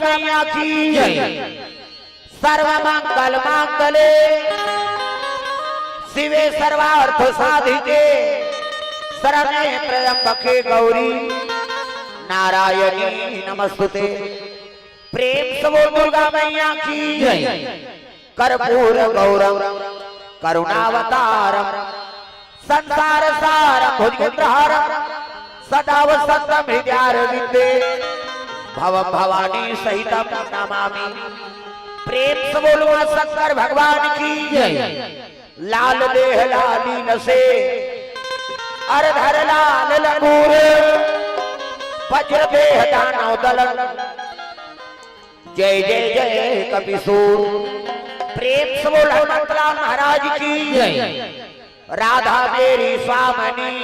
मैया की सर्व मंगल मांगले शिवे सर्वार्थ साधिके शरण्ये त्र्यंबके गौरी नारायणी नमस्तुते। प्रेम से बोल दुर्गा मैया की कर्पूर गौरम करुणावतारम संसार सारम भुजगेंद्रहारम सदा वसंतम हृदयारविंदे भवम भवानी सहितम नमामि। प्रेम से बोलो शंकर भगवान की लाल देह लाली नसे अरधर लाल लंगूर वज्र देह दानव दल जय जय जय कपिसूर। प्रेम से बोल हनुमंतलाल महाराज की राधा मेरी स्वामनी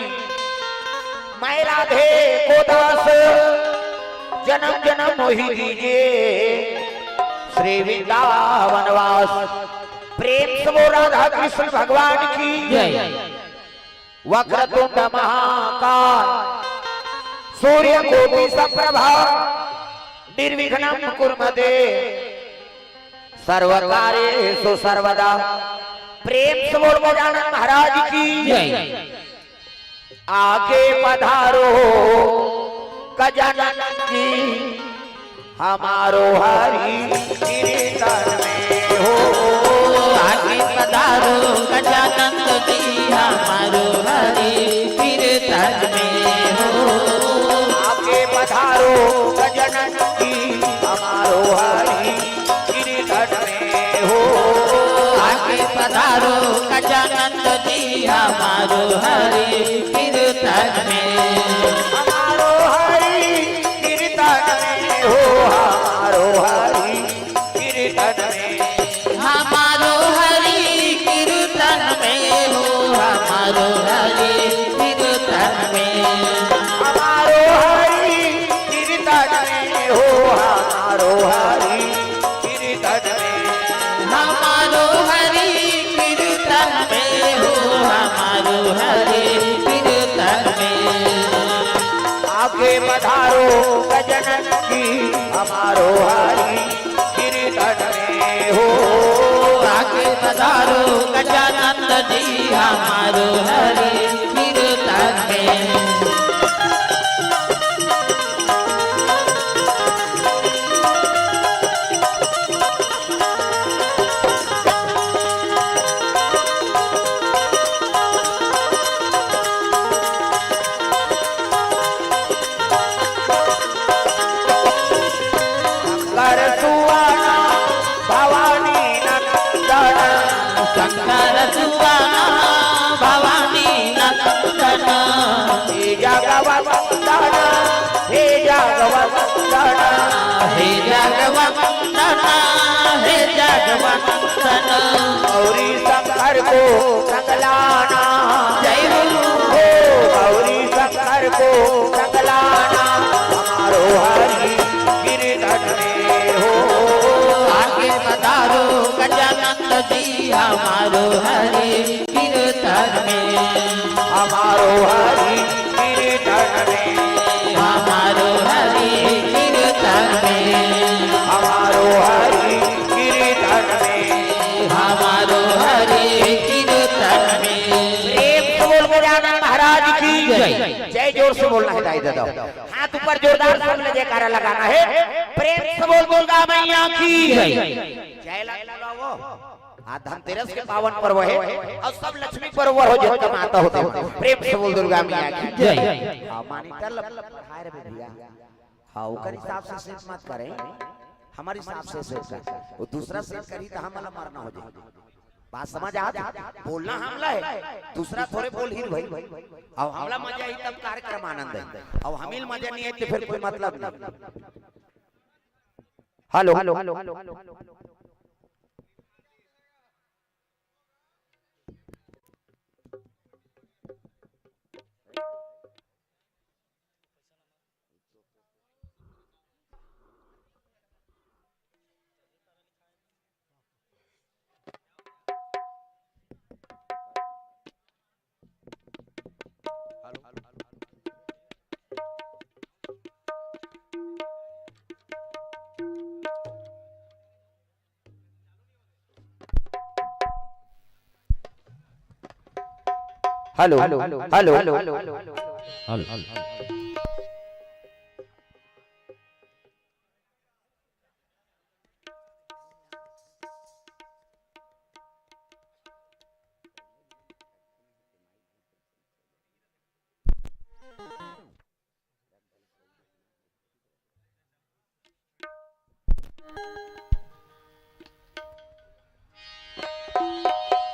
मैं राधे को दास जन्म जन्म मोहि दीजिए श्री वृंदावनवास। प्रेम से बोल राधा कृष्ण भगवान की वक्रतुंड महाकाल सूर्य कोटि समप्रभा निर्विघ्नं कुर्मते सर्वकार्येषु सर्वदा। प्रेम से बोल गजानन महाराज की आगे पधारो गजानन जी हमारो हरि कीर्तन में हो। आगे पधारो गजानन जी हमारो हरि कीर्तन में हो। आगे पधारो गजानन जी हमारो हरि कीर्तन में हो। आगे पधारो गजानन जी हमारो हरि कीर्तन में हमारो हरि कीर्तन में हो। हमारो हरि कीर्तन में हमारो हरि कीर्तन में हो। हमारो हरि कीर्तन में हमारो हरि कीर्तन में हो। हमारो हरि कीर्तन में हमारो हरि कीर्तन में हो। हमारो हरि कीर्तन में आगे पधारो गजानन जी हमारो हरि कीर्तन में हो। आगे पधारो गजानन जी हमारो हरि कीर्तन में शंकर सुवाना भवानी नंदन शंकर सुवाना भवानी नंदन हे जगवंदन हे जगवंदन हे जगवंदन हे जगवंदन गौरी शंकर को संगलाना जय हो गौरी शंकर को संगलाना हमारो हरि कीर्तन में हो। आगे पधारो गजानन जी हमारो हरि कीर्तन में हमारो हरि कीर्तन में हमारो हरि कीर्तन में हमारो हरि कीर्तन में हमारो हरि कीर्तन में प्रेम से बोल गजानन महाराज की जय। जोर से बोलना है दे दो हाथ ऊपर जोरदार से जयकारा लगाना है। प्रेम से बोल दुर्गा मैया की जय लगाओ। आज धनतेरस के पावन पर्व है और सब लक्ष्मी पर्व हो जिनका माता होते हैं। प्रेम से बोल दुर्गा मैया की जय। मॉनिटर हायर में भैया हाँ ओकर हिसाब से सेट मत करें हमारे हिसाब से सेट कर वो दूसरा सेट करी तो हमला मारना हो जाए। बात समझ आ बोलना हमला है दूसरा थोड़े बोल ही भाई अब हमला मजा ही तब कार्यक्रम आनंद है अब हमिल मजा नहीं है तो फिर कोई मतलब नहीं। हेलो हेलो हेलो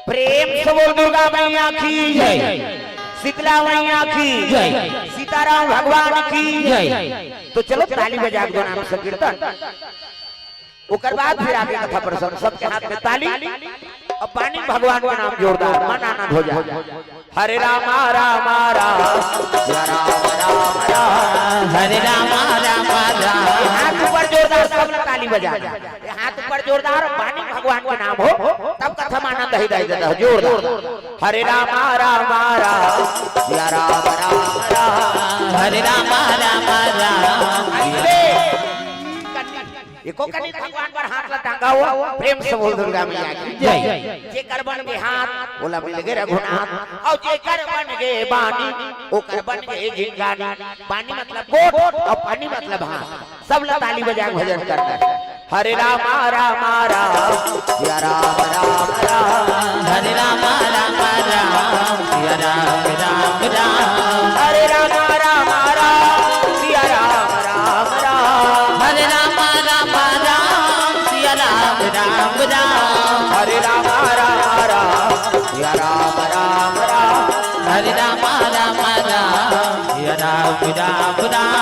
प्रेम से बोल दुर्गा मैया की जय, शीतला मैया की जय, सीताराम भगवान की जय। तो चलो ताली बजा दो नाम संकीर्तन, ओकर बाद फिर आगे कथा प्रसंग। सबके हाथ में ताली और पानी भगवान का नाम जोरदार, मन आनंद हो जाए। हरे राम राम राम या राम राम राम, हरे राम राम राम। हाथ ऊपर जोरदार, सब ताली बजा, हाथ ऊपर जोरदार, पानी भगवान का नाम हो तब कथा में आनंद ही देता है जोरदार। हरे राम राम राम या राम राम राम, हरे राम राम राम। एको कनी भगवान पर हाथ लटांगा हुआ, प्रेम से बोल दुर्गा मैया की जय। जे कर बन के हाथ बोला मिल गए रघुनाथ, और जे कर बन गए बानी ओ कर बन गए जिंगानी। बानी मतलब गोट और पानी मतलब हाथ। सब लोग ताली बजा भजन करता है। हरे राम राम राम या राम राम राम, हरे राम राम राम या राम राम राम। हरे राम राम राम या राम राम राम, हरे राम राम राम सिया राम राम राम। हरे राम राम राम या राम राम राम, हरे राम राम राम या राम राम राम।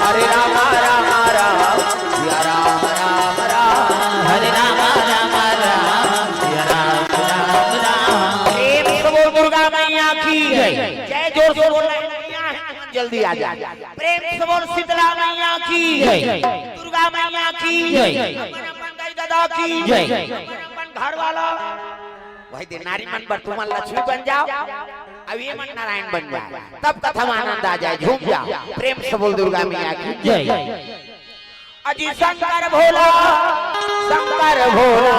हरे राम राम राम या राम राम राम, हरे राम राम राम सिया राम राम राम। प्रेम से बोल दुर्गा मैया की जय। जय जोर से बोल मैया है, जल्दी आ जा। प्रेम से बोल शीतला मैया की जय, दुर्गा मैया की जय, दादा की जय, घर वाला भाई दे नारी मन पर तुम लक्ष्मी बन जाओ, अब ये मन नारायण बन जाए, तब कथा में आनंद आ जाए, झूम जाओ। प्रेम से बोल दुर्गा मैया की जय। अजी शंकर भोला शंकर भोला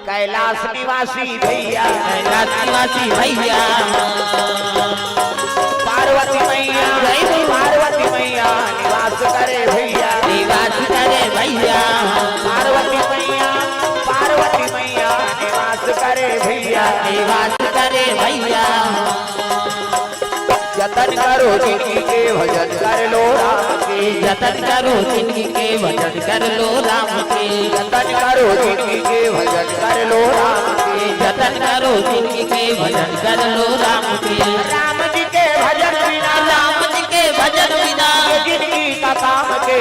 कैलाश निवासी भैया, कैलाश निवासी भैया, पार्वती मैया पार्वती मैया निवास करे भैया, निवास करे भैया, पार्वती मैया निवास करे भैया, निवास करे भैया। जतन करो जिंदगी के भजन कर लो राम के, जतन करो जिंदगी के भजन कर लो राम के, जतन करो जिंदगी के भजन कर लो राम के, जतन करो जिंदगी के भजन कर लो राम के। राम जी के भजन बिना, राम जी के भजन बिना जिंदगी का काम के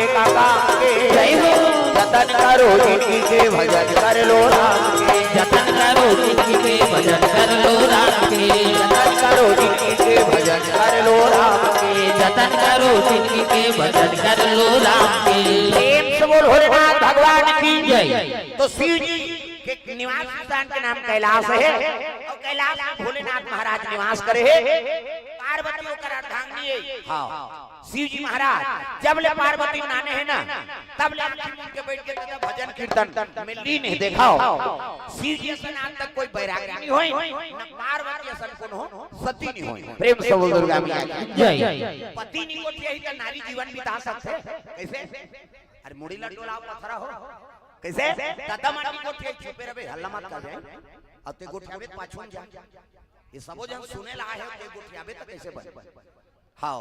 जय हो। जतन करो जिंदगी के भजन कर लो राम के, जतन करो जिंदगी के भजन कर लो राम के, जतन करो जिंदगी के भजन कर लो राम के, जतन करो जिंदगी के भजन कर लो राम के। प्रेम से बोल भोलेनाथ भगवान की जय। तो शिव जी के निवास स्थान के नाम कैलाश है, और कैलाश में भोलेनाथ महाराज निवास करे है। पार्वती होकर अर्धांगिनी है। हाँ शिव जी महाराज जब ले पार्वती नाने है ना, तब ले के बैठ के भजन कीर्तन में लीन है। देखाओ शिव जी से नाम तक कोई बैरागी नहीं होई, न पार्वती सन कौन हो सती नहीं होई। प्रेम से बोल दुर्गा मैया की जय। पति नहीं को यही तो नारी जीवन बिता सकते कैसे? अरे मुड़ी लटोला पथरा हो कैसे? दादा माटी को चुपे रहे, हल्ला मत कर जाए। अब ते गोठियाबे पाछून जा, ये सबो जन सुने ला है ते गोठियाबे तो कैसे बन। हां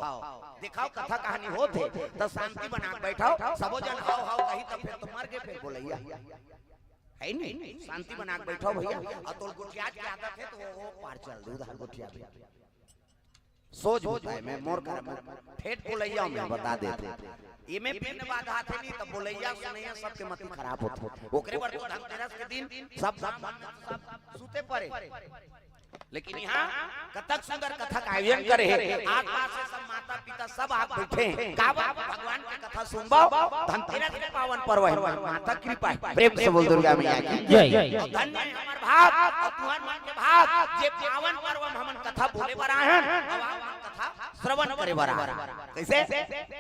दिखाओ कथा कहानी होते तो शांति बना बैठाओ, सबो जन हाउ हाउ कही तो फिर तो मर गए फिर बोलैया है नहीं। शांति बना बैठो भैया, और तो गोठिया की आदत है तो वो पार चल दे उधर गोठियाबे सोच होता है। मैं मोर कर ठेठ बोलैया में बता देते ये में पिन बाधा थे नहीं, तब बोलैया सुनैया सबके मति खराब होत ओकरे बर तो धनतेरस के दिन सब सूते पड़े। लेकिन यहाँ कथक सुंदर कथा का आयोजन करे है, आसपास से सब माता पिता सब आग बैठे हैं। का भगवान की कथा सुनबो, धनतेरस के पावन पर्व है, माता कृपा है। प्रेम से बोल दुर्गा मैया की जय। धन्य है हमर भाग और तुहर मन के भाग जे पावन पर्व में हमन कथा बोले बर आए हैं। अब कथा श्रवण करे बरा कैसे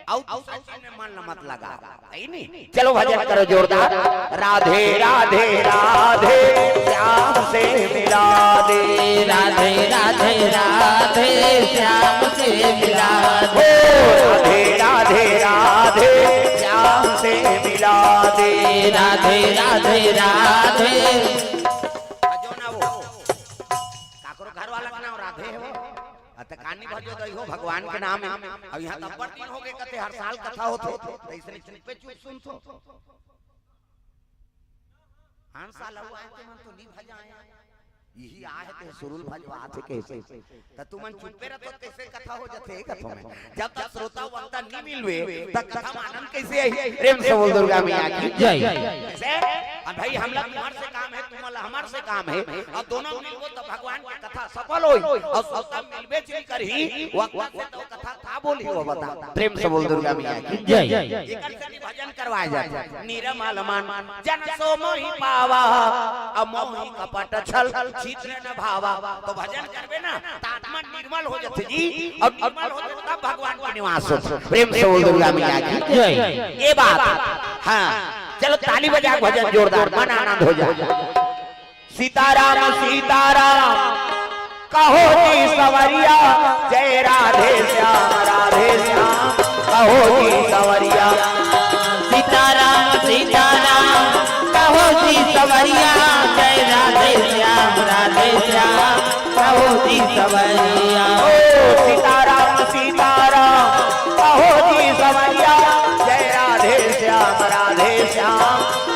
आउ में मन न मत लगा है नहीं। चलो भजन करो जोरदार। राधे राधे राधे श्याम से मिला दे, राधे राधे राधे श्याम से मिला दे, राधे राधे राधे श्याम से मिला दे, राधे राधे राधे। जो ना वो काकरो घर वाला का नाम राधे है वो अत कानी भजो तो हो भगवान के नाम है। अब यहाँ नंबर 3 हो गए कते हर साल कथा होते तो इसने चुप पे चुप सुन तो हर साल हुआ है तो मन तो नहीं भजाए यही आहे ते सुरुल भजवा थे कैसे त तू मन चुप पे रहतो कैसे कथा हो जाते कथा में। जब तक श्रोता वक्ता नहीं मिलवे तब कथा में आनंद कैसे आई। प्रेम से बोल दुर्गा मैया की जय। कैसे अब भाई हम लोग तुम्हार से काम है तुम हमार से काम है और दोनों मिलबो तो भगवान की कथा सफल होई और श्रोता मिलबे चली करही वक्त से तो कथा था बोली वो बता। प्रेम से बोल दुर्गा मैया की जय। एकर से भजन करवाए जाते निरमल मन जन सो मोहि पावा अमोहि कपट छल चित्र न भावा। तो भजन करबे ना आत्मा निर्मल हो जाते जी और निर्मल हो जाते तब भगवान के निवास होते। प्रेम से बोल दुर्गा मैया की जय। ये बात हां चलो ताली बजा भजन जोरदार मन आनंद हो जाए। सीताराम सीताराम कहो जी सवरिया जय राधे श्याम कहो जी सवरिया। सीताराम सीताराम कहो जी सवरिया जय राधे श्याम कहो जी सवरिया। ओ सीताराम सीताराम कहो जी सवरिया जय राधे श्याम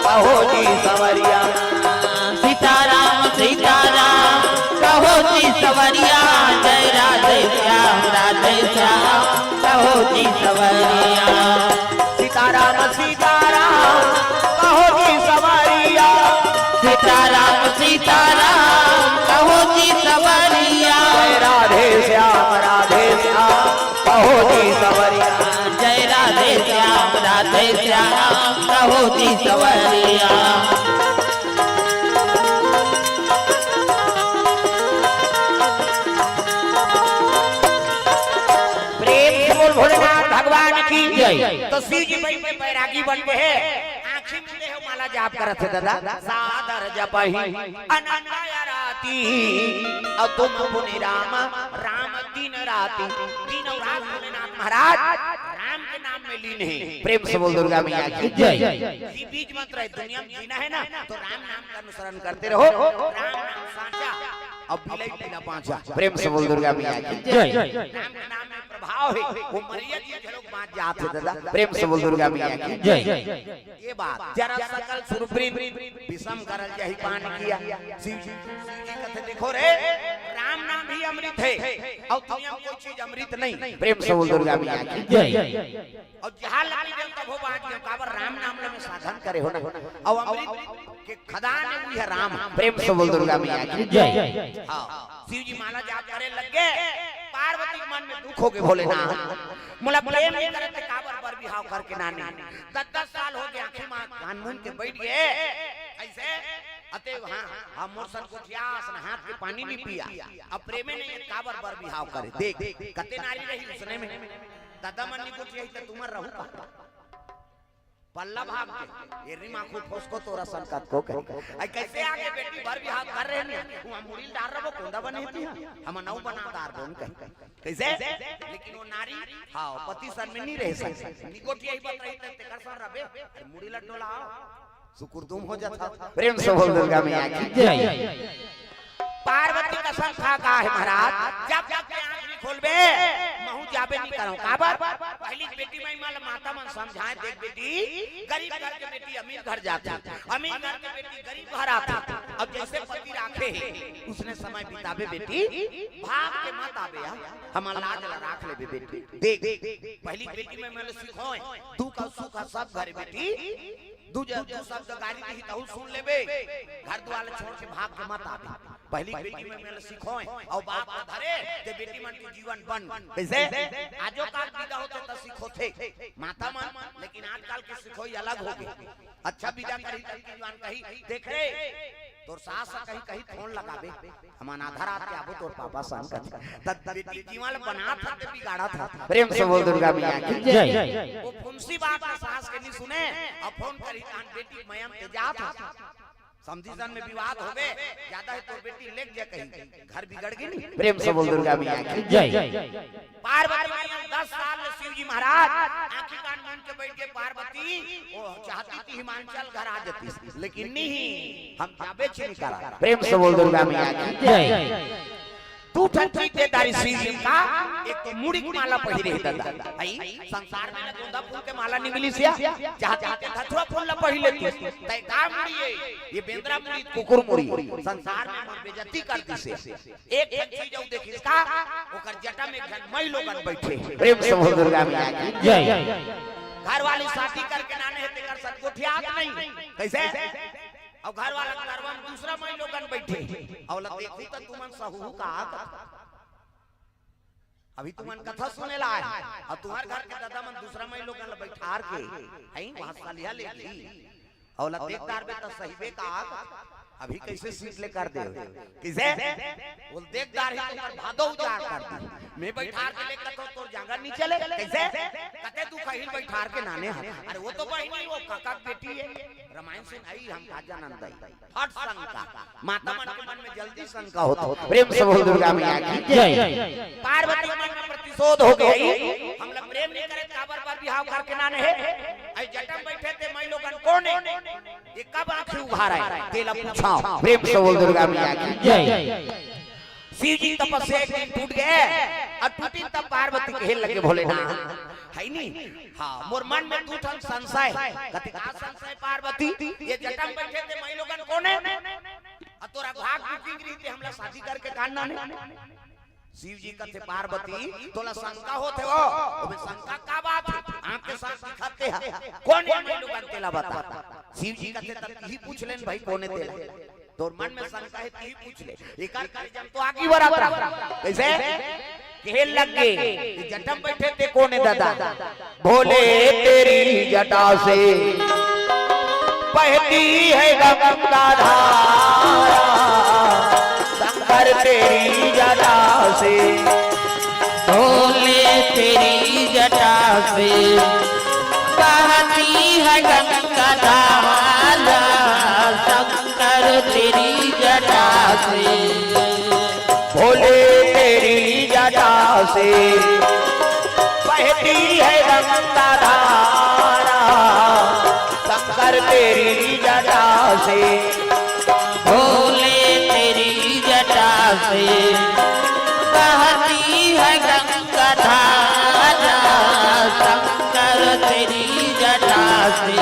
कहो जी सवरिया। सीताराम सीताराम कहो जी सवरिया जय राधे श्याम कहो जी सवरिया। सीताराम सीताराम कहो जी सवरिया, सीताराम सीताराम कहो जी सवरिया जय राधे श्याम कहो जी सवरिया। जय राधे श्याम कहो जी सवरिया। भोलेनाथ भगवान की जय। तो शिव जी भाई में बैरागी बन गए आँखी मिले हो माला जाप करत थे दादा सादर जपहि अनन्या राती और तुम पुनि राम दिन राती दिन और रात भोलेनाथ महाराज राम के नाम में लीन है। प्रेम से बोल दुर्गा मैया की जय। ये बीज मंत्र है दुनिया में जीना है ना तो राम नाम का अनुसरण करते रहो। राम नाम साचा अब बिलाई बिना पांचा। प्रेम से बोल दुर्गा मैया की जय। राम के नाम में प्रभाव है वो मरिया जी लोग बात जाते दादा। प्रेम से बोल दुर्गा मैया की जय। ये बात जरा सकल सुरप्रीत विषम करल जही पान किया शिव जी कहते देखो रे राम नाम ही अमृत है और दुनिया में कोई चीज अमृत नहीं। प्रेम से बोल दुर्गा मैया की जय। और जहां लगी देव तब हो बात के काबर राम नाम में साधन करे हो ना और अमृत के खदान हुई है राम। प्रेम से बोल दुर्गा मैया की जय। हां शिव जी माला जाप करे लगे पार्वती के मन में दुख हो गए भोलेनाथ मोला प्रेम नहीं करते काबर पर बिहाव करके नानी 10 साल हो गए आंखें मां कान मुंह के बैठ गए ऐसे अते हां मोरसन को ठियास न हाथ के पानी भी पिया अब प्रेमे नहीं काबर पर बिहाव करे देख कते नारी रही उसने में दादा मन्नी को ठियाई त तुमर रहू पल्ला भाग के ये रिमा को फसको तोरा संकट को कहे आई कैसे आगे बेटी भर भी हाथ कर रहे हैं वो मुड़ी डाल रहा वो कोंदा बने थी हम नौ बना दार बोन कहे कैसे लेकिन वो नारी हां पति सर में नहीं रह सकती निकोटी आई बत रही ते कर सर रबे मुड़ी लड्डोला सुकुर तुम हो जाता। प्रेम से बोल दुर्गा मैया की जय। पार्वती का संख्या का है महाराज जब जब के आंख नहीं खोलबे महू जाबे नहीं करो काबर पहली बेटी में माल माता मन समझाए देख बेटी गरीब घर के बेटी अमीर घर जाती अमीर घर के बेटी गरीब घर आता अब जैसे पति राखे उसने समय बिताबे बेटी भाग के मत आबे हम लाज राख ले बेटी देख पहली बेटी में मैंने सिखोए तू का सुख सब घर बेटी दू शब्द गाली नहीं तहु सुन लेबे घर द्वार छोड़ के भाग के मत आबे पहली बेटी में मेल सिखोए और बाप को धरे ते बेटी मन के जीवन बन कैसे आजो काल विदा होते त सिखो थे माता मन लेकिन आजकल के सिखोई अलग हो गई। अच्छा विदा करी तब की जवान कही देख रे तोर सास कहीं कहीं फोन लगाबे हमान आधा रात के आबो तोर पापा सन का तब बेटी जीवाल बना था ते बिगाड़ा था। प्रेम से बोल दुर्गा मैया की जय। वो फुंसी बात सास के नहीं सुने अब फोन करी कान बेटी मयम ते जा था समझीसन में विवाद होवे ज्यादा है तो बेटी लेक जा कहीं घर बिगड़ गई नहीं। प्रेम से बोल दुर्गा मैया की जय। पार्वती मैया 10 साल में शिव जी महाराज आंखी कान मान के बैठ के पार्वती वो चाहती थी हिमांचल घर आ जाती लेकिन नहीं हम जाबे छी नहीं करा। प्रेम से बोल दुर्गा मैया की जय। तू ठंडी ते दारी शिव जी का एक तो मुड़ी की माला पहिरे दादा भाई संसार में ना गोंदा फूल के माला नहीं मिली सिया चाहते धथुआ फूल ला पहिरे थी तय का मुड़ी है ये बेंद्रा मुड़ी कुकुर मुड़ी संसार में मन बेइज्जती करती से एक चीज जो देखिस का ओकर जटा में घनमई लोगन बैठे। प्रेम से बोल दुर्गा मैया की जय। घर वाली शादी करके नाने हेते कर सत कोठियात नहीं कैसे अब घर वाला करवा में दूसरा मई लोगन बैठे और देखू त तुमन सहू का अभी तुमन कथा सुने ला है और तुम्हार घर के दादा मन दूसरा मई लोगन बैठार के हई वहां सालिया ले ली और देखदार बे त सहीबे का अभी कैसे सीट ले कर दे किसे बोल देखदार ही तुम्हार भादो उजाड़ कर दी मैं बैठार के ले कतो तोर जांगर नहीं चले कैसे कते तू कहीं बैठार के नाने अरे वो तो बहिनी वो काका बेटी है रामायण सुन आई हम काजा नंदाई हट शंका माता मन के मन में जल्दी शंका होता। प्रेम से बोल दुर्गा मैया की जय। पार्वती मन में प्रतिशोध हो गई हम लोग प्रेम नहीं करे काबर पर बिहाव करके नाने है आई जटम बैठे थे मैं लोगन कौन है ये कब आंखें उघारा है तेला पूछा। प्रेम से बोल दुर्गा मैया की जय। शिव जी तपस्या एक दिन टूट गए और टूटी तब पार्वती कहे लगे भोले ना है नहीं हाँ मोर मन में टूट हम संशय कति का संशय पार्वती ये जटम बैठे थे मैं लोगन कौन है और तोरा भाग बुकिंग रही थे हमला शादी करके काटना नहीं। शिव जी कहते पार्वती तोला शंका होते हो ओबे शंका का बात आंख के साथ दिखाते हैं कौन है मैं लोगन तेला बता। शिव जी कहते तब ही पूछ लेन भाई कौन है तेला तोर मन में शंका है तू ही पूछ ले एकार कर जब तो आगे बढ़ा कैसे खेल लग गए जटम बैठे थे कौन है दादा भोले तेरी जटा से बहती है गंगा धारा शंकर तेरी जटा से भोले तेरी जटा से बहती है गंगा धारा शंकर तेरी जटा से भोले तेरी जटा से बहती है गंगा धारा शंकर तेरी जटा से भोले तेरी जटा से बहती है गंगा धारा शंकर तेरी जटा से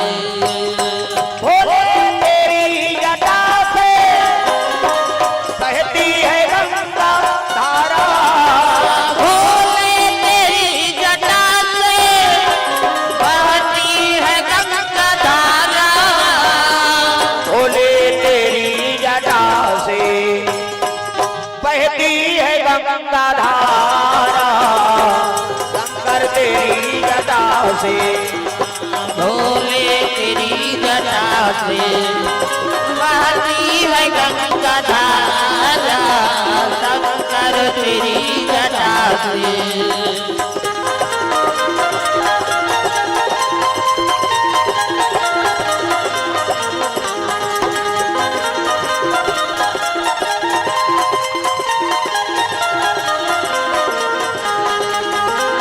भोले तेरी जटा से बहती है गंगा धारा भोले तेरी जटा से बहती है गंगा धारा भोले तेरी जटा से बहती है गंगा धारा शंकर तेरी जटा से भोले तेरी जटा से बहती है गंगा धारा शंकर तेरी जटा से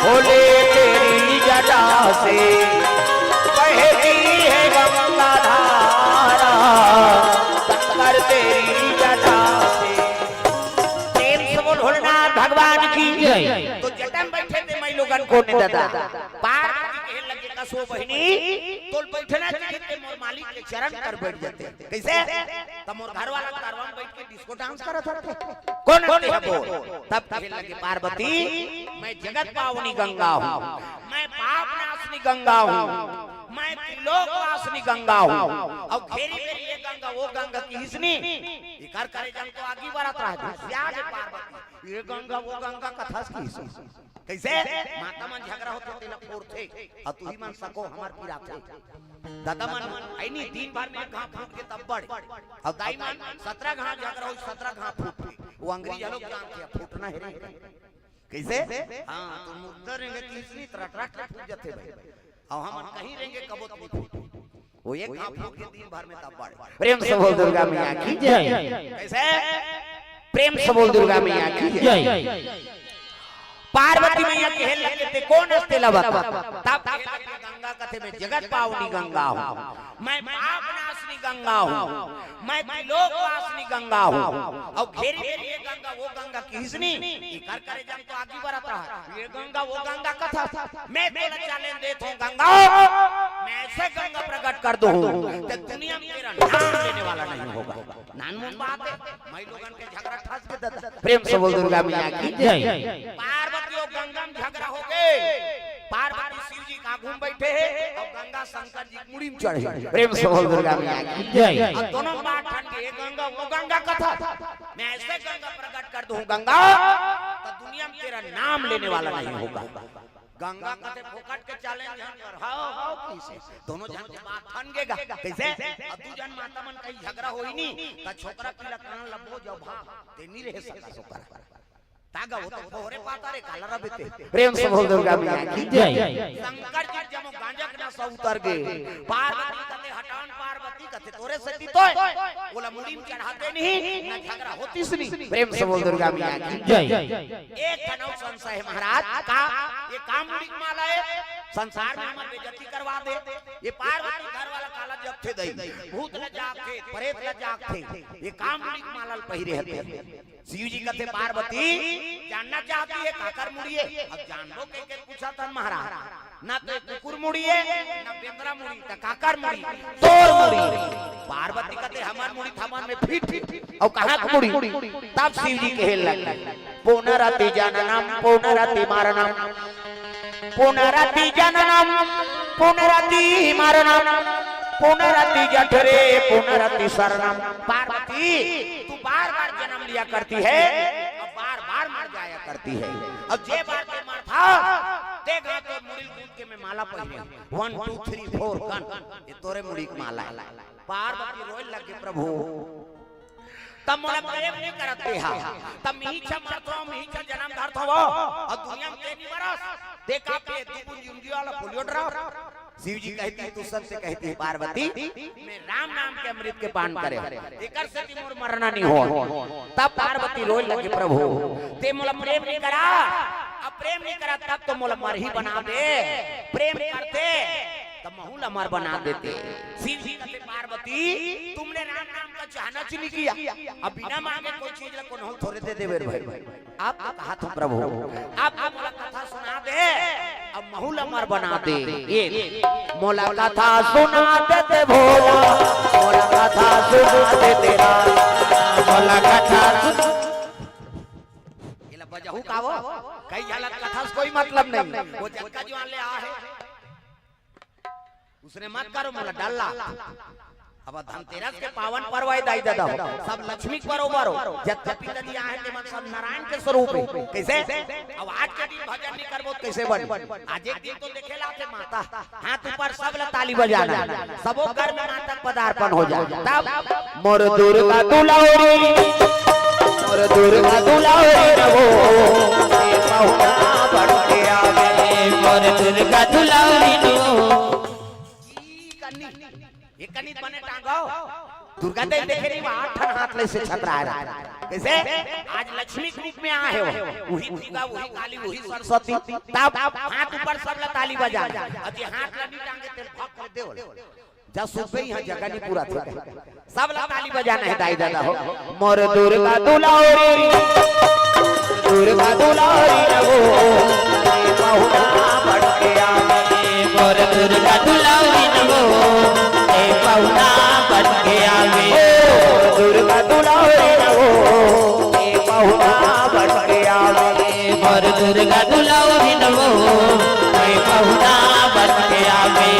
भोले तेरी जटा से बहती है गंगा धारा शंकर तेरी जटा से। प्रेम से बोल भोलेनाथ भगवान की जय। तो जटा में बैठे थे मैं लोगन को ने दादा पार्वती कहे लगे कसो बहिनी तोल बैठना चाहिए थे मोर मालिक के चरण कर बैठ जाते कैसे तब मोर घर वाला कारवा में बैठ के डिस्को डांस करत रहते कौन होते है बोल तब कहे लगे पार्वती मैं जगत पावनी गंगा हूँ मैं पाप नाशनी गंगा हूँ मैं त्रिलोकवासिनी गंगा हूँ और घेरी मेरी ये गंगा वो गंगा की हिसनी इकर करे जंग तो आगे बढ़त रहा सियाज पार्वती ये गंगा वो गंगा कथा की हिसनी कैसे माता मन झगड़ा होते तेला फोड़ थे और तू ही मन सको हमार पीरा थे दादा मन ऐनी दिन भर में घाव फूट के तब बढ़ और दाई मन 17 घाव झगड़ा हो 17 घाव फूट वो अंग्रेज लोग जानते हैं फूटना है रे कैसे हां तो मुद्दा रहेंगे तीसरी तरट फूट जाते भाई और हम कहीं रहेंगे कबूत नहीं फूट वो एक घाव फूट के दिन भर में तब बढ़ प्रेम से बोल दुर्गा मैया की जय कैसे प्रेम से बोल दुर्गा मैया की जय पार्वती मैया के हेल लगे थे कौन हस्ते लबता तब गंगा कथे में जगत पावनी गंगा हूँ मैं पाप नाशनी गंगा हूँ मैं त्रिलोकवासिनी गंगा हूँ और घेरी मेरी ये गंगा वो गंगा की हिसनी कर करे जब तो आगे बढ़ता है ये गंगा वो गंगा कथा मैं तेरा चैलेंज देता हूँ गंगा मैं ऐसे गंगा प्रकट कर दूँ तो दुनिया में तेरा नाम लेने वाला नहीं होगा नानमुन बात है मैं लोगन के झगड़ा ठास के देता प्रेम से बोल दुर्गा मैया की जय पार्वती और गंगा में झगड़ा हो गए पार्वती शिव जी का घूम बैठे हैं और गंगा शंकर जी मुड़ी में चढ़े प्रेम से बोल दुर्गा मैया की जय और दोनों बात ठंडे ये गंगा वो गंगा कथा मैं ऐसे गंगा प्रकट कर दूं गंगा तो दुनिया में तेरा नाम लेने वाला नहीं होगा गंगा कथे फोकट के चैलेंज कर हां कैसे दोनों जन के बात ठनगेगा कैसे अब दू जन माता मन कहीं झगड़ा होई नी त छोकरा पीला कान लबो जब भाग ते नहीं रह सका छोकरा तागा वो तो फोरे पाता रे कालरा बेते प्रेम से बोल दुर्गा मैया की जय शंकर जी जब गांजक ना सौ उतर गए पार्वती कते हटान पार्वती कते तोरे सती तो बोला मुड़ी में चढ़ाते नहीं ना झगड़ा होती सुनी प्रेम से बोल दुर्गा मैया की जय एक कनौ संशय है महाराज का ये काम मुड़ी माला है संसार में हमारी बेइज्जती करवा दे ये पार्वती घर वाला काला जब थे दई भूत ल जाग थे प्रेत ल जाग थे ये काम मुड़ी माला पहिरे हते शिव जी कहते पार्वती जानना चाहती है काकर मुड़िए अब जानबो के पूछा था महाराज ना तो कुकुर मुड़िए ना बेंद्रा मुड़ी त काकर मुड़ी तोर मुड़ी पार्वती कहते हमार मुड़ी थमान में फिट और कहां मुड़ी तब शिव जी कहे लगे पुनरति जननम पुनरति मरणम पुनरति जननम पुनरति मरणम पुनरति जठरे पुनरति शरणम पार्वती तू बार-बार जन्म लिया करती है और बार-बार मर जाया करती है अब जे बार के मर था देगा तो मुड़ी कूद के मैं माला पहने 1 2 3 4 गन ये तोरे मुड़ी की माला है पार्वती रोए लगे प्रभु तब मोला प्रेम नहीं करते हा तब मीछा मरतो मीछा जन्म धरतो और दुनिया में नहीं मरस देखा पे तू जिंदगी वाला पोलियो ड्रा शिव जी कहती है तू सबसे कहती है पार्वती मैं राम नाम के अमृत के पान करे एकर से मोर मरना नहीं हो तब पार्वती रोए लगे प्रभु ते मोला प्रेम नहीं करा अब प्रेम नहीं करा तब तो मोला मर ही बना दे प्रेम करते तब महूल अमर बना देते शिव जी कहते पार्वती तुमने राम नाम का चाहना चुनी किया अब बिना मांगे कोई चीज ला कोन थोड़े दे देवे भाई आप कहा था प्रभु आप मोला कथा सुना दे अब महूल अमर बना दे ये मोला कथा सुना दे भोला मोला कथा सुना दे तेरा मोला कथा ये ला बजहू कावो कई हालत कथा से कोई मतलब नहीं वो जक्का जो ले आ है उसने मत करो मोला डल्ला अब धनतेरस के पावन पर्व है दाई दादा सब लक्ष्मी पर्व हो जब पिता जी आए के सब नारायण के स्वरूप है कैसे अब आज के दिन भजन नहीं करबो कैसे बन आज एक दिन तो देखेला के माता हाथ ऊपर सब ला ताली बजाना सबो घर में माता पदार्पण हो जाए तब मोर दुर्गा दुलारी मोर दुर्गा दुलारी रहो ये पहुना बढ़ के आवे मोर दुर्गा दुलारी नो ये कनित बने टांगो दुर्गा देवी देखे नहीं आठ हाथ ले से छतरा रहा कैसे आज लक्ष्मी रूप में आए हो वही दुर्गा वही काली वही सरस्वती तब हाथ ऊपर सब ला ताली बजा अजी हाथ ला नहीं टांगे तेल भाग कर देओ जब सुबह यहां जगह नहीं पूरा था सब ला ताली बजाना है दाई दादा हो मोर दुर्गा दुलारी रहो बहुना बढ़ के आवे मोर दुर्गा दुलारी नो पहुना बढ़ के आवे दुर्गा दुलारी रहो पहुना बढ़ के आवे मोर दुर्गा दुलारी नो पहुना बढ़ के आवे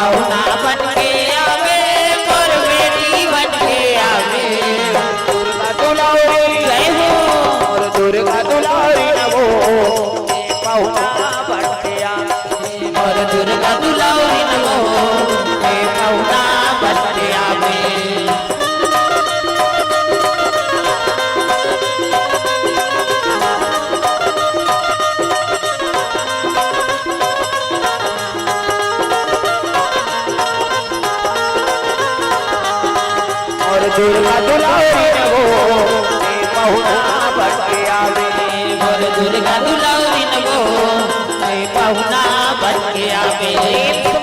पहुना बन के आवे मोर बेटी बन के आवे दुर्गा दुलारी जय हो और दुर्गा दुलारी नमो पहुना बन के आवे और दुर्गा दुलारी नमो पहुना बन के आवे दुर्गा दुलारी नमो पहुना बन के आवे और दुर्गा दुलारी नमो पहुना बन के आवे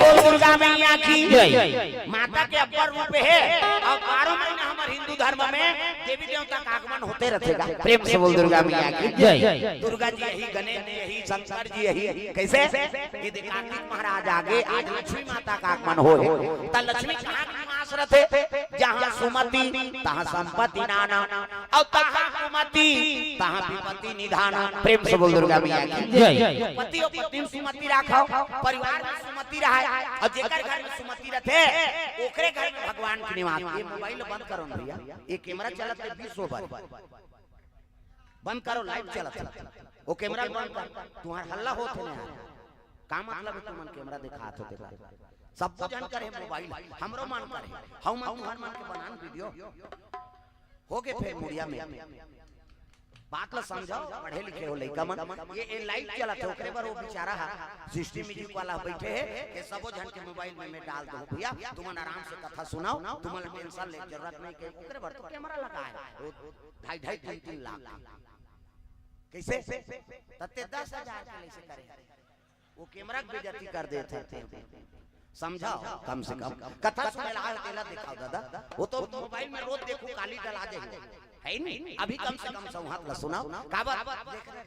बोल दुर्गा मैया की जय माता के अपर रूप है और 12 महीना हमारे हिंदू धर्म में देवी देवता का आगमन होते रहेगा। प्रेम से बोल दुर्गा मैया की जय दुर्गा जी यही, गणेश जी यही, शंकर जी यही। कैसे ये देख कार्तिक महाराज आगे आज लक्ष्मी माता का आगमन हो त लक्ष्मी कहाँ निवास रहते? जहाँ सुमति तहाँ संपत्ति नाना और तहाँ कुमति तहाँ विपत्ति निधान। प्रेम से बोल दुर्गा मैया की जय पति और पत्नी सुमति राखो, परिवार में सुमति रहे और जेकर घर में सुमति रहते ओकरे घर में भगवान के निवास। ये मोबाइल बंद करो भैया, ये कैमरा चलत है 20 ओवर बंद करो, लाइव चलत है वो कैमरा बंद कर। तुम्हारा हल्ला होत है यार, का मतलब है तुमन कैमरा दिखात होते सब कुछ जान करे मोबाइल हमरो मान करे हम तुम्हार मान के बनान वीडियो हो गए फिर मुड़िया में बात ला समझाओ। पढ़े लिखे हो लइका मन, ये लाइव चलत है ओकरे पर वो बेचारा है सिस्टम म्यूजिक वाला बैठे है कि सबो जन के मोबाइल में डाल दो भैया, तुमन आराम से कथा सुनाओ, तुमन टेंशन ले जरूरत नहीं के ओकरे पर तो कैमरा लगा है 2.5-3 लाख कैसे तते 10,000 के लिए करे वो कैमरा की बेइज्जती कर देते थे। समझाओ कम से कम कथा सुने ला तेला दिखाओ दादा, वो तो मोबाइल में रोज देखो काली डला दे है नहीं। अभी कम से कम संवाद ला सुनाओ का बात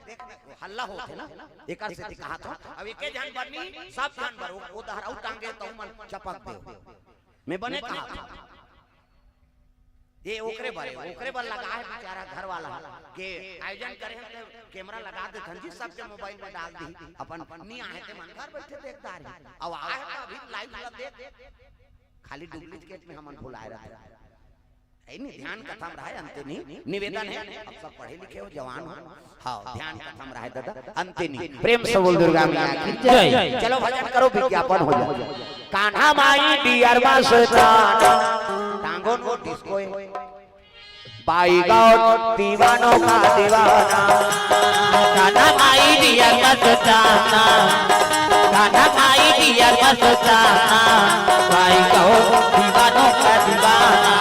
देख हल्ला होते ना एक से कहा था। अब एक जान बनी सब जानवर वो दहराऊ टांगे तो मन चपक दे मैं बने कहा था ये ओकरे पर लगा है बेचारा घर वाला के आयोजन करे हैं कैमरा लगा दे जी सबके मोबाइल में डाल दी अपन नहीं आए थे मन घर बैठे देखता है अब आए तो अभी लाइव वाला देख खाली डुप्लीकेट में हमन भुलाए रहा है नहीं ध्यान कथम रहा है अंते नहीं निवेदन है अब सब पढ़े लिखे हो जवान हो हाँ ध्यान कथम रहा है दादा अंते नहीं। प्रेम से बोल दुर्गा मैया की जय। चलो भजन करो विज्ञापन हो जाए। कान्हा माई डियर मस्ताना टांगो नो डिस्को बाई गाओ दीवानों का दीवाना कान्हा माई डियर मस्ताना कान्हा माई डियर मस्ताना भाई कहो दीवानों का दीवाना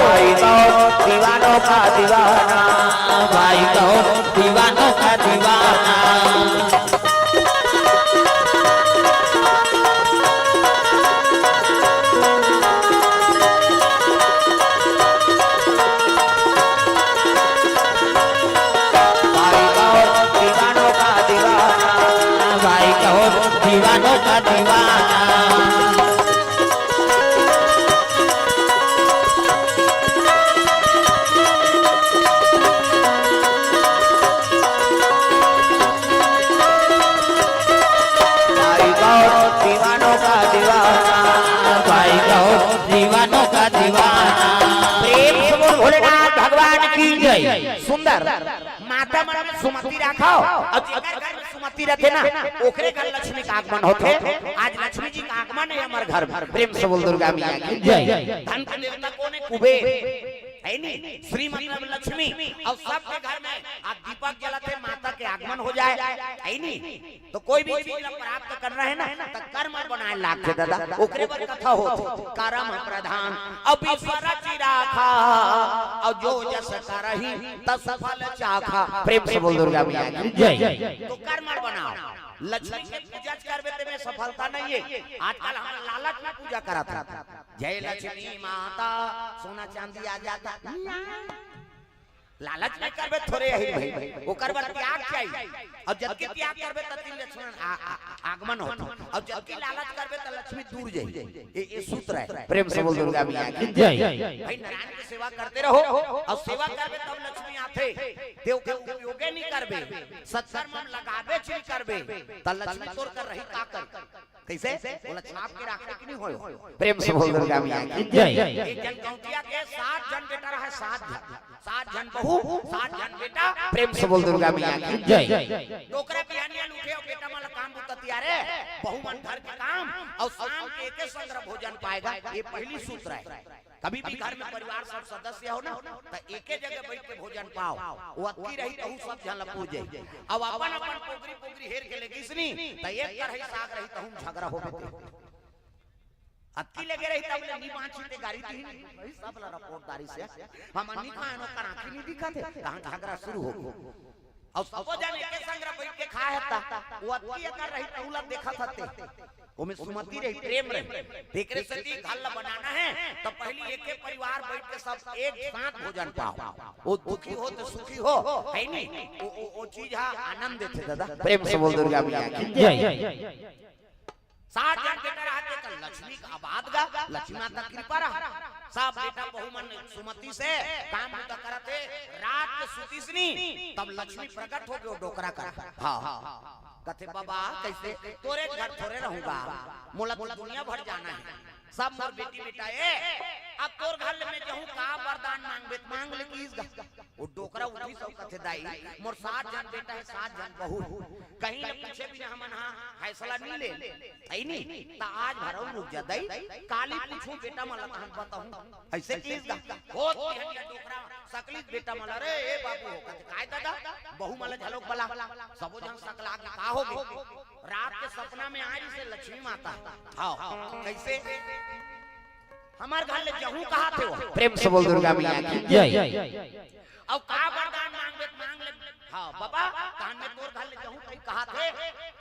भाई गाओ दीवानों का दीवाना भाई कहो दीवानों का दीवाना दीवानों का दीवाना भाई गाओ दीवानों का दीवाना भाई गाओ दीवानों का दीवाना। प्रेम से बोल भोलेनाथ भगवान की जय। सुंदर माता मन में सुमति रखो और जेकर घर में सुमति रहते ना ओकरे घर लक्ष्मी का आगमन होते। आज लक्ष्मी जी का आगमन है हमारे घर में। प्रेम से बोल दुर्गा मैया की जय। धन का देवता कौन है? कुबेर है नहीं, श्रीमती लक्ष्मी और सबके घर में आज दीपक जलाते माता के आगमन हो जाए है नहीं। तो कोई भी चीज प्राप्त करना है ना तो कर्म बनाए लाग दादा ओकरे पर कथा हो कर्म प्रधान अब ईश्वर चिराखा और जो जस करही तब सफल चाखा। प्रेम से बोल दुर्गा मैया की जय। तो कर्म बनाओ, लक्ष्मी की पूजा करबे ते में सफलता नहीं है। आजकल हम लालच में पूजा कराता जय लक्ष्मी माता सोना चांदी आ जाता लालच में करबे थोड़े ही भाई ओकर बाद त्याग चाहिए और जब के त्याग करबे त तीन लक्ष्मण आगमन होता और जब के लालच करबे त लक्ष्मी दूर जाई। ये सूत्र है। प्रेम से बोल दुर्गा मैया की जय। भाई नारायण की सेवा करते रहो और सेवा करबे तब लक्ष्मी आते देव के उपयोग नहीं करबे सत्कर्म लगाबे चीज करबे त लक्ष्मी तोर कर रही का कर कैसे बोला छाप के रखे कि नहीं होयो प्रेम से बोल दुर्गा मैया की जय एक जन कौटिया के 7 जन बेटा रहा 7 जन बहू 7 जन बेटा प्रेम से बोल दुर्गा मैया की जय डोकरा बिहानिया लूटे और बेटा माला काम बुततिया रे बहु मन घर के काम और शाम के एक संग्रह भोजन पाएगा ये पहली सूत्र है कभी भी घर में परिवार सब सदस्य हो ना तो एक ही जगह बैठ के भोजन पाओ वो अति रही तो सब जन पूजे अब अपन अपन पोगरी पोगरी हेर के लेगी इसनी तो एक कर है साग रही तो हम झगड़ा हो बेटे अति लगे रही तब नी पांच ते गाड़ी थी भाई सब ला रिपोर्टदारी से हम अन्नी खाए नो करा की नहीं दिखा थे कहां झगड़ा शुरू हो और सबो जन एक संग्रह बैठ के खाए हता वो अति कर रही तहुला देखा थते ओमे सुमति रही प्रेम रही देखरे सती घर बनाना है तो पहली एक एक परिवार बैठ के सब एक साथ भोजन पाओ वो दुखी हो तो सुखी हो है नहीं वो चीज है आनंद देते दादा प्रेम से बोल दुर्गा मैया की जय 7 जन बेटा रहते कल लक्ष्मी का आबाद गा लक्ष्मी माता कृपा रहा सब बेटा बहु मन सुमति से काम तो करते रात के सुतीसनी तब लक्ष्मी प्रकट हो गयो डोकरा कर हां कथे बाबा कैसे तोरे घर थोड़े रहूंगा मोला दुनिया भर जाना है सब मोर बेटी बेटा ए अब तोर घर में जहूं का वरदान मांगबे मांग ले की वो डोकरा उठी सब कथे दाई मोर 7 जन बेटा है 7 जन बहू कहीं न पूछे भी हमन हां फैसला नहीं ले है नहीं ता आज भरौ रुक जा दाई काली पूछू बेटा मला हम बताऊं ऐसे प्लीज बहुत हटिया डोकरा सकली बेटा मला रे ए बाबू हो कथे काय दादा बहू मला झलोक बला सबो जन सकला के का हो रात के सपना में आई से लक्ष्मी माता हां कैसे हमार घर ले जहूं कहा थे वो प्रेम से बोल दुर्गा मैया की जय अब का वरदान मांगबे मांग ले हां बाबा कान में तोर घर ले जहूं कहीं कहा थे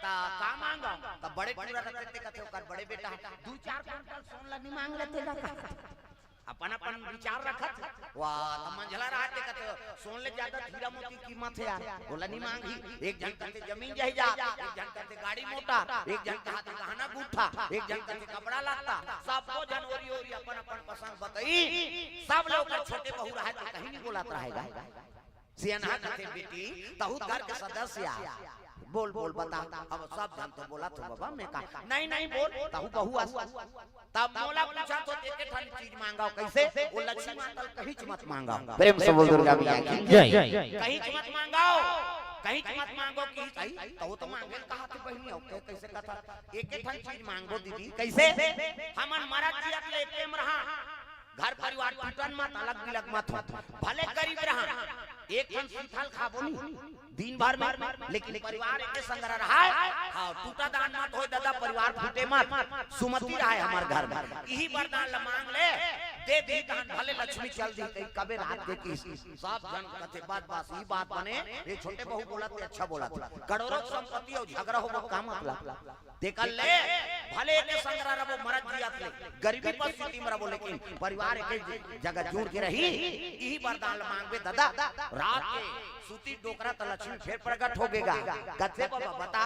ता का मांगा त बड़े पूरा रखते कथे ओकर बड़े बेटा 2-4 क्विंटल सोना नहीं मांग लेते का अपन अपन विचार रखत वाह मंझला रहते कथे सोन ले ज्यादा हीरा मोती कीमत है यार बोला नहीं मांगी एक जन कहते जमीन जायजा एक जन कहते गाड़ी मोटा एक जन कहते गहना गुठा एक जन कहते कपड़ा लाता सबको जनवरी और अपन अपन पसंद बताई सब लोग छोटे बहू रहे तो कहीं नहीं बोलत रहेगा सियाना कहते बेटी तहु घर के सदस्य बोल बोल बता अब सब जन तो बोला तो बाबा मैं कहा नहीं बोल तहु बहू तब मोला पूछा तो एक ठन चीज मांगाओ कैसे वो लक्ष्मी माता कहीं मत मांगाओ प्रेम से बोल दुर्गा मैया की जय कहीं मत मांगाओ कहीं मत मांगो की तो मांगे कहा थे बहनी हो कैसे कथा एक ठन चीज मांगो दीदी कैसे हमन महाराज जी अगले प्रेम रहा घर परिवार टूटन मत अलग मत भले गरीब रहा एक ठन सीथल खाबो नहीं दिन भर में लेकिन परिवार एक संग रहा हां टूटा दान मत होय दादा परिवार फूटे मत सुमति रहा हमार घर में यही वरदान मांग ले दे दान भले लक्ष्मी चल दी कहीं कबे रात के की सब जन कथे बात ही बात बने ये छोटे बहू बोला थे अच्छा बोला था करोड़ों संपत्ति और झगड़ा हो वो काम मतलब देखल ले भले के संग रहो मरद जिया ले गरीबी परिस्थिति में रहो लेकिन परिवार एक जगह जुड़ के रही यही वरदान मांगबे दादा रात के सूती डोकरा त लक्ष्मी फिर प्रकट हो गएगा कथे बाबा बता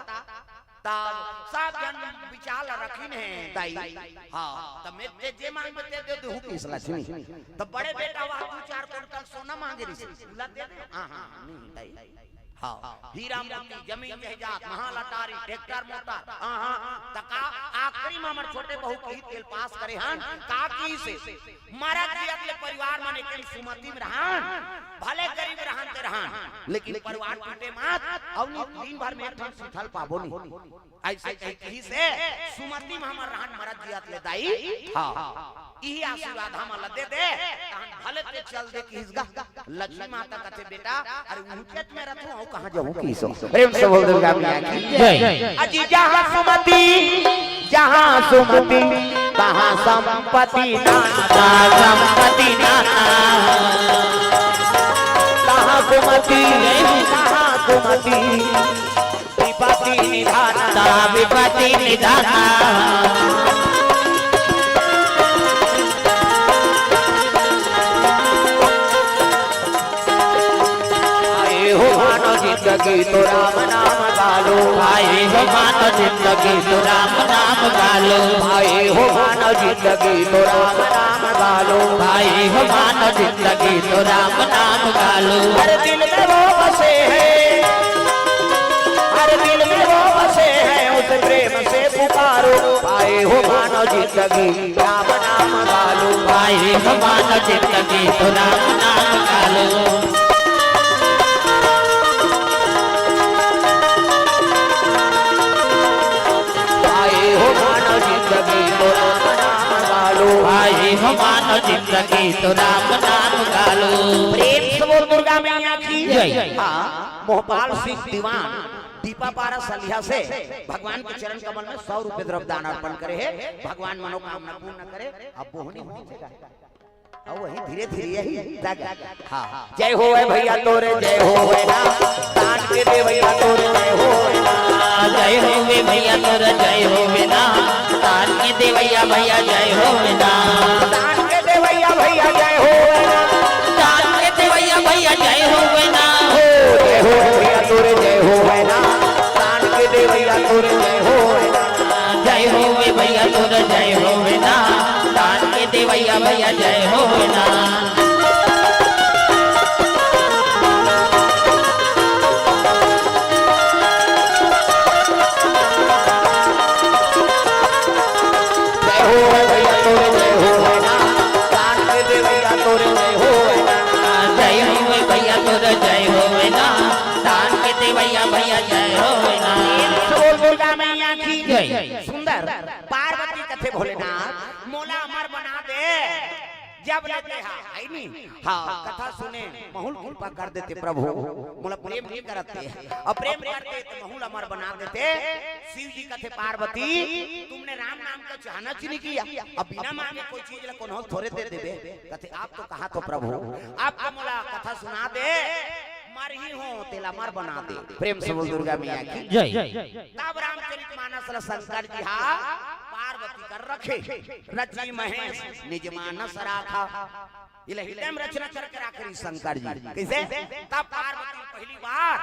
तब सब जन विचार रखिन है दाई हां त मैं जे मांगबे दे दे किस लक्ष्मी त बड़े बेटा वा 2-4 क्विंटल सोना मांगे री बोला दे दे हां नहीं दाई हां हीरा मोती जमीन जायदाद महल अटारी ट्रैक्टर मोटर हां तका आखिरी में हमर छोटे बहू की तेल पास करे हन का की से महाराज जी अगले परिवार माने के सुमति में रहन भले गरीब रहन ते रहन लेकिन परिवार टूटे मत औनी दिन भर में ठन सीथल पाबो नहीं ऐसे कही से सुमति में हमर रहन महाराज जी अगले दाई हां यही आशीर्वाद हम दे दे तहन भले ते चल दे किसगा लक्ष्मी माता कथे बेटा अरे उनकेत में रखो कहां जाऊं किसो प्रेम से बोल दुर्गा मैया की जय अजी जहां सुमति कहां संपत्ति नाता संपत्ति नाता कहां सुमति विपत्ति निधाता विपत्ति निधाता जिंदगी तो राम नाम गालो भाई हो मानो जिंदगी तो राम नाम गालो भाई हो मानो जिंदगी तो राम नाम गालो भाई हो मानो जिंदगी तो राम नाम गालो हर दिल में वो बसे हैं हर दिल में वो बसे हैं उस प्रेम से पुकारो आए हो मानो जिंदगी राम नाम गालो, आए हो मानो जिंदगी तो राम नाम गालो। आए हो मानो जिंदगी तो राम नाम गालो, आए हो मानो जिंदगी तो राम नाम गालो। प्रेम से बोल दुर्गा मैया की जय। हाँ, मोहपाल सिंह दीवान दीपा पारा सलिया से भगवान के चरण कमल में 100 रुपए द्रव्य दान अर्पण करे है। भगवान मनोकामना पूर्ण करे। अब बोहनी और वही धीरे धीरे यही जागा। हाँ, जय हो भैया तोरे, जय हो ना दान के दे भैया तोरे, जय हो ना, जय हो वे भैया तोरा, जय हो वे ना दान के दे भैया भैया, जय हो वे ना दान के दे भैया भैया, जय हो ना, दान के दे भैया भैया, जय हो वे ना, जय हो भैया तोरे, जय हो ना दान के दे भैया तोरे, जय हो ना, जय हो वे भैया तोरा, जय हो वे ना दान के दे भैया भैया, जय हो वे ना। जय हो ना दान के दे भैया भैया, जय हो ना। बोल दुर्गा मैया की जय। सुंदर पार्वती कथे भोलेनाथ मोला अमर बना दे जब लेते है नहीं। हाँ, कथा सुने महूल कृपा कर देते प्रभु, मोला प्रेम नहीं करते और प्रेम करते तो महूल अमर बना देते। शिव जी कथे पार्वती तुमने राम नाम का चाहना नहीं किया, अब बिना मांगे कोई चीज ला कोनो थोड़े दे देबे। कथे आप तो कहा तो प्रभु आपका मोला कथा सुना दे, मर ही हो तेला मर बना दे। प्रेम से बोल दुर्गा मैया की जय। तब रामचरितमानस शंकर जी हा पार्वती कर रखे, रची महेश निज मानस राखा। ये हृदय में रचना करके राखी शंकर जी कैसे। तब पार्वती पहली बार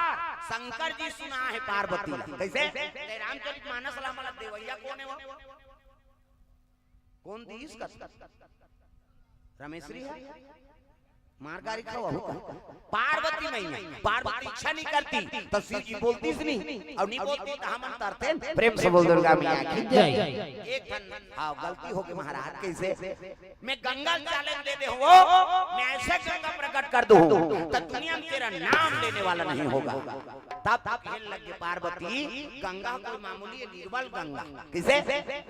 शंकर जी सुना है पार्वती कैसे। रामचरितमानस ला देवैया कौन है वो, कौन दी इसका रमेश्वरी है मारगारी का वहू पार्वती नहीं, पार्वती इच्छा नहीं करती तो शिव जी बोलती नहीं और नहीं बोलती तो हम अंतरते। प्रेम से बोल दुर्गा मैया की जय। एक हाँ गलती हो गई महाराज कैसे मैं गंगा चैलेंज दे दे हो, मैं ऐसे गंगा प्रकट कर दूं तो दुनिया में तेरा नाम लेने वाला नहीं होगा। तब खेल लगे पार्वती गंगा कोई मामूली निर्बल गंगा कैसे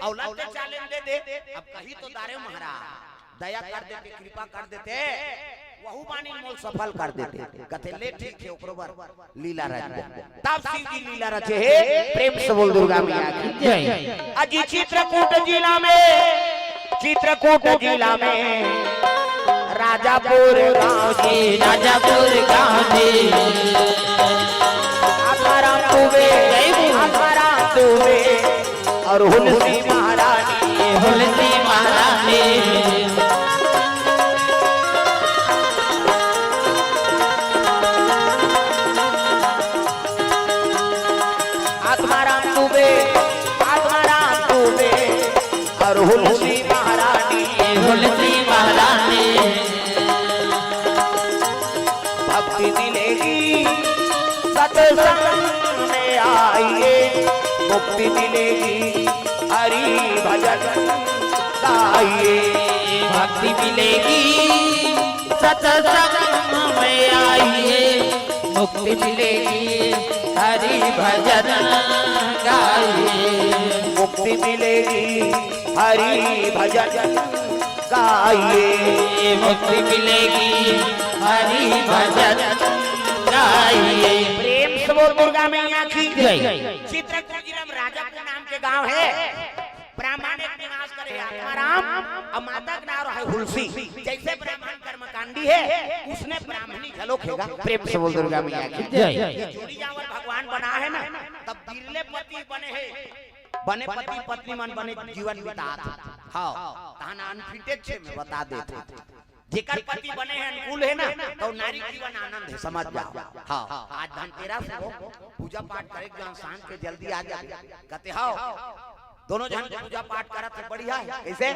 औलाद चैलेंज दे दे। अब कहीं तो दारे महाराज दया कर देते, कृपा कर देते, वहु बानी मोल सफल कर देते। कथे ले ठीक है ओकरो बार लीला रच। तब शिव जी लीला रचे है। प्रेम से बोल दुर्गा मैया की जय। अजी चित्रकूट जिला में, चित्रकूट जिला में राजापुर गांव जी, राजापुर गांव जी, आकाराम तुवे, आकाराम तुवे और हुलसी महारानी, हुलसी महारानी, आत्माराम तुवे, आत्माराम तुवे और हुलसी महारानी, हुलसी महारानी। भक्ति मिलेगी सत्संग में आइए, मुक्ति मिलेगी हरि भजन गाइए। भक्ति मिलेगी सत्संग में आइए, मुक्ति मिलेगी हरि भजन गाइए। मुक्ति मिलेगी हरि भजन गाइए। मुक्ति मिलेगी हरि भजन गाइए। प्रेम से बोल दुर्गा मैया की जय। चित्रकूट जिला में राजापुर नाम के गांव है। ब्राह्मण एक निवास करे आत्माराम और माता का नाम है हुलसी। जैसे ब्राह्मण कर्मकांडी है उसने ब्राह्मणी झलोकेगा। प्रेम से बोल दुर्गा मैया की जय। जोड़ी जावर भगवान बना है ना, तब बिरले पति बने हैं, बने पति पत्नी मन बने जीवन बितात। हाँ कहां अनफिटेड छे में बता देते। जेकर पति बने हैं अनुकूल है ना तो नारी जीवन आनंद है, समझ जाओ। हाँ आज धनतेरस हो, पूजा पाठ करे जहां शाम के जल्दी आ जाए। कहते हाँ दोनों जन पूजा पाठ करत है बढ़िया है कैसे।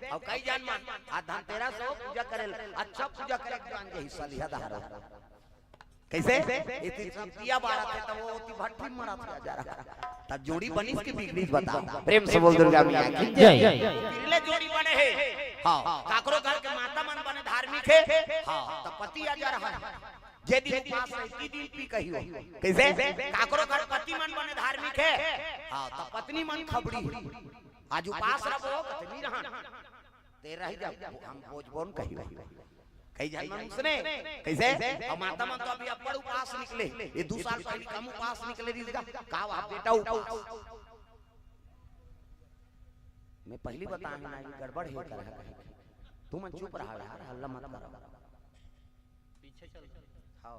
और कई जन मन आज धनतेरस हो पूजा करे, अच्छा पूजा करे जान जे हिस्सा लिया धारा। कैसे दिया बारह थे तब वो भट्टी मरा था जा रहा तब जोड़ी बनी इसकी बिगड़ी बताओ प्रेम से बोल दुर्गा मैया की जय बिरले जोड़ी बने है हां काकरो घर के माता मन बने धार्मिक है हां तब पति आ जा रहा है जे दिन उपास रहती दिन पी कही हो कैसे काकरो घर पति मन बने धार्मिक है हां तब पत्नी मन खबड़ी आज उपास रहो कतनी रहन तेरा ही जब हम भोजबोन कही कई जन मन सुने कैसे और माता मन तो अभी अपर उपास निकले ये 2 साल पहले कम उपास निकले री का आप बेटा उपास मैं पहली बताऊं ना ये गड़बड़ है कर तू मन चुप रहा यार हल्ला मत करो पीछे चल हां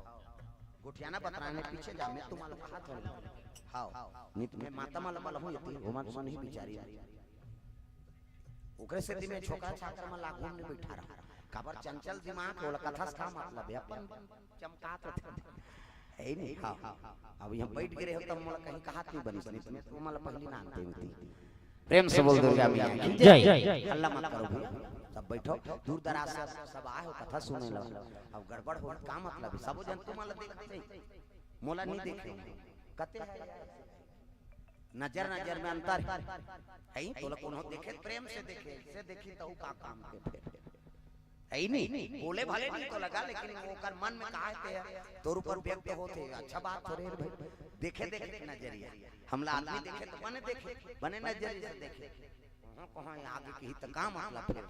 गुटियाना बतराने पीछे जा मैं तुम्हारा कहा थोड़ी हां नहीं तुम्हें माता माला वाला हूं ये घुमा तो नहीं बिचारी ओकरे से में छोका छाकर में लागू में बैठा रहा खबर चंचल दिमाग होला कथा का मतलब है अपन चमकात है नहीं हां अब हम बैठ गए हो तब मोला कहीं कहात नहीं बनी बनी तो मोला पहली ना आते होती प्रेम से बोल दुर्गा मैया की जय अल्लाह मत करो भैया सब बैठो दूर दराज से सब आए हो कथा सुने लो अब गड़बड़ हो का मतलब है सब जन तुम मोला देखते मोला नहीं देखे कते नजर नजर में अंतर है तो कोनो देखे प्रेम से देखे से देखी तो का काम के फिर है नहीं बोले भले नहीं तो लगा लेकिन वो कर मन में कहते हैं तोर ऊपर व्यक्त होते अच्छा बात हो रे भाई देखे देखे नजरिया हमला आदमी देखे तो बने नजरिए से देखे कहां आगे की तो काम मतलब फिर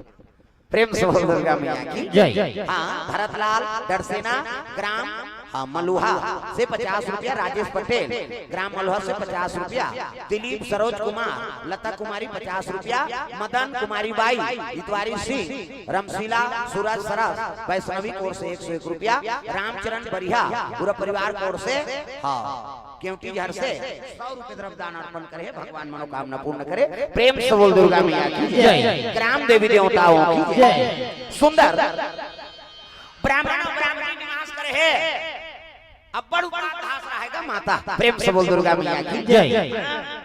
प्रेम से बोल दुर्गा मैया की जय हां भरतलाल दरसेना ग्राम हां मलुहा से 50 रुपया राजेश पटेल ग्राम मलुहा से 50 रुपया दिलीप सरोज कुमार लता कुमारी 50 रुपया मदन कुमारी बाई इतवारी सिंह रमशीला सूरज सरस वैष्णवी कोर से 101 रुपया रामचरण बरिया पूरा परिवार कोर से हां क्योंकि घर से 100 रुपए द्रव्य दान अर्पण करे भगवान मनोकामना पूर्ण करे प्रेम से बोल दुर्गा मैया की जय ग्राम देवी देवताओं की जय सुंदर ब्राह्मण ब्राह्मणी निवास करे है अब्बड़ उपास घास रहेगा माता प्रेम से बोल दुर्गा मैया की जय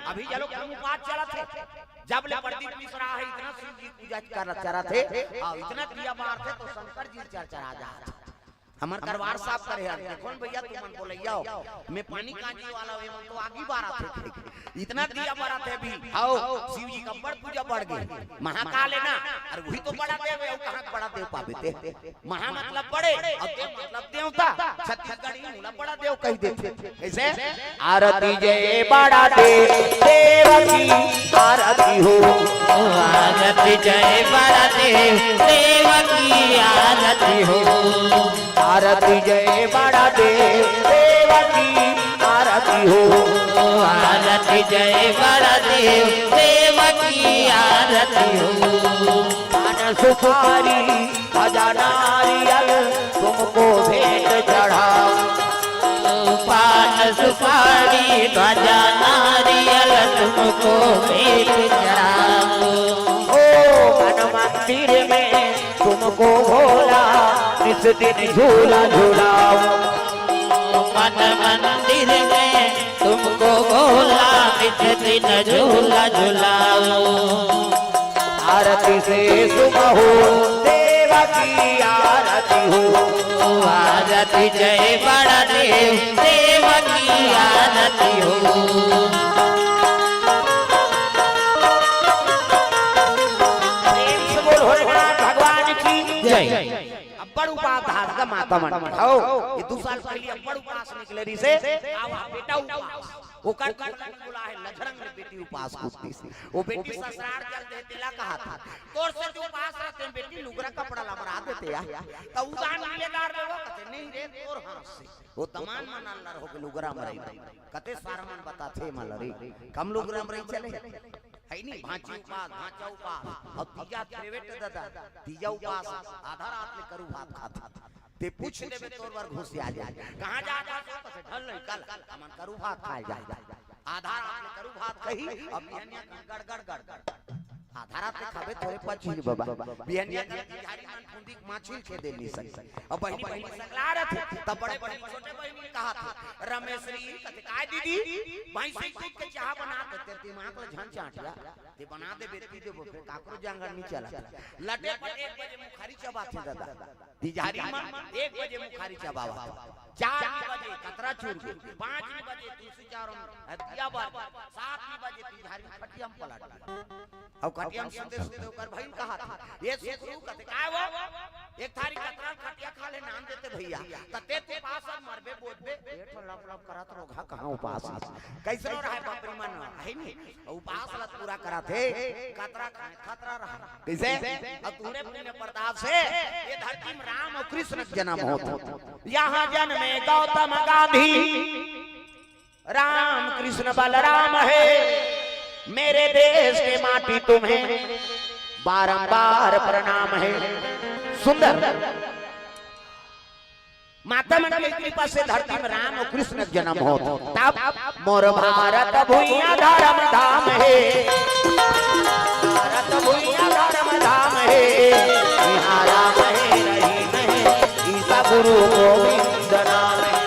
अभी चलो हम उपास चला थे जब ले प्रदीप मिश्रा है इतना शिव जी पूजा कर चरा थे और इतना दिया बार थे तो शंकर जी चर्चा आ जा हमर करवार साफ करे यार कौन भैया तू मन को ले जाओ मैं पानी काजी वाला वे मन तो आगे बारा थे इतना दिया बारा थे भी आओ शिव जी का बड़ पूजा बढ़ गई महाकाल है ना और वही तो बड़ा देव है कहां बड़ा देव पावे थे महा मतलब बड़े और देव मतलब देवता छत्तीसगढ़ी मूला बड़ा देव कह देते कैसे आरती जय बड़ा देव देव की आरती हो आरती जय बड़ा देव देव की आरती हो आरती जय बड़ा देव देव की आरती हो आरती जय बड़ा देव देव की आरती हो पान सुपारी खजा नारियल तुमको भेंट चढ़ाओ पान सुपारी ध्वजा नारियल तुमको भेंट चढ़ाओ ओ मन मंदिर में तुमको भोला इस दिन झूला झूलाओ मन मंदिर में तुमको भोला इस दिन झूला झूलाओ आरती से सुबह हो देव की आरती हो आरती जय बड़ा देव देव की आरती हो अब्बड़ उपास का माता मन आओ ये 2 साल पहले अब्बड़ उपास निकले री से आवा बेटा उपास वो कर बोला है लजरंग ने बेटी उपास पूछती सी वो बेटी ससुराल चल दे तिला कहा था तोर से जो उपास रहते बेटी लुगरा कपड़ा लबरा देते या तो उदान मिलेदार रे वो कहते नहीं रे तोर हाथ से वो तमान मन अल्लाह हो के लुगरा मरई कते सारा मन बताथे मलरी कम लुगरा मरई चले है नहीं भांची उपास भांचा उपास अब तीजा फेवरेट दादा तीजा उपास आधा रात में करू भात खाता ते पूछ देबे तोर बार घुस आ जाए कहां जा जा से ढल नहीं कल हमन करू भात खाए जाए आधा रात में करू भात कही अब बिहनिया गड़ गड़ गड़ आधा रात में खाबे थोड़े पची बाबा बिहनिया झाड़ी मन फुंदी माछिल के दे नहीं सक अब बहनी बहनी सकला रहे तब बड़े बड़े छोटे बहनी कहा था रमेशरी कते काय दीदी भाई से दूध के चाह बना देते दिमाग ल झन चाटिया ते बना दे बेटी देबो फिर काकरो जांगर नहीं चला लटे पर 1 बजे मुखारी चबाथे दादा तिजारी मन 1 बजे मुखारी चबावा 4 बजे कतरा चूर के 5 बजे तुलसी चारों दिया बार 7 बजे तिहारी खटिया में पलट अब खटिया में सुनते सुनते ओकर भाई कहा ये शुरू करते का वो एक थारी कतरा खटिया खा ले नाम देते भैया तते ते पास अब मरबे बोलबे पेट लप लप करत रोगा कहां उपास कैसे हो रहा है बापरी मन है नी उपास लत पूरा कराते कतरा खतरा रहा कैसे अब तूने पुण्य प्रताप से ये धरती में राम और कृष्ण जन्म होता यहाँ जन्मे गौतम गांधी राम कृष्ण बलराम है मेरे देश के माटी तुम्हें बारंबार प्रणाम है। सुंदर माता मन की कृपा से धरती में राम और कृष्ण जन्म हो तब मोर भारत भूइया धर्म धाम है भारत भूइया धर्म धाम है यहाँ राम है रहीम है ईसा गुरु गोविंद नाम है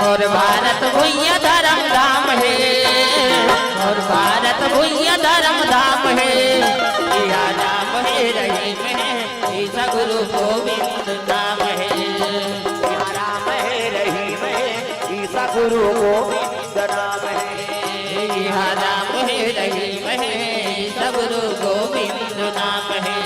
और भारत भूइया धर्म धाम है और भारत भूइया धर्म धाम है यहाँ राम है रहीम है ईसा गुरु गोविंद नाम है यहाँ राम है रहीम है ईसा गुरु गोविंद नाम है यहाँ राम है रहीम है ईसा गुरु गोविंद नाम है।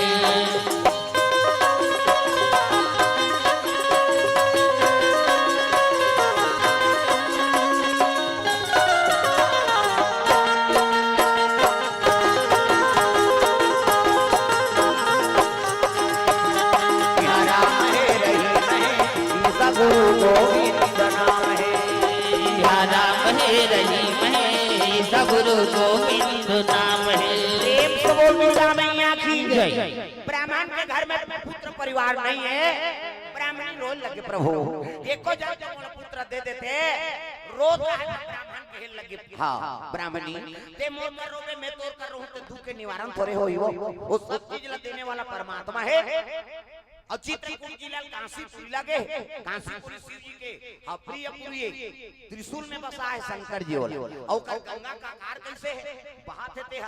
गुरु गोविंद नाम है प्रेम से बोल दुर्गा मैया की जय। ब्राह्मण के घर में पुत्र परिवार नहीं है ब्राह्मण रोज लगे प्रभु एको जब पुत्र दे देते रोज ब्राह्मण के लगे हाँ ब्राह्मणी ते मोर कर रोवे मैं तोर कर रहूं ते दुख के निवारण थोड़े होई वो सब चीज ला देने वाला परमात्मा है। और चित्रकूट जिला काशीपुरी लगे काशीपुरी शिव जी के प्रिय पुरी त्रिशूल में बसा है शंकर जी और गंगा का आकार कैसे है बहाते थे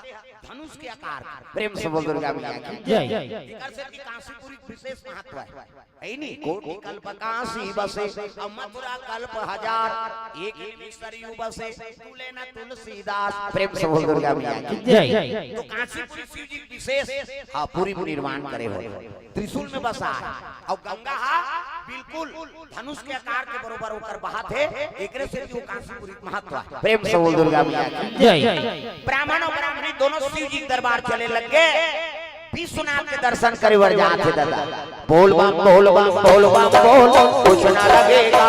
धनुष के आकार प्रेम से बोल दुर्गा मैया की जय। इधर से की काशीपुरी विशेष महत्व है नहीं कोटि कल्प काशी बसे और मथुरा कल्प हजार एक सरयू बसे तुले न तुलसीदास प्रेम से बोल दुर्गा मैया की जय। तो काशीपुरी शिव जी विशेष पूरी निर्माण करे हो त्रिशूल में बसा और गंगा बिल्कुल धनुष के आकार के बरोबर होकर बहात है एकरे से जो काशीपुरी महत्व है प्रेम से बोल दुर्गा मैया की जय। ब्राह्मण और ब्राह्मणी दोनों शिव जी दरबार चले लगे विश्वनाथ के दर्शन करे वर जाते दादा बोल बम बोल बम बोल बम बोल कुछ ना लगेगा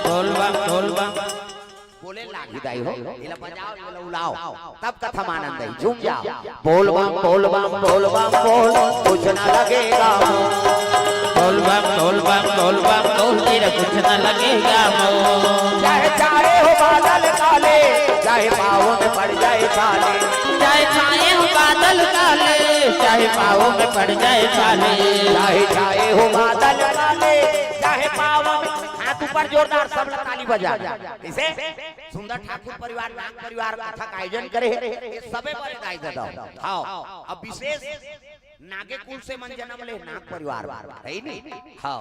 बोल बम बोले लागी दाई हो इला बजाओ इला उलाओ तब कथम आनंद है झूम जाओ बोल बम बोल बम बोल बम बोल कुछ ना लगेगा बोल बम बोल बम बोल बम बोल तेरा कुछ न लगेगा चाहे चाहे हो बादल काले चाहे पाँव में पड़ जाए छाले चाहे छाए हो बादल काले चाहे पाँव में पड़ जाए छाले चाहे चाहे हो बादल काले चाहे पाँव में हाथ ऊपर जोरदार सब ताली बजा इसे सुंदर ठाकुर परिवार नाग परिवार कथा का आयोजन करे ये सबे बड़े गाय दादा हाँ अब विशेष नागे कुल से मन जन्म ले नाग परिवार है नहीं हाँ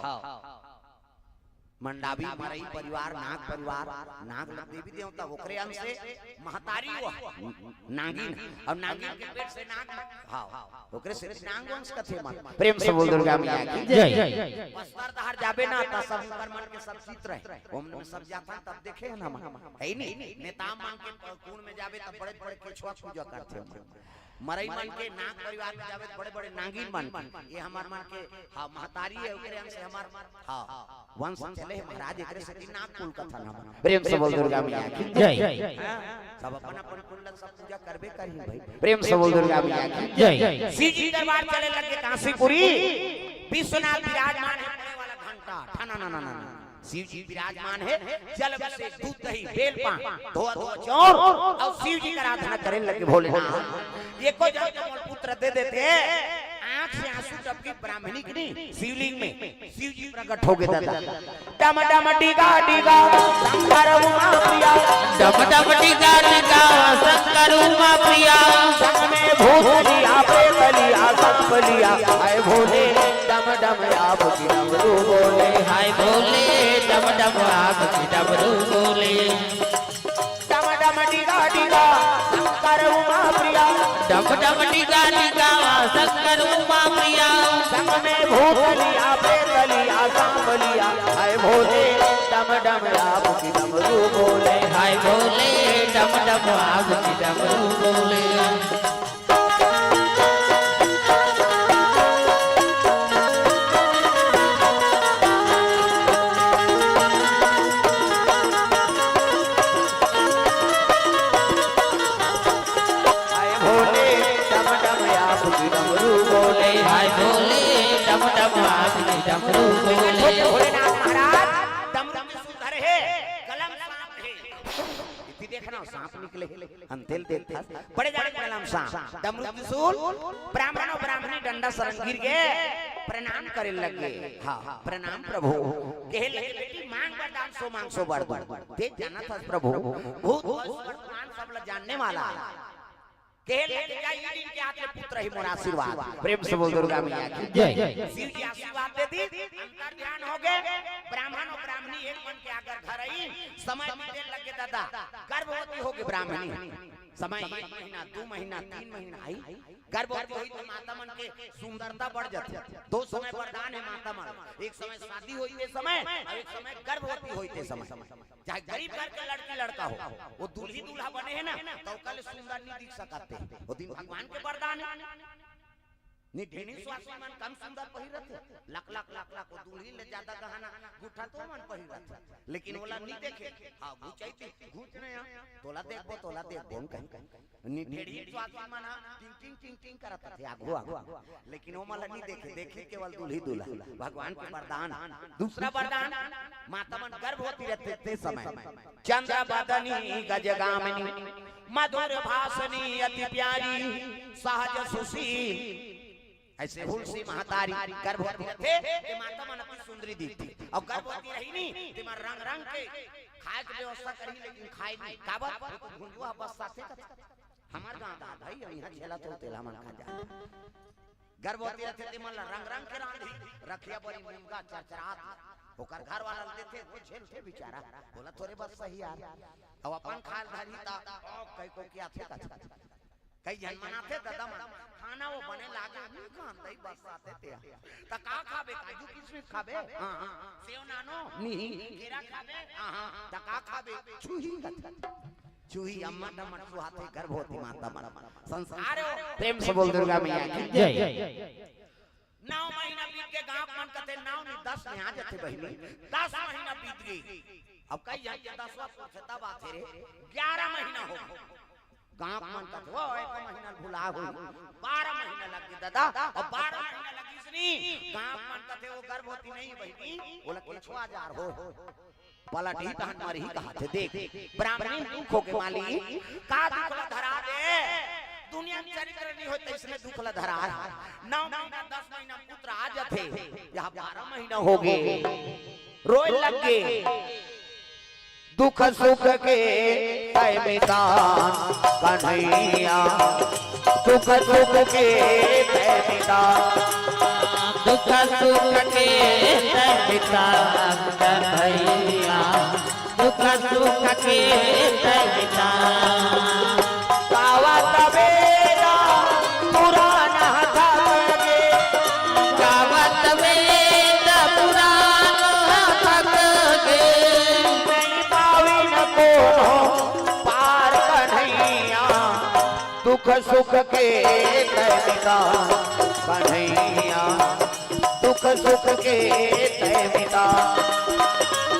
मंडावी मरई परिवार नाग परिवार नाग देवी देवता ओकरे अंश से महतारी नागिन और नागिन के पेट से नाग हाँ ओकरे से नाग वंश कथे मन प्रेम से बोल दुर्गा मैया की जय। बस्तर दहर जाबे ना त सब कर मन के सब चित्र है हम सब जाता तब देखे है ना है नहीं नेता मान के कुण में जाबे त बड़े बड़े केछुआ पूजा करते मरई मन के नाग परिवार में जावे बड़े बड़े नागिन मन ये हमार मन के हां महतारी है ओकरे अंश से हमार हां वंश चले महाराज एकरे से नाग कुल कथा नाम प्रेम से बोल दुर्गा मैया की जय। सब अपन अपन कुंडल सब पूजा करबे करी भाई प्रेम से बोल दुर्गा मैया की जय। शिव जी दरबार चले लगे काशीपुरी विश्वनाथ विराजमान है वाला घंटा ठना ना ना ना शिव जी विराजमान है जल से दूध दही बेल पान धोआ धोआ चौर और शिव जी का आराधना करे लगे भोलेनाथ ये को जब पुत्र दे देते आंख से आंसू टपके ब्राह्मणी की नहीं शिवलिंग में शिव जी प्रकट हो गए दादा डम डम डिगा डिगा शंकर उमा प्रिया डम डम डिगा डिगा शंकर उमा प्रिया संग में भूत लिया प्रेत लिया सांप लिया हाय भोले डम डम आप की डमरू बोले हाय भोले डम आपकी डमरू बोले डम डम डिगा डिगा शंकर उमा प्रिया डम डम डिगा डिगा शंकर उमा प्रिया संग में भूतलिया प्रेतलिया सांबलिया हाय भोले डम डम आपकी डमरू बोले हाय भोले डम डम आपकी डमरू बोले हाय भोले डम डम आपकी डमरू बोले भोलेनाथ महाराज डमरू में सुंदर है कलम सांप है इति देखना सांप निकले अंतेल देखता बड़े जाने कलम सांप डमरू त्रिशूल ब्राह्मण और ब्राह्मणी डंडा सरंग गिर गए प्रणाम करे लगे हां प्रणाम प्रभु कहे लगे बेटी मांग वरदान सो वर दे जाना था प्रभु भूत वर्तमान सब लोग जानने वाला के हाथ में पुत्र ही मोर आशीर्वाद प्रेम से बोल दुर्गा मैया की जय शिव जी आशीर्वाद देती अंतर ध्यान हो गए ब्राह्मण और ब्राह्मणी एक मन के आकर घर आई समय बीतने लगे दादा गर्भवती हो गई ब्राह्मणी समय 1 महीना 2 महीना 3 महीना आई गर्भवती हुई तो माता मन के सुंदरता बढ़ जाती 2 समय वरदान है माता मन एक समय शादी हुई के समय और एक समय गर्भवती हुई के समय चाहे गरीब घर के लड़की लड़का हो वो दूल्ही दूल्हा बने हैं ना तो कल सुंदर नहीं दिख सकते वो दिन भगवान के वरदान है नी ढेनी स्वास्थ्य मन कम सुंदर पहिरत लाख लाख लाख लाख दूल्ही ले ज्यादा गहना गुठा तो मन पहिरत लेकिन ओला नहीं देखे हां घुचाई घुच ने तोला देखबो नी ढेनी स्वास्थ्य मन टिंग टिंग टिंग टिंग करत थे आगो आगो लेकिन ओ मला नहीं देखे केवल दूल्ही दूल्हा भगवान के वरदान दूसरा वरदान माता मन गर्भवती रहते थे समय चंद्र बदनी गजगामिनी मधुर भाषणी अति प्यारी सहज सुशील ऐसे तुलसी महतारी गर्भवती थे ते माता मन अपनी सुंदरी दिखती और गर्भवती रही नहीं ते मार रंग रंग के खाए के व्यवस्था करी लेकिन खाए नहीं काबत भुंजुआ बस साथे हमार गांव दा भाई यहां झेला तो तेला मन खा जा गर्भवती रहते ते मन रंग रंग के रांधी रखिया बड़ी मुंगा चरचरात ओकर घर वाला देते वो झेल थे बेचारा बोला तोरे बस सही यार अब अपन खाल धारी ता कई को क्या थे कई जन मनाते दादा खाना वो बने लागे नहीं खानते बस आते ते त का खाबे काजू किशमिश खाबे हां हां सेव नानो नहीं केरा खाबे हां हां त का खाबे चूही अम्मा टमट सुहाते गर्भवती माता मन संस्कार प्रेम से बोल दुर्गा मैया की जय 9 महीना बीत के गांव मन कते 9 नहीं 10 में आ जाते बहिनी 10 महीना बीत गई अब कई जन 10वां पूछे तब आते रे 11 महीना हो गांव मन का वो 1 महीना भुला हो 12 महीना लग गए दादा और 12 महीना लगी इसनी गांव मन का थे वो गर्भवती नहीं बहिनी बोला कि छुआ जार हो पलट ही तहन मारी ही कहा थे देख ब्राह्मणी दुख हो के माली का दुख धरा दे दुनिया में चरित्र नहीं होते इसमें दुख ला धरा 9 महीना 10 महीना पुत्र आ जाते यहां 12 महीना हो गए रोए लग गए दुख सुख के तय मितान कन्हैया दुख सुख के तय मितान दुख सुख के तय मितान कन्हैया दुख सुख के तय मितान गावत बेरा पुराना थके गावत वेद पुराण थके पार कन्हैया दुख सुख के तय मितान कन्हैया दुख सुख के तय मितान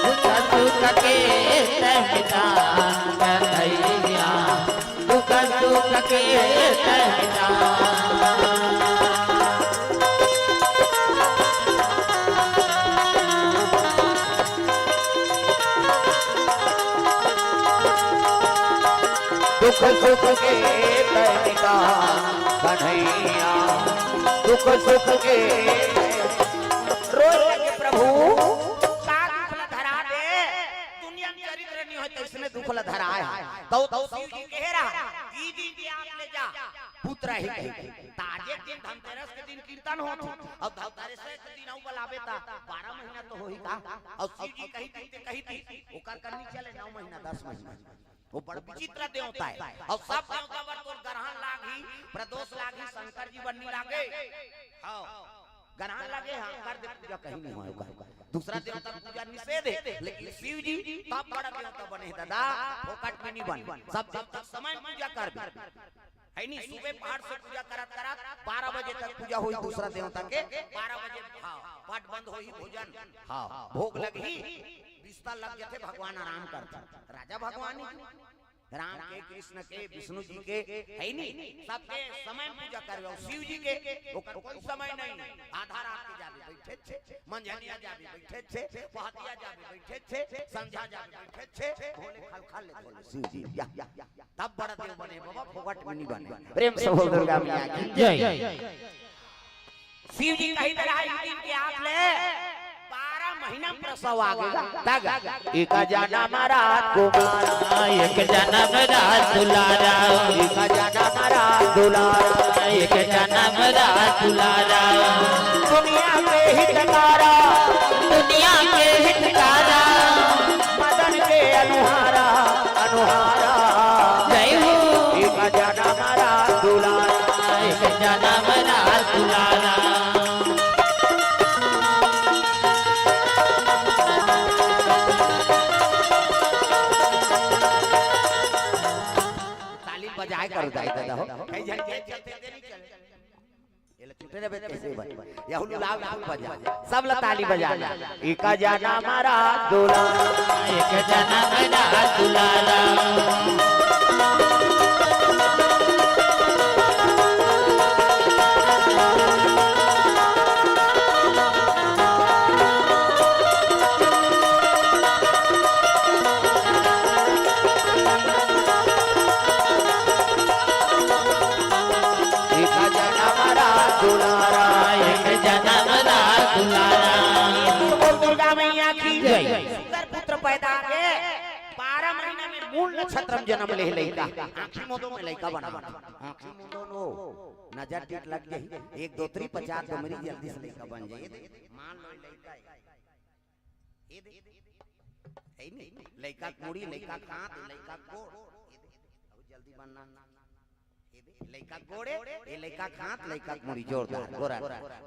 दुख सुख के तय मितान कन्हैया दुख सुख के तय मितान दुख सुख के तय मितान कन्हैया दुख सुख के रोए लगे प्रभु का दुख ला धरा दे दुनिया में चरित्र नहीं होता इसमें दुख ला धरा है तो शिव जी कह रहा ई दी आप ले जा पुत्र ही कहे तार आज एक दिन धनतेरस के दिन कीर्तन होत और धनतेरस के दिन औ बलावे ता 12 महीना तो होई का और शिव जी कही थी ओकर करनी चले 9 महीना 10 महीना वो बड़ विचित्र देवता है और सब देवता वर तो ग्रहण लागी प्रदोष लागी शंकर जी बननी लागे हां ग्रहण लागे हां कर दे पूजा कहीं नहीं होगा दूसरा देवता पूजा निषेध है लेकिन शिव जी तब बड़ा देवता बने दादा फोकट में नहीं बन सब समय पूजा कर है नहीं सुबह पहाड़ से पूजा करत 12 बजे तक पूजा हुई दूसरा देवता के 12 बजे पाठ बंद होई भोजन हां भोग लगी बिस्तर लग जाते भगवान आराम करते राजा भगवान राम के कृष्ण के विष्णु जी के है नहीं सबके समय पूजा करवे शिव जी के कोई समय नहीं आधा रात के जाबे बैठे छे मंझनिया जाबे बैठे छे पहतिया जाबे बैठे छे संध्या जाबे बैठे छे भोले खल ले बोले शिव जी तब बड़ा देव बने बाबा फोकट में नहीं बने प्रेम से बोल दुर्गा मैया की जय शिव जी कहीं तरह दिन के हाथ ले 12 महीना प्रसव आगेगा एक जन्म रात कुमारा एक जन्म रात दुलारा एक जन्म रात दुलारा एक जन्म रात दुलारा दुनिया के हितकारा दुनिया के हितकारा मदन के अनुहारा अनुहारा जय हो एक जन्म रात दुलारा एक जन्म रात दुलारा बजाए कर जाए दादा हो कहीं जन के चलते नहीं चले ये ले टूटे रे कैसे बज या हुलू लाव बजा सब ला ताली बजा एक जाना मारा दुलारा एक जन्म रात दुलारा सुंदर पुत्र पैदा के 12 महीना में मूल नक्षत्र जन्म ले लेगा आंखी मुंदों में लड़का बना आंखी मुंदों नो नजर टिक लग गई 1 2 3 50 तो मेरी जल्दी से लड़का बन जाए मान लो लड़का ये है नहीं लड़का मुड़ी लड़का कांत लड़का कोड़ जल्दी बनना लड़का गोड़े ये लड़का खात लड़का मुड़ी जोरदार गोरा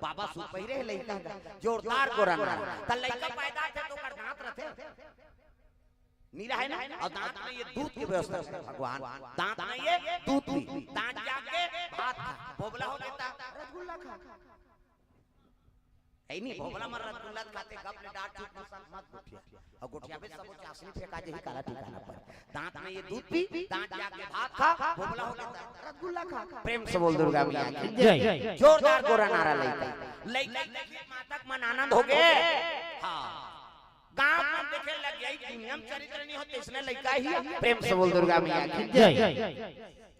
बाबा सु पहिरे लड़का जोरदार गोरा त लड़का पैदा थे तो कर दांत रहते नीरा है ना और दांत में ये दूध की व्यवस्था है भगवान दांत में ये दूध भी दांत जाके भात बोबला हो देता रसगुल्ला खा ऐ नहीं भोगला मर रसगुल्ला खाते कब ने डांट चूट मत गुठिया और गुठिया पे सब चासनी फेंका जे काला ठिकाना पर दांत में ये दूध पी दांत जाके भात खा भोगला हो गया रसगुल्ला खा प्रेम से बोल दुर्गा मैया की जय जोरदार गोरा नारा लइका मातक मन आनंद हो गए हां गांव में देखे लग गई नियम चरित्र नहीं होते इसने लइका ही प्रेम से बोल दुर्गा मैया की जय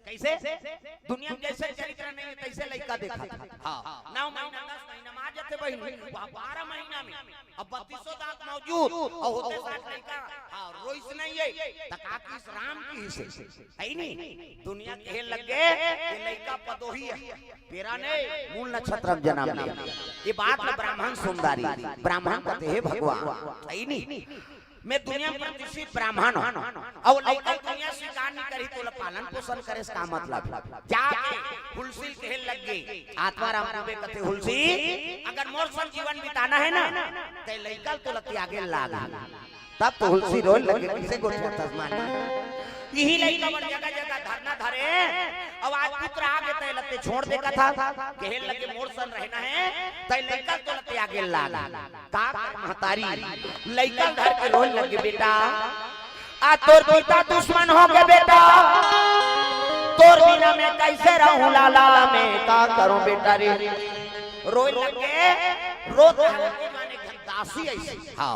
कैसे दुनिया में जैसे चरित्र नहीं तैसे लड़का देखा था हां 9 महीना 10 महीना मां जाते बहन 12 महीना में अब 3200 दांत मौजूद और होते साथ लड़का हां रोइस नहीं है तका की राम की से है नहीं दुनिया कहे लग गए ये लड़का पदोही है तेरा नहीं मूल नक्षत्र जन्म लिया ये बात में ब्राह्मण सुंदरी ब्राह्मण कहते हैं भगवान है नहीं मैं दुनिया में प्रतिष्ठित ब्राह्मण हूं और लड़का दुनिया स्वीकार नहीं करी तो पालन पोषण करे इसका मतलब जाके हुलसी कहे लग गई आत्माराम पूरे कहते हुलसी अगर मोर संग जीवन बिताना है ना तो लड़का तो लती आगे लागा तब तो हुलसी रोल लगे किसे को तस्मान यही लड़का बन जगह जगह धरना धरे अब आज पुत्र आगे तय लते छोड़ देगा था कहे लगे मोर सन रहना है तय लड़का तो लते आगे लागा का महतारी लड़का घर के रोल लगे बेटा आ तोर पिता दुश्मन हो गए बेटा तोर बिना मैं कैसे रहूं लाला मैं का करूं बेटा रे रोए लगे रोत माने दासी ऐसी हां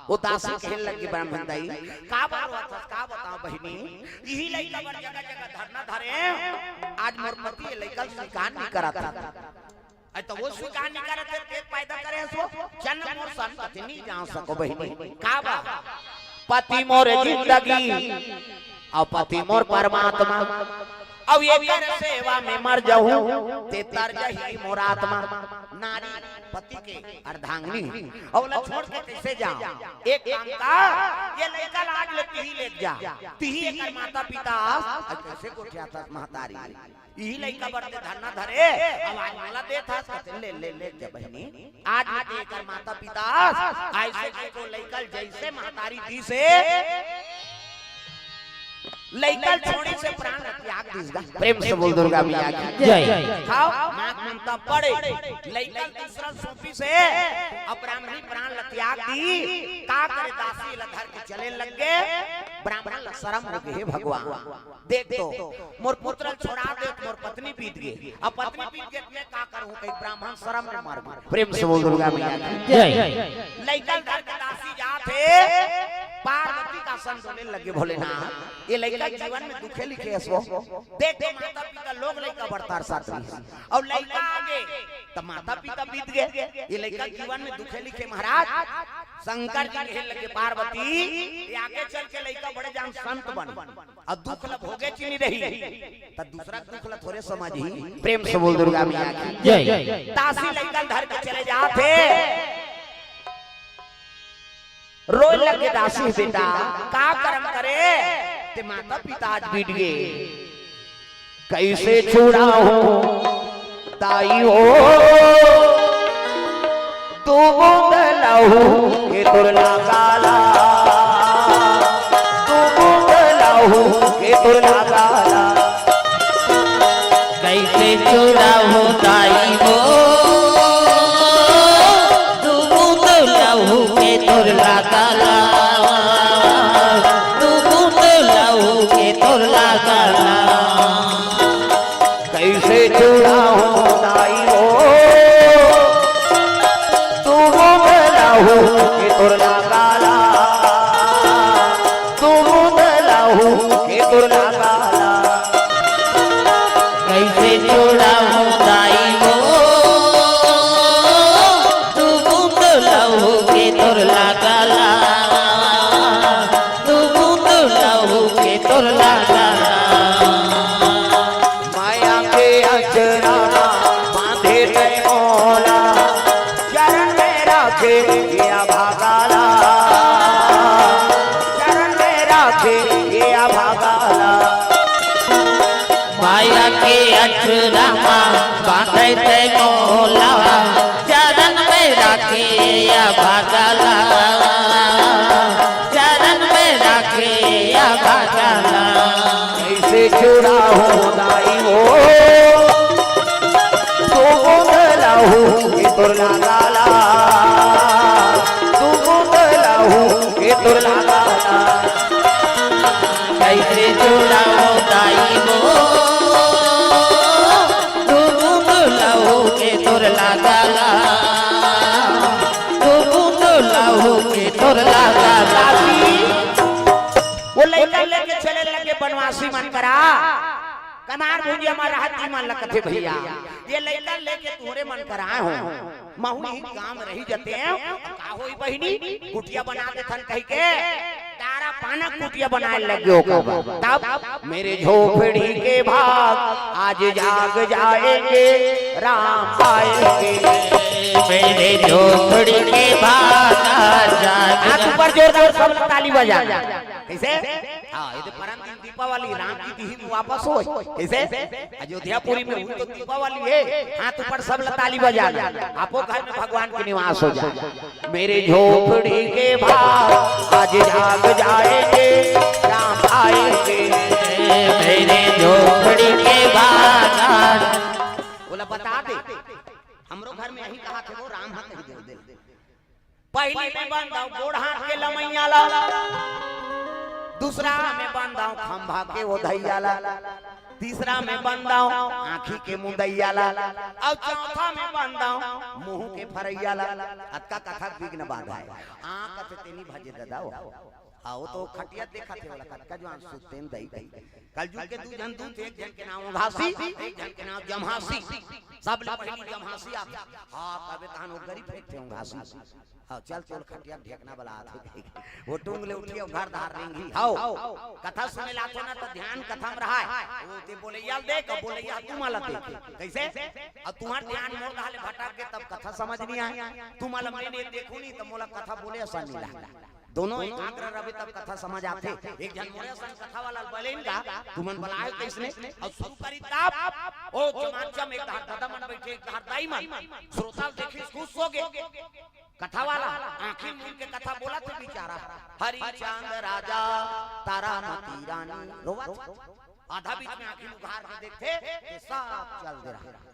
वो दासी खेल लगी ब्राह्मण दाई का बताओ बहिनी यही लड़का बड़ जगह जगह धरना धरे आज मोर पति ये लड़का स्वीकार नहीं करा था तो वो स्वीकार नहीं करे थे पेट पैदा करे सो जन्म मोर संतति नहीं जान सको बहिनी का बा पति मोर जिंदगी और पति मोर परमात्मा अब ये कर सेवा में मर जाऊं ते तर जही मोरात्मा नारी पति के अर्धांगिनी औला छोड़ के कैसे जाऊं एक काम का ये लड़का लाज लेती ही ले जा तिही एकर माता पिता कैसे को क्या था महतारी यही लड़का बरते धरना धरे अब आज वाला दे था ले ले ले जा बहनी आज में एकर माता पिता ऐसे को लड़का जैसे महतारी दी से लइकल छोड़ी से प्राण त्याग दीसगा प्रेम से बोल दुर्गा मैया की जय खाओ नाक ममता पड़े लइकल दूसरा सूपी से ब्राह्मणी प्राण त्याग दी का करे दासी लधर के चले लग गए ब्राह्मण शर्म हो गए भगवान देख तो मोर पुत्र छोड़ा दे मोर पत्नी पीत गई अब पत्नी पीत गई मैं का करूं कहीं ब्राह्मण शर्म में मार प्रेम से बोल दुर्गा मैया की जय लइकल घर के दासी जाते पार्वती का संतोले लगे भोलेनाथ ये लड़का जीवन में दुखे लिखे असो देख के माता पिता लोग लड़का बढ़ता साथ और लड़का आगे तो माता पिता बीत गए ये लड़का जीवन में दुखे लिखे महाराज शंकर जी कहे लगे पार्वती आगे चल के लड़का बड़े जान संत बन और दुख लब हो गए चिनी रही तो दूसरा दुख लब थोड़े समझ ही प्रेम से बोल दुर्गा मैया की जय तासी लड़का धर के चले जाते रोज लगे दासी बेटा का कर्म करे ते माता पिता आज बीत गए कैसे छुड़ा हो ताई हो तू बदलाऊ के तुरला काला तू बदलाऊ के तुरला काला कैसे छुड़ा हो ताई हो तू बदलाऊ के तुरला काला कैसे छुड़ा हो ताई हो तू बदलाऊ के तुरला काला तू बदलाऊ के तुरला काला कैसे छुड़ा हो ताई हो तू बदलाऊ के तुरला काला तू बदलाऊ के तुरला काला गया भागाला चरण में राखे गया भागाला माया के अचरा बांधे ते मोला चरण में राखे या भागाला चरण में राखे या भागाला कैसे छुड़ा हो दाई हो तो बदलाऊ के तुरला काला तुरला काला कैसे छुड़ा हो ताई हो तू बदलाऊ के तुरला काला तू बदलाऊ के तुरला काला वो लड़का लेके चले लगे बनवासी मन करा कमार भूंजी हमारा हाथी मन लगते भैया ये लड़का लेके तोरे मन कराए हो महू ही काम रही जाते हैं का होई बहिनी कुटिया बना दे थन कह के तारा पाना कुटिया बनाए लगे हो तब मेरे झोपड़ी के भाग आज जाग जाएंगे राम आएंगे मेरे झोपड़ी के भाग आज हाथ ऊपर जोरदार सब ताली बजा कैसे हां ये परम दिन दीपावली राम की दी वापस हो कैसे अयोध्यापुरी में हुई तो दीपावली है हाथ ऊपर सब ताली बजा आपो घर में भगवान के निवास हो जाए मेरे झोपड़ी के भाग आज जाग जाएंगे राम आएंगे मेरे झोपड़ी के भाग बोला बता दे हमरो घर में यही कहा थे वो राम हाथ दे पहले में बांधा गोड़ हाथ के लमैया ला दूसरा में बांधा खंभा के ओधैया ला तीसरा में बांधा आँखी के मुंदैया ला और चौथा में बांधा मुंह के फरैया ला अतका कथा बिग न बांधा है आंख से तेनी भजे दादा हाँ वो तो खटिया देखा थे वाला कटका जो सुनते हैं दई कल जुग के दू जन दूत एक जन के नाम घासी एक जन के नाम जमहासी सब लोग पहली जमहासी आ हां कबे तहन वो गरीब फेंकते हैं घासी हां चल चल खटिया ढेकना वाला आथे वो टुंगले उठियो घर धार लेंगी हां कथा सुने लातो ना तो ध्यान कथा में रहा है वो ते बोलैया देख बोलैया तू माला देख कैसे अब तुम्हारा ध्यान मोर हाले भटक के तब कथा समझ नहीं आई तू माला मैंने देखू नहीं तो मोला कथा बोले आसान नहीं लगा दोनों एकाग्र रहे तब कथा समझ आते एक जन मोरे सन कथा वाला बोलेन का तुमन बुलाए किसने और शुरू करी ताप ओ चमाचम एक धार दादा मन बैठे एक धार दाई मन श्रोता देखी खुश हो गए कथा वाला आंखें मूंद के कथा बोला थे बेचारा हरि चांद राजा तारा मती रानी रोवा आधा बीच में आंखें उघार के देखते कि सब चल दे रहा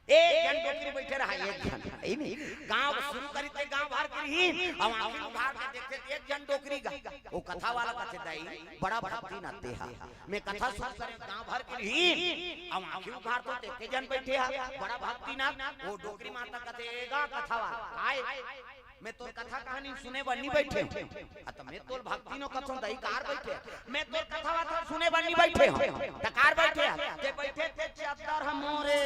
एक जन डोकरी बैठे रहा एक जन ई नहीं गांव शुरू करी ते गांव भर करही हम आंखें उघार के देखते एक जन डोकरी गा वो कथा वाला कहते दाई बड़ा भक्ति नाते हा मैं कथा शुरू करे गांव भर करही हम आंखें उघार तो देखते जन बैठे हा बड़ा भक्ति ना वो डोकरी माता कथेगा कथा वाला आए मैं तोर कथा कहानी सुने बन्नी बैठे तो मैं तोर भक्ति नो कथन दई कार बैठे मैं तोर कथा वार्ता सुने बन्नी बैठे तकार बैठे ते बैठे ते चादर हमोरे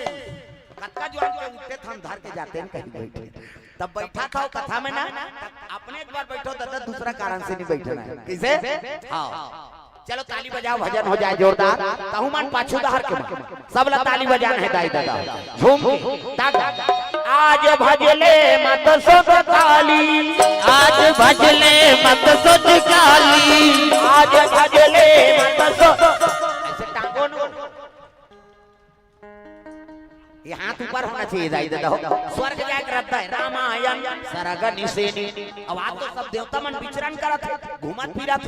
कथा जो के उठते हम धर के जाते हैं कहीं बैठे तब बैठा था कथा में ना अपने एक बार बैठो तो दूसरा कारण से नहीं बैठना है कैसे हां चलो ताली बजाओ भजन हो जाए जोरदार कहूं मन पाछू दहर के सब ला ताली बजाना है दाई दादा झूम के आज भजले मत सोच काली आज भजले मत सोच काली आज भजले मत सोच ऐसे टांगो न ये हाथ ऊपर होना चाहिए दाई दादा स्वर्ग जाए करता है रामायण सरग निसेनी अब आज तो सब देवता मन विचरण करत घूमत फिरत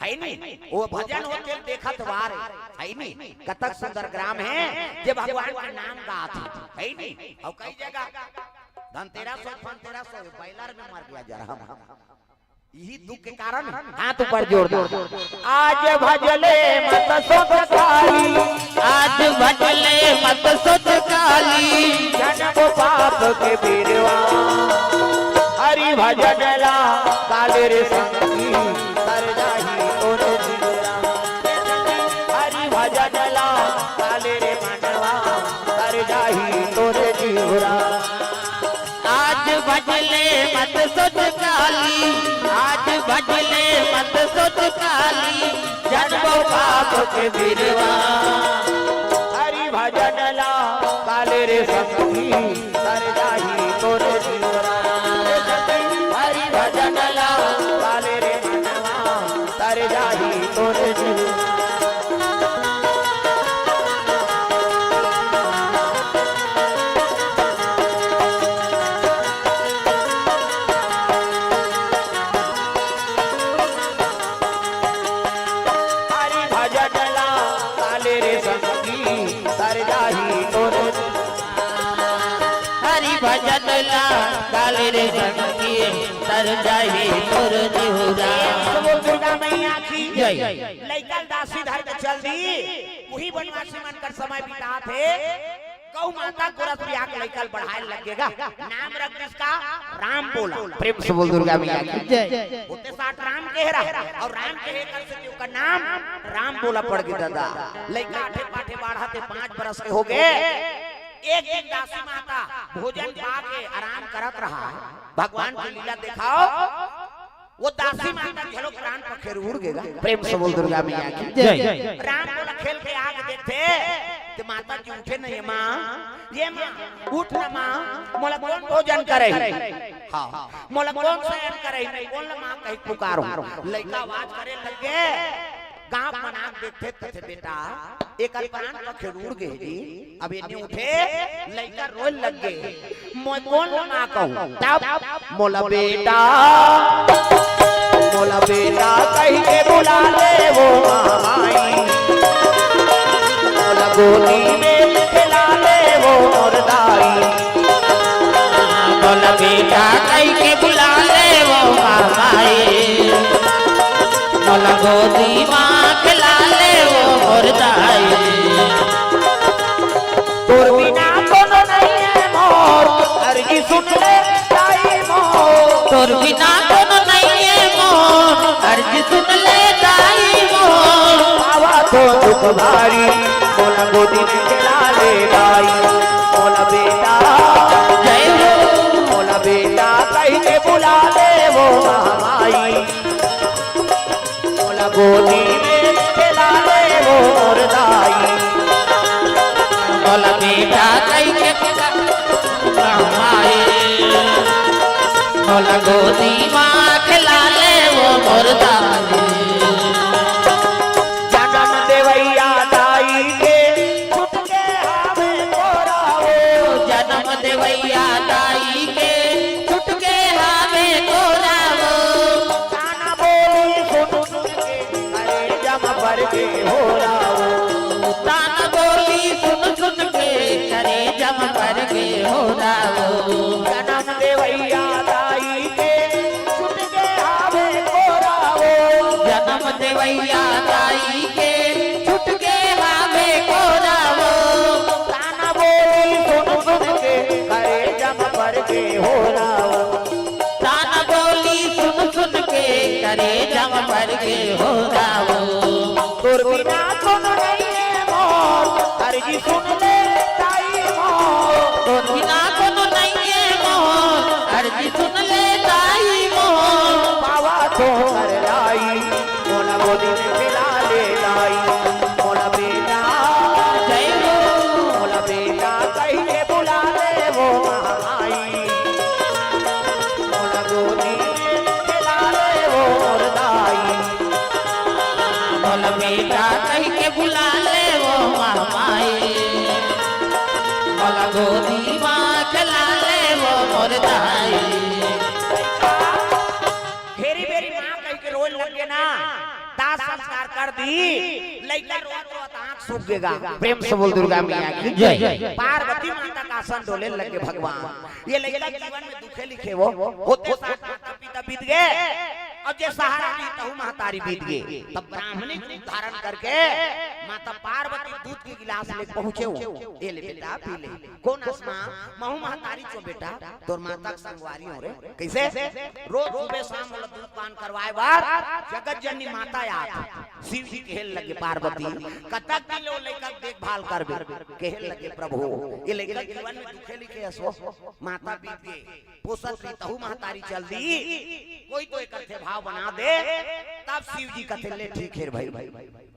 है नहीं वो भजन होते देखत वार है नहीं कतक सुंदर ग्राम है जे भगवान का नाम गात है नहीं और कई जगह धनतेरस बैलर में मर गया जा रहा यही दुख के कारण हाथ ऊपर जोर दो आज भजले मत सोच काली आज भजले मत सोच काली जन्म पाप के बीरवा हरि भजनला काले रे संगी तर जाही तोर जीरा हरि भजनला काले रे मनवा तर जाही तोर जीरा आज भजले मत सोच काली आज भजले मत सोच काली जन्म पाप के बीरवा हरि भजनला काले रे संगी तर जाही तोर जीरा हरि भजनला काले रे मनवा तर जाही तोर जीरा भजनला काले रे संगी तर जाही तोर जीरा बोल दुर्गा मैया की जय लइका दासी धर के चल दी वही बनवासी मन कर समय बिता थे गौ माता गोरस बिया के लइका बढ़ाए लगेगा नाम रख इसका राम बोला प्रेम से बोल दुर्गा मैया की जय होते साथ राम कह रहा और राम कहे कर से जो का नाम राम बोला पड़ गया दादा लइका आठे पाठे बाढ़ाते 5 बरस के हो गए एक एक दासी माता भोजन खा के आराम करत रहा भगवान की लीला दिखाओ वो दासी माता झलोक प्राण पर खेर उड़ गएगा प्रेम से बोल दुर्गा मैया की जय राम बोला खेल के आगे देखते तो माता जी उठे नहीं माँ ये माँ उठ ना माँ मोला कौन भोजन करे हाँ मोला कौन शयन करे नहीं कौन माँ कहीं पुकारो लड़का आवाज करे लगे गांव मनाक देखते थे बेटा एक प्राण का खेरूर गए जी अब ये नहीं उठे लड़का रोए लग गए मैं कौन माँ कहूँ तब मोला बेटा कहीं के बुला ले वो माई मोला गोदी में खिला ले वो मुर्दाई मोला बेटा कहीं के बुला ले वो माई मोला गोदी माँ खिला ले वो मुर्दाई तोर बिना कोनो नहीं है मोर अर्जी सुन ले ताई मोर तोर बिना कोनो नहीं है मोर भारी मोला गोदी में खिला ले भाई मोला बेटा जय हो मोला बेटा कहीं के बुला ले वो महामाई मोला गोदी में खिला ले वो दाई मोला बेटा कहीं के माए मोला गोदी माँ खिला ले वो मुर्दाई जन्म देवैया दाई के छुट के हमें कोराओ जन्म देवैया दाई के छुट के हमें कोरावो गाना बोली सुन सुन के अरे जम पर के हो राओ ताना बोली सुन सुन के करे जम कर के हो रावो जन्म देवैया दाई के छुट के हमें कोराओ जन्म देवैया दाई के छुट के हमें कोरावो गाना बोली सुन सुन के अरे जम पर के हो राओ ताना बोली सुन सुन के करे जम कर के हो रावो तोर बिना सुन नहीं है मोर अर्जी सुन ले दाई मोर तो बिना कोनो नहीं है मोर अर्जी सुन ले दाई मोर बाबा तो कर लाई मोला गोदी में खिला ले लाई मोला बेटा जय हो मोला बेटा कहीं के बुला ले वो महामाई मोला गोदी में खिला ले वो दाई मोला बेटा कहीं के बुला ले वो मामाई मोला गोदी माँ खिला ले वो मुर्दाई फेरी बेरी मां कह के रोल लग गए ना दास संस्कार कर दी लइका रोत रोत आंख सूख गएगा प्रेम से बोल दुर्गा मैया की जय। पार्वती माता का आसन डोले लगे भगवान ये लइका जीवन में दुखे लिखे वो होते साथ माता पिता बीत गए और जे सहारा दी तहु महतारी बीत गए तब ब्राह्मणी रूप धारण करके माता पार्वती दूध के गिलास ले पहुंचे हो ये ले बेटा पी ले कौन आसमा महू महतारी चो बेटा तोर माता के संगवारी हो रे कैसे रोज सुबह शाम वाला दूध पान करवाए बार जगत जननी माता याद शिव जी कहल लगे पार्वती कतक किलो लेकर देखभाल करबे कहल लगे प्रभु ये लेकर जीवन में दुखे लिखे असो माता बीत गए पोसत भी तहु महतारी चल दी कोई तो एक अर्थे भाव बना दे तब शिव जी कहते ले ठीक है भाई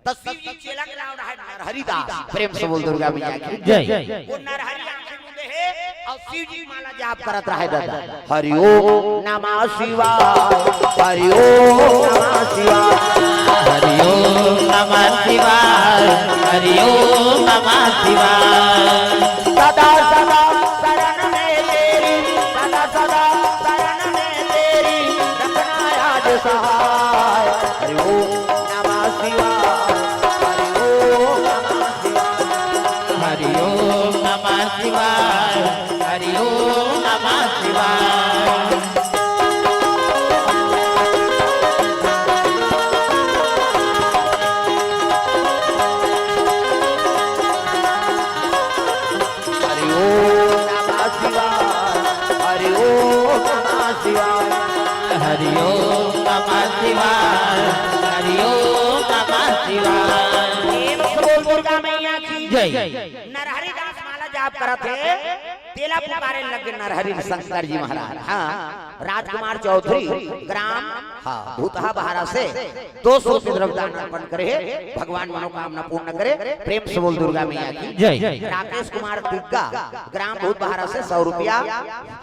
तब शिव जी चेला के लाव रहा है नरहरिदास प्रेम से बोल दुर्गा मैया की जय वो नरहरि आंखें मूंदे है और शिव जी माला जाप करत रहे दादा हरि ओम नमः शिवाय हरि ओम नमः शिवाय हरि ओम नमः शिवाय हरि ओम नमः शिवाय सदा सदा शरण में तेरी सदा सदा शरण में तेरी रखना याद सहाय हरि ओम नमः शिवाय हरि ओम नमः शिवाय हरि ओम नमः शिवाय हरि ओम नमः हरि ओम नमः शिवाय हरि ओम नमः शिवाय हरि ओम नमः शिवाय हरि ओम नमः शिवाय प्रेम से बोल दुर्गा मैया की जय नरहरि दास माला जाप करत है तेला पुकारे लगे नरहरि शंकर जी महाराज हाँ राजकुमार चौधरी ग्राम हाँ भूतहा बहारा से 200 द्रव्यदान अर्पण करे भगवान मनोकामना पूर्ण करे प्रेम से बोल दुर्गा मैया की जय राकेश कुमार तिग्गा ग्राम भूत बहारा से 100 रुपया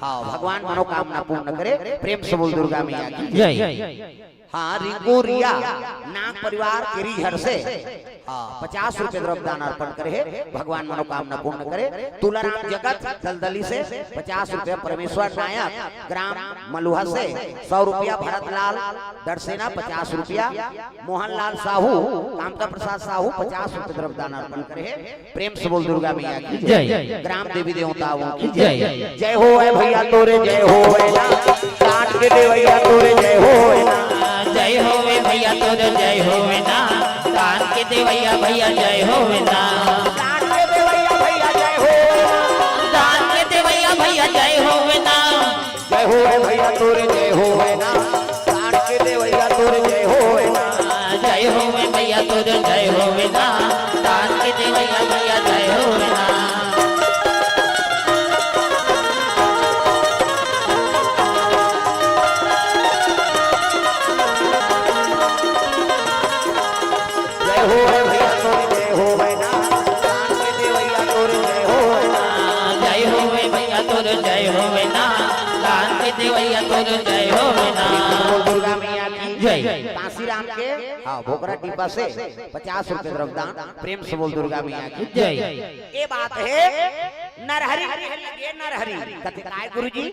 हाँ भगवान मनोकामना पूर्ण करे प्रेम से बोल दुर्गा मैया की जय हाँ रिंकू रिया नाग परिवार केरीहर से हाँ 50 रुपए द्रव्यदान अर्पण करे भगवान मनोकामना पूर्ण करे तुलाराम जगत दलदली से 50 रुपए परमेश्वर नायक ग्राम मलुहा से 100 रुपया भरतलाल दरसेना 50 रुपया मोहनलाल साहू कामता प्रसाद साहू 50 रुपए द्रव्यदान अर्पण करे प्रेम से बोल दुर्गा मैया की जय ग्राम देवी देवताओं की जय जय हो है भैया तोरे जय हो है ना काट के देवैया तोरे जय हो है ना जय होवे भैया तोर जय होवे ना कान के देवैया भैया जय होवे ना काट के देवैया भैया जय हो दान के देवैया भैया जय होवे ना जय हो है भैया तोरे जय हो है ना काट के देवैया तोरे जय हो है ना जय होवे भैया तोर जय होवे ना जय काशी राम के हाँ भोकरा टीपा से 50 रुपए द्रव्यदान प्रेम से बोल दुर्गा मैया की जय ये बात है नरहरि लगे नरहरि कथे काय गुरुजी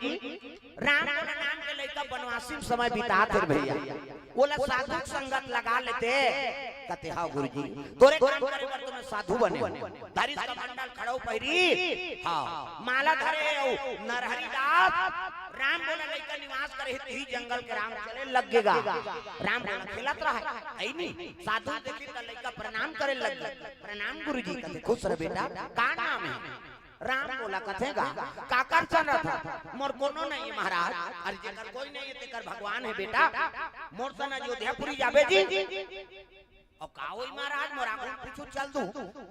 राम के नाम के लइका बनवासी समय बिता थे भैया बोला साधु संगत लगा लेते कथे हाँ गुरुजी तोरे काम करे बर तुम साधु बने धारी का मंडल खड़ो पहिरी हाँ माला धरे नरहरि दास राम बोला लइका निवास करे ही जंगल के राम चले लगेगा राम बोला खिलत रहा है नहीं साधु देखी त लइका प्रणाम करे लग प्रणाम गुरुजी कथे खुश रह बेटा का नाम है राम बोला कथेगा काकर चल रहा था मोर कोनो नहीं है महाराज अरे जेकर कोई नहीं है तेकर भगवान है बेटा मोर सन अयोध्यापुरी जाबे जी अब का होई महाराज मोर आगू पीछू चल दू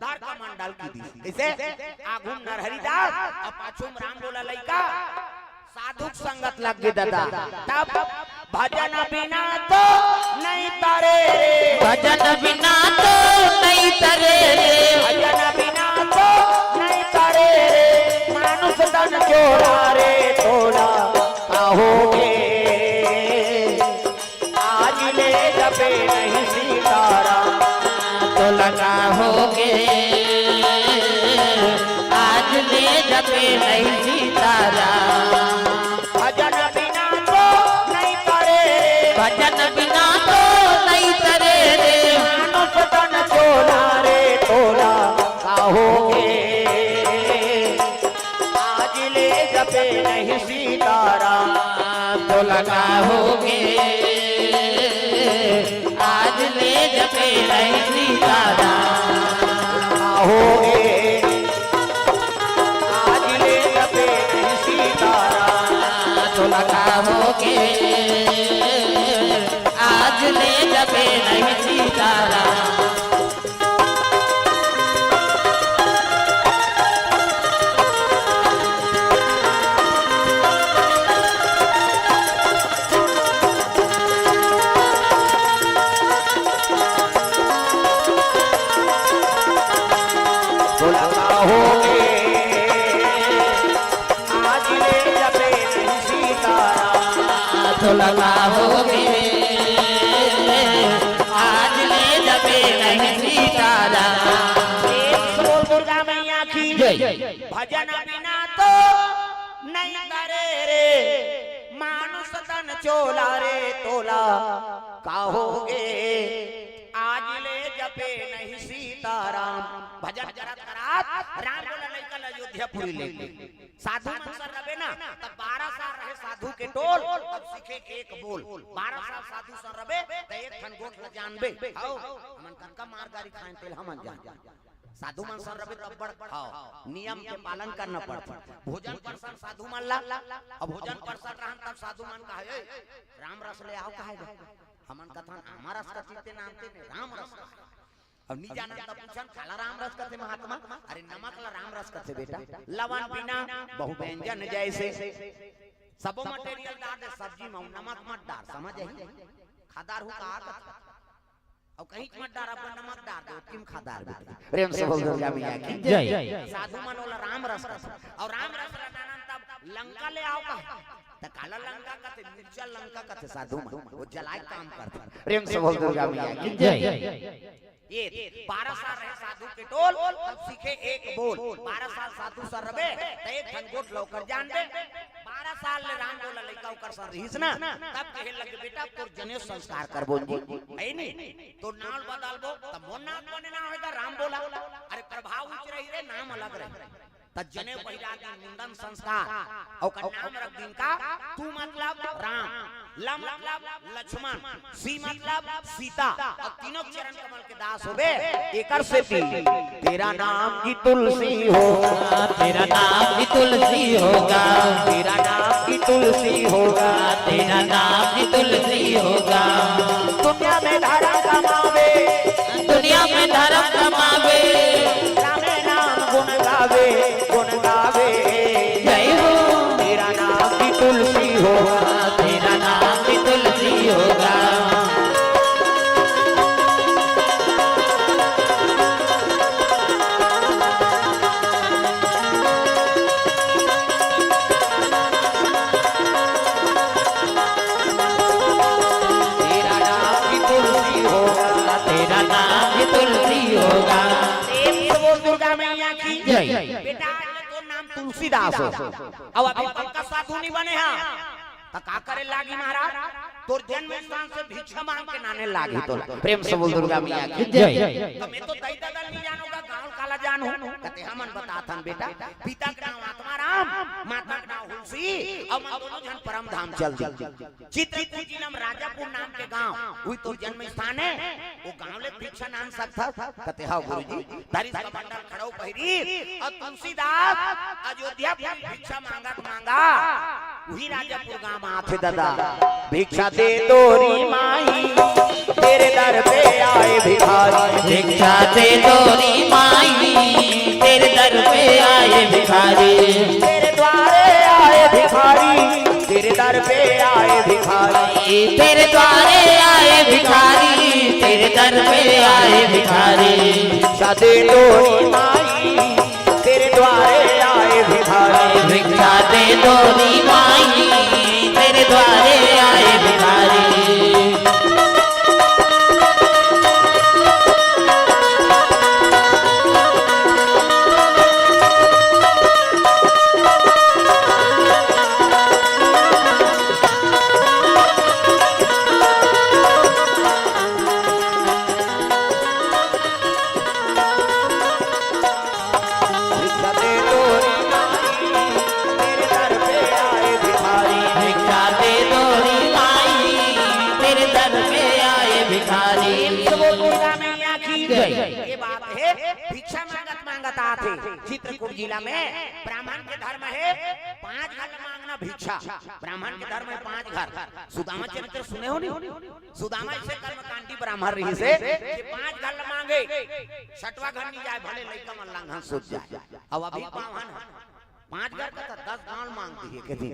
दार का मंडल की दी ऐसे आगू नरहरि दास और पाछू राम बोला लइका साधु संगत लग गए दादा तब भजन बिना तो नहीं तरे भजन बिना तो नहीं तरे भजन बिना तो नहीं तरे मानुष तन चोरा रे थोड़ा कहोगे आज ले जपे नहीं सीताराम तो लगा होगे आज ले जपे नहीं सीताराम भजन बिना तो नहीं करे भजन बिना तो नहीं तरे रे मानुष तन चोरा रे थोड़ा कहोगे आज ले जपे नहीं सीताराम तो लगा होगे आज ले जपे नहीं सीताराम कहोगे आज ले जपे नहीं सीताराम तो लगा होगे आज ले जपे नहीं सीताराम तो लगा होगे आज ले जपे नहीं सीताराम दुर्गा मैया की जय भजन बिना तो नहीं करे रे मानुष तन चोला रे तोला कहोगे आज ले जपे नहीं सीताराम भजन करत करात राम बोला लइका अयोध्यापुरी ले साधु मंसर रहे ना तब 12 साल रहे साधु के टोल तब सीखे एक बोल 12 साल साधु सर रहे तो एक खन गोट न जानबे आओ हमन कनका मार गारी खाएं तेल हमन जान साधु मन सर रहे तब बड़ आओ नियम के पालन करना पड़ता भोजन परसन साधु मन ला अब भोजन परसन रहन तब साधु मन कहे राम रस ले आओ कहे हमन कथन हमारा रस कथते नामते ने राम रस अब नहीं जाना तब पूछन खाला राम रस कथे महात्मा अरे नमक ला राम रस कथे बेटा लवण बिना बहु व्यंजन जैसे सबो मटेरियल डाल दे सब्जी में नमक मत डाल समझ आई खादार हु का अब कहीं मत डाल अपन नमक डाल दो किम खादार बेटा प्रेम से बोल दुर्गा मैया की जय साधु मन वाला राम रस कथे और राम रस रनानन तब लंका ले आओ का त काला लंका कथे मिर्चा लंका कथे साधु मन वो जलाए काम करते प्रेम से बोल दुर्गा मैया की जय ये 12 साल रहे साधु के टोल तब सीखे एक बोल 12 साल साधु सर रबे त एक खनगोट लौकर जान बे 12 साल ले राम बोला लइका ओकर सर रहिस ना तब कहे लगे बेटा तोर जनेऊ संस्कार करबो जी है नहीं तो नाम बदलबो त मोर नाम बने ना होगा राम बोला अरे प्रभाव उच रही रे नाम अलग रहे त जनेऊ पहिरा के मुंडन संस्कार और नाम रख दिन का तू मतलब राम ल मतलब लक्ष्मण सी मतलब सीता और तीनों चरण कमल के दास होबे एकर से तेरा नाम की तुलसी होगा तेरा नाम की तुलसी होगा तेरा नाम की तुलसी होगा तेरा नाम की तुलसी होगा दुनिया में धर्म कमावे दुनिया में धर्म कमावे राम नाम गुण गावे जय हो तेरा नाम की तुलसी होगा तेरा नाम की तुलसी होगा तेरा मेरा नाम भी तुलसी होगा। प्रेम से बोल दुर्गा मैया की जय। बेटा तो नाम तुलसीदास हो अब अभी तक का साधु नहीं बने हैं तो का करे लागी महाराज तोर जन्म स्थान से भिक्षा मांग के नाने लागी तो प्रेम से बोल दुर्गा मैया की जय। तो मैं तो दई दादा नहीं जानूंगा गांव काला जानू कहते हमन बताथन बेटा पिता का नाम आत्माराम माता का नाम हुलसी और मन दोनों जन परम धाम चल दी चित्रकूट जिला में राजापुर नाम के गांव वही तो जन्म स्थान है वो गांव ले भिक्षा नाम सकता कहते हां गुरुजी दारी का मंडल खड़ो पहिरी और तुलसीदास अयोध्या भिक्षा मांगा वही राजापुर गांव में आथे दादा भिक्षा दे तोरी माई तेरे दर पे आए भिखारी भिक्षा दे तोरी माई तेरे दर पे आए भिखारी तेरे द्वारे आए भिखारी तेरे दर पे आए भिखारी तेरे द्वारे आए भिखारी तेरे दर पे आए भिखारी भिक्षा दे तोरी माई तेरे द्वारे आए भिखारी भिक्षा दे तोरी माई तेरे द्वारे आए भिखारी ये बात है भिक्षा मांगत आते चित्रकूट जिला में ब्राह्मण के धर्म है 5 घर मांगना भिक्षा ब्राह्मण के धर्म है 5 घर सुदामा चरित्र सुने हो नहीं सुदामा ऐसे कर्मकांडी ब्राह्मण रही से कि 5 घर मांगे 6वां घर नहीं जाए भले लइका मन लांघन सूझ जाए अब अभी पावन 5 घर का 10 गांव मांगती है कहती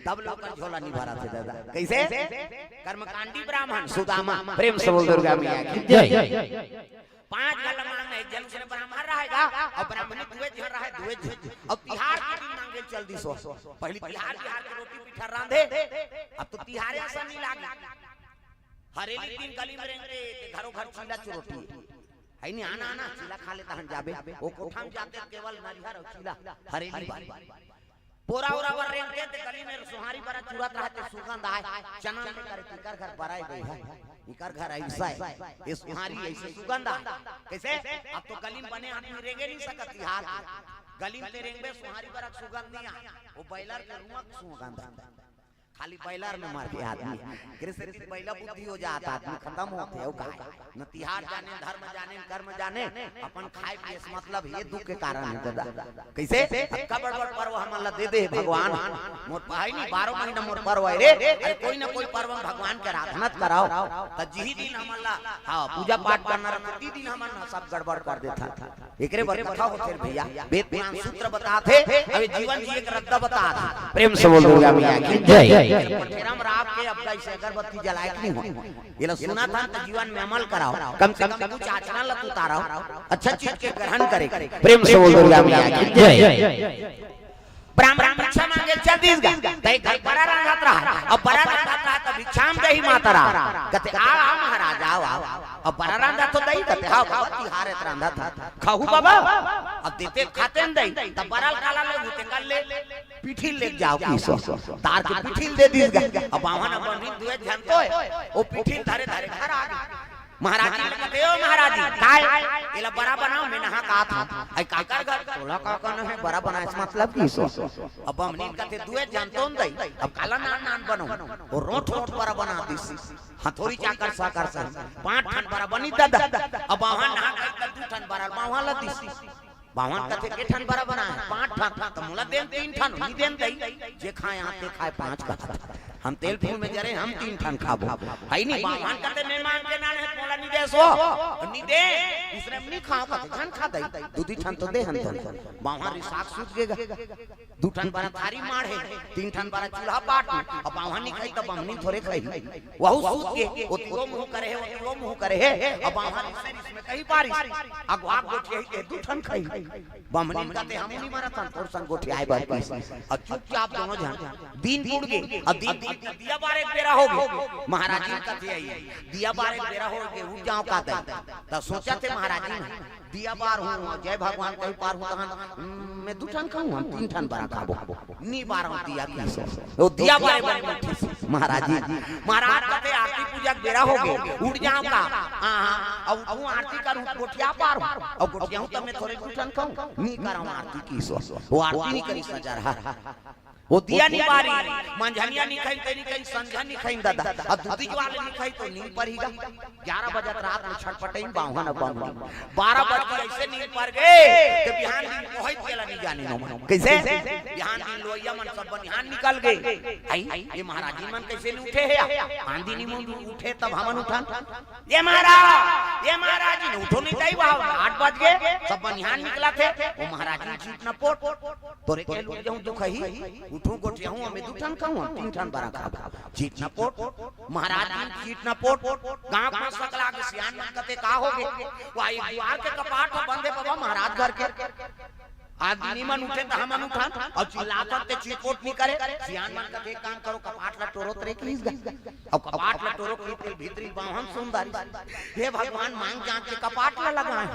तब लोग का झोला नहीं भरा थे दादा कैसे कर्मकांडी ब्राह्मण सुदामा प्रेम से बोल दुर्गा मैया की जय। 5 घर मांगना एक जन से ब्राह्मण रहेगा और ब्राह्मणी दुए जन रहे दुए जन अब तिहार की भी मांगे चल दी सो पहले तिहार की रोटी पिठा रांधे अब तो तिहारे ऐसा नहीं लागे हरेली दिन गली में रहेंगे घरों घर चीला चरोटी है नहीं आना चीला खा लेता हन जाबे वो कोठा में जाते केवल नरिहर और चीला हरेली पोरा ओरा वर रेंगे ते गली में सुहारी बरा चुरत रहते सुगंध आए चना में करे तिकर घर बराई गई है इकर घर ऐसा है ये सुहारी ऐसे सुगंध आए कैसे अब तो गली में बने आदमी रेंगे नहीं सकत तिहार गली में रेंगे सुहारी बरा सुगंध नहीं आ वो बैलर के रुआ सुगंध खाली बैलर में मार के आदमी कृष्ण से बैला बुद्धि हो जाता आदमी खत्म होते है का न तिहार जाने धर्म जाने कर्म जाने अपन खाए पिए से मतलब ये दुख के कारण है दादा कैसे कबड़ बड़ पर्व हमला दे दे भगवान मोर भाई नहीं 12 महीना मोर पर्व है रे अरे कोई ना कोई पर्व में भगवान के आराधना कराओ त जिही दिन हमला हां पूजा पाठ करना प्रति दिन हमन सब गड़बड़ कर देता एकरे बारे कथा होते भैया वेद पुराण सूत्र बताते अबे जीवन जी एक रद्दा बता प्रेम से बोल दुर्गा मैया की जय राम राम के अब कैसे अगरबत्ती जलाए नहीं हो ये लो सुना था तो जीवन में अमल कराओ कम से कम कुछ आचरण लत उतारो अच्छा चीज के ग्रहण करे प्रेम से बोल दुर्गा मैया की जय ब्राह्मण भिक्षा मांगे चल दिस तई घर बड़ा रंगत रहा अब बड़ा रंगत रहा तो भिक्षाम दही माता रहा कहते आ महाराज आओ अब बड़ा रंगा तो दही कहते हां भगवती हारे रंगा था खाहू बाबा अब देते खाते न दही तब बड़ा काला ले होते कर ले पीठिल ले जाओ किसो तार के पीठिल दे दिस अब बावन अपन दुए जानतो है वो पीठिल धारे धारे घर आ गई महाराज जी कहते हो महाराज जी काय एला बड़ा बनाओ मैं नहा का था आई काकर घर तोला का न है बड़ा बनाए इस मतलब की सो अब हमनी कहते दुए जानतो न दई अब काला नान बनो और रोट रोट बड़ा बना दिस हथौड़ी चाकर साकर सा 5 ठन बड़ा बनी दादा अब वहां नहा का 2 ठन बड़ा वहां लतीस बावन कहते के ठन बड़ा बना है 5 ठन तो मुला देन 3 ठन ही देन दई जे खाए आते खाए 5 का हम तेल फूल में जरे हम 3 ठन खाबो है नहीं बावन कहते मेहमान के नाम है मोला नहीं दे सो नहीं दे दूसरे में नहीं खाओ कहते ठन खा दई दूधी ठन तो दे हम बावन रिसाक सूत गेगा 2 ठन बड़ा थारी मार है 3 ठन बड़ा चूल्हा पाट अब बावन नहीं खाई तो बमनी थोड़े खाई वहु सूत के वो मुंह करे है वो मुंह करे है अब बावन इसमें कहीं बारिश अगवा गोठी है 2 ठन खाई बमनी कहते हम नहीं मारा था तोर संग गोठी आए बात और चुपचाप दोनों जन दिन बुड़ गए और दिन दिया बार एक बेरा हो गए महाराज जी कथे आई दिया बार एक बेरा हो गए उठ जाओ का त सोचा थे महाराज जी दिया बार हूं जय भगवान कहीं पार हूं तहन मैं दू ठान खाऊं हम 3 ठान बार खाबो नी बार हूं दिया की ओ दिया बार महाराज जी महाराज कथे आरती पूजा बेरा हो गए उठ जाओ का हां अब तू आरती करूं गोठिया पार हूं अब गोठिया हूं त मैं थोड़े दू ठान खाऊं नी कराऊं आरती की वो आरती नहीं करी सजा रहा वो दिया नहीं बारी मंझनिया नहीं खाई तेरी कहीं संझा नहीं खाई दादा अब दूधी वाले नहीं खाई तो नींद पड़ेगा 11 बजे रात में छटपटाई बाहुन बाहुन 12 बजे ऐसे नींद पड़ गए तो बिहान दिन कोई केला नहीं जाने नो कैसे बिहान दिन लोइया मन सब बिहान निकल गए आई ये महाराज जी मन कैसे नहीं उठे है आंधी नहीं मुंह उठे तब हमन उठान ये महाराज जी उठो नहीं ताई बाहर 8 बज गए सब बिहान निकला थे वो महाराज जी जीत न पोट तोरे के लुट जाऊं दुख ही उठूं गोटिया हूं मैं 2 ठान खाऊं 3 ठान बारा खा जीत न पोट महाराज जी जीत न पोट गांव में सकला के सियान मन कते का हो गए वाई द्वार के कपाट बंदे बाबा महाराज घर के आदमी मन उठे त हमन उठान और चिल्लात ते चिपोट नहीं करे सियान मन का एक काम करो कपाट ला टोरो तरे की अब कपाट ला टोरो की भीतरी बाहन सुंदरी हे भगवान मांग जांच के कपाट ला लगाए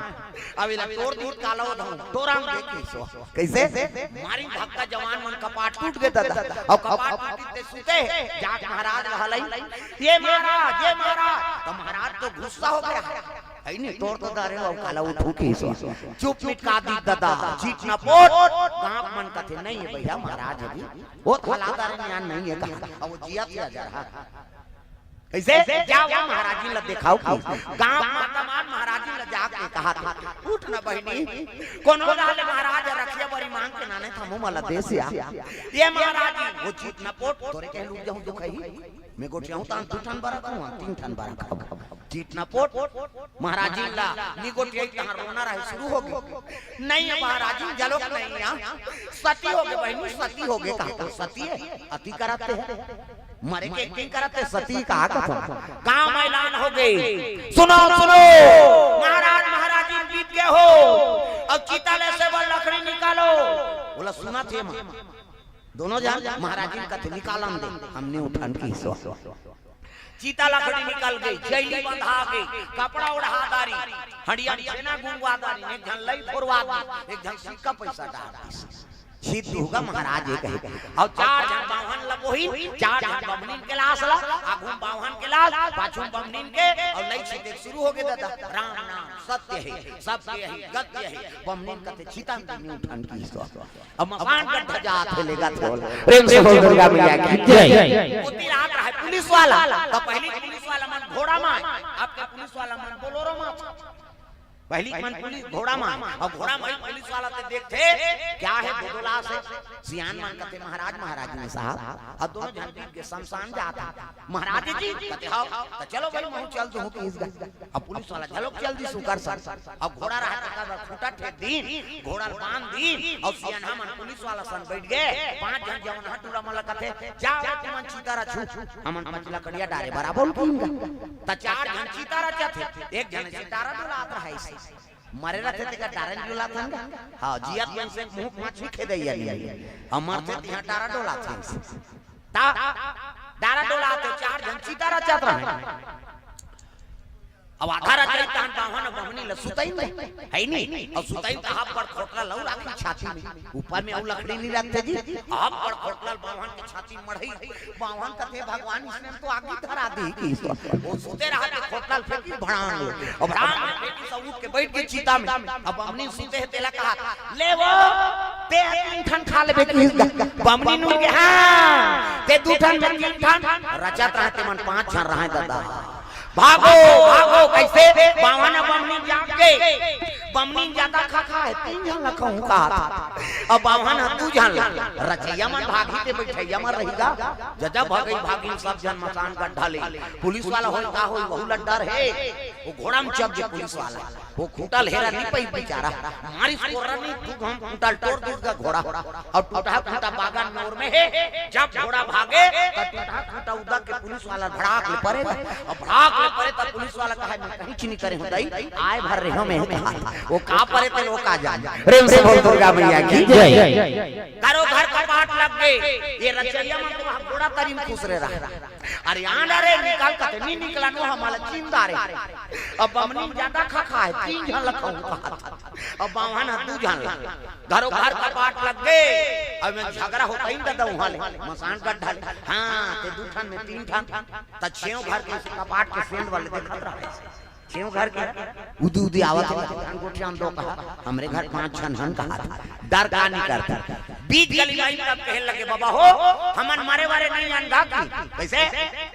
अब इला तोड़ दूर कालो तोराम देखी सो कैसे मारी धक्का जवान मन कपाट टूट गए दादा और कपाट टूटी ते सुते जाक महाराज रहलाई ये महाराज तो महाराज तो गुस्सा हो गया आई नहीं तोड़ तो दारे और काला उठू की सो चुप मिट का दी दादा जीत ना पोट गांव मन कथे नहीं है भैया महाराज अभी वो थलादार ज्ञान नहीं है कहा अब वो जिया किया जा रहा कैसे जाओ महाराज जी ल दिखाओ गांव तमाम महाराज जी ल जाके कहा था उठ ना बहनी कोनो डाले महाराज रखिया बड़ी मांग के नाने थमो मला देश ये महाराज जी वो जीत ना पोट तोरे के लूट जाऊं दुखई मैं गोठिया हूं ता 2 ठान बारा खाऊं 3 ठान बारा खाऊं जीत ना पोट महाराज जी ला नी गोठिया तहां रोना रहे शुरू हो गई नहीं महाराज जी जलो नहीं यहां सती हो गए बहनी सती हो गए कहा सती है अति कराते हैं मरे के एक्टिंग करते सती कहा कथा गांव में ऐलान हो गई सुनो महाराज जी जीत गए हो अब चिताले से वो लकड़ी निकालो बोला सुना थे दोनों जान महाराज जी का निकालन दे हमने उठान की सो चीता लकड़ी निकल गई जैली बंधा गई कपड़ा उड़ा दारी हड़िया सेना गुंगवा दारी एक जन लई फोरवा एक जन सिक्का पैसा डाल जीत होगा महाराज एक है और 4 जन बावन लबोही 4 जन बमनीन के लाश ला आगू बावन के लाश पाछू बमनीन के और लई से देख शुरू हो गए दादा राम नाम सत्य है सत्य है गत्य है बमनीन कते चीता में उठान की सो अब मकान का ध्वजा खेलेगा प्रेम से बोल दुर्गा मैया की जय उती रात रहा पुलिस वाला तो पहली पुलिस वाला मन घोड़ा में आपके पुलिस वाला मन बोलोरो में पहली मन पुलिस घोड़ा में और घोड़ा में पुलिस वाला ते देखते क्या है बोला से सियान मन कहते महाराज ने साहब अब दोनों जन के शमशान जाता महाराज जी कहते आओ तो चलो भाई मैं चल दूं कि इस अब पुलिस वाला चलो जल्दी सुकर सर अब घोड़ा रहा का खूंटा ठेक दी घोड़ा बांध दी और सियान मन पुलिस वाला सन बैठ गए 5 जन जवन हटूरा मला कहते जाओ तुमन चीतारा छु हमन मचला कड़िया डारे बराबर उठींगा त 4 जन चीतारा थे एक जन चीतारा डुलाता है मरे रहते थे का डारन डोला था हां जियत मन से मुंह माछी खे दैया नहीं अमर थे यहां डारा डोला था ता डारा डोला तो 4 जन चीतारा चात रहे अब आधार चलता हन बाहन बहनी ल सुताई नहीं है नहीं और सुताई तो हाथ पर खोटला लऊ राखी छाती में ऊपर में औ लकड़ी नहीं रखते जी हाथ पर खोटला बाहन की छाती मढ़ई बाहन कथे भगवान इसने तो आगे धरा दी की वो सुते रहा के खोटला फेंकी भड़ांग और भड़ांग फेंकी सब उठ के बैठ के चीता में अब बमनी सुते है तेला कहा ले वो ते 3 ठन खा लेबे की बमनी नु के हां ते 2 ठन 3 ठन रचत रहते मन 5 ठन रहे दादा भागो कैसे बावन बमनी जाग गए बमनी ज्यादा खा है 3 जन लखऊ का अब बावन 2 जन रचैया मन भागी ते बैठैया मन रहीगा जजा भागी सब जन मकान गड्ढा ले पुलिस वाला होई का होई बहु लड्डर है वो घोड़ा में चढ़ गए पुलिस वाला वो खूंटा हेरा नहीं पई बेचारा मारी कोरा नहीं तू हम खूंटा तोड़ दूर का घोड़ा और टूटा खूंटा बागान मोर में है जब घोड़ा भागे तो टूटा खूंटा उदा के पुलिस वाला भड़ाक ले पड़े और भड़ाक ले पड़े तो पुलिस वाला कहा मैं कहीं चीनी करे होताई आए भर रहे हमें कहा वो का पड़े तो लोग आ जाए प्रेम से बोल दुर्गा मैया की जय करो घर कपाट लग गए ये रचैया मन थोड़ा तरीन खुश रहा अरे यहाँ रे निकाल कते नहीं निकला नो हमारा चिंता रे अब बमनी ज्यादा खा है 3 जन लखाऊं अब बावन तू जान घरों घर कपाट लग गए अब मैं झगड़ा होता ही दादा वहां ले मसान गड्ढा हां ते 2 ठान में 3 ठान त 6 घर के कपाट के सेंड वाले देखत रहा क्यों घर के उदी उदी आवत है गोटी हम दो कहा हमरे घर 5 छन हन कहा डर का नहीं करता बीच गली में तब कहने लगे बाबा हो हमन मारे वारे नहीं अनगा की कैसे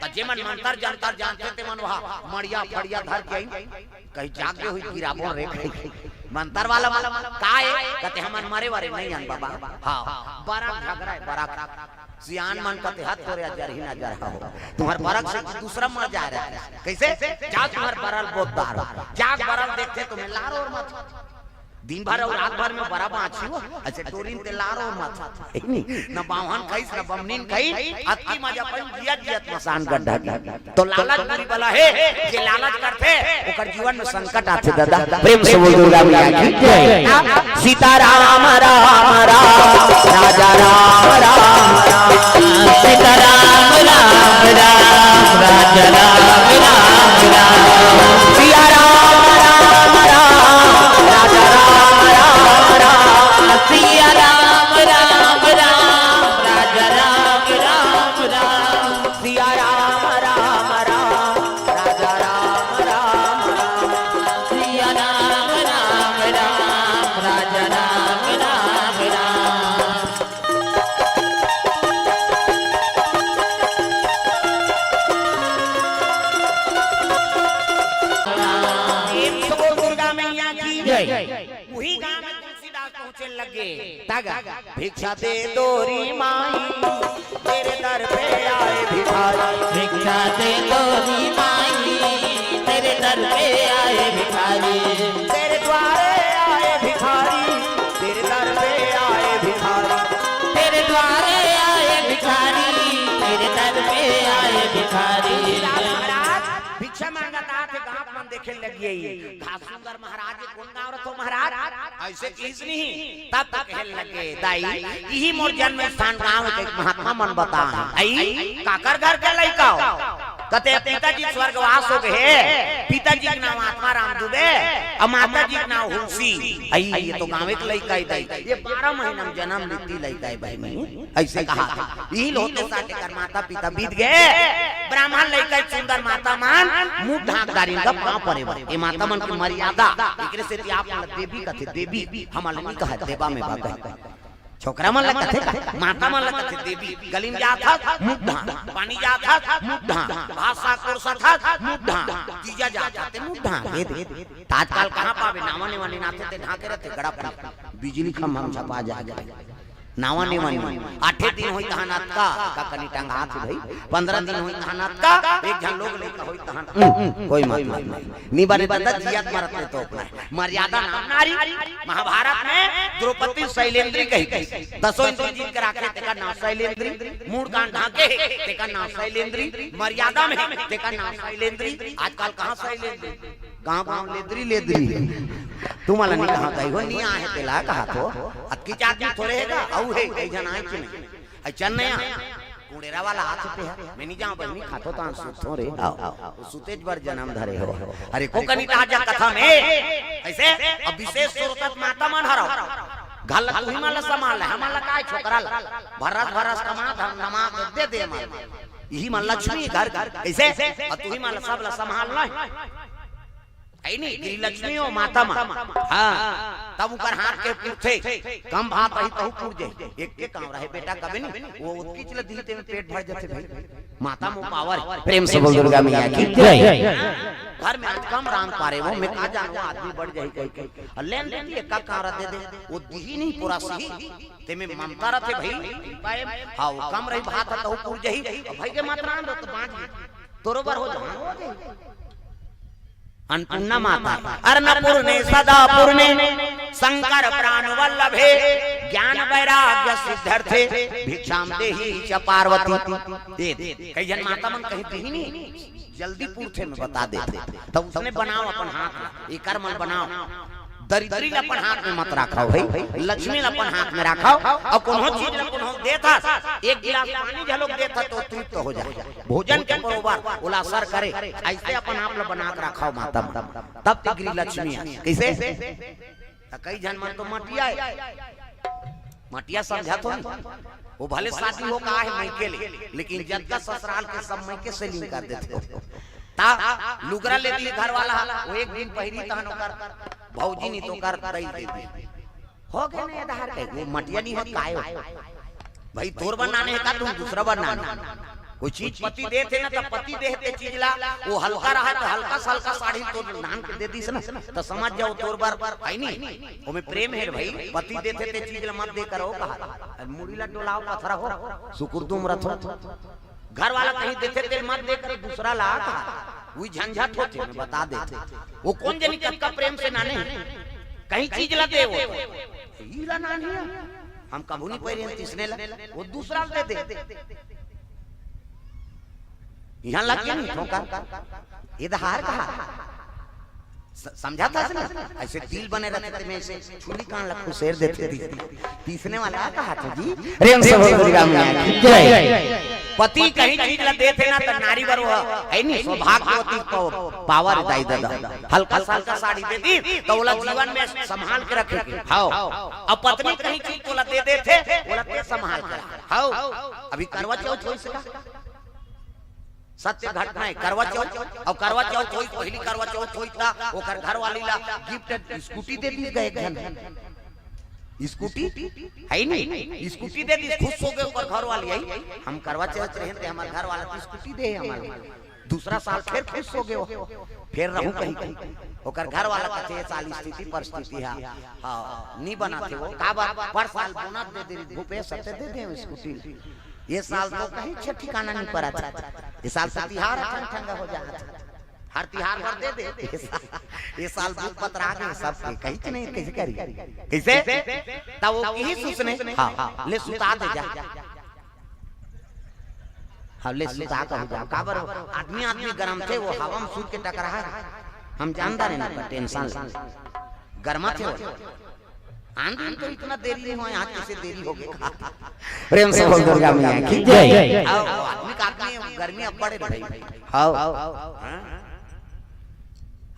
त जेमन मंतर जानतर जानते ते मन वहां मड़िया फड़िया धर के कहीं जाके हुई गिराबो रे मंतर वाला काय कहते हमन मारे वारे नहीं अन बाबा हां बड़ा झगड़ा है बड़ा सियान मन कहते हाथ तोरे अजर ही ना जा रहा हो तुम्हार बरक से दूसरा मर जा रहा है कैसे जा तुम्हार बरल बोतदार जाग बरल देखते तुम्हें लार और मत दिन भर और रात भर में बड़ा बाछी हो अच्छा टोरिन ते लार और मत नहीं न बावन कइस न बमनीन कई अति मजा पन जियत मसान गड्ढा तो लालच बुरी बला है जे लालच करते ओकर जीवन में संकट आते दादा प्रेम से बोल दुर्गा मैया की जय सीताराम राम राम राजा राम राम सीताराम राम राम राजा राम राम सिया राम राम राम राजा राम राम सिया राम राम राम राजा राम राम सिया राम राम राम राजा राम राम सिया राम राम राम राजा राम दुर्गा मैया की जय वही गांव में तुलसीदास पहुंचे लगे तागा भिक्षा दे दोरी माई तेरे दर पे आए भिखारी भिक्षा दे दोरी माई तेरे दर पे आए भिखारी तेरे द्वारे आए भिखारी तेरे दर पे आए भिखारी तेरे द्वारे आए भिखारी तेरे दर पे आए भिखारी भिक्षा मांगता थे गांव मन देखे लगी सुंदर महाराज कौन गाँव रखो महाराज ऐसे किस नहीं तब तक कहने लगे दाई यही मोर जन्म स्थान गांव के महात्मा मन बता आई काकर घर के लइका कहते पिताजी स्वर्गवास हो गए पिताजी के नाम आत्मा राम दुबे और माता जी के नाम हुलसी आई ये तो गांव के लइका ही दाई ये 12 महीना में जन्म लेती लइका है भाई मैं ऐसे कहा यही लोटे साटे कर माता पिता बीत गए ब्राह्मण लइका सुंदर माता मान मुंह ढाकदारी का पांव परे ये माता मन की मर्यादा एकरे से आप देवी कथे देवी हमल नहीं कहा देवा में बात छोकरा मन लगा थे माता मन लगा थे देवी गलिम जाता मुद्दा पानी जाता मुद्दा भाषा कुरसा था मुद्दा तीजा जाता थे मुद्दा तात्काल कहां पावे नावने वाले नाथे थे ढाके रहते गड़ा बिजली खंभा हम छपा जा नावने वाली 8 दिन होई तहनात का कनी टंगा हाथ भाई 15 दिन होई तहनात का एक जन लोग लेका होई तहन कोई मत नी बारे बता जियात मारत तो अपना मर्यादा नारी महाभारत में द्रौपदी शैलेंद्री कही दसों इंद्र जीत के राखे तेका नाम शैलेंद्री मूड कान ढाके तेका नाम शैलेंद्री मर्यादा में तेका नाम शैलेंद्री आजकल कहां शैलेंद्री गांव लेद्री लेद्री तू मला नहीं कहा गई हो नहीं आए तेला कहा तो अक्की चाची थोड़े हैगा औ है कई जन आए कि नहीं आई चन्नया कुड़ेरा वाला हाथ पे है मैं नहीं जाऊं बहनी खातो तान सुतो रे आओ सुतेज बर जन्म धरे हो अरे को कनी ताजा कथा में ऐसे अब विशेष सुरत माता मन हराओ घल तू ही माला संभाल है हमारा काय छोकरा भरस भरस कमा हम नमा दे माल यही मन लक्ष्मी घर ऐसे तू ही माला सब ला संभाल ना आई नहीं गिरी लक्ष्मी हो माता मा हां तब ऊपर हाथ के पूछे कम भात रही तो पूछ जाए एक के काम रहे बेटा कबे नहीं वो उत्की चले दिलते में पेट भर जाते भाई माता मो पावर प्रेम से बोल दुर्गा मैया की जय घर में आज कम राम पारे वो मैं का जानू आदमी बढ़ जाई कई लेन देती एक का कार दे दे वो दी नहीं पूरा सही ते में ममता रथे भाई हां कम रही भात तो पूछ जाई भाई के मात्रा दो तो बांट तोरोबर हो जा अन्नपूर्णा माता अर्णपूर ने सदा पूर्णे शंकर प्राण वल्लभे ज्ञान वैराग्य सिद्धार्थे भिक्षाम देहि च पार्वती दे कई जन माता मन कही दी नहीं जल्दी पूछे में बता दे तब उसने बनाओ अपन हाथ एकर मन बनाओ दरिद्री अपन हाथ में मत रखाओ भाई, लक्ष्मी अपन हाथ में रखाओ। और कोनो चीज कोनो देता, एक गिलास पानी झलोक देता तो तृप्त हो जाए, भोजन के बरोबर उला सर करे, ऐसे अपन आप लोग बना के रखाओ माता, तब तिगरी लक्ष्मी कैसे। कई जन मन तो मटिया मटिया समझा तो वो भले शादी हो का है मैके ले, लेकिन जब का ससुराल के सब मैके से लिंक कर देते हो। ता लुगरा ले दी घर वाला वो एक दिन पहली तहन कर भौजी नहीं तो कर दई दे हो गए ने आधार के वो मटिया नहीं हो काय भाई तोर बनाने है का तुम दूसरा बनाना। कोई चीज पति देते ना तो पति देते चीज ला वो हल्का रहा तो हल्का हल्का साड़ी तो नान के दे दी ना तो समझ जाओ तोर बार है नहीं वो में प्रेम है भाई। पति देते ते चीज ला मत दे करो कहा मुड़ी ला डोलाओ पथरा हो सुकुर तुम रथ घर वाला कहीं देते ते मत दे कर दूसरा ला वही झंझट होते मैं बता देते वो कौन जनी कब का प्रेम से नाने कहीं चीज ला दे वो हीरा नानी हम कबू नहीं पहरे तीसने ला वो दूसरा दे दे यहाँ लग गया नहीं ठोकर इधर कहा समझा था ना ऐसे दिल बने रहते थे मैं ऐसे छुरी कान लखू शेर देते थी तीसने वाला कहा था जी प्रेम से बोल दुर्गा मैया पति कहीं चीज ला देते ना तो नारी बरो है नहीं सौभाग्यवती को पावर दाई दादा हल्का हल्का साड़ी दे दी तो बोला जीवन में संभाल के रखे हाओ अब पत्नी कहीं चीज तो ला दे देते बोला ते संभाल के हाओ अभी करवा चौथ हो सका सत्य घटना है करवा चौथ और करवा चौथ होई पहली करवा चौथ होई था ओकर घर वाली ला गिफ्ट स्कूटी दे दी गए घन स्कूटी है नहीं स्कूटी दे दी खुश हो गए ओकर घर वाली है हम करवा चौथ रहे थे हमारे घर वाला स्कूटी दे हमारे दूसरा साल फिर खुश हो गए फिर रहूं कहीं ओकर घर वाला कहते साल स्थिति परिस्थिति है हां नहीं बनाते वो का बात पर साल बोनस दे दे भूपेश सत्य दे दे स्कूटी ये साल तो कहीं छह ठिकाना नहीं पड़ा था ये साल से तिहार ठंडा हो जाता हर तिहार पर दे दे ये साल भूख पतरा गए सब कहीं नहीं कैसे करी कैसे तब वो यही सुसने हां ले सुता दे जा हां ले सुता कर जा काबर आदमी आदमी गरम थे वो हवा में सूर के टकरा है हम जानता नहीं ना टेंशन गरमा थे आंदोलन तो इतना देरी नहीं हुआ यहाँ कैसे देरी हो गई प्रेम से बोल दुर्गा मैया की जय आदमी का आदमी गर्मी अब बढ़े भाई हां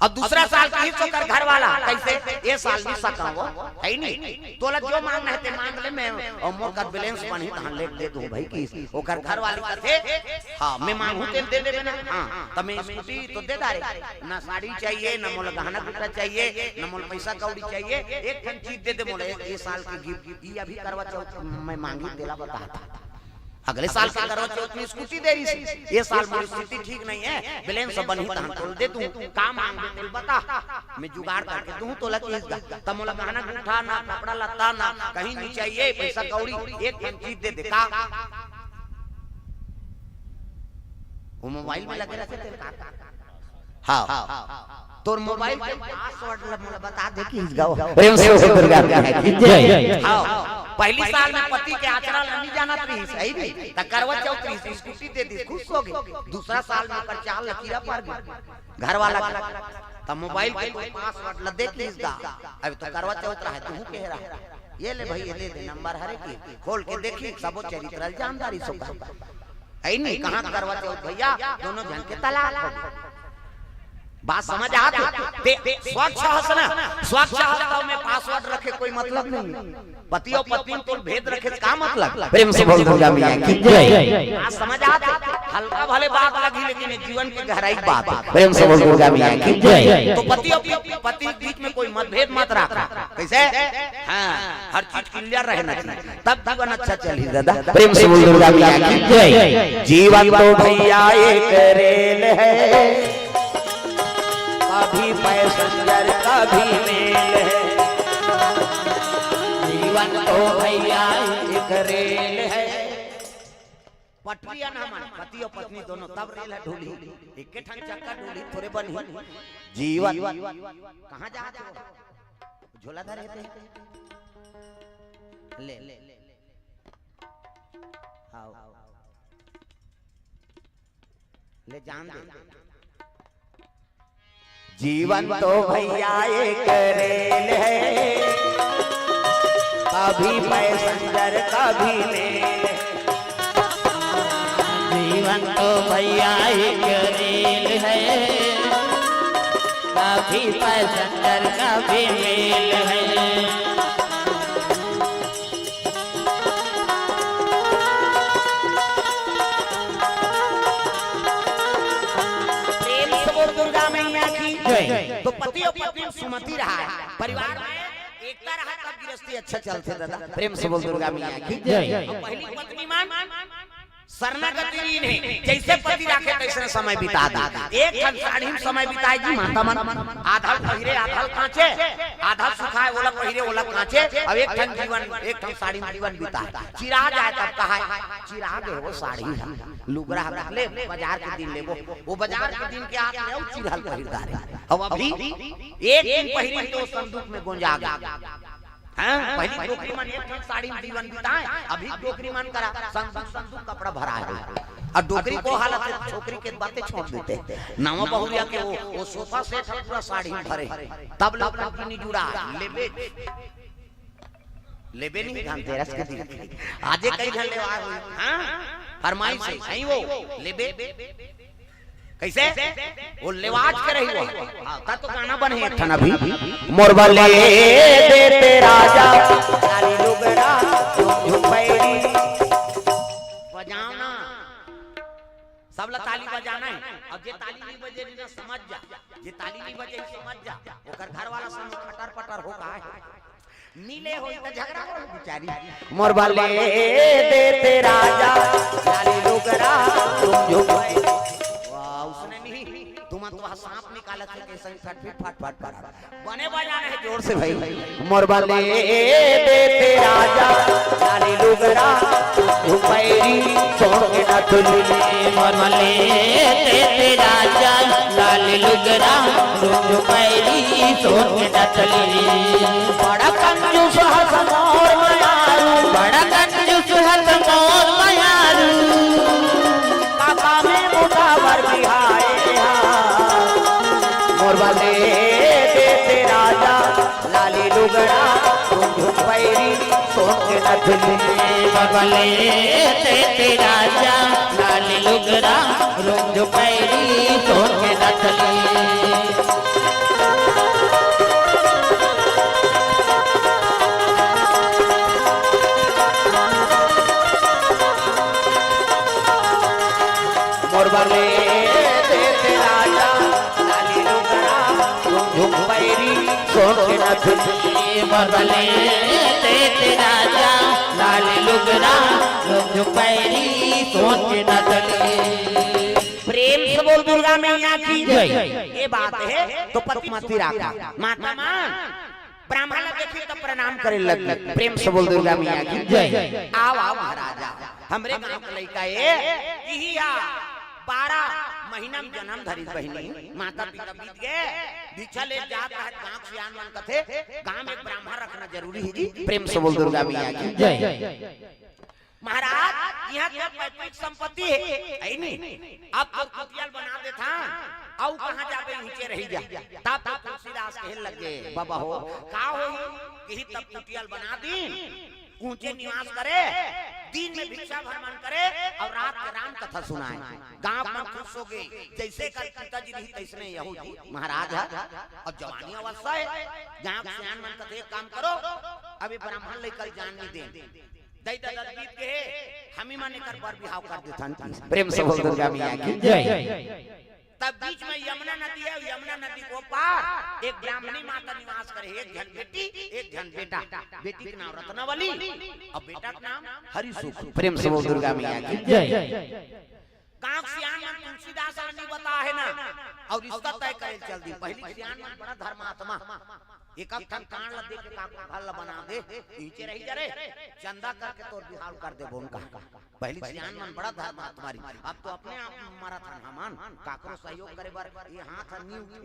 अब दूसरा साल की तो कर घर वाला कैसे ये साल भी सका वो है नहीं तोला जो मांगना है ते मांग ले मैं और मोर का बैलेंस बनी धान ले दे दूं भाई की ओकर घर वाली कथे हां मैं मांगू ते दे देबे ना हां तमे स्कूटी तो दे दारे ना साड़ी चाहिए ना मोल गहना गुटा चाहिए ना मोल पैसा कौड़ी चाहिए एक ठन चीज दे दे मोले ये साल की गिफ्ट ये अभी करवा चौथ मैं मांगी तेला बताता अगले साल का करवा चौथ में स्कूटी दे रही ये साल मेरी स्थिति ठीक नहीं है बैलेंस बनी धान तोल दे दूं काम मांग दे तेल बता मैं जुगाड़ करके दूं तो लगी तब मोला गहना गुठा ना कपड़ा लत्ता ना कहीं नहीं चाहिए पैसा कौड़ी एक ठन चीज दे दे का वो मोबाइल में लगे रहते तेरे हां तोर मोबाइल के पासवर्ड मोला बता दे कि गाओ प्रेम से दुर्गा मैया की जय हां पहली साल में पति के आचरण नहीं जानत रही सही भी त करवा चौथ रही स्कूटी दे दी खुश हो गए दूसरा साल में कर चाल लकीरा पर गई घर वाला त मोबाइल के पासवर्ड ल दे प्लीज दा अभी तो करवा चौथ रहा है तू कह रहा ये ले भाई ये ले दे नंबर हरे की खोल के देखी सबो चरित्र जानदारी सो है नहीं कहां करवा चौथ भैया दोनों जन के तलाक बात समझ आते स्वच्छ हंसना स्वच्छ हंसता में पासवर्ड रखे कोई मतलब नहीं पति और पत्नी तो भेद रखे का मतलब प्रेम से बोल दुर्गा मैया की जय बात समझ आते हल्का भले बात लगी लेकिन जीवन की गहराई बात प्रेम से बोल दुर्गा मैया की जय तो पति और पत्नी के बीच में कोई मतभेद मत रखना कैसे हां हर चीज क्लियर रहना चाहिए तब जीवन अच्छा चली दादा प्रेम से बोल दुर्गा मैया की जय जीवन तो भैया एक रेल है कभी पैसेंजर कभी मेल है जीवन तो भैया एक रेल है पटरिया ना मन पति और पत्नी दोनों तब रेल है ढूली एक ठन चक्का ढूली थोड़े बनी जीवन कहां जाते हो झोला धरे थे ले ले आओ ले जान दे जीवन तो भैया एक रेल है, कभी पैसेंजर कभी मेल। जीवन तो भैया एक रेल है, कभी पैसेंजर कभी मेल है। तो पति और पत्नी सुमति रहा है, परिवार में एकता रहा, तब गृहस्थी अच्छा चलते दादा। प्रेम से बोल दुर्गा मैया की जय। पहली पत्नी मान शरणागति नहीं, जैसे पति राखे तैसे समय बिता दा। एक ठन साड़ी में समय बिताए जी माता मन, आधा पहिरे आधा कांचे, आधा सुखाए ओला पहिरे ओला कांचे, अब एक ठन जीवन एक ठन साड़ी में जीवन बिताए। चिरा जाए तब कहा चिरा गए वो साड़ी लुगरा रख ले, बाजार के दिन लेबो, वो बाजार के दिन के हाथ में चिरहल पहिरदार। अब अभी एक दिन पहिरी तो संदूक में गुंजा गया। हाँ, पहली टोकरी मन एक ठन साड़ी में जीवन बिताए, अभी टोकरी मन करा संदूक कपड़ा भरा है। और डोकरी को हालत है छोकरी के बातें छोड़ देते, नावा बहुरिया के वो सोफा सेट पूरा साड़ी में भरे, तब लोग नहीं जुड़ा लेबे लेबे नहीं जानते रस के दिन आजे कई घंटे लेवा हुई। हां फरमाइश है नहीं वो लेबे कैसे वो लेवाज के रही वो तब तो गाना बने एक ठन अभी मोरबा ले देते राजा लाली लुगड़ा झुमपैरी बजाओ ना, सब ला ताली बजाना है। अब जे ताली नहीं बजे ना समझ जा, जे ताली नहीं बजे समझ जा, ओकर घर वाला संग खटर पटर हो का है नीले होई त झगड़ा हो बेचारी। मोरबा ले देते राजा लाली लुगड़ा झुमपैरी। वाह उसने नहीं तुम तो सांप निकाला थे कैसे फट फट फट फट बने बजाना है जोर से भाई। मोरबा ले देते राजा लाली लुगड़ा झुमपैरी छोड़ के ना तुली। मोरबा ले देते राजा लाली लुगड़ा झुमपैरी छोड़ के ना तुली। बड़ा कंजूस हस मोर मयारू, बड़ा कंजूस हस मोर मयारू, काका में मोटा वर बिहाए। मोरबा ले देते राजा लाली लुगड़ा झुमपैरी छोड़ के ना तुली। मोरबा ले देते राजा लाली लुगड़ा झुमपैरी छोड़ के ना तुली। मोरबा ले देते राजा लाली लुगड़ा झुमपैरी छोड़ के ना तुली। मोरबा ले देते राजा लाली लुगड़ा झुमपैरी छोड़ के ना तुली। प्रेम से बोल दुर्गा मैया की जय। ये बात है तो पति मती राखा माता मान ब्राह्मण देखे तो प्रणाम करे लग। प्रेम से बोल दुर्गा मैया की जय। आओ आओ महाराजा हमरे गांव का लड़का है इहिया 12 महीना में जन्म धरी बहिनी, माता पिता बीत गए, भिक्षा ले जात है गांव से आन मन कथे, गांव में ब्राह्मण रखना जरूरी है जी। प्रेम से बोल दुर्गा मैया की जय। महाराज यहाँ क्या पैतृक संपत्ति है नहीं, अब तो कुटियाल बना दे था औ कहां जाबे नीचे रही जा। तब तुलसीदास कहने लगे बाबा हो का होई यही तब कुटियाल बना दी, ऊंचे निवास करे, दिन में भिक्षा भ्रमण करे और रात में राम कथा सुनाए, गांव में खुश हो गए। जैसे कल पिताजी रही तैसने यहूदी महाराज है और जवानी अवस्था है, गांव सियान मन कथे एक काम करो अभी ब्राह्मण लेकर जान नहीं दे दई दादा बीत के हमी माने कर बर बिहाव कर देथन। प्रेम से बोल दुर्गा मैया की जय। तब बीच में यमुना नदी है, यमुना नदी को पार एक ब्राह्मणी माता निवास करे, एक जन बेटी एक जन बेटा, बेटी का नाम रत्नावली और बेटा का नाम हरिसुख। प्रेम से बोल दुर्गा मैया की जय। गांव सियान मन तुलसीदास ने बता है ना और इसका तय करे चल दी। पहली सियान मन बड़ा धर्मात्मा एक ठन कान ल दे के का घर बना दे नीचे रही जरे चंदा करके तोर बिहाव कर दे बोन का। पहली सियान मन बड़ा धर्मात्मा री, अब तो अपने आप मारा था हमान काकरो सहयोग करे बार ये हाथ नी उठे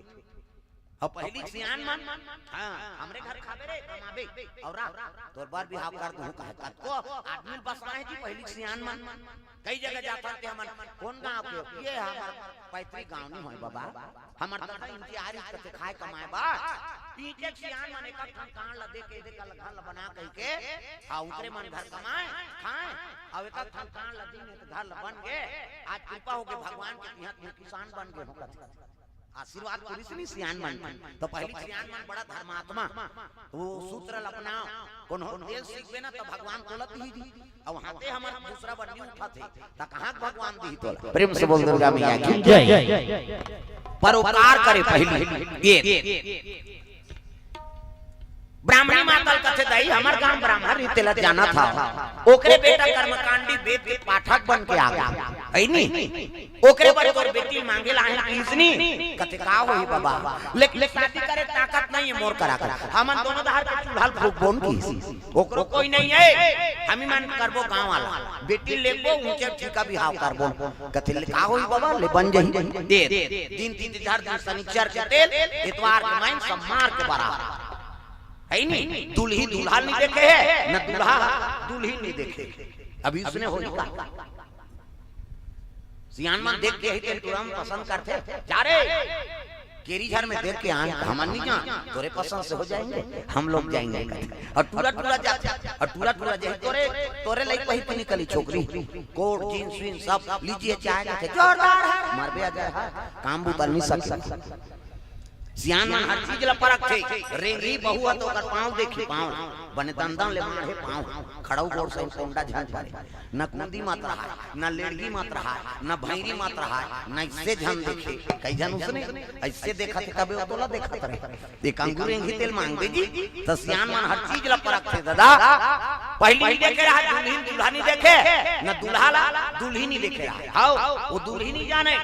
अब पहली सियान मन हां हमरे घर खाबे रे कमाबे और तोर बार भी हाफ कर दूं कह को आदमी बस आए जी पहली सियान मन कई जगह जाता थे हमन कौन गांव के ये हमार पैतृक गांव नहीं होय बाबा हमर दादा इंतजार करते खाए कमाए बा पीछे सियान मन का कान ल दे के दे का घर ल बना कह के आ उतरे मन घर कमाए खाए अब एक कान ल दी ने घर ल बन गए आज कृपा हो गए भगवान के यहां किसान बन गए हो आशीर्वाद पुलिस नहीं सियान मन तो पहली सियान मन बड़ा धर्मात्मा वो सूत्र अपनाओ कौन हो तेल सीखबे ना तो भगवान तोलत ही दी अब वहां पे हमर दूसरा बन्नी उठा थे त कहां भगवान दी तोला प्रेम से बोल दुर्गा मैया की जय परोपकार करे पहली ये ब्राह्मणी माता कथे दई हमर गांव ब्राह्मण रीतिला जाना था ओकरे बेटा कर्मकांडी वेद के पाठक बन के आ गया है नी ओकरे पर तोर बेटी मांगे ला है किसनी कथे का होई बाबा लेकिन शादी करे ताकत नहीं है मोर करा कर हमन दोनों धार के चूल्हा फूक बोन की ओकरो कोई नहीं है हम मन करबो गांव वाला बेटी लेबो ऊंचे ठीका बिहाव करबो कथे का होई बाबा ले बन जही दे दिन 3000 दिन शनिचर के तेल इतवार के माइन सम्मार के बराबर है नहीं दुल्ही दूल्हा नहीं देखे है न दूल्हा दुल्ही नहीं देखे अभी उसने हो का सियान मन देख के ही तेरे तुरंत पसंद करते जा रे केरी घर में देख के आन हमन नहीं जा तोरे पसंद से हो जाएंगे हम लोग जाएंगे और टूरा जा और टूरा जाए तोरे लई पही पे निकली छोकरी कोट जींस विन सब लीजिए चाय के जोरदार है मरबे आ जाए काम बुतल नहीं सक सियान मन हर चीज ला परख थे रेंगी बहुआ तो कर पांव देखी पांव बने दंदन ले मारे पांव खड़ाऊ गोड़ से कोंडा झंझ पारे न कुंदी मात्रा है न लेड़गी मात्रा है न भैरी मात्रा है न इससे झन देखे कई जन उसने ऐसे देखा थे कबे तोला देखा थे एक अंगूर एंगी तेल मांग दे जी तो सियान मन हर चीज ला परख थे दादा पहली नहीं देखे रहा दुल्हन दूल्हा नहीं देखे न दूल्हा ला दुल्ही नहीं देखे रहा हां वो दुल्ही नहीं जाने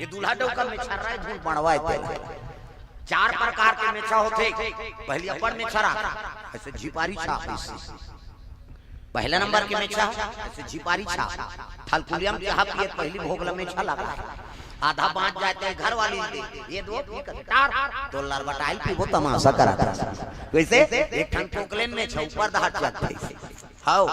ये दूल्हा डोका में छर रहा है धूल पड़वाए थे चार प्रकार के मेछा होते पहली अपन मेछा रहा ऐसे झिपारी छाप पहला नंबर के मेछा ऐसे झिपारी छाप थलकुलियम के हाथ ये पहली भोगला मेछा लगा आधा बांट जाते हैं घर वाली ये दो टार तो लड़बटाइल पे वो तमाशा करा वैसे एक ठन पोकलेन में छ ऊपर दहाड़ जाते हां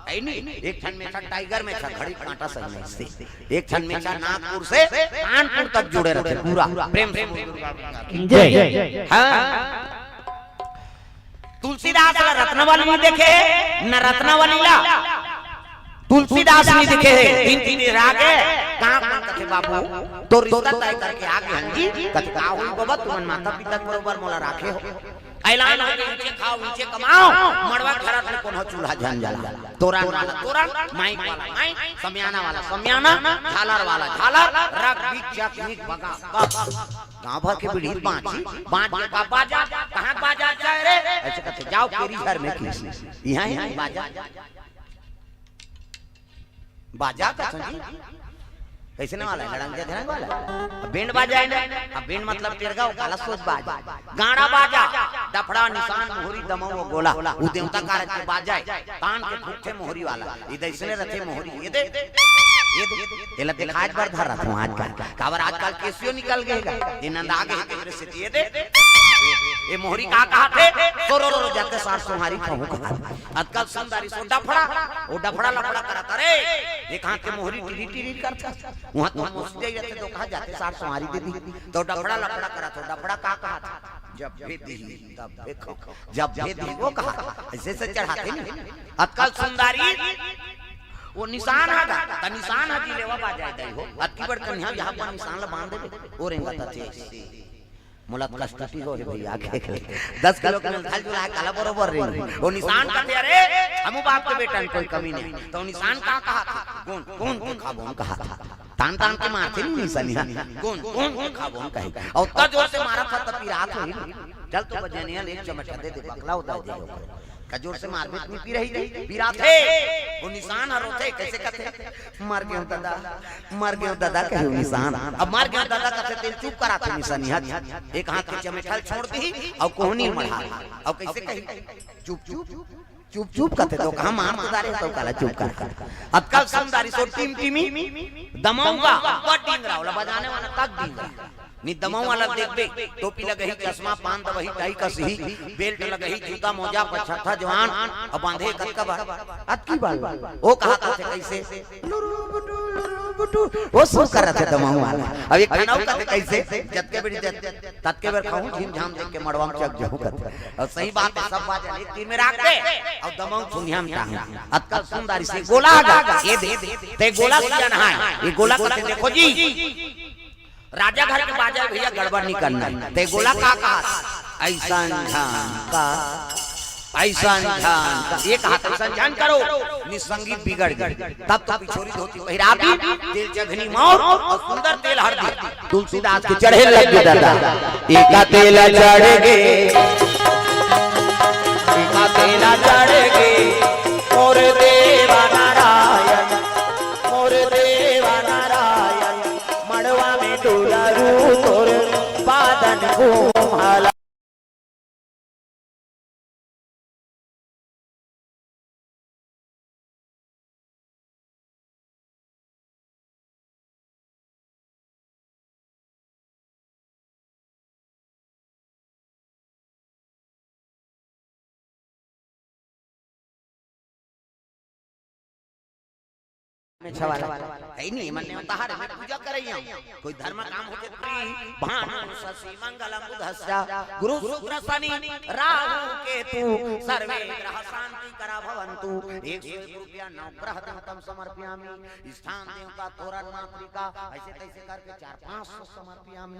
ऐ नहीं एक ठन में टाइगर में घड़ी कांटा सही नहीं से एक ठन में नागपुर से कानपुर तक जुड़े रहते पूरा प्रेम से जय हां तुलसीदास ला रत्नवली नहीं देखे न रत्नवली ला तुलसीदास नहीं दिखे है 3 दिन आगे कहां कथे बाबू तो रिश्ता तय करके आगे हंजी कथे का हो बाबा तुमन माता पिता बरोबर मोला राखे हो ऐलान हो नीचे खाओ नीचे कमाओ मड़वा खरत में कोनो चूल्हा झंझला तोरण वाला तोरण माइक वाला माइक समियाना वाला समियाना झालर वाला झालर रग बीच चक बगा गांव भर के बिढ़ी बांच के बाजा कहां बाजा जाए रे ऐसे कथे जाओ केरी घर में की यहां बाजा बाजा का संजी कैसे ना वाला लड़ंगे ध्यान वाला बैंड बाजा है ना अब बैंड मतलब तेरगा काला सोच बाजा गाड़ा बाजा डफड़ा निशान मोहरी दमो गोला वो देवता कारक के बाजा है कान के फूटे मोहरी वाला इधर इसने रथे मोहरी ये दे ये ला दिखाज बार धर रहा हूं आजकल काबर आजकल केसियो निकल गए ये नंद आ गए तेरे से ये दे ये मोहरी का कहा थे रो जाते सार सुहारी कहूं कहा आजकल संदारी सो डफड़ा वो डफड़ा लफड़ा करता रे एक हाथ के मोहरी टिरी टिरी करता वहां तो मुझसे जाते तो कहा जाते सार सुहारी दे दी तो डफड़ा लफड़ा करा तो डफड़ा का कहा था जब भेदी तब देखो जब भेदी वो कहा ऐसे से चढ़ाते नहीं आजकल सुंदरी वो निशान आगा त निशान हजी लेवा बाजाय दई हो अतकी बड़ कन्या यहां पर निशान ला बांध दे और रेंगा थे मुलत कष्टटी हो भैया देख ले 10 किलो के थाल जुला काला बरोबर रे वो निशान का दे रे हमू बाप के बेटा कोई कमी नहीं तो निशान का कहा था कौन खाबोन कहा था तान तान के मारते नहीं निशानिया कौन खाबोन कहे और उतना जोर से मारा था तब रात हुई चल तो बजनिया एक चमचा दे बकला होता दे कजोर से मार इतनी पी रही पीरा थे वो निशान हरो थे कैसे कहते मर गए दादा कहे निशान अब मर गए दादा कहते तेल चुप करा थे निशानी एक हाथ के चमेठल छोड़ दी और कोहनी मढ़ा और कैसे कही चुप कहते तो कहां मार दारे तो काला चुप कर अब कल समदारी सो टीमी दमाऊंगा बट डिंगरा वाला बजाने वाला तक डिंगरा नी दमाऊ वाला देख बे टोपी लगही चश्मा पान दबही टाई कसही बेल्ट लगही जूता मोजा पछठा जवान अब बांधे कतका बार अतकी बाल ओ कहा था कैसे वो सो कर रहा था दमाऊ वाला अब एक खाना का कैसे जत के बेटी तत के बार खाऊं झीम झाम देख के मड़वा में चक जाऊं कर और सही बात है सब बात एक तीर में रख दे और दमाऊ सुनिया में टांग अतका सुंदरी से गोला आगा ये दे ते गोला सुन है ये गोला को देखो जी राजा घर के बाजा भैया गड़बड़ नहीं करना ते गोला का ऐसा का ऐसा ये कहा ऐसा ध्यान करो निसंगीत बिगड़ गई तब तो पिछोरी धोती पहिराती तेल चघनी मोर और सुंदर तेल हरदी तुलसीदास के चढ़े लग गए दादा एका तेल चढ़ गे एका तेल चढ़ गे मोर देवा नारायण मोर देवा नारायण मड़वा में डोलारू तोर बादन घूमला नहीं मन ताहर में पूजा करैया कोई धर्म काम होके भानु शशि मंगलम बुधस्या गुरु शुक्र शनि राहु केतु सर्वे ग्रह शांति करा भवन्तु 101 रुपया नवग्रह तम समर्पयामि स्थान देवता तोरण मातृका ऐसे तैसे करके 4-500 समर्पयामि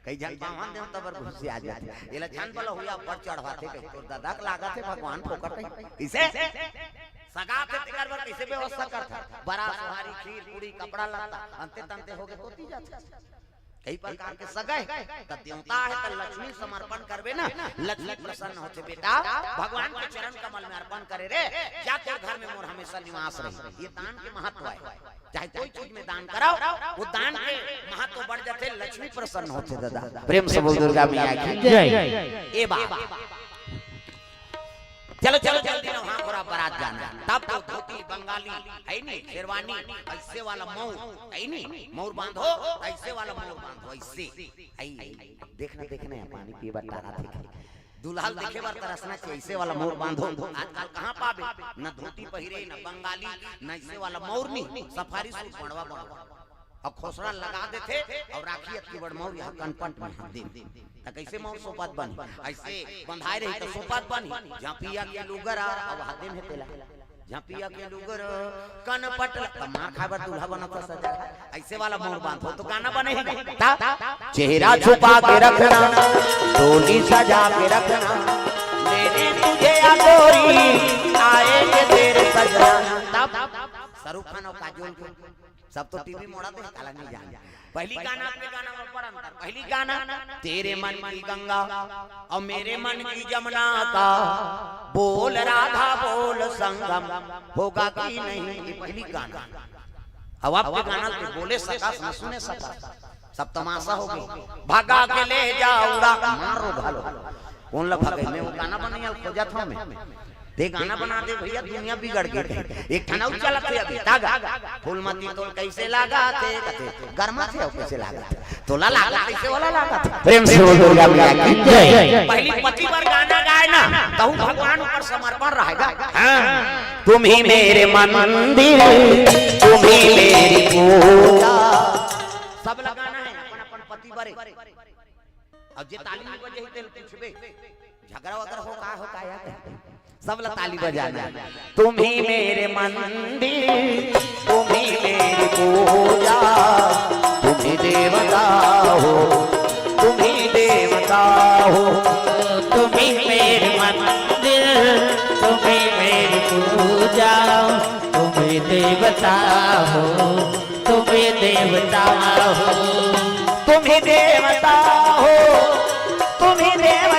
कई जन भगवान देवता पर खुशी आ जाती एला जान वाला हुआ पर चढ़वाते कई तोर दादा के लागत है भगवान ठोकर कई इसे सगा के तिकर पर कैसे व्यवस्था करता बड़ा सुहारी खीर पूरी कपड़ा लता अंते तंते होके तोती जाते कई प्रकार के सगाई त देवता है त लक्ष्मी समर्पण करबे ना लक्ष्मी प्रसन्न होते बेटा भगवान के चरण कमल में अर्पण करे रे जाके घर में मोर हमेशा निवास रहे ये दान के महत्व है चाहे कोई चीज में दान कराओ वो दान के महत्व बढ़ जाते लक्ष्मी प्रसन्न होते दादा प्रेम से बोल दुर्गा मैया की जय ए बा चलो चलो जल्दी ना वहां पूरा बारात जाना तब तो धोती बंगाली है नहीं शेरवानी ऐसे वाला मौर है नहीं मौर बांधो ऐसे वाला मौर बांधो ऐसे आई देखना देखना है पानी पी बटारा देखे दुल्हन देखे बार तरसना चाहिए ऐसे वाला मौर बांधो आजकल कहां पाबे न धोती पहिरे न बंगाली न ऐसे वाला मौर नहीं सफारी सूट पड़वा पड़वा अब खोसड़ा लगा देते और राखी की बड़ मौर यहाँ कनपट में दे त कैसे मौर सोपात बनी ऐसे बंधाए रही तो सोपात बनी झापिया के लुगर अब हाथे में तेला झापिया के लुगर कनपट मां खाबर दूल्हा बनता सजा ऐसे वाला मौर बांधो तो गाना बनेगा चेहरा छुपा के रखना डोली सजा के रखना मेरे तुझे अगोरी आएंगे तेरे सजना तब शाहरुख खान और काजोल सब तो टीवी मोड़ा दे काला नहीं जान पहली गाना अपने गाना में बड़ा अंतर पहली गाना तेरे मन की गंगा और मेरे मन की जमुना का बोल राधा बोल संगम होगा कि नहीं ये पहली गाना अब आपके गाना पे बोले सका न सुने सका सब तमाशा हो गई भागा के ले जाऊंगा मारो घालो कौन लगा गई मैं वो गाना बनाया खोजा था मैं दे गाना बना दे भैया दुनिया बिगड़ गई एक ठनाउ चला थे अभी तागा फूलमती तो कैसे लगा थे गरमा थे और कैसे लगा तो ला कैसे वाला लगा था प्रेम से बोल दुर्गा मैया की जय पहली पति पर गाना गाए ना तो भगवान ऊपर समर्पण रहेगा हां तुम ही मेरे मंदिर तुम ही मेरी पूजा सब लगाना है अपन अपन पति बरे अब जे ताली बजे ही तेल पूछबे झगड़ा वगैरह हो का यार सब ताली बजाना तुम ही मेरे मंदिर तुम ही मेरी पूजा तुम ही देवता हो तुम ही देवता हो तुम ही मेरे मंदिर तुम ही मेरी पूजा तुम ही देवता हो तुम ही देवता हो तुम ही देवता हो तुम ही देवता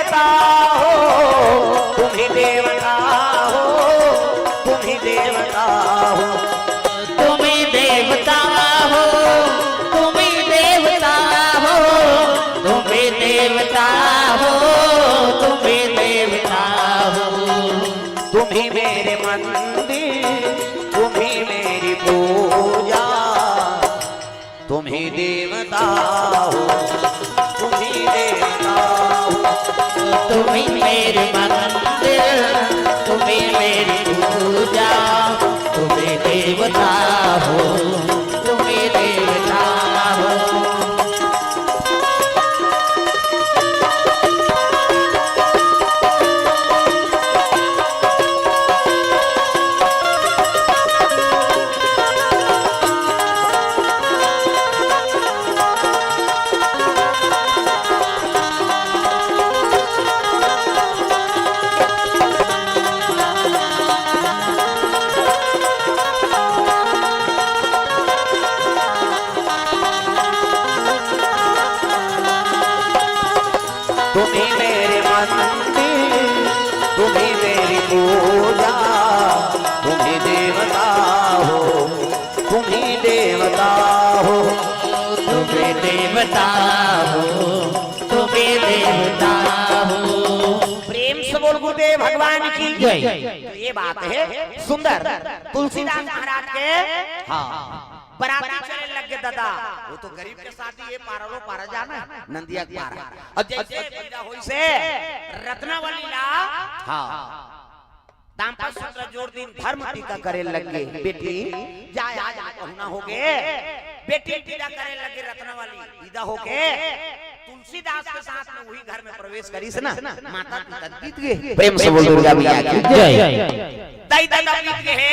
हो तुम ही देवता हो तुम ही देवता हो तुम ही देवता हो तुम ही देवता हो तुम ही देवता हो तुम ही देवता हो तुम ही मेरे मंदिर तुम ही मेरी पूजा तुम ही देवता हो तुम्ही मेरे मंदिर, तुम्ही मेरी पूजा, तुम्ही देवता हो, तुम्ही देवता हो। तुम्ही मेरे मंदिर, तुम्ही मेरी पूजा, तुम्ही देवता हो, तुम्ही देवता हो, तुम्ही देवता हो, तुम्ही देवता हो। प्रेम से बोल गुरुदेव भगवान की जय। तो ये बात है सुंदर। तुलसीदास महाराज के हाँ बराती चले लग गए दादा। वो तो गरीब के साथ ये पारो पारा जाना नंदिया के पारा। अब जैसे पैदा हुई से रत्नावली ला हाँ दाम्पत्य सूत्र जोड़ दिन धर्म टीका करे लगे। बेटी जाए आज पहुना हो गए, बेटी टीका करे लगे रत्नावली विदा हो गए। तुलसीदास के साथ में वही घर में प्रवेश करी से ना माता पिता बीत गए। प्रेम से बोल दुर्गा मैया की जय। दाई दादा बीत गए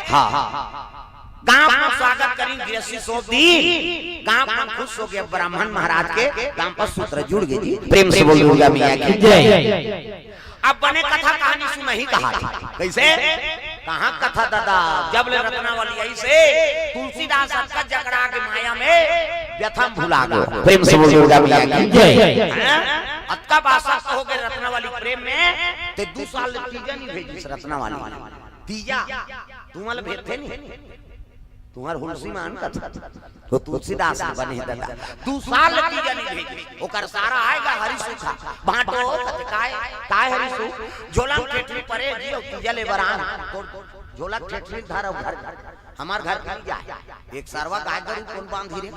हाँ हाँ। गांव में स्वागत करी, गृहस्थी सौंप दी, गांव में खुश हो गया। ब्राह्मण महाराज के दाम्पत्य सूत्र जुड़ गए जी। प्रेम से बोल दुर्गा मैया की जय। अब बने कथा कहानी सुन नहीं कहा था कैसे कहाँ कथा दादा। जब ले रत्नावली ऐसे तुलसीदास का जगड़ा के माया में व्यथम भुला गए। प्रेम से बोल दुर्गा मैया की जय। अतका बासा हो गए रत्नावली प्रेम में ते 2 साल तीजा नहीं भेजी रत्नावली तीजा तुम्हारे भेज थे नहीं तुम्हार हुलसी मान का तो तुलसीदास बने दादा 2 साल तीजा नहीं भेजी। ओकर सारा आएगा हरि सुखा बांटो काय काय हरि सुख झोला ठेठरी परे जी और तीजा ले बरान तो झोला ठेठरी धारा घर हमार घर कहीं जाए एक सरवा गाय गरू कौन बांधी रे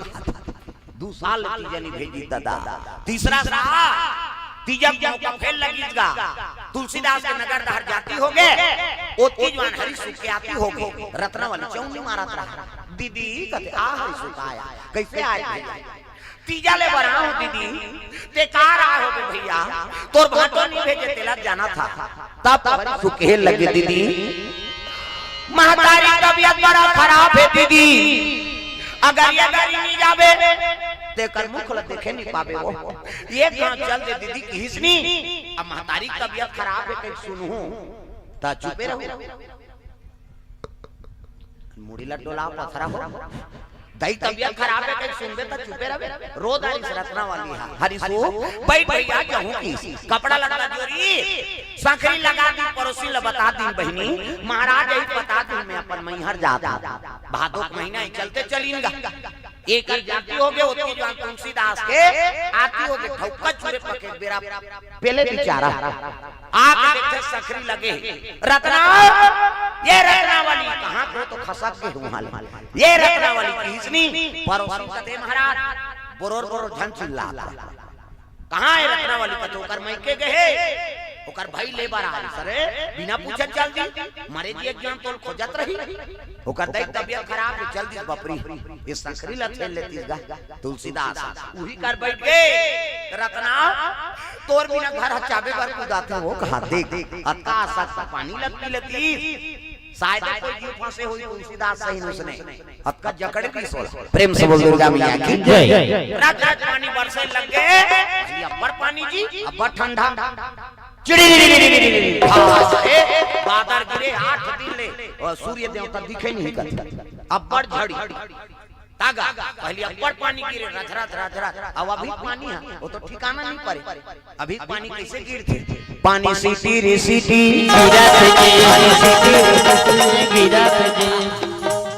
2 साल तीजा नहीं भेजी दादा। तीसरा साल तीजा मौका फेल लगीगा। तुलसीदास के नगर दहर जाती हो गए ओती जवान हरि सुख के आती हो गए। रत्नावली चौनी मारत रहा दीदी कहते आ हरि सुख आया कैसे आए तीजा ले बराऊं दीदी बेकार आ हो गए भैया तोर भाटो नहीं भेजे तिलक जाना था तब हरि सुख के लगे दीदी महतारी तबीयत बड़ा खराब है दीदी अगर ये गाड़ी नहीं जावे तेकर मुख ल देखे नहीं पावे वो ये कहां चल दे दीदी की हिसनी। अब महतारी की तबीयत खराब है कहीं सुनहूं ता चुपे रहो मुड़ी लड्डोला पथरा हो दई तबीयत खराब है कहीं सुनबे ता चुपे रहो। रोज आई रत्नावली है हरि सो बैठ भैया कहूं की कपड़ा लड़ा जोरी सांखरी लगा दी पड़ोसी ल बता दी बहनी महाराज यही बता दी मैं अपन मैहर जाता भादो महीना ही चलते चलीगा एक जाती हो गए होती जान तुलसीदास के आती हो गए ठौका छुरे पके बेरा पहले बेचारा आके देखे सखरी लगे रत्ना ये रत्नावली कहां को तो खसक के हुमाल ये रत्नावली किसनी पड़ोसी कते महाराज बोरोर बोरोर झन चिल्ला कहां है रत्नावली का तो कर मैं के गए ओकर भाई ले बार आ सरे बिना पूछे चल दी मारे जी एग्जाम तोल खोजत रही ओकर देख तबीयत खराब है चल दी बपरी ये संकरी ला खेल लेती गा तुलसीदास उही कर बैठ गए। रत्ना तोर बिना घर हचाबे पर कुदाते हो कहां देख अतका सख्त पानी लगती लेती शायद कोई जीव फंसे हुई तुलसीदास सही उसने अतका जकड़ की सोल। प्रेम से बोल दुर्गा मैया की जय। रात रात पानी बरसे लग गए अब्बर पानी जी अब्बर ठंडा चिड़ी बादल गिरे 8 दिन ले और सूर्य देवता दिखे नहीं करते अब्बर झड़ी तागा पहले अब्बर पानी गिरे रजरत रजरत अब अभी पानी है वो तो ठिकाना नहीं पड़े अभी पानी कैसे गिरते पानी सीटी रे सीटी गिरत जे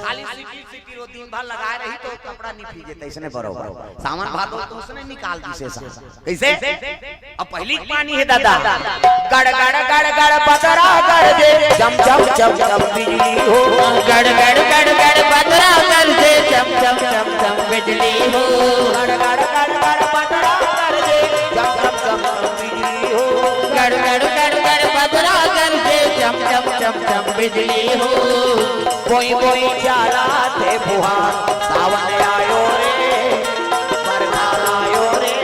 खाली सीटी सीटी वो दिन भर लगाए रही तो कपड़ा नहीं भीजे तैसने बरोबर सामान भादो तो उसने निकाल दी से कैसे अब पहली पानी है दादा गड़ गड़ गड़ गड़ बदरा गड़ दे जम जम जम जम बिजली हो गड़ गड़ गड़ गड़ बदरा कर दे चम चम चम चम बिजली हो गड़ गड़ गड़ गड़ बदरा कर दे जम जम जम बिजली हो चम चम चम चम बिजली हो कोई कोई चाला थे फुहार सावन आयो रे बरखा आयो रे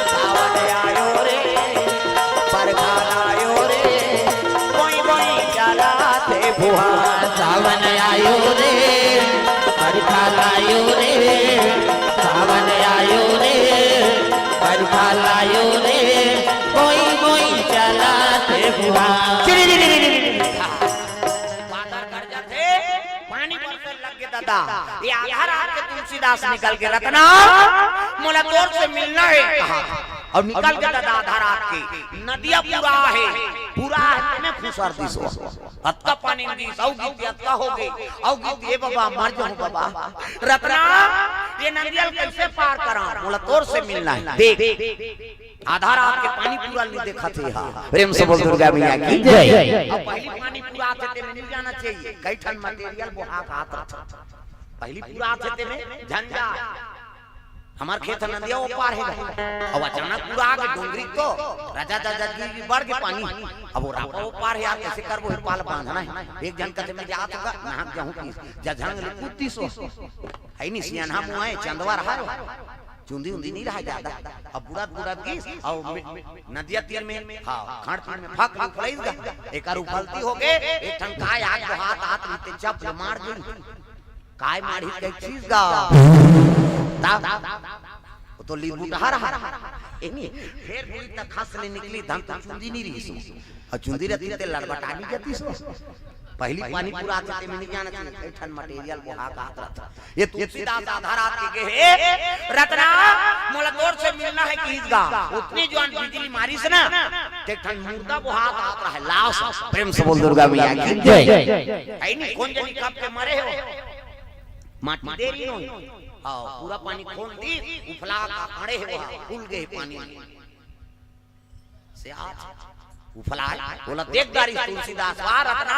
सावन आयो रे बरखा आयो रे कोई कोई चाला थे फुहार सावन आयो रे बरखा लायो रे सावन आयो रे बरखा लायो रे कोई कोई चला थे फुहार दादा ये आधा रात के तुलसीदास निकल के रत्ना मुलातोर से मिलना है और निकल के दादा आधा रात की नदिया पूरा है में खुसर दिसो अत्ता पानी दी सौ गीत अत्ता हो गई औ गीत ये बाबा मर जाऊं बाबा रत्ना ये नदिया कैसे पार करा मुलातोर से मिलना है देख आधा रात के पानी पूरा नहीं देखा थे हां प्रेम से बोल दुर्गा मैया की जय अब पहली पानी पूरा आते थे मिल जाना चाहिए कई ठन मटेरियल बोहा का आता पहली पूरा आते में झंझा हमार खेत नदिया वो पार है अब अचानक पूरा आगे डोंगरी तो राजा दादा जी बढ़ के पानी अब वो रापा वो पार है यार कैसे करबो पाल बांधना है एक जन कते में जात होगा नहा जाऊं की जझंग ले कुत्ती सो है नहीं सियाना मुआए चंदवा रहा चुंदी उंदी नहीं रहा ज्यादा अब बुरा की और नदिया तीर में हां खाड़ खाड़ में फक फलैगा एक आर उफलती हो गए एक ठन काय आग हाथ नीचे चप मार दी काय मारी के चीज गा तो लीबू डहा रहा एनी फिर पूरी तक खस ले निकली धम तक चुंदी नहीं रही सो और चुंदी रहती ते लड़बटानी जाती सो पहली पानी पूरा आते में नहीं जाना चाहिए ठन मटेरियल को हाथ रहता ये तुलसीदास आधा रात के हे रत्ना मुलातोर से मिलना है कीजगा उतनी जवान बिजली मारी से ना ते ठन मुर्दा को हाथ रहा है लाश प्रेम से बोल दुर्गा मैया की जय है नहीं कौन जनी कब के मरे हो माटी देरी हो आओ पूरा पानी खोल दी उफला का खड़े है फूल गए पानी से आज उफला बोला देख दारी तुलसीदास वार रत्ना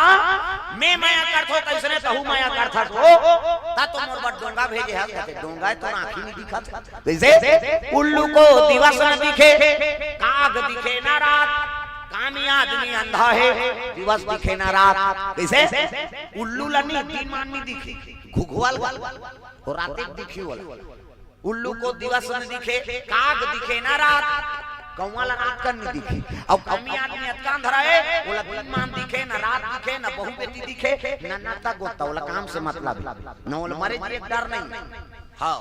मैं माया करथो कैसने तहु माया करथो ता तो मोर बड डोंगा भेजे है कहते डोंगा तो आंखी नहीं दिखत कैसे उल्लू को दिवस न दिखे काग दिखे ना रात कामी आदमी अंधा है दिवस दिखे ना रात कैसे उल्लू लनी दिन मान नहीं दिखी घुघवाल और रात दिखी उल्लू को दिवस न दिखे काग दिखे ना रात कौवाला रात कर नहीं दिखी अब कमी आदमी अतकान धरा है बोला दिन मान दिखे ना रात दिखे ना बहु बेटी दिखे ना नाता गोता बोला काम से मतलब न बोला मरे जी एक डर नहीं हां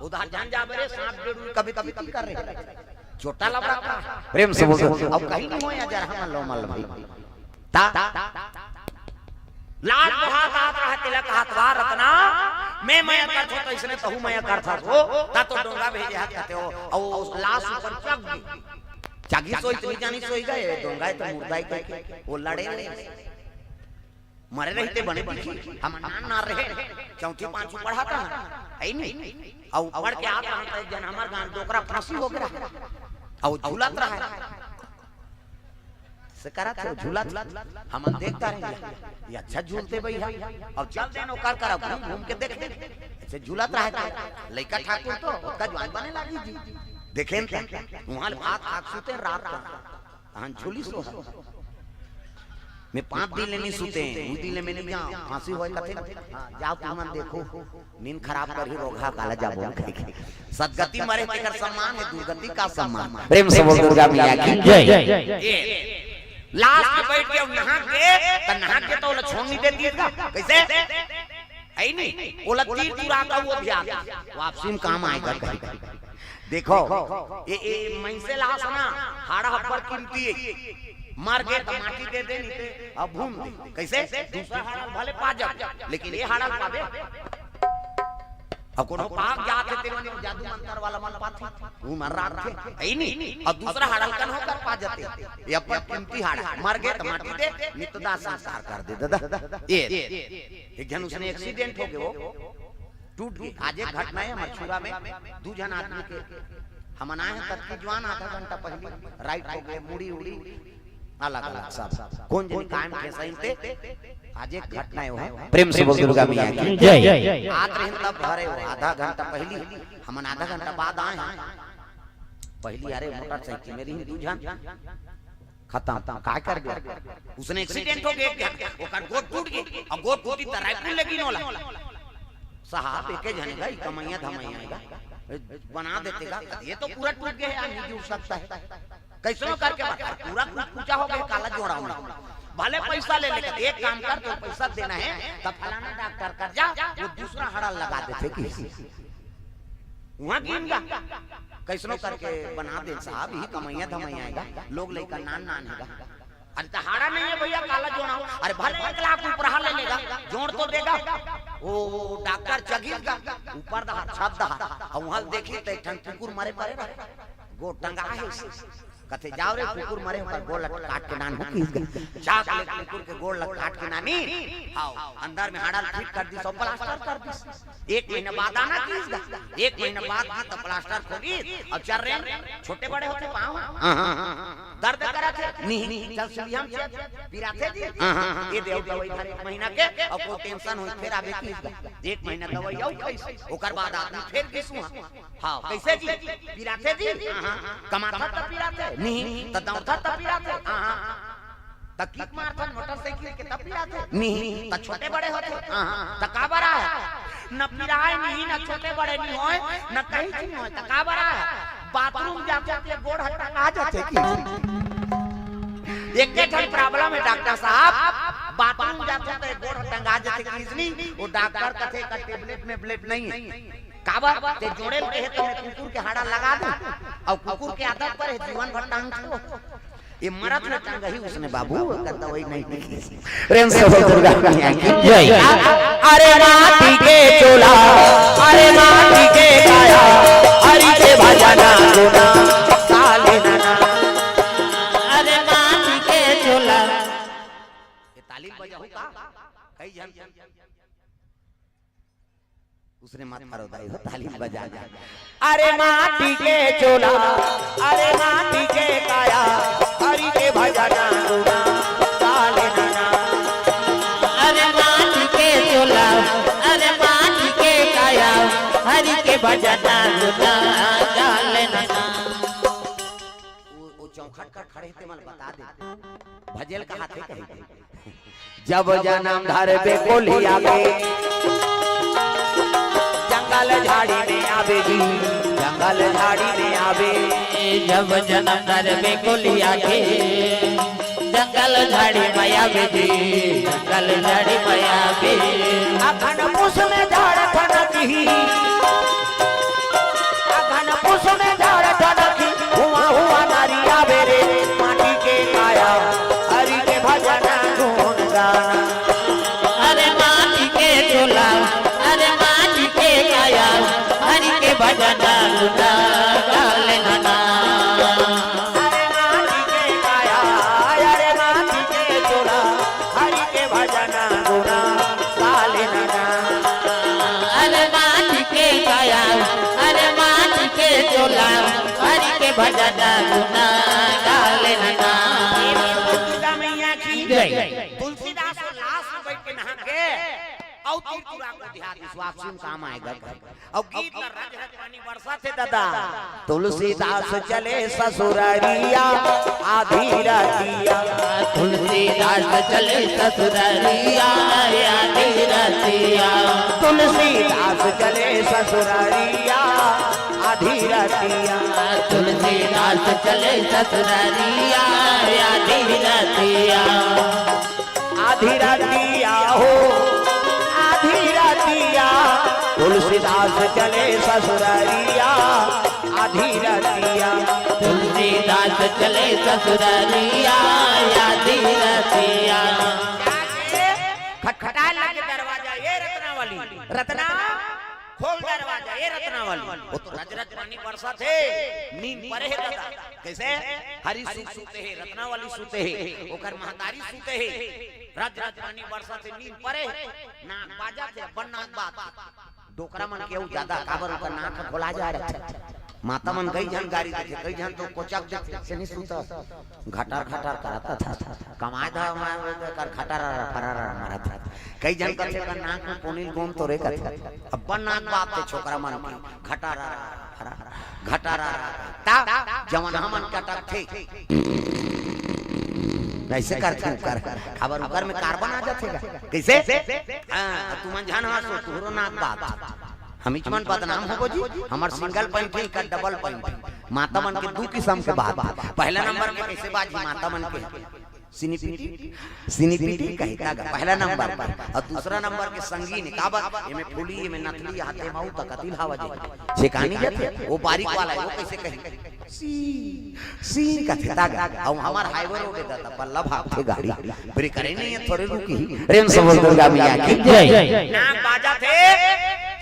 उधर जान जा बरे सांप जरूर कभी कभी कर रहे छोटा लबड़ा का प्रेम से बोल अब कहीं नहीं होया जरा हम लो माल भाई ता लाल हाथ हाथ रहा तिलक हाथवार रत्ना मैं माया करथो तो इसने तहु माया करथा हो ता तो डोंगा भेजे हाथ कहते हो और लाश ऊपर चग गई जागी सोई इतनी जानी सोई गए डोंगा तो मुर्दा के वो लड़े मरे रहते बने हम ना रहे चौथी पांचवी पढ़ाता है नहीं और पढ़ के आता है जन हमार गांव डोकरा फांसी हो गया और झूलत रहा है से करा तो झूला हम देखता रहे ये अच्छा झूलते भैया अब चल देनो कर घूम के देख ऐसे झूलत रहा लइका ठाकुर तो उसका जवान बने लगी जी देखें वहां भात आग सुते रात का हां झूली सो मैं 5 दिन लेनी सुते उस दिन में नहीं जा फांसी होय कथे जाओ तुमन देखो नींद खराब कर ही रोगा काला जाबो सदगति मरे तेकर सम्मान है दुर्गति का सम्मान प्रेम से बोल दुर्गा मैया की जय लाश पे बैठ के नहा के तो छोड़नी देती है कैसे है नहीं बोला तीर पूरा का वो ध्यान वापसी में काम आएगा कहीं देखो ये मैं से लाश ना हाड़ा पर कीमती है मार के माटी दे दे नहीं अब घूम दे कैसे दूसरा हाड़ा भले पा जा लेकिन ये हाड़ा पावे अब कोनो पाक जाते तेरे जादू मंत्र वाला मन पाथी वो मर रहा थे है नहीं और दूसरा हाड़ल कन होकर पा जाते ये अपन कीमती हाड़ा मर गए तो माटी दे नित्य संस्कार कर दे दादा ये एक जन उसने एक्सीडेंट हो गया वो टूट गई आज एक घटना है मछुरा में 2 जन आदमी के हम आए हैं तब की जवान आधा घंटा पहले राइट हो गए मुड़ी उड़ी अलग अलग सब कौन जन कायम के सही थे आज एक घटना है प्रेम से बोल दुर्गा मैया की जय आत रहे तब भरे आधा घंटा पहली हम आधा घंटा बाद आए हैं पहली अरे मोटरसाइकिल मेरी 2 जन खत्म काय कर दिया उसने एक्सीडेंट हो गया ओकर गोड़ टूट गई और गोड़ टूटी त राइफल लगी नोला साहब एके जने का कमैया धमैया बना देते का ये तो पूरा टूट गया है नहीं जुड़ सकता है कैसे करके पूरा पूजा हो गया काला जोड़ा भले पैसा ले लेकर एक काम कर तो पैसा देना है तब फलाना डॉक्टर कर जा वो दूसरा हड़ा लगा देते किसी वहां गिनगा कैसनो करके बना दे साहब ही कमैया धमैया आएगा लोग लेकर नान हैगा अरे तहाड़ा नहीं है भैया काला जोड़ा अरे भले 1 लाख ऊपर ले लेगा जोड़ तो देगा वो डॉक्टर जगीर का ऊपर दहा छत दहा और वहां देखी तो ठन कुकुर मारे मारे गो टंगा है कथे जाओ रे कुकुर मरे पर गोड़ काट के नान होकी चाक ले कुकुर के गोड़ काट के नानी आओ अंदर में हाड़ा फिट कर दी सब प्लास्टर कर दी 1 महीना बाद आना कीसगा 1 महीना बाद तो प्लास्टर खोगी अब चल रहे छोटे बड़े होते पांव दर्द करा थे नहीं चल सीएम पीरा थे जी ये देव दवाई थारे 1 महीना के अब को टेंशन होई फिर आवे कीसगा 1 महीना दवाई आउ कैसे ओकर बाद आदमी फिर किसु हां कैसे जी पीरा थे जी कमाथा त पीरा थे नहीं त दौथा त पीरा थे हां त किक मारथा मोटरसाइकिल के त पीरा थे नहीं त छोटे बड़े होते हां त का बड़ा है न पीराए नहीं न छोटे बड़े नहीं होए न कहीं नहीं होए त का बड़ा है बाथरूम जाते गोड़ हटा आ जाते एक के ठन प्रॉब्लम है डॉक्टर साहब बाथरूम जाते तो गोड़ हटा आ जाते किसनी वो डॉक्टर कथे का टेबलेट में ब्लेड नहीं है काबा ते जोड़े के है तो कुकुर के हाड़ा लगा दे और कुकुर के आदत पर है जीवन भर टांग छो ये मरत न टांग ही उसने बाबू कहता वही नहीं प्रेम से हो दुर्गा मैया की जय अरे माटी के चोला अरे माटी के काया हरि के भजना गुना साले नाना अरे माटी के चोला ये तालीम बजाऊ का कई जन उसने मत मारो दाई हो तालीम बजा जा अरे माटी के चोला अरे माटी के काया हरि के भजना गुना साले नाना अरे माटी के चोला अरे माटी के काया हरि के भजना गुना गाले नाना वो चौखट कर खड़े थे मल बता दे भजल का हाथे कहे जब जन्म धर पे कोलिया में जंगल झाड़ी में आवे जी जंगल झाड़ी में आवे जब जन्म धर पे कोलिया के जंगल झाड़ी में आवे जी जंगल झाड़ी में आवे अखन पुष में झाड़ ठनकी अखन पुष में झाड़ ठनकी हुआ हुआ नारी आवे रे माटी के काया हरि के भजना गुण गाना अरे माटी के चोला अरे माटी के काया हरि के भजना गुना गाले नाना अरे माटी के काया अरे माटी के चोला हरि के भजना गुना साले नाना अरे माटी के काया अरे माटी के चोला हरि के भजना गुना गाले नाना दुर्गा मैया की जय तुलसीदास को लाश में बैठ के नहा के और त्रिपुरा को ध्यान विश्वास में काम आएगा और गीत में रज रज पानी बरसा थे दादा तुलसीदास चले ससुरारिया आधी रातिया तुलसीदास चले ससुरारिया आधी रातिया तुलसीदास चले ससुरारिया आधी रातिया तुलसीदास चले ससुरारिया आधी रातिया आधी रातिया हो आधी रातिया तुलसीदास चले ससुरारिया आधी रातिया तुलसीदास चले ससुरारिया आधी रातिया खटखटा लगे दरवाजा ये रत्ना वाली रत्ना खोल दरवाजा ये रत्ना वाली वो तो रज रज पानी बरसा थे नींद परे है दादा कैसे हरी सूते है रत्ना वाली सूते है ओकर महतारी सूते है रज रज पानी बरसा थे नींद परे ना बाजा थे बननाथ बात डोकरा मन के ज्यादा काबर ओकर नाक खोला जा रहा माता मन कई जन गाड़ी देखे कई जन तो कोचक देखे से नहीं सुनता घटार घटार करता था कमाए था कर घटार फरार मारा था कई जन कथे का नाक में पोनील गोम तो रे कथे अपन नाक बाप ते छोकरा मन की घटार फरार घटार ता जवन हमन कटक थे ऐसे करते कर खबर उकर में कार्बन आ जातेगा कैसे हां तू मन जान हां सो तोरो नाक बात हम इचमन बदनाम होबो जी हमर सिंगल पॉइंट का डबल पॉइंट माता मन के दो किस्म के बात पहला नंबर में कैसे बाजी माता मन के सिनीपीटी कहता गा पहला नंबर पर और दूसरा नंबर के संगीन काबत एमे फूली एमे नथली हाथे माऊ तक कतिल हवा जे सिकानी जाते वो बारीक वाला है वो कैसे कही सी कहता गा और हमार हाईवे रोड देता पल्ला भागते गाड़ी ब्रेक करे नहीं है थोड़े रुकी प्रेम से बोल दुर्गा मैया की जय नाम बाजा थे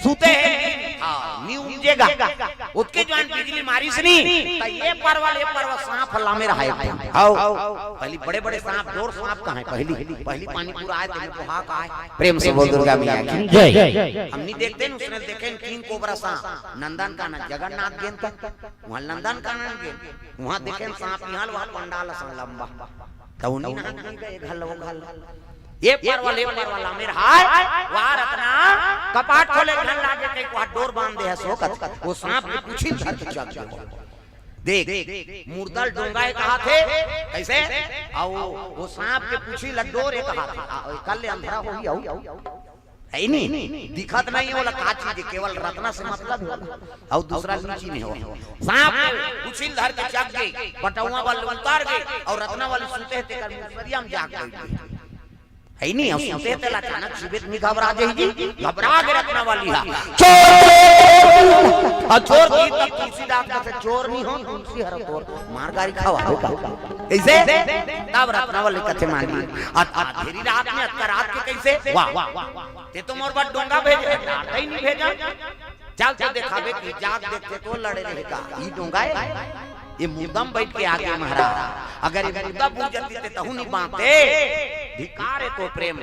सूते हैं हां न्यू जेगा उसके जवान बिजली मारी सनी त ये परवा सांप हल्ला में रहा है आओ पहली बड़े-बड़े सांप डोर सांप कहां है पहली पानी पूरा आए तेरे को हां है प्रेम से बोल दुर्गा मैया की जय हम नहीं देखते न उसने देखे किंग कोबरा सांप नंदन का ना जगन्नाथ गेंद का वहां नंदन का ना गेंद वहां देखे सांप यहां वहां पंडाल सा लंबा तो उन्हीं ना गए घल ये परवाला मेरा हाय वहां रखना कपाट खोले घन लागे के को डोर बांध दे है सोकत वो सांप ने पूछी धर के चल देख मुर्दल डोंगाए कहा थे कैसे आओ वो सांप के पूछी लड्डोर एक हाथ कल ले अंधेरा हो ही आओ है नहीं दिखत नहीं होला का चीज केवल रत्ना से मतलब है और दूसरा लीची नहीं हो सांप पूछी धर के चक गई पटौवा वाले उतार गए और रत्ना वाले सुनते थे कर मुसरिया में जाग गई है नहीं हम सुनते थे अचानक शिविर में घबरा जाएगी घबरा के रखना वाली है चोर की तब तुलसीदास का चोर नहीं हो तुलसी हर तोर मार गाड़ी खावा कैसे तब रखना वाले कथे मानी अंधेरी रात में रात के कैसे वाह ते तो मोर बात डोंगा भेजे डाटा ही नहीं भेजा चल दिखावे की जाग देखते तो लड़े रहेगा ई डोंगा ये मुर्दम बैठ के आगे महाराज अगर ये मुर्दा पूछ जाती थे तहु नहीं बांधते धिकार है तो प्रेम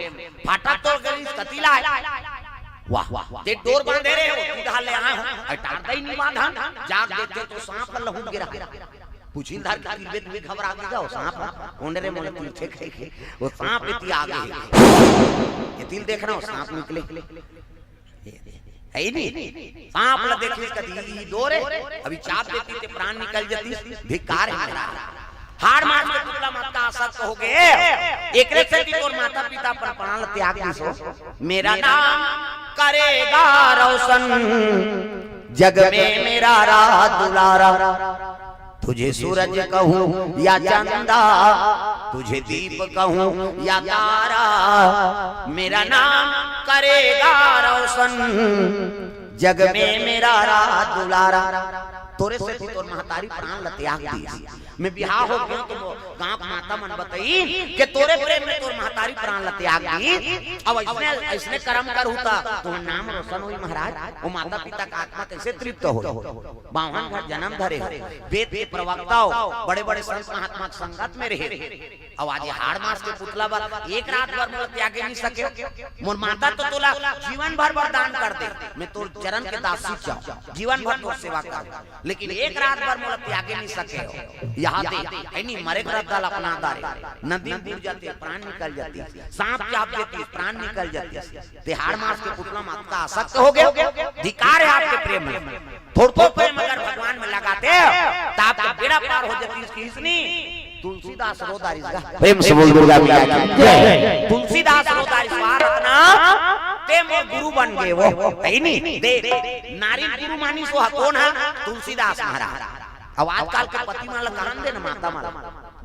फाटा तो गरी कतिला वाह ते डोर बांधे रे हो तू ढाल ले आए हो अटारदा ही नहीं बांधा जाग देखते तो सांप लहू गिरा पूछिल धर का वेद में घबरा के जाओ सांप ओंडरे मोले पीछे खे वो सांप इति आगे ये तिल देख रहा हूं सांप निकले है नहीं सांप ल देखले कदी डोरे अभी चाप देती ते प्राण निकल जाती धिकार है हार मार के टुकड़ा माता असत हो गए एकरे से तोर माता पिता पर प्राण त्याग दिसो मेरा नाम करेगा रोशन जग में मेरा रात दुलारा तुझे सूरज कहूं या चंदा तुझे दीप कहूं या तारा मेरा नाम करेगा रोशन जग में मेरा रात दुलारा तोरे से तोर महतारी प्राण त्याग दिया मैं बिहार हो गया तो गांव माता मन बताई कि तोरे प्रेम में तोर महतारी प्राण त्याग दी अब इसने कर्म कर होता तो नाम रोशन हुई महाराज वो माता पिता का आत्मा कैसे तृप्त हो 52 घर जन्म धरे वेद के प्रवक्ताओं बड़े-बड़े संत महात्मा संगत में रहे अब आज हाड़ मास के पुतला बात एक रात भर मोर त्यागे नहीं सके मोर माता तो तोला जीवन भर वरदान कर दे मैं तोर चरण के दासी चाहूं जीवन भर तोर सेवा कर लेकिन एक रात भर मोर त्यागे नहीं सके यहाँ दे नहीं मरे ग्रह दल अपना दारे नदी डूब जाती है प्राण निकल जाती है सांप चाप देती है प्राण निकल जाती है तिहाड़ मास के पुतला माता आसक्त हो गए धिकार है आपके प्रेम में थोड़ा प्रेम अगर भगवान में लगाते तो आपका बेड़ा पार हो जाती है इसनी तुलसीदास रोदारिस का प्रेम से बोल दुर्गा मैया की जय तुलसीदास रोदारिस वारतना ते मोर गुरु बन गए वो है नहीं दे नारी गुरु मानी सो कौन है तुलसीदास महाराज अब आजकल के पति माला कान दे ना माता माला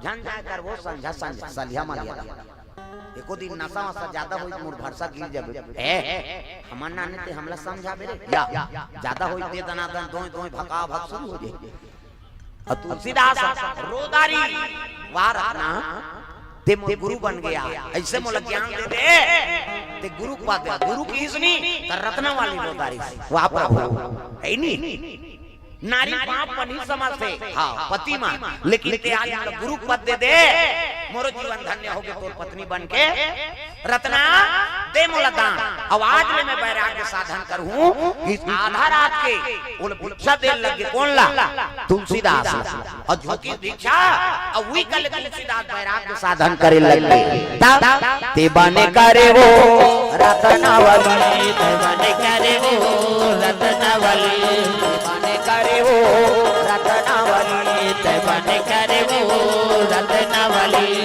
जान जाए कर वो संझा सलिया मालिया एको दिन नशा वसा ज्यादा होई मोर भरसा गिर जाबे ए हमन नाने ते हमला समझाबे रे या ज्यादा होई ते दनादन दोय दोय भका भक शुरू हो जाए तुलसीदास रोदारी वारना ते मोर गुरु बन गया ऐसे मोला ज्ञान दे दे ते गुरु पद गुरु की इसनी रत्ना वाली रोदारी वापरा हो है नहीं नारी पाप पनी समझते हाँ पति मां लेकिन ते आज गुरु पद दे दे मोरो जीवन धन्य हो गए तोर पत्नी बन के रत्ना दे मोला दान आवाज में मैं वैराग्य साधन करूं इस आधा रात के उन भिक्षा दे लगे कौन ला तुलसीदास और झोंकी भिक्षा और वही कल तुलसीदास वैराग्य साधन करे लगे ते बने करे वो रत्नावली ते बने करे वो रत्नावली करे वो रत्नावली ते बने करे वो रत्नावली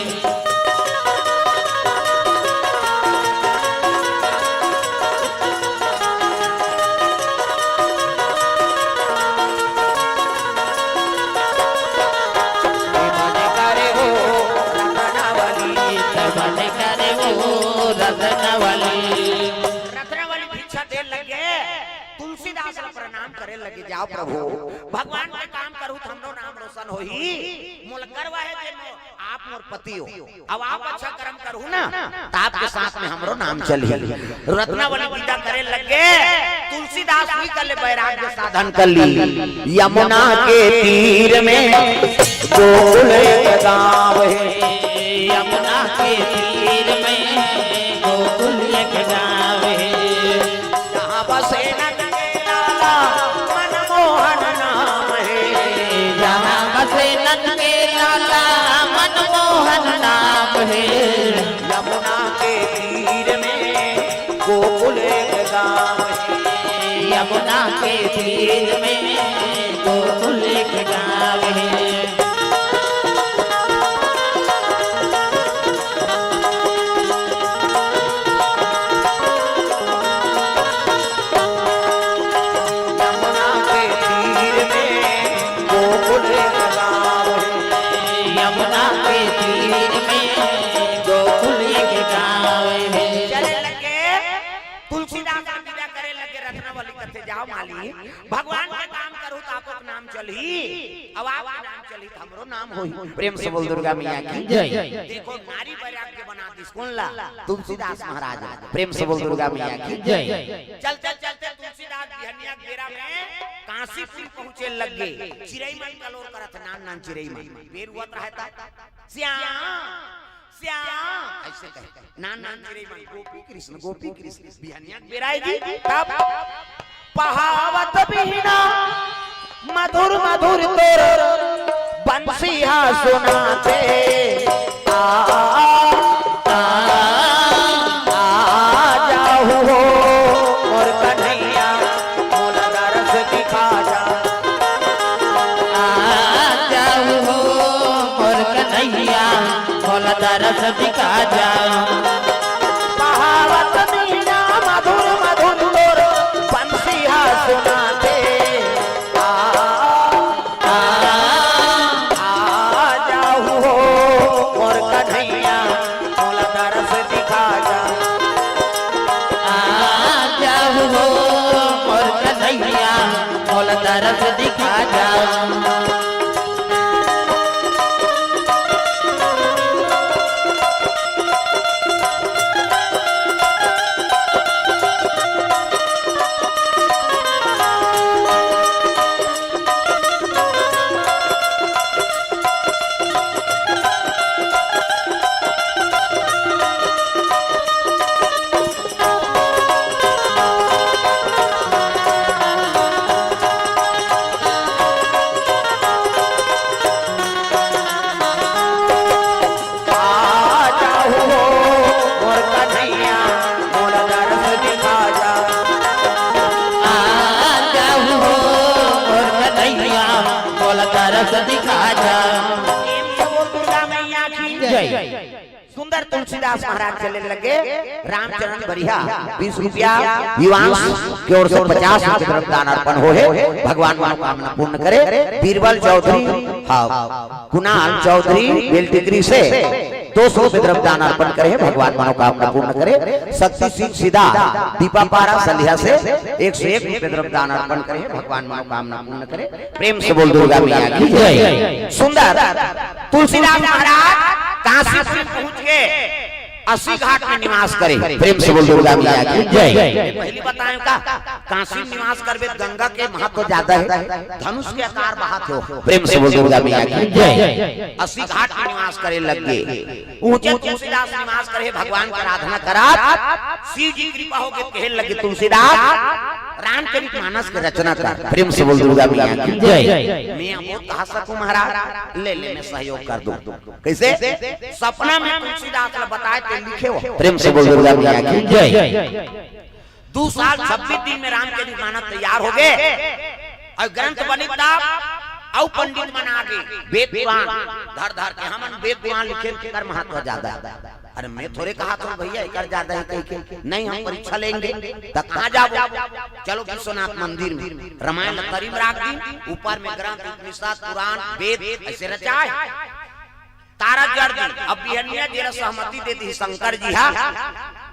करे लगे जाओ प्रभु भगवान के काम करूं तो हमरो नाम रोशन होई मोल करवा है जे आप मोर पति हो अब आप अच्छा कर्म करू ना तो आपके साथ में हमरो नाम चली रत्नावली विदा करे लगे तुलसीदास भी कर ले वैराग्य साधन कर ली यमुना के तीर में गोकुल गाँव है यमुना के तीर में गोकुल एक गाँव है जहाँ बसे नंद के लाला मनमोहन नाम है जहाँ बसे नंद के लाला मनमोहन नाम है यमुना के तीर में गोकुल गाँव है यमुना के तीर में गोकुल एक गाँव है यमुना के तीर में गोकुल गाँव है यमुना के तीर में गोकुल एक गाँव है चले लगे तुलसीदास विदा करे लगे रत्नावली कथे जाओ माली भगवान के काम करू तो आपको नाम चली अब आपका नाम चली तो हमरो नाम होई प्रेम से बोल दुर्गा मैया की जय देखो नारी वैराग्य बना दी कौन ला तुलसीदास महाराज प्रेम से बोल दुर्गा मैया की जय चलते चलते तुलसीदास बिहनिया बेरा में काशीपुर पहुंचे लगे चिरई मन कलोर करत नान नान चिरई मन बेर हुआ रहता श्याम श्याम ऐसे कहते नान नान चिरई मन गोपी कृष्ण बिहनिया बेराई दी तब पहावत बिना मधुर मधुर तोर बंसिया सुनाते आ जाओ और कन्हैया मोला दरस दिखा जा जाऊ हो और कन्हैया भोला दरस दिखा जाओ पहावत बिना मधुर मधुर तोर बंसिया सुनाते आ जाओ और कन्हैया मोला दरस दिखा जा जाऊ हो और कन्हैया भोला दरस दिखा जाओ दरस दिखा जा दुर्गा मैया की जय सुंदर तुलसीदास महाराज चले लगे रामचरण बढ़िया 20 रुपया विवांश की ओर से 50 रुपये तरफ दान अर्पण हो है भगवान मनोकामना पूर्ण करे बीरबल चौधरी हाँ कुणाल चौधरी बेलटिकरी से 200 रुपये तरफ दान अर्पण करे भगवान मनोकामना पूर्ण करे शक्ति सिंह सीधा दीपा पारा संध्या से 101 रुपये तरफ दान अर्पण करे भगवान मनोकामना पूर्ण करे प्रेम से बोल दुर्गा मैया की जय सुंदर तुलसीदास महाराज काशी पहुंच गए 80 घाट में निवास करे प्रेम से बोल दुर्गा मैया की जय पहली बताएं का काशी निवास करबे गंगा के महत्व ज्यादा है धनुष के आकार बहात हो प्रेम से बोल दुर्गा मैया की जय 80 घाट में निवास करे लग गए ऊंचे तुलसीदास निवास करे भगवान की आराधना करा शिव जी कृपा हो गए कहे लगे तुलसीदास रामचरित मानस की रचना कर प्रेम से बोल दुर्गा मैया की जय मैं बहुत कहा सकूं महाराज ले मैं सहयोग कर दूं कैसे सपना में तुलसीदास ने बताया तो लिखे हो प्रेम से बोल दुर्गा मैया की जय 2 साल 26 दिन में रामचरित मानस तैयार हो गए और ग्रंथ बनी तब और पंडित मन आगे वेद पुराण धर धर के हमन वेद पुराण लिखे कर महत्व ज्यादा है अरे मैं थोड़े कहा तो भैया कर ज्यादा है कहीं नहीं हम परीक्षा लेंगे तब कहाँ जाओ चलो विश्वनाथ मंदिर में रामायण करीम राख दी ऊपर में ग्रंथ उपनिषद पुराण वेद ऐसे रचाए तारा जड़ दी अब बिहनिया जी सहमति दे दी शंकर जी हाँ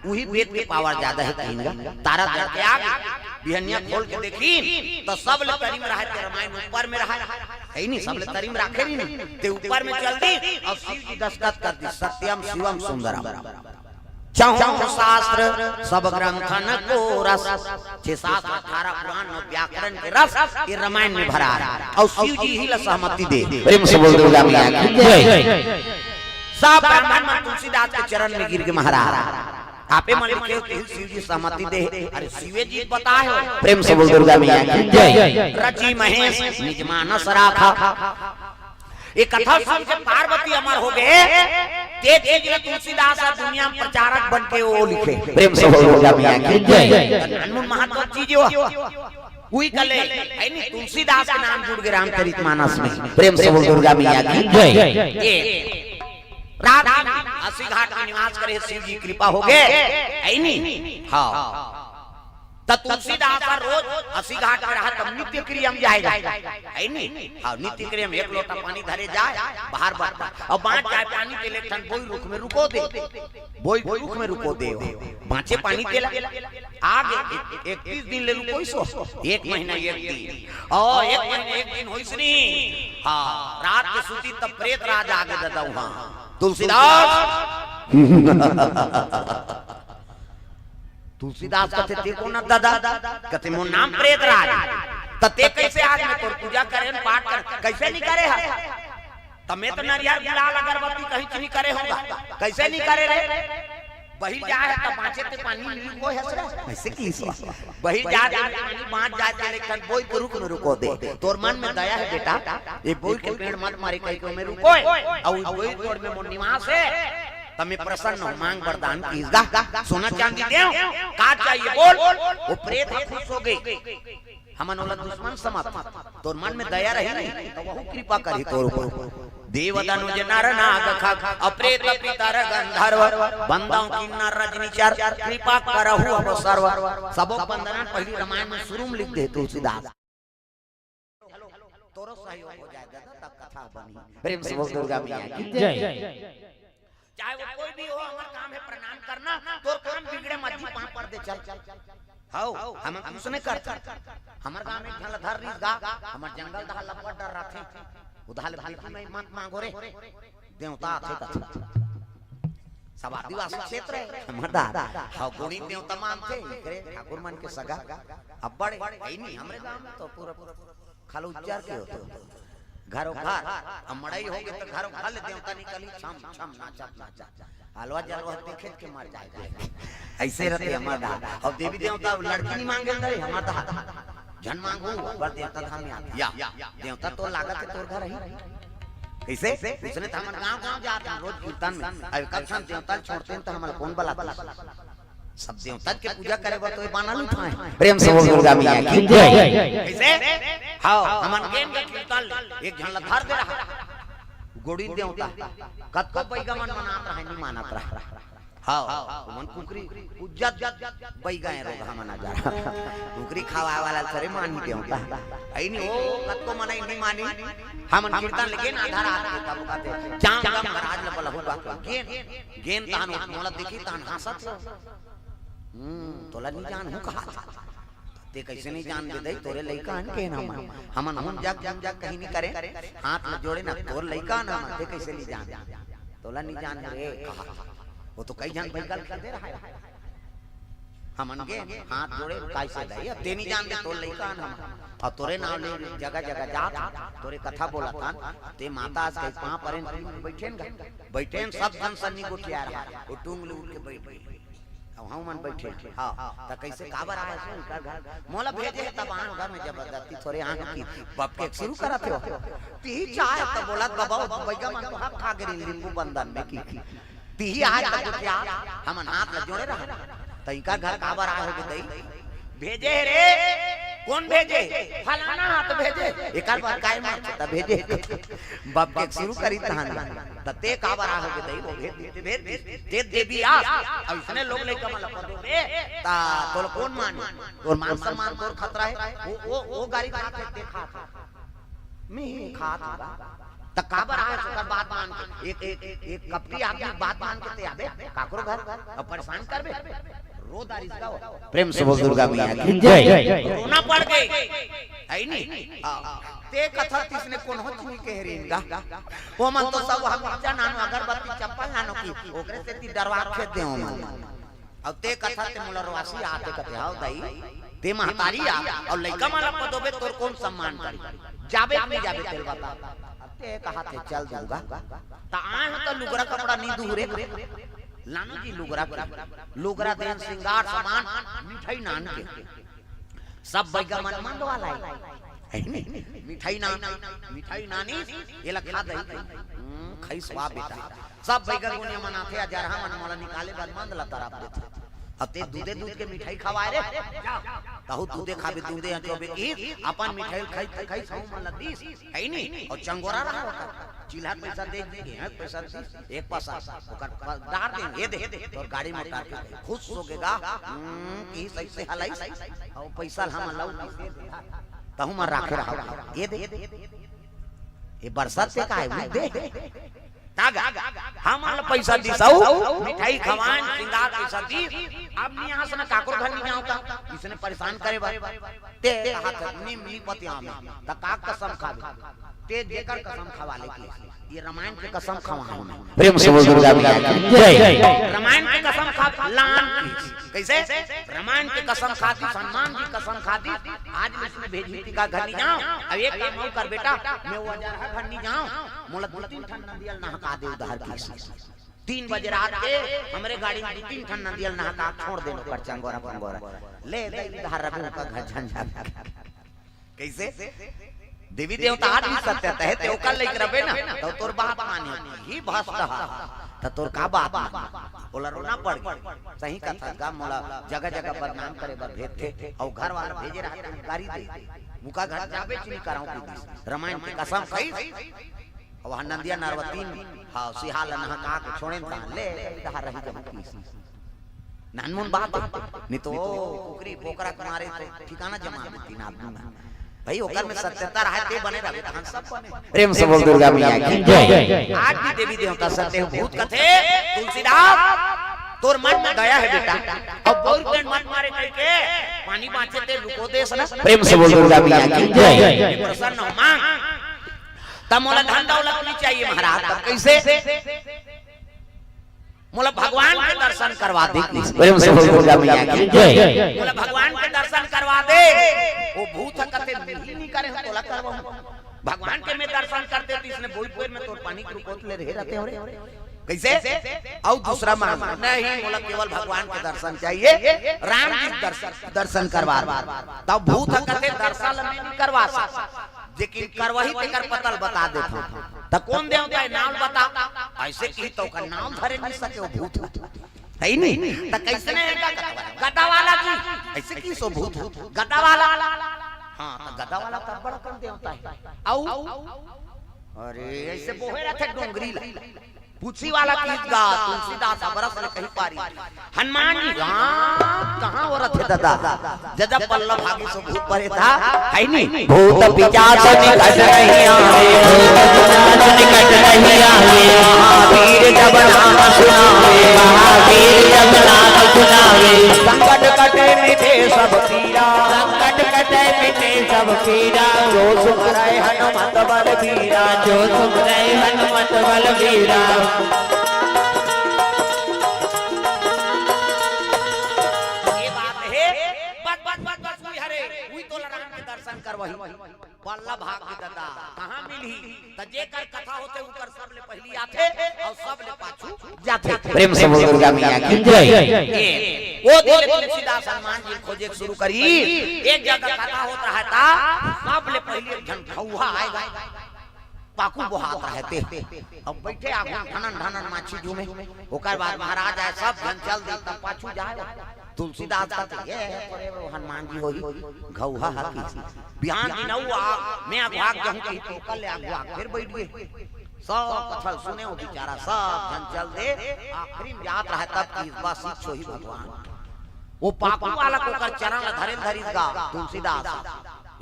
वही वेद की पावर ज्यादा है कहीं तारा जड़ के आगे बिहनिया खोल के देखी तो सब ले तरी में रहा के रामायण ऊपर में रहा है नहीं, सब ले तरी में रखे नहीं ते ऊपर में चल दी और शिव जी दस्तखत कर दी सत्यम शिवम सुंदरम चाहों शास्त्र सब ग्रंथन को रस 618 पुराण और व्याकरण के रस ये रामायण में भरा है और शिव जी ही सहमति दे प्रेम से बोल दुर्गा मैया की जय। सब ब्राह्मण मन तुलसीदास के चरण में गिर के महाराज आपे मन लिखे शिव जी सहमति दे। अरे शिवे जी पता है प्रेम से बोल दुर्गा मैया की जय। रची महेश निज मानस राखा ये कथा सुन के पार्वती अमर हो गए ते तेज तुलसीदास दुनिया में प्रचारक बन के वो लिखे प्रेम से बोल दुर्गा मैया की जय। अनमोल महत्व चीज हुई कले है नहीं तुलसीदास के नाम जुड़ गए रामचरितमानस में प्रेम से बोल दुर्गा मैया की जय। रात 80 घाट में निवास करे शिव जी कृपा हो गए है नहीं। हाँ तुलसीदास रोज 80 घाट में रहा तब नित्य क्रिया में जाएगा है नहीं। हाँ नित्य क्रिया में एक लोटा पानी धरे जाए बाहर बाहर और बांच जाए पानी के लिए ठन बोई रुख में रुको दे बोई रुख में रुको दे बांचे पानी तेला आगे 31 दिन ले रुको सो 1 महीना 1 दिन और 1 महीना 1 दिन होइस नहीं। हाँ रात के सूती तब प्रेत राज आगे दादा वहां तुलसीदास तुलसीदास कहते ते को न दादा कहते मोर नाम प्रेत राज तते कैसे आज मैं तोर पूजा करे पाठ कर कैसे नहीं करे है तमे तो नरियर गुलाल अगरबत्ती कहीं नहीं करे होगा कैसे नहीं करे रे बही जाए त बांचे ते पानी मिली को है ऐसे की बही जा पानी बांच जाए लेकिन बोई के रुक में रुको दे तोर मन में दया है बेटा ये बोई के पेड़ मत मारे कहीं को में रुको और बोई तोड़ में मोर निवास है तमे प्रसन्न हो मांग वरदान की सोना चांदी दे का चाहिए बोल वो प्रेत खुश हो गई हमन ओला दुश्मन समझ तोर मन में दया रही नहीं तो वो कृपा करी तोर ऊपर देव दनुज नर नाग खग अप्रेत पितर गंधर्व बंदाओं किन्नर रजनीचर कृपा करहु अब सर्व सबो वंदना पहली रामायण में शुरू में लिख दे तुलसीदास तोरो सहयोग हो जाएगा तब कथा बनी प्रेम से बोल दुर्गा मैया की जय। चाहे वो कोई भी हो हमारा काम है प्रणाम करना तोर काम बिगड़े मत पांव पर दे चल हाउ हम कुछ नहीं करते हमार गांव में ढल धर रीस गा हमार जंगल दा लपट डर रखे उधाल भाई में मत मांगो रे देवता थे कथा सब आदिवासी क्षेत्र है हमर दा हाउ गुणी देवता मानते करे ठाकुर मन के सगा अब बड़े है नहीं हमरे गांव में तो पूरा खाली उच्चार के होते घरों घर अमड़ाई हो गए तो घरों घर ले देवता निकली छम छम नाचा नाचा हलवा जलवा देखे के मर जाए ऐसे रहते हमारा और देवी देवता लड़की नहीं मांगे रे हमारा जन मांगो पर देवता धाम में आते या देवता तो लागत है तोर घर ही कैसे उसने तो हमारे गांव जाते हैं रोज कीर्तन में अब कब शाम देवता छोड़ते हैं तो हमारा कौन बुलाता सब देवता के पूजा करे वो तो बाना लुटाए प्रेम से बोल दुर्गा मैया की जय। कैसे हां हमन गेन का कीर्तन एक झन लथार दे रहा गोड़ी देवता कत को बैगा मन मनात रहा नहीं मानत रहा हां मन कुकरी उज्जत बैगा है रोग हमन जा कुकरी खावा वाला सरे मानी देवता आई नहीं ओ कत को मनाई नहीं मानी हमन कीर्तन लेकिन आधार आते का बुकाते चांद का महाराज ल बलहु बात गेन गेन तान मोला देखी तान हंसत तोला नहीं जान हूं कहा ते कैसे नहीं जान दे तोरे लइका अन के नाम हमन हम जग कहीं नहीं करे हाथ में जोड़े ना तोर लइका नाम ते कैसे नहीं जान तोला नहीं जान रे कहा वो तो कई जान बैगल कर दे रहा है हमन के हाथ जोड़े कैसे दे ते नहीं जान दे तोर लइका नाम और तोरे नाम ले जगह जगह जात तोरे कथा बोला था ते माता आज के पांव पर बैठेन सब जन सन्नी गोठिया रहा वो टूंगले उठ के बैठ हम मन बैठे हां त कैसे काबर आया सुन कर घर मोला भेजे तब आन घर में जबरदस्ती थोड़े आंख की बाप के शुरू कराते हो ती चाहे त बोला बाबा बैगा मन तो हाथ खा गिरी नींबू बंधन में की ती आज तक क्या हमन हाथ ल जोड़े रहा तई का घर काबर आया हो गई भेजे रे कौन भेजे फलाना हाथ भेजे एक बार काय मार त भेजे बाप के शुरू करी तहन तते काबर आ हो गई वो भेज ते देवी आ ऐसने लोग ले कमल पद रे ता तोल कौन मान तोर मान सम्मान तोर खतरा है वो गाड़ी खाते देखा मैं खात त काबर आ सुकर बात मान के एक कपटी आदमी बात मान के ते आबे काकरो घर अब परेशान करबे रोदारी का प्रेम से बोल दुर्गा मैया की जय रोना पड़ गई है नहीं ते कथा तिसने कोन हो चुई के हेरिंगा ओ मन तो सब हम नानो अगरबत्ती चप्पल नानो की ओकरे से ती दरबार खेत दे मन अब ते कथा ते मोला रवासी आते कथे आओ दाई ते महतारी आ और लइका माला पदोबे तोर कौन सम्मान करी जाबे नहीं जाबे तेल बता ते कहा थे चल दूंगा ता आए तो लुगरा कपड़ा नी दूरे लानू जी लुगरा देन श्रृंगार सामान मिठाई नान के सब बैगा मन मंद वाला है मिठाई नानी ये लखा दई खाई स्वाद बेटा सब बैगा गुनिया मनाथे आ जरहा मन मोला निकाले बाद मंद ला तरफ देते अते दूध के मिठाई खवाए रे कहू दूधे खाबे दूधे अजोबे की अपन मिठाई खाई सौ मन लदीस है नहीं और चंगोरा रहा चिल्हा पैसा दे के पैसा एक पैसा ओकर डार दे दे और गाड़ी में उतार के खुश हो गेगा की सही से हलाई और पैसा हम लाऊ तहु मर राखे रहा ये दे ये बरसात से का है दे तागा हम वाला पैसा दिसाऊ मिठाई खवान सिंगार पैसा दी अब नी यहां से ना काकुर घर नहीं जाऊं का इसने परेशान करे बा ते हाथ नी पति में त का कसम खावे ते देकर कसम खवाले की ये रामायण के कसम खवा हम प्रेम से बोल दुर्गा मैया की जय रामायण के कसम खा लान कैसे रामायण के कसम खाती सम्मान की कसम खाती आज मैं इसमें भेजी का घर नहीं जाऊं अब एक काम और कर बेटा मैं वो घर नहीं जाऊं मोला 2-3 ठन नदियल नहका दे उधार की 3 बजे रात के हमरे गाड़ी में 2-3 ठन नदियल नहका छोड़ देनो पर चंगोरा ले दे उधार रखो का घर झंझा कैसे देवी देवता आज भी सत्य है ते ओकर लेक रबे ना तो तोर बात मानी ही भस्त हा त तोर का बात बोला रोना पड़ सही कथा का मोला जगह जगह बदनाम करे बर भेज थे और घर वाला भेजे रहते गाड़ी दे मुका घर जाबे चली कराऊं की रामायण की कसम कही और नंदिया नरवती हां सिहाल नहा का के छोड़े ता ले इधर रही जब की नानमुन बात नहीं तो कुकरी पोकरा मारे तो ठिकाना जमा देती ना दूंगा भाई ओकर में सत्यता रहते बने रहे हम सब बने प्रेम से बोल दुर्गा मैया की जय आज भी देवी देवता सत्य भूत कथे तुलसीदास तोर मन में गया है बेटा अब बोल के मत मारे करके पानी बांचे ते रुको देस ना प्रेम से बोल दुर्गा मैया की जय प्रसन्न हो मांग तब मोला धन दौलत नहीं चाहिए महाराज तब कैसे मोला भगवान के दर्शन करवा दे प्रेम से बोल दुर्गा मैया की जय मोला भगवान के दर्शन करवा दे वो भूत कते मिली नहीं करे तोला करवा भगवान के में दर्शन करते तो इसने बोई में तो पानी की बोतल रहे रहते हो कैसे और दूसरा मांग नहीं मोला केवल भगवान के दर्शन चाहिए राम जी दर्शन करवा तब भूत कते दर्शन नहीं करवा लेकिन करवही तेकर पतल बता देता त कौन देवता है नाम बता ऐसे की तो का नाम धरे नहीं सके वो भूत है नहीं त कैसे नहीं गदा वाला जी ऐसे की सो भूत गदा वाला हां त गदा वाला त बड़ा कम देवता है औ अरे ऐसे बोहे रखे डोंगरी पूछी वाला गीत गा तुलसीदास बरस ने कहीं पारी हनुमान जी कहां हो रहे थे दादा जब पल्लव भागी सो भूत परे था है नहीं भूत पिशाच निकट नहीं आवे निकट नहीं आवे महावीर जब नाम सुनावे महावीर जब नाम सुनावे संकट कटे मिटे सब पीरा संकट कटे मिटे सब पीरा जो सुख रहे हनुमत बल वीरा जो सुख रहे हनुमत बल वीरा पल्ला भाग के दादा कहां मिली त जेकर कथा होते ऊपर सब ले पहली आथे और सब ले पाछू जाते प्रेम से बोल दुर्गा मैया की जय वो दिल तुलसीदास हनुमान जी खोजे शुरू करी एक जगह कथा होता है ता सब ले पहले झंझौहा आएगा पाकू बहात रहते अब बैठे आगू धनन माछी जुमे ओकर बाद महाराज आए सब जन चल दे तब पाछू जाए तुलसीदास का ये हनुमान जी होई घौहा हकी बिहान दिनौआ मैं आग जहूं की तो कल आग फिर बैठ गए सब कथा सुने हो बेचारा सब जन चल दे आखिरी में जात रहा तब की बस इच्छो ही भगवान वो पापू वाला को कर चरण धरे धरी गा तुलसीदास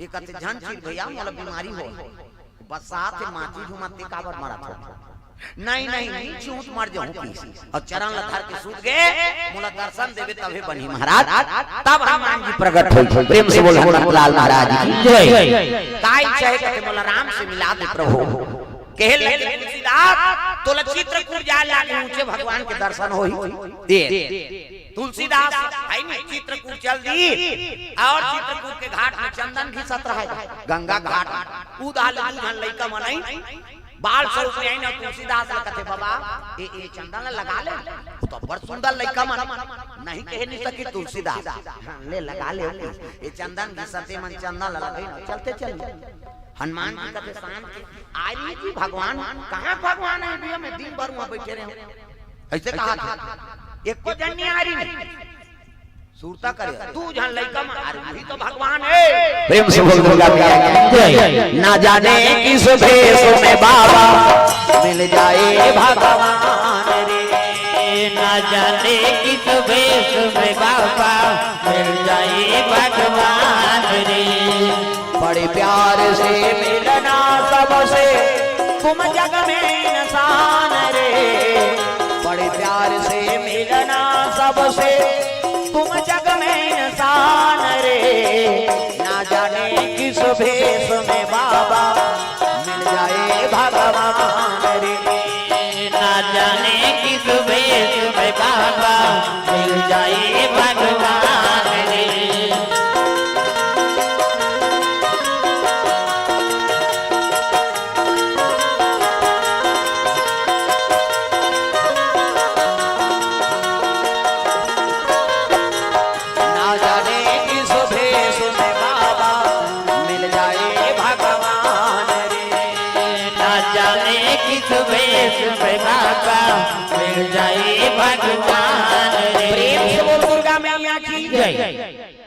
एक कते झन चीज भैया मोला बीमारी हो बस साथ माटी झुमती काबर मरा था नहीं नहीं नहीं चूत मर जाऊं किसी और चरण लथार के सूत गए मोला दर्शन देवे तभी बनी महाराज तब हनुमान जी प्रकट हुई प्रेम से बोल हनुमान लाल महाराज की जय काय चाहे कहते बोला राम से मिला दे प्रभु कहे लगे तुलसीदास तोला चित्रकूट जा लागे ऊंचे भगवान के दर्शन होई दे तुलसीदास आई नहीं चित्रकूट चल दी और चित्रकूट के घाट में चंदन घिसत रहा गंगा घाट उदाल दूधन लइका मनई बाल स्वरूप में आई ना तुलसीदास कहते बाबा ए चंदन लगा ले तो बड़ सुंदर लइका मन नहीं कहे नहीं सकी तुलसीदास ले लगा ले ये चंदन घिसते मन चंदन लगा चलते चल हनुमान जी कहते शाम के आई जी भगवान कहां भगवान है बिया में दिन भर वहां बैठे रहे ऐसे कहा था एक को जन्नी आ रही नहीं सूरता करे तू जान लइका में अरे वही तो भगवान है प्रेम से बोल दुर्गा मैया ना जाने किस भेष में बाबा मिल जाए भगवान रे ना जाने किस भेष में बाबा मिल जाए भगवान रे बड़े प्यार से मिलना सबसे तुम जग में इंसान रे बड़े प्यार से मिलना सबसे तुम जग में इंसान रे ना जाने किस भेष में बाबा मिल जाए भगवान रे ना जाने किस भेष में बाबा मिल जाए भगवान रे मिल जाए भगवान रे प्रेम से बोल दुर्गा मैया की जय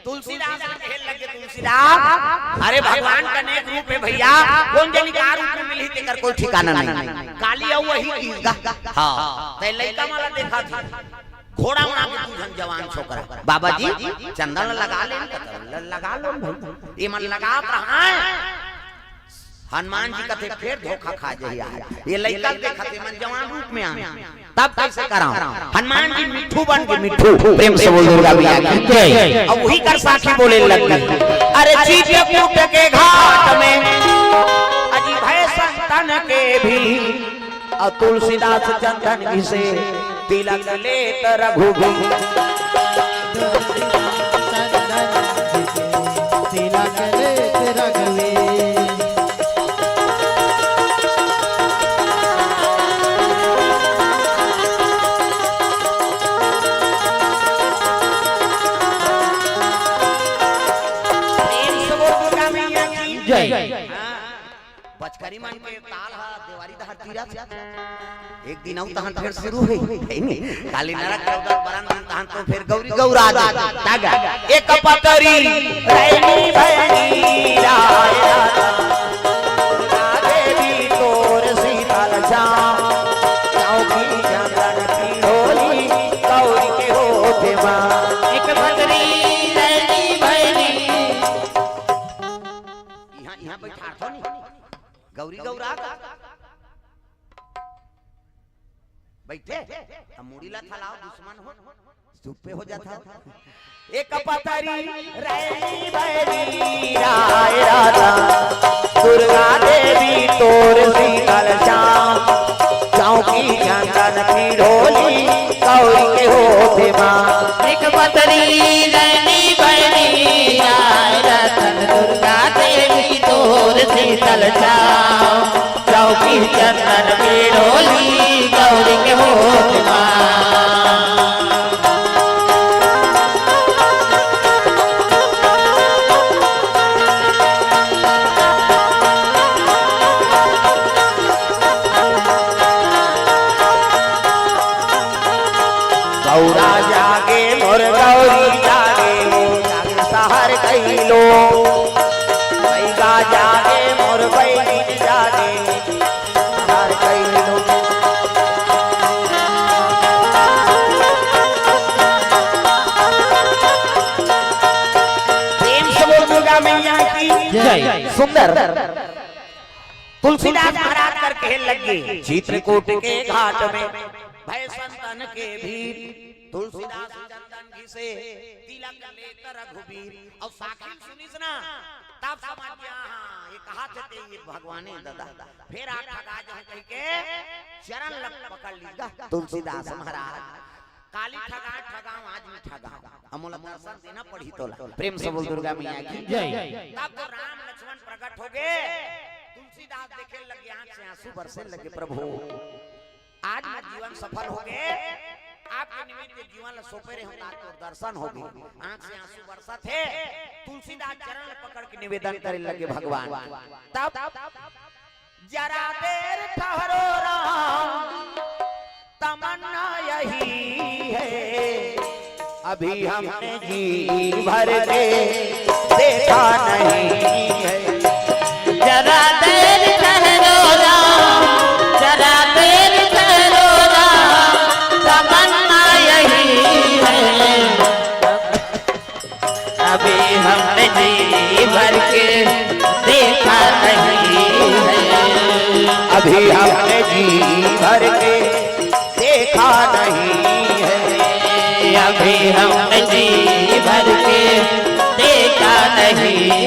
तुलसीदास खेल लगे तुलसीदास अरे भगवान का नेक रूप है भैया कौन जानी का रूप में मिली तेकर कोई ठिकाना नहीं काली और वही कीगा हां ते लइका वाला देखा था घोड़ा उड़ा के तुझन जवान छोकरा बाबा जी चंदन लगा लो भाई ये मन लगा रहा है हनुमान जी कहते फिर धोखा खा जाइए ये लइका देखते मन जवान रूप में आ तब कैसे कराऊं हनुमान जी मिठू बन के मिठू प्रेम से बोल दुर्गा मैया की जय अब वही कर साखी बोले लगी अरे चित्रकूट के घाट में अजीब है संतन के भी और तुलसीदास चंदन घिसे तिलक लेत रघुबी तिलक लेत रघुबी बचकरी मन के ताल हा देवारी दहर तीरा एक दिन औ तहन फिर शुरू है नहीं काली नरक चौदह बरन तहन तो फिर गौरी गौरा तागा एक पतरी रैनी भैनी राया देवी तोर सीतल जाम चौकी चंदन की होली गौरी के होते मां एक पतरी रैनी भैनी यहां बैठा थो नहीं गौरी गौरा बैठे मुड़ीला थलाओ दुश्मन हो चुप पे हो जाता एक पतरी रैनी भैनी राय राधा दुर्गा देवी तोर सीतल जाम चौकी चंदन की ढोली गौरी के होते मां एक पतरी रैनी भैनी राय रतन दुर्गा देवी तोर शीतल छाव चौकी चंदन की ढोली गौरी के होत गौरा जागे मोर गौरी जागे जागे सहर कैलो जागे मोर बैठी जागे सहर कैलो प्रेम से बोल दुर्गा मैया की जय सुंदर तुलसीदास महाराज करके कहे लगे चित्रकूट के घाट में भय संतन के भीर तुलसीदास चंदन घी से तिलक लेत रघुबीर। और साखी सुनिस ना तब समझ गया हां ये कहा थे ये भगवाने दादा। फिर आ ठगा जो कह के चरण लग पकड़ लीगा तुलसीदास महाराज। काली ठगा ठगाऊं आज मैं ठगाऊं अमोल दर्शन देना पड़ी तो प्रेम से बोल दुर्गा मैया की जय। तब तो राम लक्ष्मण प्रकट हो गए। तुलसीदास देखे लगे आंख से आंसू बरसे लगे प्रभु आज मैं जीवन सफल हो गए आपके निमित्त जीवन सौंपे रहे तो दर्शन हो गए। आंख से आंसू बरसा थे। तुलसीदास चरण पकड़ के निवेदन करे लगे भगवान तब जरा देर ठहरो राम तमन्ना यही है अभी हमने जी भर के देखा नहीं है। जरा देर ठहरो राम जरा देर ठहरो राम तमन्ना यही है अभी हमने जी भर के देखा नहीं है। अभी हमने जी भर के देखा नहीं है। अभी हमने जी भर के देखा नहीं है।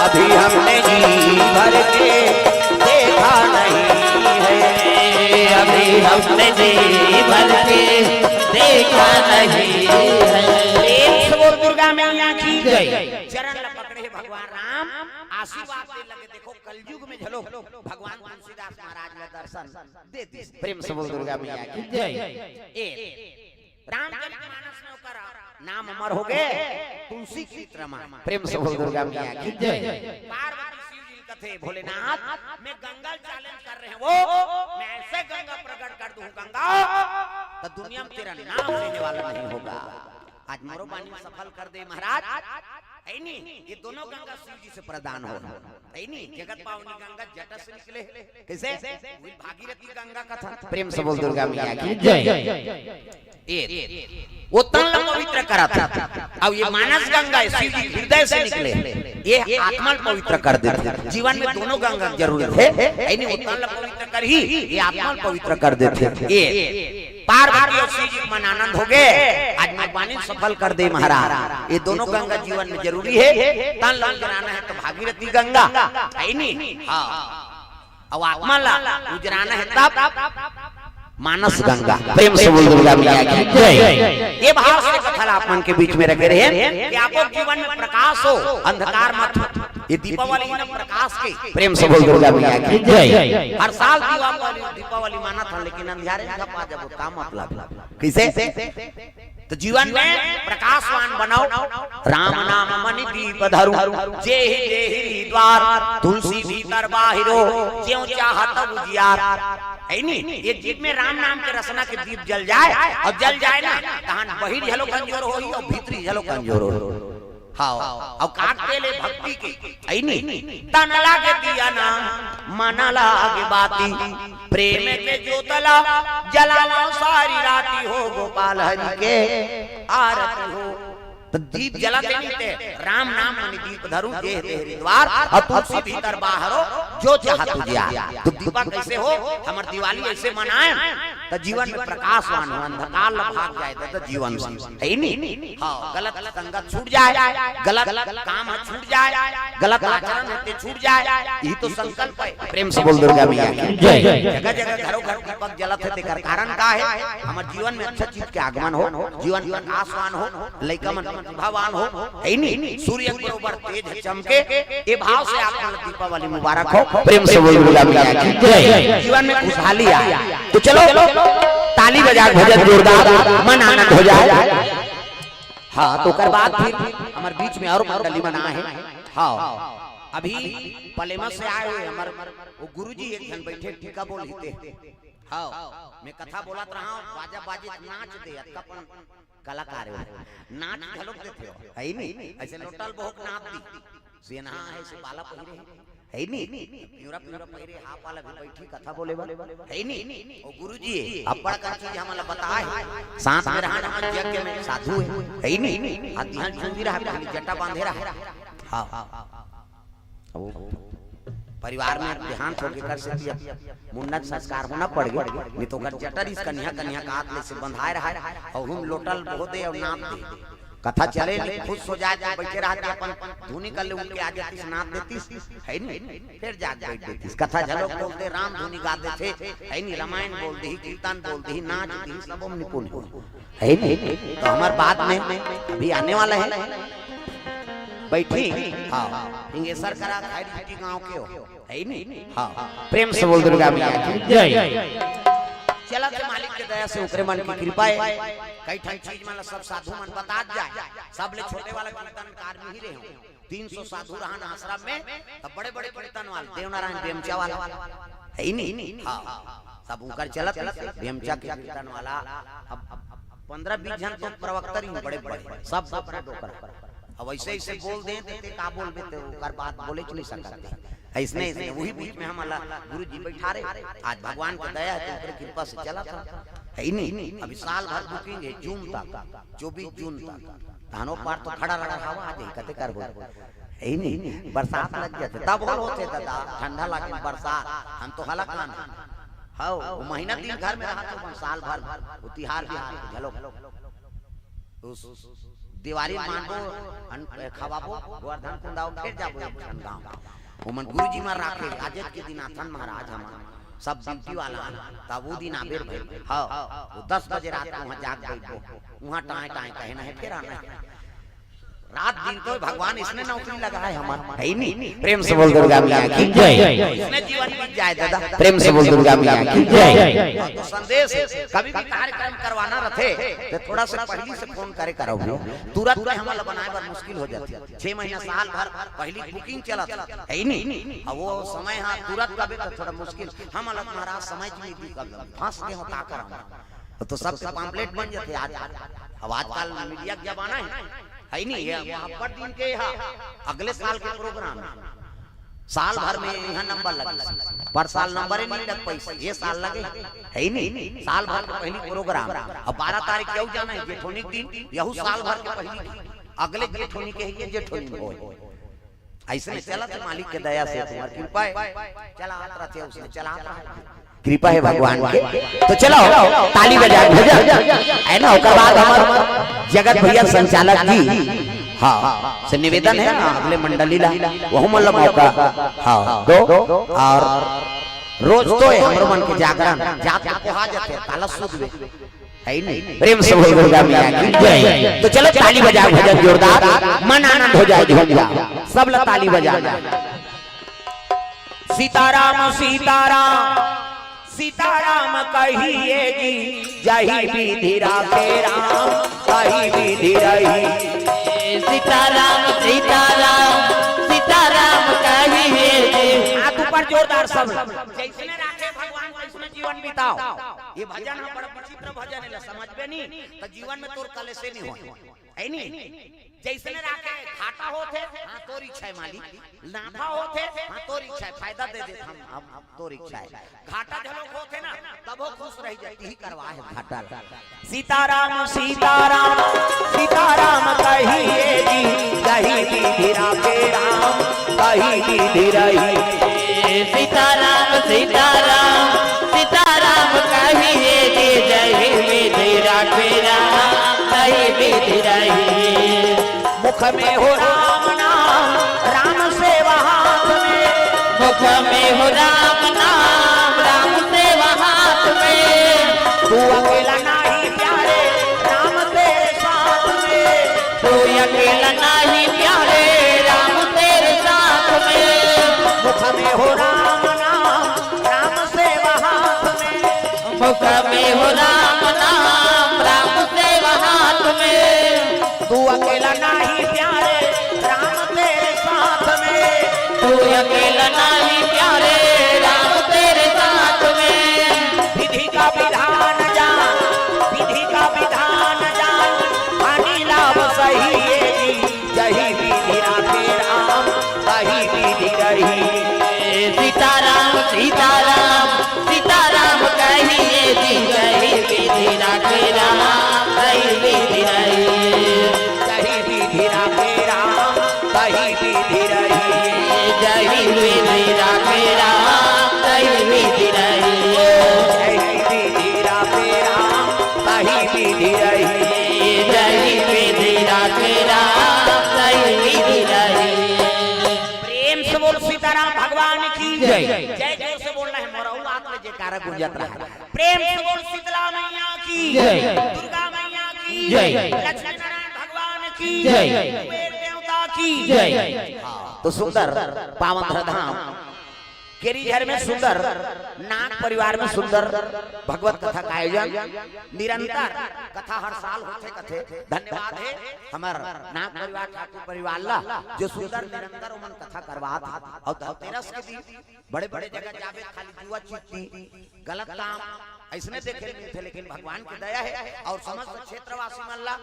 अभी हमने जी भर के देखा नहीं है। अभी हमने जी भर के देखा नहीं है। बोल दुर्गा मैया की जय। चरण पकड़े भगवान राम आशीर्वाद दे लगे। देखो कलयुग में झलो भगवान तुलसीदास महाराज ने दर्शन दे दी। प्रेम से बोल दुर्गा मैया की जय। रामचरितमानस में होकर नाम अमर हो गए तुलसी की रमा। प्रेम से बोल दुर्गा मैया की जय। पार्वती शिव जी कथे भोलेनाथ मैं गंगा चैलेंज कर रहे हैं वो मैं ऐसे गंगा प्रकट कर दूं गंगा तो दुनिया में तेरा नाम लेने वाला नहीं होगा। आज मोरो बानी सफल कर दे महाराज है नी। ये दोनों गंगा शिव जी से प्रदान हो है नी। जगत पावनी गंगा जटा से निकले कैसे भागीरथी गंगा का था। प्रेम से बोल दुर्गा मैया की जय। वो तन पवित्र करा था। अब ये मानस गंगा शिव जी हृदय से निकले ये आत्मा पवित्र कर देते। जीवन में दोनों गंगा जरूरत है नहीं। वो तन पवित्र कर ही ये आत्मा पवित्र कर देते। ये पार्वती और शिव जी मन आनंद हो गए। आज मैं वाणी सफल कर दे महाराज। ये दोनों गंगा जीवन में जरूरी है। तन ला उजराना है तो भागीरथी गंगा है नहीं। हाँ और आत्मा ला उजराना है तब मानस गंगा। प्रेम से बोल दुर्गा मैया की जय। ये भाव से कथा आप मन के बीच में रखे रहे कि आपको जीवन में प्रकाश हो अंधकार मत हो। ये दीपावली ना प्रकाश के। प्रेम से बोल दुर्गा मैया की जय। हर साल दीपावली माना था लेकिन अंधियारे जब काम मतलब कैसे तो जीवन में प्रकाशवान बनाओ। राम नाम मन दीप धरु जेहि द्वार तुलसी भीतर बाहिरो ज्यों चाहत उजियार है नी। ये जीव में राम नाम के रसना के दीप जल जाए और जल जाए ना कहां बहिर झलो कमजोर होई और भीतरी झलो कमजोर हो। हाँ और काटते ले भक्ति के है नी। तन लागे दिया ना मन लागे बाती प्रेम के ज्योतला जलाला सारी राती हो गोपाल हरि के आरती हो। तो दीप जलाते नहीं थे राम नाम मन दीप धरु जे तेरे द्वार और तुलसी भीतर बाहरो जो चाह तुझे आ। तो दीपक कैसे हो हमार दिवाली ऐसे मनाए तो जीवन में प्रकाशवान हो अंधकार भाग जाए तो जीवन से है नहीं। हाँ गलत संगत छूट जाए गलत काम छूट जाए गलत आचरण होते छूट जाए यही तो संकल्प है। प्रेम से बोल दुर्गा मैया की जय। जगह जगह घरों घर दीपक जलत है तेकर कारण का है हमारे जीवन में अच्छा चीज के आगमन हो जीवन प्रकाशवान हो लइका मन भगवान हो है नहीं। सूर्य के ऊपर तेज चमके ये भाव से आपको दीपावली मुबारक हो। प्रेम से बोल दुर्गा मैया की जय। जीवन में खुशहाली आए तो चलो ताली बजा भजन जोरदार मन आनंद हो जाए। हाँ तो कर बाद फिर हमारे बीच में और मंडली बना है। हाँ अभी पलेमा से आए हुए हमारे वो गुरुजी एक जन बैठे टीका बोल हिते। हाँ मैं कथा बोलत रहा हूँ बाजा बाजी नाच दे कलाकार हो नाच झलक देते हो है नहीं ऐसे लोटल बहुत नाच दी सेना है से बाला पहिरे है नहीं पूरा पूरा पहिरे हाफ वाला भी बैठी कथा बोले है नहीं ओ गुरुजी अब्बड़ का चीज हमला बताए सांस में रहना हम यज्ञ में साधु है नहीं ध्यान झुंदी रहा जटा बांधे रहा हां परिवार में ध्यान होके कर सकती मुन्नत संस्कार होना पड़ गया नहीं तो कर जटर इस कन्या का हाथ में से बंधाए रहा और हम लोटल बहुत दे और नाम दे कथा चले खुश हो जाए बैठे रहते अपन धुनी कर ले उनके आ जाती नाच देती है नहीं फिर जाग बैठ देती कथा झलक बोलते राम धुनी गाते थे है नहीं रामायण बोलते ही कीर्तन बोलते ही नाच दी सब हम निपुण है नहीं तो हमारे बाद में अभी आने वाला है बैठी हाँ इंगेसर करा खैरी गांव के हो है नहीं हाँ प्रेम से बोल दुर्गा मैया की जय चला के मालिक के दया से ऊपरे मन की कृपा है कई ठन चीज मतलब सब साधु मन बता जाए सब ले छोटे वाला कीर्तनकार में ही रहे हो 300 साधु रहन आश्रम में तब बड़े बड़े कीर्तन वाले देवनारायण बेमचा वाला है नहीं हां सब उनकर चलत बेमचा के कीर्तन वाला अब 15-20 जन तो प्रवक्ता ही बड़े बड़े सब अपना डोकर अब ऐसे ऐसे बोल दे देते का बोल देते ओकर बात बोले नहीं सकते ऐसने वही बीच में हम अल्लाह गुरु जी बैठा रहे आज भगवान की दया है तो कृपा से चला था है नहीं अभी साल भर बुकिंग है जून तक 24 जून तक धानों पर तो खड़ा रहा हवा आ जाए कते कर है नहीं बरसात लग जाते तब बोल होते दादा ठंडा लगे बरसात हम तो हलक लाना हां वो महीना दिन घर में रहा तो साल भर तिहार बिहार झलो उस दिवाली मानो खवाबो गोवर्धन कुंदाओ फिर जाबो गांव ओमन गुरुजी मार राखे आजत के दिन आथन महाराज हम सब ड्यूटी वाला तब वो दिन आबेर भई हां 10 बजे रात को वहां जाग बैठो वहां टाए टाए कहे ना है फिर आना रात दिन तो भगवान इसने नौकरी लगाया हमारा है नहीं प्रेम से बोल दुर्गा मैया की जय इसने जीवन बीत जाए दादा प्रेम से बोल दुर्गा मैया की जय तो संदेश कभी भी कार्यक्रम करवाना रहे तो थोड़ा सा पहले से फोन करे करोगे तुरंत में हमला बनाए बार मुश्किल हो जाती 6 महीना साल भर पहली बुकिंग चला है नहीं अब वो समय हां तुरंत कभी तो थोड़ा मुश्किल हमला महाराज समझ नहीं दी कब फंस गए हो का करा तो सबसे पैम्फलेट बन जाते आज अब आजकल मीडिया का जमाना है नहीं है पर दिन के यहाँ अगले साल के प्रोग्राम साल भर में यहाँ नंबर लगे पर साल नंबर ही नहीं लग पैसे ये साल लगे है नहीं साल भर का पहली प्रोग्राम अब 12 तारीख क्यों जाना है जेठोनी दिन यही साल भर के पहली अगले जेठोनी के है जेठोनी हो ऐसे चला तो मालिक के दया से तुम्हारी कृपा है चला आता थे उसने चला कृपा है भगवान के तो चलो ताली बजा है ना उसके बाद हमारे जगत भैया संचालक जी हाँ से निवेदन है ना अगले मंडली ला वह मतलब मौका हाँ दो और रोज तो है हमारे मन के जागरण जात को आ जाते ताला सूद में है नहीं प्रेम से बोल दुर्गा मैया की जय तो चलो ताली बजा भजन जोरदार मन आनंद हो जाए भैया सब लोग ताली बजा सीताराम सीताराम सीताराम कहिए जी जही विधि राखे राम कही विधि रही सीताराम सीताराम सीताराम कहिए जी हाथ ऊपर जोरदार सब जैसे राखे भगवान वैसे जीवन बिताओ ये भजन है बड़ा विचित्र भजन है समझ में नहीं तो जीवन में तोर कले से नहीं हो है नहीं जैसे राखे घाटा होते हां तोर इच्छा है मालिक नाफा होते हां तोर इच्छा है फायदा दे दे हम अब तोर इच्छा है घाटा झलक होते ना तब वो खुश रह जाती ही करवा है घाटा सीताराम सीताराम सीताराम कहिए जी जही विधि राखे राम कही विधि रही सीताराम सीताराम सीताराम कहिए जी जही विधि राखे राम कही विधि रही मुख में हो राम नाम राम सेवा हाथ में मुख में हो राम नाम राम सेवा हाथ में तू अकेला नहीं प्यारे राम तेरे साथ में तू अकेला नहीं प्यारे राम तेरे साथ में मुख में हो राम नाम राम सेवा हाथ में मुख में हो राम नाम राम सेवा हाथ में तू अकेला नहीं प्यारे राम तेरे साथ में तू अकेला नहीं प्यारे राम तेरे साथ में विधि का विधान जान विधि का विधान जान विधि रही। सीताराम सीताराम सीताराम कहिए जी जय विधि राखे राम जय विधि रही। कही विधि राखे राम कही विधि रही। जय विधि राखे राम जय विधि रही। कही विधि राखे राम कही विधि रही। जय विधि राखे राम जय विधि रही। प्रेम से बोल सीताराम भगवान की जय। जय जय से बोलना है मोरऊ आत्म जयकारा गूंजत रहा। प्रेम से बोल शीतला मैया की जय। दुर्गा मैया की जय। लक्ष्मी नारायण भगवान की जय। कुबेर देवता की जय। तो सुंदर पावन धाम केरीझर में सुंदर नाग परिवार में सुंदर भगवत कथा का आयोजन निरंतर कथा हर साल होते कथे। धन्यवाद है हमार नाग परिवार ठाकुर परिवार ला जो सुंदर निरंतर उमन कथा करवात और धनतेरस के दिन बड़े बड़े जगह जावे खाली जुआ चीती गलत काम ऐसने देखे मिलते, लेकिन भगवान की दया है और समस्त क्षेत्रवासी मल्ला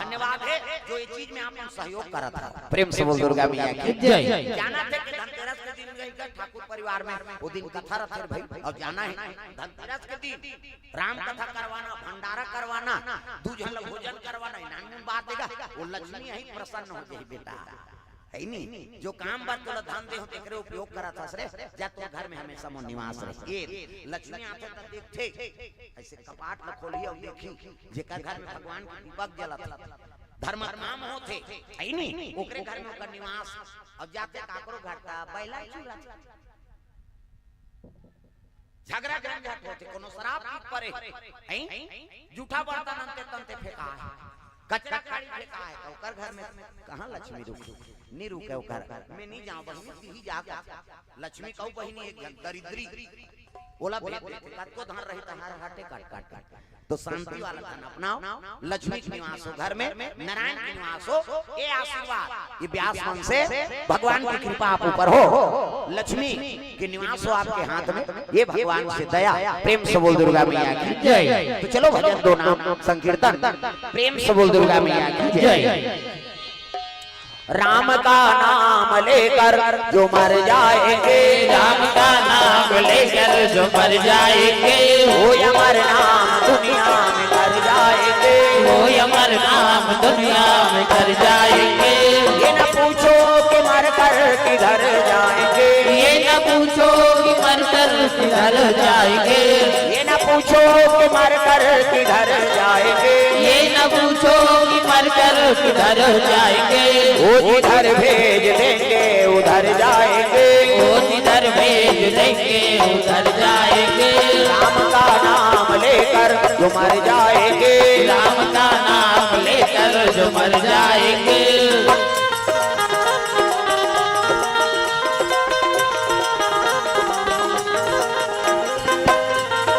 धन्यवाद है जो ये चीज में आपने सहयोग करा था। प्रेम से बोल दुर्गा मैया की जय। जाना थे कि धनतेरस के दिन गई ठाकुर परिवार में वो दिन कथा रखे भाई और जाना है धनतेरस के दिन राम कथा करवाना भंडारा करवाना दूजन भोजन करवाना नानमुन बात देगा वो लक्ष्मी यही प्रसन्न हो जाए बेटा है नहीं जो काम बात तोला धान दे हो तेरे उपयोग करा था सरे जा तो घर में हमेशा मन निवास रहे। ये लक्ष्मी आते त देखथे ऐसे कपाट ल खोली और देखी जेकर घर में भगवान की दीपक जलत धर्म काम होथे है नहीं ओकरे घर में ओकर निवास अब जाते काकरो घाटा बैला चूरा झगड़ा झंझट होते कोनो शराब पी परे हैं झूठा बर्तन अंते तंते फेंका है कचरा खाली फेंका है ओकर घर में कहां लक्ष्मी रुकी नहीं रुके ओकर मैं नहीं जाऊं बहिनी ही जा लक्ष्मी कहू बहिनी एक दरिद्री ओला भेद काट को धान रही तहार हाटे काट काट काट तो शांति वाला धन अपनाओ लक्ष्मी के निवास हो घर में नारायण के निवास हो ये आशीर्वाद ये व्यास मन से भगवान की कृपा आप ऊपर हो लक्ष्मी के निवास हो आपके हाथ में ये भगवान से दया। प्रेम से बोल दुर्गा मैया की जय। तो चलो भजन दो नाम संकीर्तन प्रेम से बोल दुर्गा मैया की जय। राम का नाम लेकर जो मर जाएंगे राम का नाम लेकर जो मर जाएंगे वो अमर नाम दुनिया में कर जाएंगे वो अमर नाम दुनिया में कर जाएंगे। ये न पूछो कि मर कर किधर जाएंगे ये न पूछो कि मर कर किधर जाएंगे ये न पूछो कि मर कर किधर जाएंगे ये न पूछो कि मर कर किधर जाएंगे वो जिधर भेज देंगे उधर जाएंगे वो जिधर भेज देंगे उधर जाएंगे। राम का नाम लेकर जो मर जाएंगे राम का नाम लेकर जो मर जाएंगे।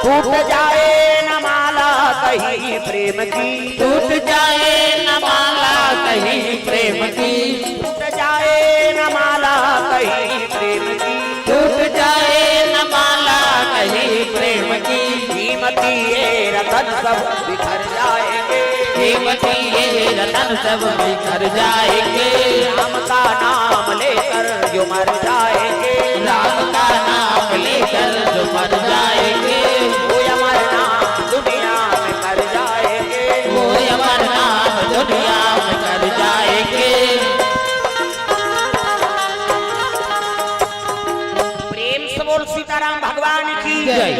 टूट जाए न माला कहीं प्रेम की टूट जाए न माला कहीं प्रेम की टूट जाए न माला कहीं प्रेम की टूट जाए न माला कहीं प्रेम की कीमती ये रतन सब बिखर जाएंगे कीमती ये रतन सब बिखर जाएंगे। राम का नाम लेकर जो मर जाएंगे राम का नाम लेकर जो मर जाएंगे वो अमर नाम दुनिया में कर जाएंगे वो अमर नाम दुनिया में कर जाएंगे। प्रेम से बोल सीताराम भगवान की जय।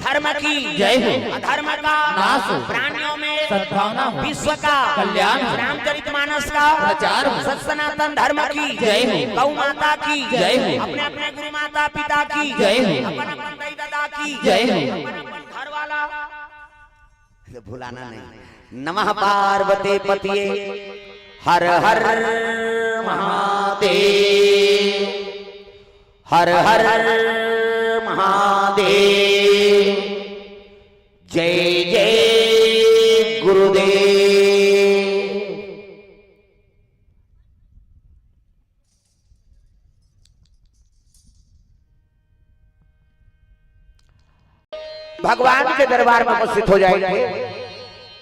धर्म की जय हो। अधर्म का नाश हो। प्राणियों में सद्भावना हो। विश्व का कल्याण हो। रामचरितमानस का प्रचार हो। सत सनातन धर्म की जय हो। गौ माता की जय हो। अपने अपने गुरु माता पिता की जय हो। अपन अपन दाई दादा की जय हो। अपन अपन घर वाला भुलाना नहीं। नमः पार्वती पतिये हर हर महादेव हर हर महादेव जय जय गुरुदेव। भगवान के दरबार में उपस्थित हो जाएंगे।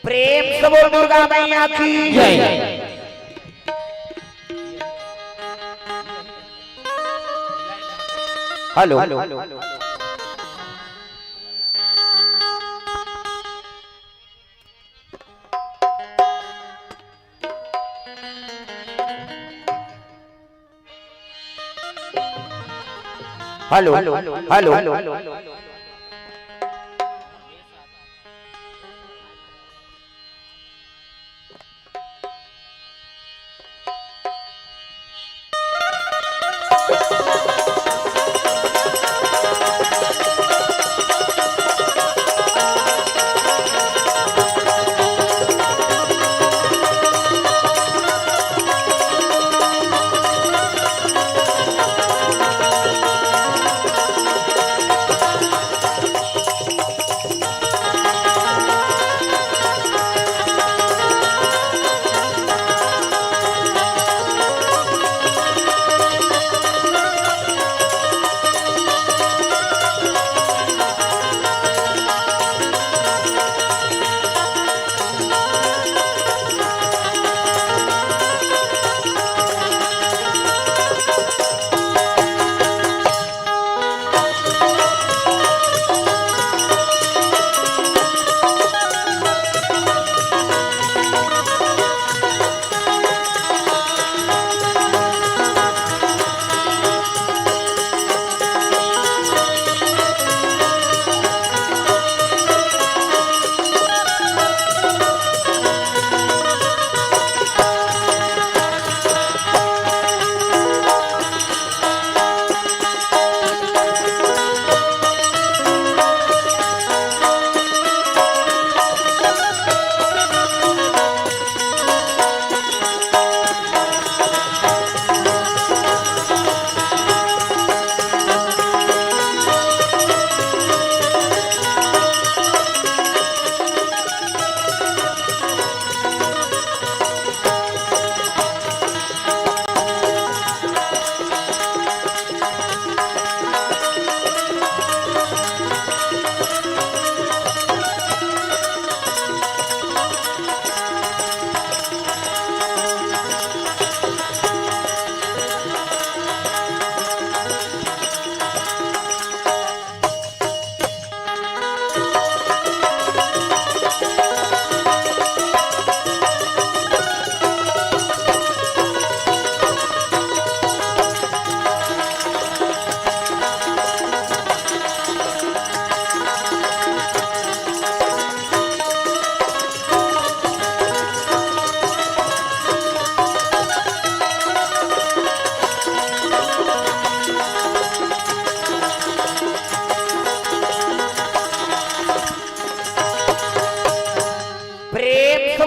प्रेम से बोल दुर्गा मैया की जय। हेलो हेलो हेलो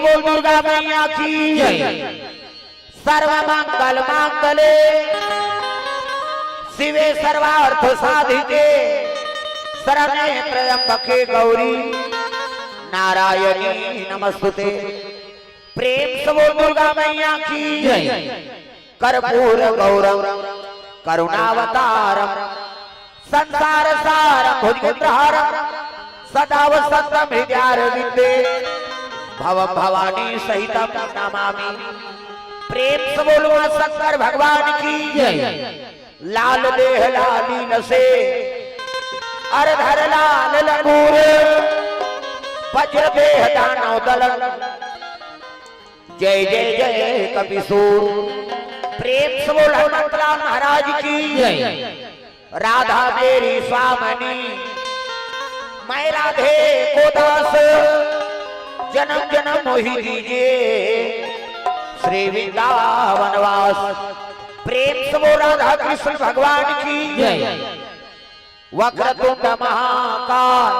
बोल दुर्गा मैया की सर्व मंगल मांगले शिवे सर्वार्थ साधिके शरण्ये त्र्यंबके गौरी नारायणी नमस्तुते। प्रेम से बोल दुर्गा मैया की कर्पूर गौरव करुणावतारम संसार सारम भुजगेन्द्रहारम सदा वसंतम हृदयारविंदे भवम भवानी सहितम नमामि। प्रेम से बोलो शंकर भगवान की लाल देह लाली नसे अरधर लाल लंगूर वज्र देह दानव दल जय जय जय कपिसूर। प्रेम से बोल हनुमंतलाल महाराज की राधा मेरी स्वामनी मैं राधे को दास जन्म जन्म मोहि दीजिए श्री वृंदावन वास। प्रेम से बोल राधा कृष्ण भगवान की वक्रतुंड महाकाल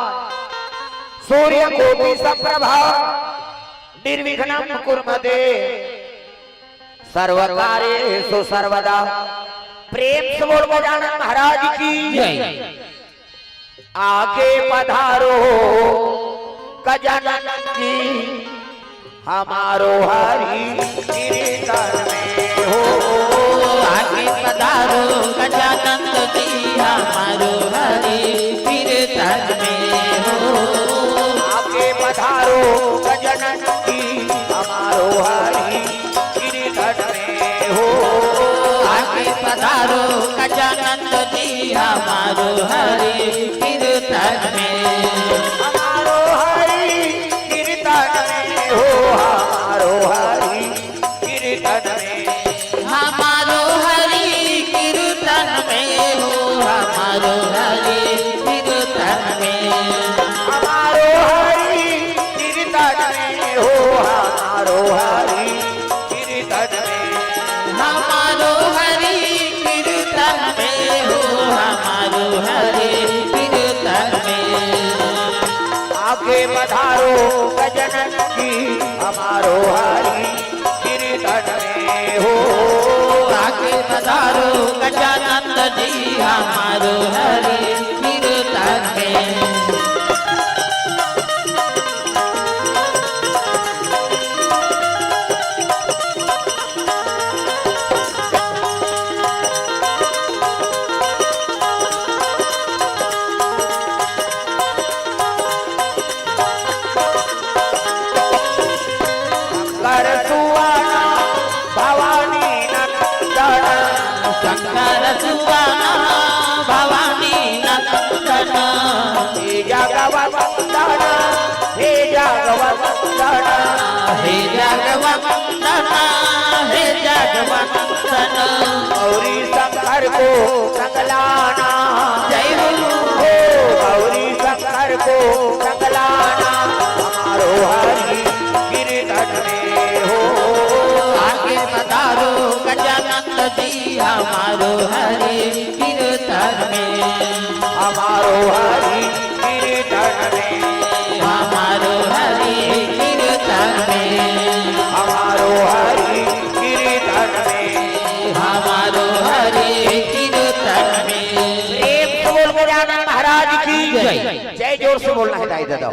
सूर्य कोटि समप्रभा निर्विघ्नं कुर्मते सर्वकार्येषु सर्वदा। प्रेम से बोल गजानन महाराज की आगे पधारो गजानन जी हमारो हरि कीर्तन में हो। आगे पधारो गजानन जी हमारो हरि कीर्तन में हो। आगे पधारो गजानन जी हमारो हरि कीर्तन में हो। आगे पधारो गजानंद जी हमारो हरि कीर्तन में हमारो हरि कीर्तन में हो हमारो हरि कीर्तन में हमारो हरि कीर्तन में हो हमारो हरि कीर्तन में हमारो हरि कीर्तन में हो हमारो हरि कीर्तन में हमारो हरि कीर्तन में हो हमारो हरि कीर्तन में आगे पधारो गजानन जी हमारो हरि कीर्तन में हो आगे पधारो गजानंद जी हमारो हरि कीर्तन में शंकर सुवाना भवानी नंदन शंकर सुवाना भवानी नंदन हे जगवंदन हे जगवंदन हे जगवंदन हे जगवंदन गौरी शंकर को संगलाना जय हो गौरी शंकर को संगलाना हमारो हरि कीर्तन में हो आगे पधारो गजानंद जी हमारो हरि कीर्तन में हमारो हरि कीर्तन में हमारो हरि कीर्तन में हमारो हरि कीर्तन में हमारो हरि कीर्तन में प्रेम से बोल गजानन महाराज की जय जय जोर से बोलना है दाई दादा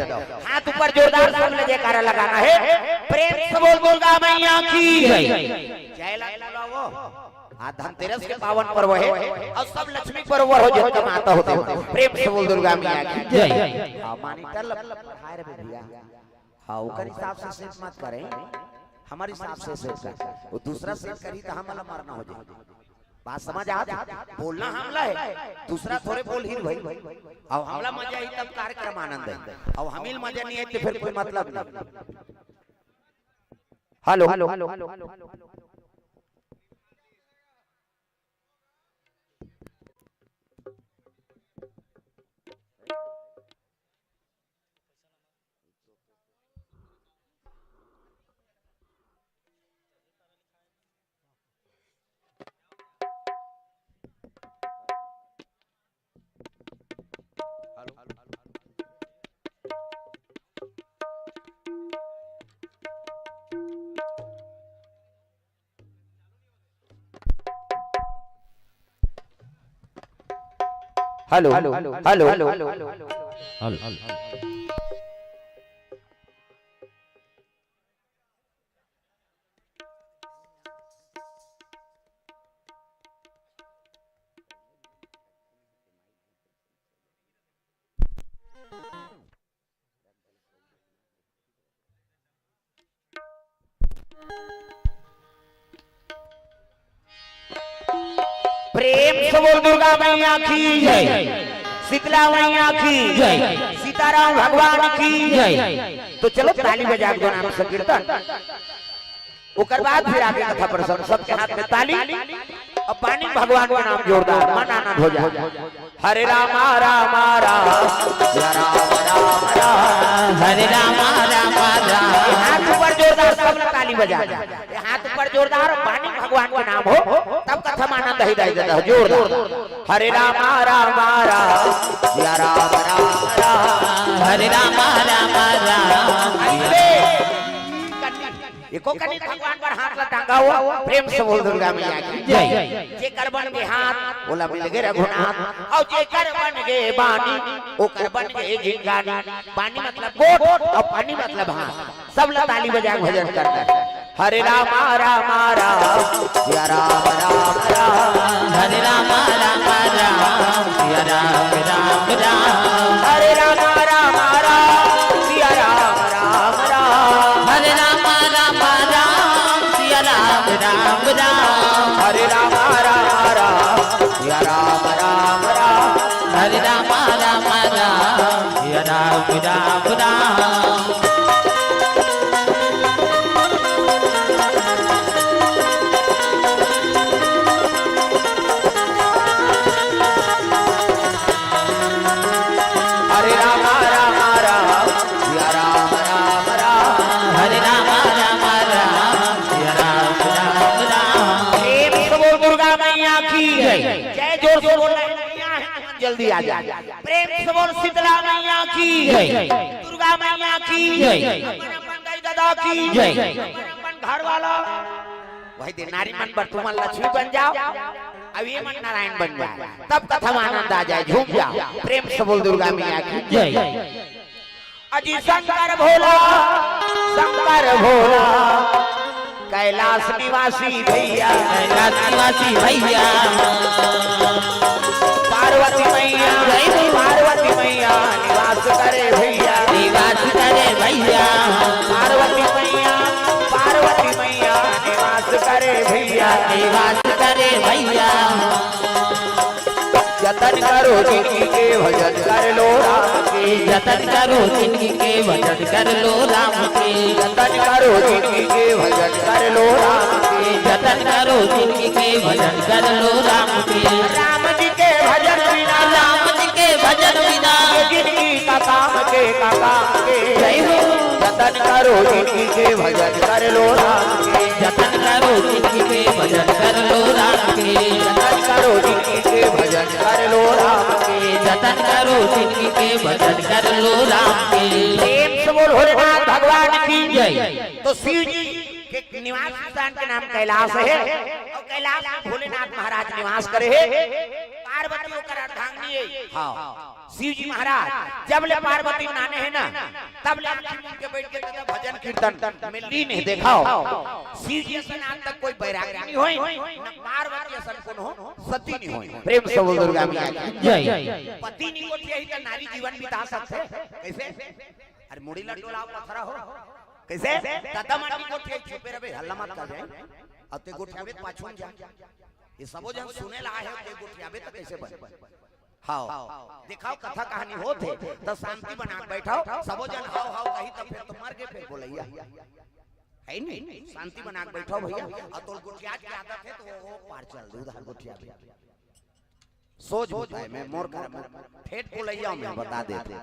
हाथ ऊपर जोरदार से जयकारा लगाना है प्रेम से बोल दुर्गा मैया की जय जय लगाओ आज धनतेरस के पावन पर्व है और सब लक्ष्मी पर्व हो जो माता होते हैं प्रेम से बोल दुर्गा मैया की जय मानिटर खाए रे भैया हां ओकर हिसाब से सेट मत करें हमारे हिसाब से सेट कर वो दूसरा सेट करी तो हमला मारना हो जाए बात समझ आ बोलना हमला है दूसरा थोड़े बोल ही भाई अब हमला मजा ही तब कार्यक्रम आनंद है अब हमिल मजा नहीं है तो फिर कोई मतलब नहीं हेलो हेलो हेलो हेलो प्रेम से बोल दुर्गा मैया की जय शीतला मैया की जय सीताराम भगवान की जय तो चलो ताली बजा दो नाम संकीर्तन ओकर बाद फिर आगे कथा प्रसंग सबके हाथ में ताली और पानी भगवान का नाम जोरदार मन आनंद हो जाए हरे राम राम राम राम राम राम हरे राम राम राम हाथ ऊपर जोरदार सब ताली बजा हाथ ऊपर जोरदार पानी भगवान का नाम हो तब कथा आनंद ही दाई देता जोरदार हरे राम राम राम राम राम हरे राम राम राम एको कनी भगवान पर हाथ लटांगा हुआ प्रेम से बोल दुर्गा मैया की जय जे कर बन के हाथ बोला मिल गए रघुनाथ और जे कर बन गए बानी ओ कर बन गए जिंगानी बानी मतलब गोट और पानी मतलब हाथ सब लोग ताली बजा भजन करता है हरे राम राम राम या राम राम राम हरे राम राम राम सिया राम राम राम हरे राम राम राम सिया राम राम राम हरे राम राम राम सिया राम राम राम हरे राम राम राम राम राम हरे राम राम राम सिया राम राम राम। हरे राम राम राम सिया राम राम राम हरे राम राम राम सिया राम राम राम। प्रेम से बोल दुर्गा मैया की जय। जोर से बोल जल्दी आ जा। प्रेम से बोल शीतला मैया की दुर्गा मैया की दादा की घर वाला वही दिन नारी मन पर तुम लक्ष्मी बन जाओ, अब ये मन नारायण बन जाए, तब कथा में आनंद आ जाए, झूम जाओ। प्रेम से बोल दुर्गा मैया की जय। अजी शंकर भोला कैलाश निवासी भैया कैलाश निवासी भैया पार्वती मैया पार्वती मैया निवास करे भैया निवास करे भैया पार्वती मैया निवास करे भैया निवास करे भैया। जतन करो जिंदगी के भजन कर लो राम के जतन करो जिंदगी के भजन कर लो राम के जतन करो जिंदगी के भजन कर लो राम के जतन करो जिंदगी के भजन कर लो राम के राम जी के भजन बिना राम जी के भजन बिना जिंदगी का काम के जय हो। जतन करो जिंदगी के भजन कर लो राम के जतन करो जिंदगी के भजन कर लो राम के जतन करो जिंदगी के भजन कर लो राम के जतन करो जिंदगी के भजन कर लो राम के। प्रेम से बोल भोलेनाथ भगवान की जय। तो शिव जी के निवास स्थान के नाम कैलाश है और कैलाश में भोलेनाथ महाराज निवास करे है। पार्वती होकर अर्धांगिनी है। हाँ शिव जी महाराज जब ले पार्वती नाने है ना तब ले के बैठ के भजन कीर्तन में लीन है। देखाओ शिव जी से आज तक कोई बैरागी नहीं होई न पार्वती असन कोन हो सती नहीं होई। प्रेम से बोल दुर्गा मैया की जय। पति नहीं होती है तो नारी जीवन बिता सकते कैसे? अरे मुड़ी लड्डू लाओ पथरा हो कैसे? दादा माटी को ठीक छुपे रहे हल्ला मत कर जाए अब ते गुठियाबे पाछून जा ये सबो जन सुने ला है ते गुठियाबे त कैसे बन। हां दिखाओ कथा कहानी होते तो शांति बना बैठाओ सबो जन हां हां कही तो फिर तो मर के फिर बोलैया है नहीं। शांति बना बैठो भैया और तो गुठिया की आदत है तो वो पार चल दे उधर गुठिया सोच होता है। मैं मोर कर फेट बोलैया में बता देते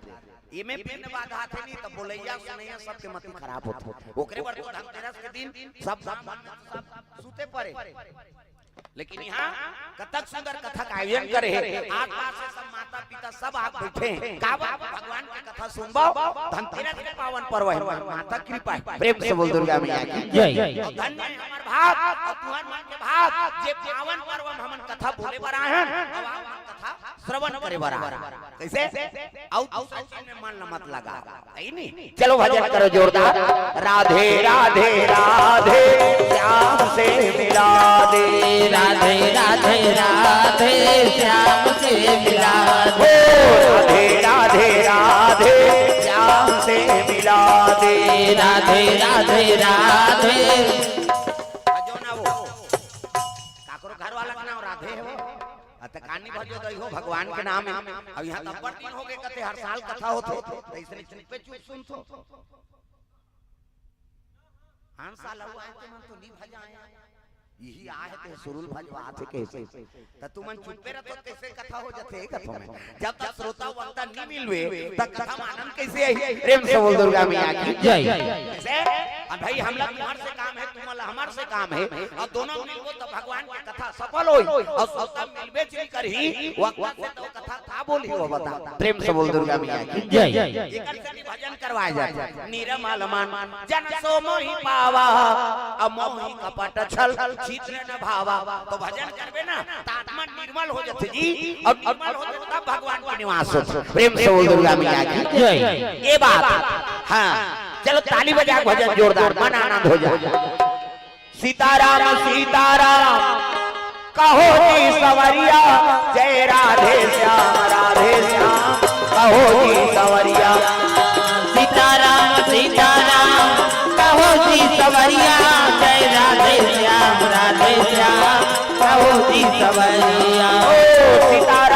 ये में पिन बाधा थे नहीं तो बोलैया सुनैया सबके मति खराब होते ओकरे पर तो धनतेरस के दिन सब सूते पड़े। लेकिन यहाँ कथक सुंदर कथा का आयोजन करे है। आसपास से सब माता पिता सब आप बैठे हैं का भगवान की कथा सुनबो। धनतेरस के पावन पर्व है माता कृपा है। प्रेम से बोल दुर्गा मैया की जय। धन्य है हमर भाग और तुहर मन के भाग जे पावन पर्व में हमन कथा बोले बराहन कथा श्रवण करे बराहन कैसे आउट में मन न मत लगा है नहीं। चलो भजन करो जोरदार। राधे राधे राधे श्याम से मिला दे राधे राधे राधे श्याम से मिला दे राधे राधे राधे श्याम से मिला दे राधे राधे राधे। जो ना वो काकरो घर वाला का नाम राधे है वो अत कहानी भजो दई हो भगवान के नाम है। अब यहां तब्बर दिन हो गए कते हर साल कथा होते तो इसने चुप पे चुप सुन तो हर साल हुआ है तो मन तो नहीं भजाया यही आए थे सुरुल भजवा थे कैसे त तुमन चुप्पे रह तो कैसे कथा हो जाते कथा में जब तक श्रोता वक्ता नहीं मिलवे तब कथा में आनंद कैसे आई। प्रेम से बोल दुर्गा मैया की जय। कैसे अब भाई हम लोग तुम्हार से काम है तुम्हारा हमार से काम है और दोनों मिलको तो भगवान की कथा सफल होई और श्रोता मिलबे चली करही वक्ता से तो कथा था बोली वो बता। प्रेम से बोल दुर्गा मैया की जय। एकर से भजन करवाए जाए निरमल मन जन सो मोहि पावा अमोहि कपट छल चित्र न भावा। तो भजन करबे ना तो आत्मा निर्मल हो जाते जी और निर्मल हो जाते तब भगवान का निवास हो। प्रेम से बोल दुर्गा मैया की जय। ये बात हां चलो ताली बजा भजन जोरदार मन आनंद हो जाए। सीताराम सीताराम कहो जी सवरिया जय राधे श्याम कहो जी सवरिया सीताराम सीताराम कहो जी सवरिया जय राधे श्याम कहो जी सवरिया। ओ सीता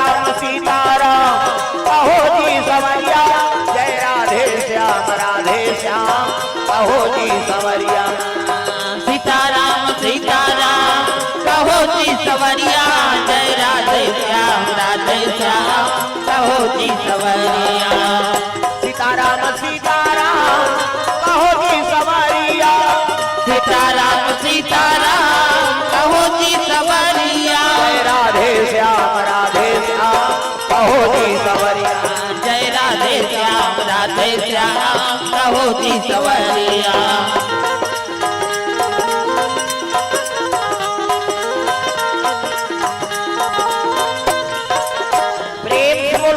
सवरिया सीताराम सीताराम कहो जी सवरिया सीताराम सीताराम कहो जी सवरिया जय राधे श्याम कहो जी सवरिया जय राधे श्याम कहो जी सवरिया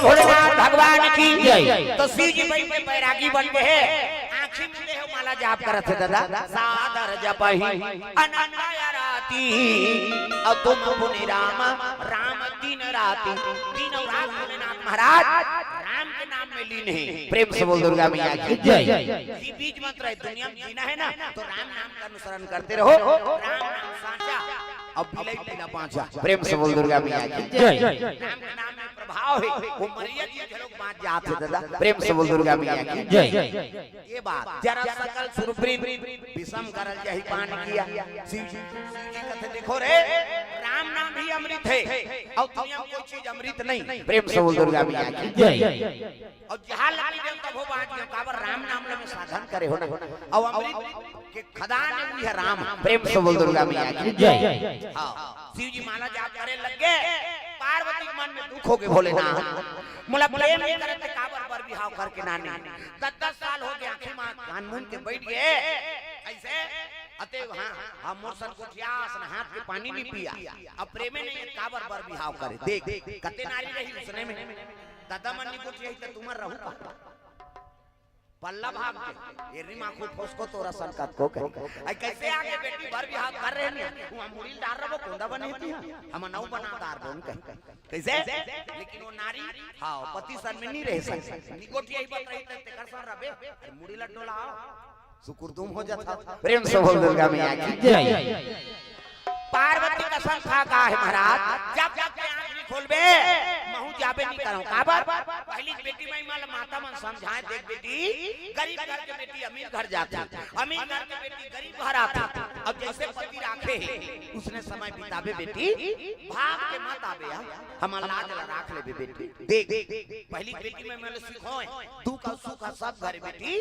भोलेनाथ भगवान की जय। तो शिव जी बैरागी बन गए आँखी में देह माला जाप करत है दादा सादर जपहि अनन्या राती और तुम पुनि राम राम दिन राती दिन और रात भोलेनाथ महाराज राम के नाम में लीन है प्रेम से बोल दुर्गा मैया की जय ये बीज मंत्र है दुनिया में जीना है ना तो राम नाम का अनुसरण करते रहो राम नाम साचा अब बिलाई बिना पांचा प्रेम से बोल दुर्गा मैया की जय राम के नाम में प्रभाव है वो मरिया जी झलक बात जात है दादा प्रेम से बोल दुर्गा मैया की जय ये बात जरा सकल सुरप्रीत विषम करल जहि पान किया शिव जी कथे देखो रे राम नाम भी अमृत है और दुनिया में कोई चीज अमृत नहीं प्रेम से बोल दुर्गा मैया की जय और जहां लगी देव तब हो बात के काबर राम नाम में साधन करे हो ना और अमृत के खदान हुई है राम प्रेम से बोल दुर्गा मैया की जय हां शिव जी माला जाप करे लग गए पार्वती के मन में दुख हो गए भोलेनाथ मोला प्रेम नहीं करते काबर पर बिहाव करके नानी 10 साल हो गए आंखें मां कान मुंह के बैठ गए ऐसे अते हां मोरसन कोठियास न हाथ के पानी नहीं पिया अब प्रेमे नहीं काबर पर बिहाव करे देख कते नारी रही उसने में दादा मन्नी कोठी है त तुमर रहू का पल्ला भाग के एरी मां को फसको तोरा संकट को कहे आई कैसे आगे बेटी भर बिहाव कर रहे हैं हुआ मुड़ी डाल रहो कोंदा बने थी हम नौ बनादार बोन कहे कैसे लेकिन वो नारी हां पति सन में नहीं रह सकती निकोठी यही बात रही ते कर सर रबे मुड़ी लड्डोला सुकुरदुम हो जाता प्रेम से बोल दुर्गा मैया की जय पार्वती का संखा का है महाराज जब जब के आंख नहीं खोलबे महू जाबे नहीं करो काबर पहली बेटी में माल माता मन समझाए देख बेटी गरीब घर के बेटी अमीर घर जाती अमीर घर के बेटी गरीब घर आती अब जैसे पति राखे उसने समय बितावे बेटी भाग के मत आवे हम लाज राख ले बेटी देख पहली बेटी में मैंने सिखोए दुख और सुख सब घर बेटी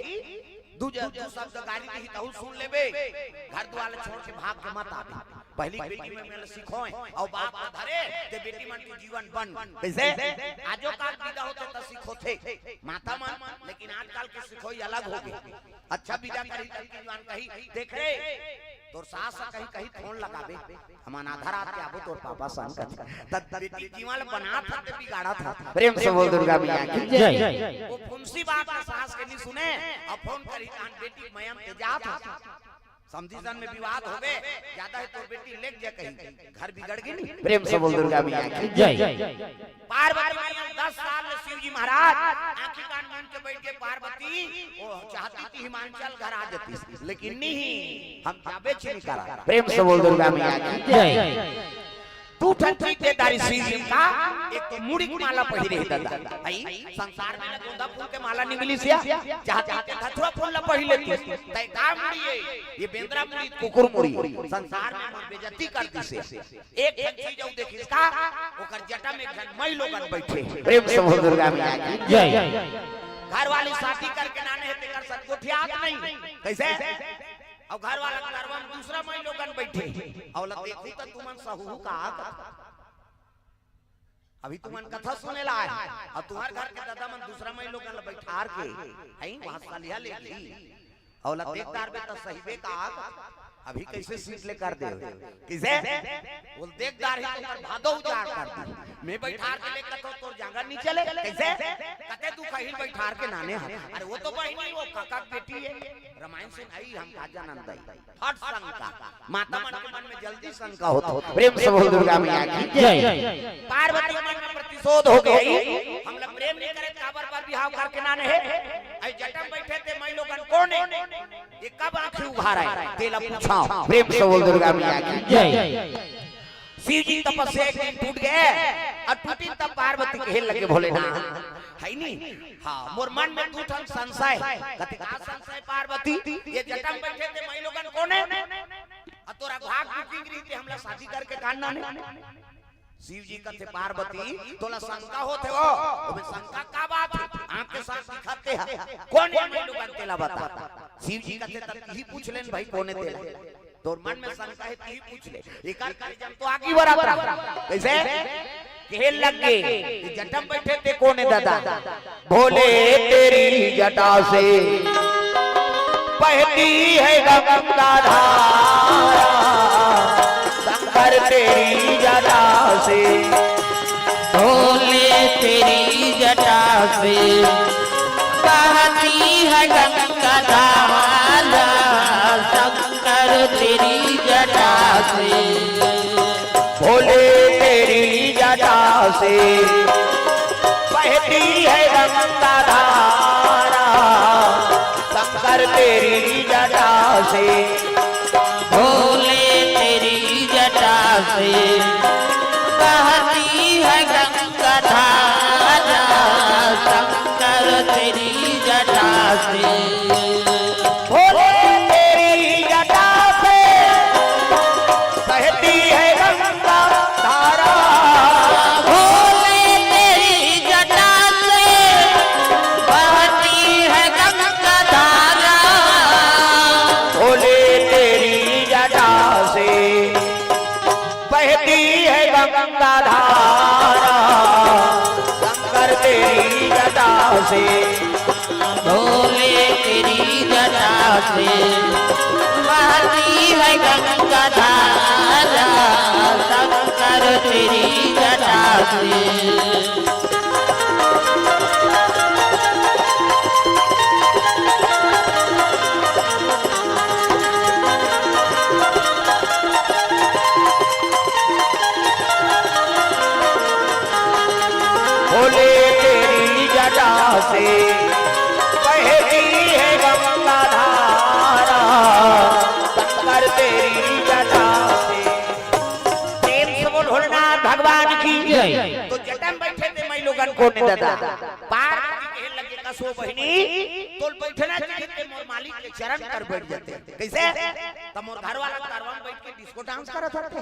दू शब्द गाली दी तो सुन लेबे घर द्वार छोड़ के भाग के मत आवे पहली बेटी में मैंने सिखोए और बाप धरे ते बेटी मन के जीवन बन कैसे आजो काल विदा होते त सिखोथे माता मन लेकिन आजकल के सिखोई अलग हो गई अच्छा विदा करी की जवान कही देख रे तोर सास कहीं कहीं फोन लगाबे हमान आधार आते आबो तोर पापा सन का तब बेटी जीवन बना था ते बिगाड़ा था प्रेम से बोल दुर्गा मैया की जय वो फुंसी बात सास के नहीं सुने अब फोन करी कान बेटी मयम ते जा था समझीसन में विवाद होवे ज्यादा है तो बेटी लेक जा कहीं घर बिगड़ गई नहीं प्रेम से बोल दुर्गा मैया की जय पार्वती मैया 10 साल में शिव जी महाराज आंखी कान मान के बैठ के पार्वती वो चाहती थी हिमाचल घर आ जाती लेकिन नहीं हम जाबे छी नहीं करा प्रेम से बोल दुर्गा मैया की जय तू ठठी के दारी शिव जी का एक तो मुड़ी की माला पहिरे है दादा आई संसार में गोंदा फूल के माला नहीं मिली सिया चाहते थे धथुआ फूल ला पहिरे थी तय का मुड़ी है ये बेंद्रा मुड़ी कुकुर मुड़ी संसार में मन बेइज्जती करती से एक चीज औ देखिस का ओकर जटा में मई लोगन बैठे प्रेम से बोल दुर्गा मैया की जय घर वाली शादी करके नाने है तेकर सत कोठियात नहीं कैसे और घर वाला करवा में दूसरा मई लोगन बैठे और देखू तो तुमन सहू का अभी तुमन कथा सुने ला और तुम्हार घर के दादा मन दूसरा मई लोगन बैठार के हई वहां सालिया ले ली और देखदार बे तो सहीबे का अभी कैसे सीट ले कर दे किसे बोल देखदार ही तुमर भादो उजाड़ कर दी मैं बैठार के लेकर तो तोर जांगा नहीं चले कैसे कते तू कहीं बैठार के नाने अरे वो तो बहनी वो काका बेटी है रामायण से नहीं हम काजा नंदई हट शंका माता मन के मन में जल्दी शंका होता प्रेम से बोल दुर्गा मैया की जय पार्वती मन में प्रतिशोध हो गई हम लोग प्रेम नहीं करे काबर पर बिहाव करके नाने है आई जटम बैठे थे मैं लोगन कौन है ये कब आंखें उघार है तेला पूछाओ प्रेम से बोल दुर्गा मैया की जय शिव जी तपस्या एक दिन टूट गए और टूटी तब पार्वती के हेल लगे भोलेनाथ है नहीं हां मोर मन में टूटल संशय कति का संशय पार्वती ये जटम बैठे थे मैं लोगन कौन है और तोरा भाग टूटी रही थी हमला शादी करके काटना ने शिव जी कहते पार्वती तोला शंका होते हो तुम्हें शंका का बात है आंख के साथ दिखाते हैं कौन है मैं लोगन तेला बता शिव जी कहते तब ही पूछ लेन भाई कौन है तेला तोर मन में शंका है तू पूछ ले एकार करे जब तो आगे बढ़त रहा कैसे खेल लग गए जटम बैठे थे कौन है दादा भोले तेरी जटा से बहती है गंगा धारा शंकर तेरी जटा से भोले तेरी जटा से बहती है गंगा धारा शंकर तेरी जटा से भोले तेरी जटा से बहती है गंगा धारा शंकर तेरी जटा से भोले तेरी जटा से बहती है गंगा धारा शंकर तेरी जटा से भोले तेरी जटा से बहती है गंगा धारा भोले तेरी जटा से बहती है गंगा धारा भोले तेरी जटा से बहती है गंगा धारा शंकर तेरी जटा से भोले तेरी जटा से बहती है गंगा धारा शंकर तेरी जटा से भोले तेरी जटा से बहती है गंगा धारा शंकर तेरी जटा से प्रेम से बोल भोलेनाथ भगवान की जय तो जटा में बैठे थे मैं लोगन को ने दादा पार्वती कहे लगे कसो बहनी तोल बैठना चाहिए ते मोर मालिक के चरण कर बैठ जाते कैसे तब मोर घर वाला कारवां बैठ के डिस्को डांस करत होते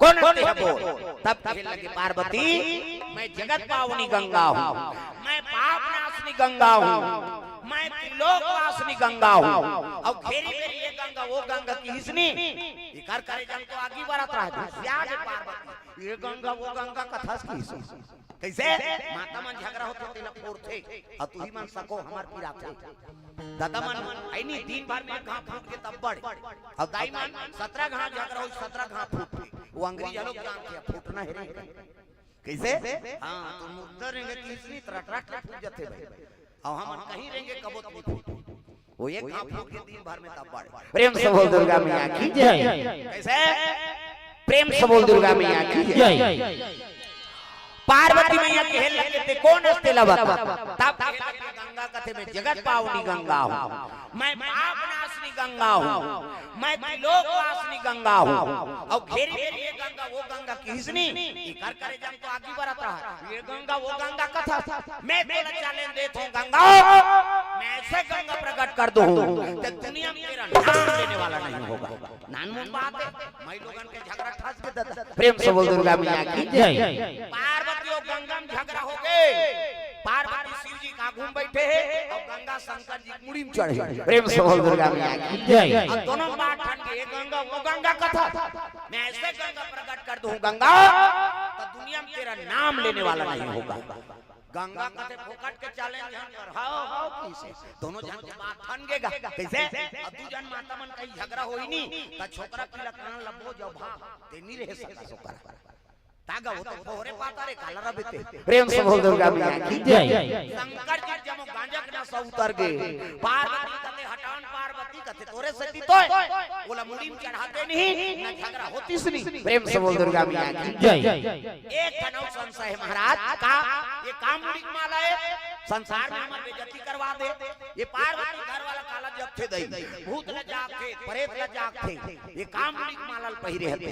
कौन है वो तब कहे लगे पार्वती मैं जगत पावनी गंगा हूँ मैं पाप नाशनी गंगा हूँ मैं त्रिलोक वासनी गंगा हूँ और घेरी मेरी ये गंगा वो गंगा की हिसनी ये कर करे जब तो आगे बढ़त रहा त्याग पार्वती ये गंगा वो गंगा कथा की हिसनी कैसे माता मन झगड़ा होते तेला फोड़ते और तू ही मन सको हमार पीरा थे दादा मन आई नहीं दिन भर में घाव फूट के तब बढ़ और दाई मन 17 घाव झगड़ा हो 17 घाव फूट वो अंग्रेज लोग जानते हैं फूटना है रे कैसे हां तो मुद्दा रहेंगे किसनी तरट फूट जाते भाई और हम कहीं रहेंगे कबूत नहीं फूट वो एक घाव फूट के दिन भर में तब बढ़ प्रेम से बोल दुर्गा मैया की जय कैसे प्रेम से बोल दुर्गा मैया की जय पार्वती मैया कहे लगे थे कौन हस्ते लबता तब गंगा कथे में जगत पावनी गंगा हूँ मैं पाप नाशनी गंगा हूँ मैं त्रिलोक वासनी गंगा हूँ और घेरी मेरी ये गंगा वो गंगा की हिसनी कर करे जब तो आगे बढ़त रहा ये गंगा वो गंगा कथा मैं तेरा चैलेंज देता हूँ गंगा मैं ऐसे गंगा प्रकट कर दूं तो दुनिया में तेरा नाम लेने वाला नहीं होगा नानमुन बात है मैं लोगन के झगड़ा ठास के दादा प्रेम से बोल दुर्गा मैया की जय पार्वती और गंगा में झगड़ा हो गए पार्वती शिव जी का घूम बैठे हैं और गंगा शंकर जी मुड़ी में चढ़े प्रेम से बोल दुर्गा मैया की जय और दोनों बात ठन के गंगा वो गंगा कथा मैं ऐसे गंगा प्रकट कर दूं गंगा तो दुनिया में तेरा नाम लेने वाला नहीं होगा गंगा कथे फोकट के चैलेंज पर हाओ किसे दोनों जन के बात ठनगेगा कैसे अब दू जन माता मन कहीं झगड़ा होई नी त छोकरा पीला कान लबो जो भाग ते नहीं रह सका छोकरा तागा वो तो फोरे पाता रे काला रबते प्रेम से बोल दुर्गा मैया की जय शंकर जी जब गांजा के ना उतर गए पार्वती कते हटान पार्वती कते तोरे सती तो बोला मुड़ी में चढ़ाते नहीं ना झगड़ा होती सुनी प्रेम से बोल दुर्गा मैया की जय एक कनौ संशय है महाराज का ये काम मुड़ी माला है संसार में हमारी बेइज्जती करवा दे ये पार्वती घर वाला काला जब थे दई भूत ल जाग थे प्रेत ल जाग थे ये काम मुड़ी माला पहिरे हते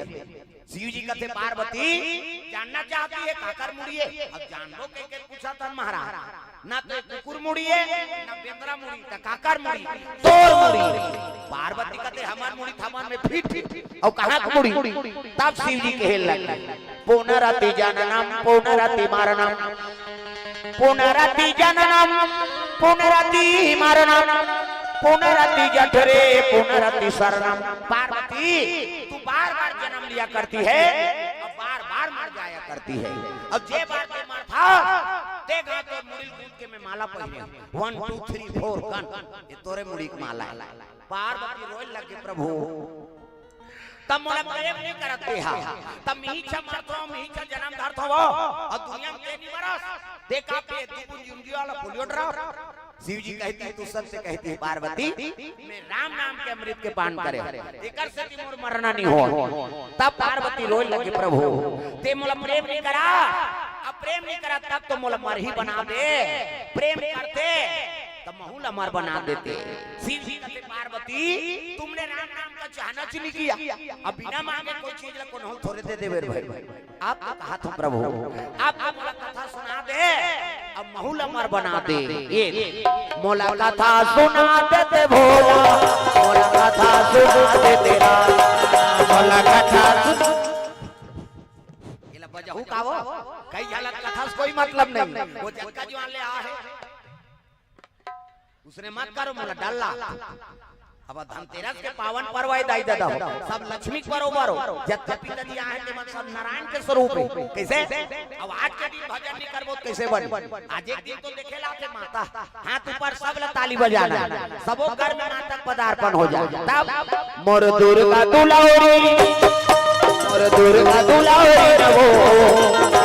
शिव जी कहते पार्वती जानना चाहती है काकर मुड़िए अब जान लो के पूछा था महाराज ना तो कुकुर मुड़ी है ना बेंद्रा मुड़ी ना काकर मुड़ी तोर मुड़ी पार्वती कहते हमार मुड़ी थमान में फिट और कहां मुड़ी तब शिव जी कहे लगे पुनरति जननम पुनरति मरणम पुनरति जननम पुनरति मरणम पुनरति जठरे पुनरति शरणम। पार्वती तू बार बार जन्म लिया करती है और बार बार मर जाया करती है। अब जे बार के मर था देखा तो मुड़ी कूद के में माला पहने 1 2 3 4 गन ये तोरे मुड़ी की माला है। पार्वती रोए लगे प्रभु तब मोला प्रेम नहीं करते हा तब मीठा मरतो मीठा जन्म धरतो वो और दुनिया में नहीं बरस देखा पे तू जिंदगी वाला पोलियो ड्रॉप। शिव जी कहती है तू सबसे कहती है पार्वती मैं राम नाम के अमृत के पान करे एकर से मोर मरना नहीं हो। तब पार्वती रोए लगे प्रभु ते मोला प्रेम नहीं करा अब प्रेम नहीं करा तब तो मोला मर ही बना दे प्रेम करते तब महूल अमर बना देते। शिव जी कहते पार्वती तुमने राम नाम का चाहना चुनी किया अब बिना मांगे कोई चीज ला को नहीं थोड़े दे देवे भाई आप तो कहा था प्रभु आप मोला कथा सुना दे अब महूल अमर बना दे। ये मोला कथा सुना देते भोला मोला कथा सुना दे तेरा मोला कथा ये ला बजाऊ का वो कई जाला कथा से कोई मतलब नहीं वो जक्का जवान ले आ है उसने मत करो मोला डल्ला अब धनतेरस के पावन पर्व है दाई दादा सब लक्ष्मी बरोबर हो जति नदिया है के मन सब नारायण के स्वरूप है कैसे अब आज के दिन भजन नहीं करबो कैसे बन आज एक दिन तो देखेला थे माता हाथ ऊपर सब ला ताली बजाना सबो घर में नाटक पदार्पण हो जाए तब मोर दुर्गा दुलारी मोर दुर्गा दुलारी रहो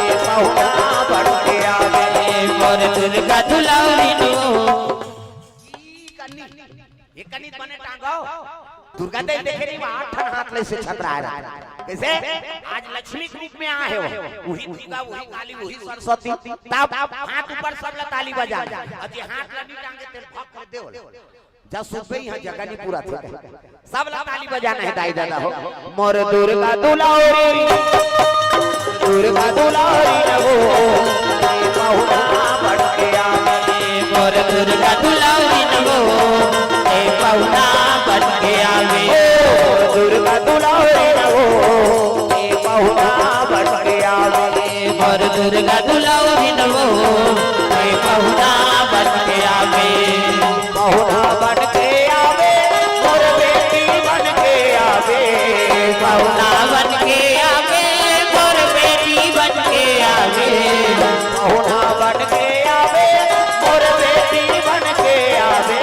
ये बहुना बढ़ के आवे मोर दुर्गा दुलारी नो ये कनित बने टांगाओ दुर्गा देवी देखे नहीं वहां ठन हाथ ले से छतरा है कैसे आज लक्ष्मी रूप में आए हो वही दुर्गा वही काली वही सरस्वती तब हाथ ऊपर सब ला ताली बजा अति हाथ लगी टांगे तेल भक कर देओ जब सुबह यहां जगह नहीं पूरा था सब ला ताली बजाना है दाई दादा हो मोर दुर्गा दुलारी रहो बहुना बढ़ के आवे मोर दुर्गा दुलारी नो पहुना बन के आवे दुर्गा दुलारी रहो ये बहुना बन के आवे मोर दुर्गा दुलारी नो पहुना बन के आवे बहुना बन के आवे मोर बेटी बन के आवे पहुना बन के आवे मोर बेटी बन के आवे बहुना बन के आवे मोर बेटी बन के आवे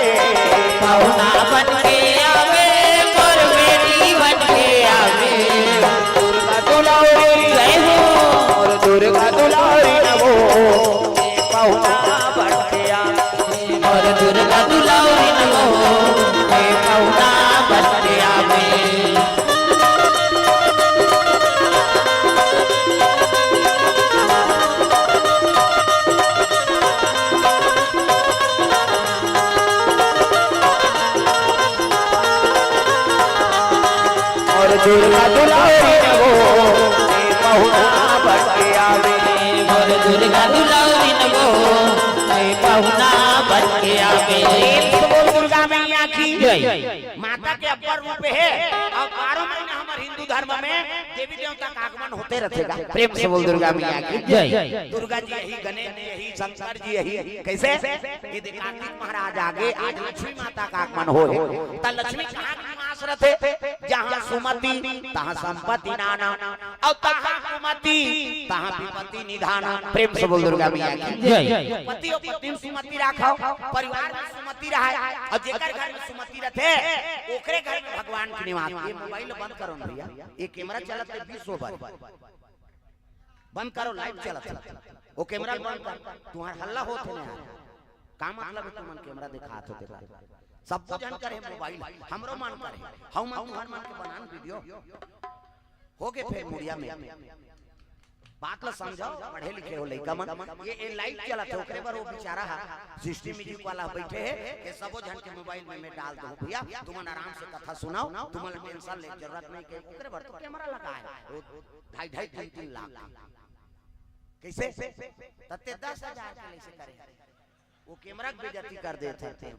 पहुना बन के आवे मोर बेटी बन के आवे दुर्गा दुलारी जय हो और दुर्गा दुलारी रहो ये बहुना बन के आवे मोर दुर्गा दुलारी नो पहुना बन के आवे दुर्गा दुलारी रहो ये बहुना बन के आवे मोर दुर्गा दुलारी नो पहुना बन के आवे बोल दुर्गा मैया की जय। माता के अपर रूप है और 12 महीने हमारे हिंदू धर्म में देवी देवता का आगमन होते रहेगा प्रेम से बोल दुर्गा मैया की जय। दुर्गा जी यही गणेश जी यही शंकर जी यही कैसे ये कार्तिक महाराज आगे आज लक्ष्मी माता का आगमन हो तो लक्ष्मी कहाँ निवास रहते जहाँ सुमति तहाँ संपत्ति नाना और तहाँ कुमति तहाँ विपत्ति निधाना प्रेम से बोल दुर्गा मैया की जय। पति और पत्नी सुमति राखो परिवार में सुमति रहे और जेकर घर में सुमति रहते ओकरे घर में भगवान के निवास। ये मोबाइल बंद करो ना भैया ये कैमरा चलत है 20 ओवर बंद करो लाइव चलत है वो कैमरा बंद कर तुम्हारा हल्ला होत है ना का मतलब है तुमन कैमरा दिखात होते सब कुछ जन करे मोबाइल हमरो मन करे हम तुम्हार मन के बनान वीडियो हो गए फिर मुड़िया में बात ला समझाओ पढ़े लिखे हो लइका मन ये लाइव चला था ओकरे पर वो बेचारा सिस्टम म्यूजिक वाला बैठे है के सबो जन के मोबाइल में मैं डाल दो भैया तुमन आराम से कथा सुनाओ तुमन टेंशन ले जरूरत नहीं के ओकरे पर तो कैमरा लगा है 2.5 3 लाख कैसे तते 10,000 के ऐसे करे वो कैमरा की बेइज्जती कर देते थे।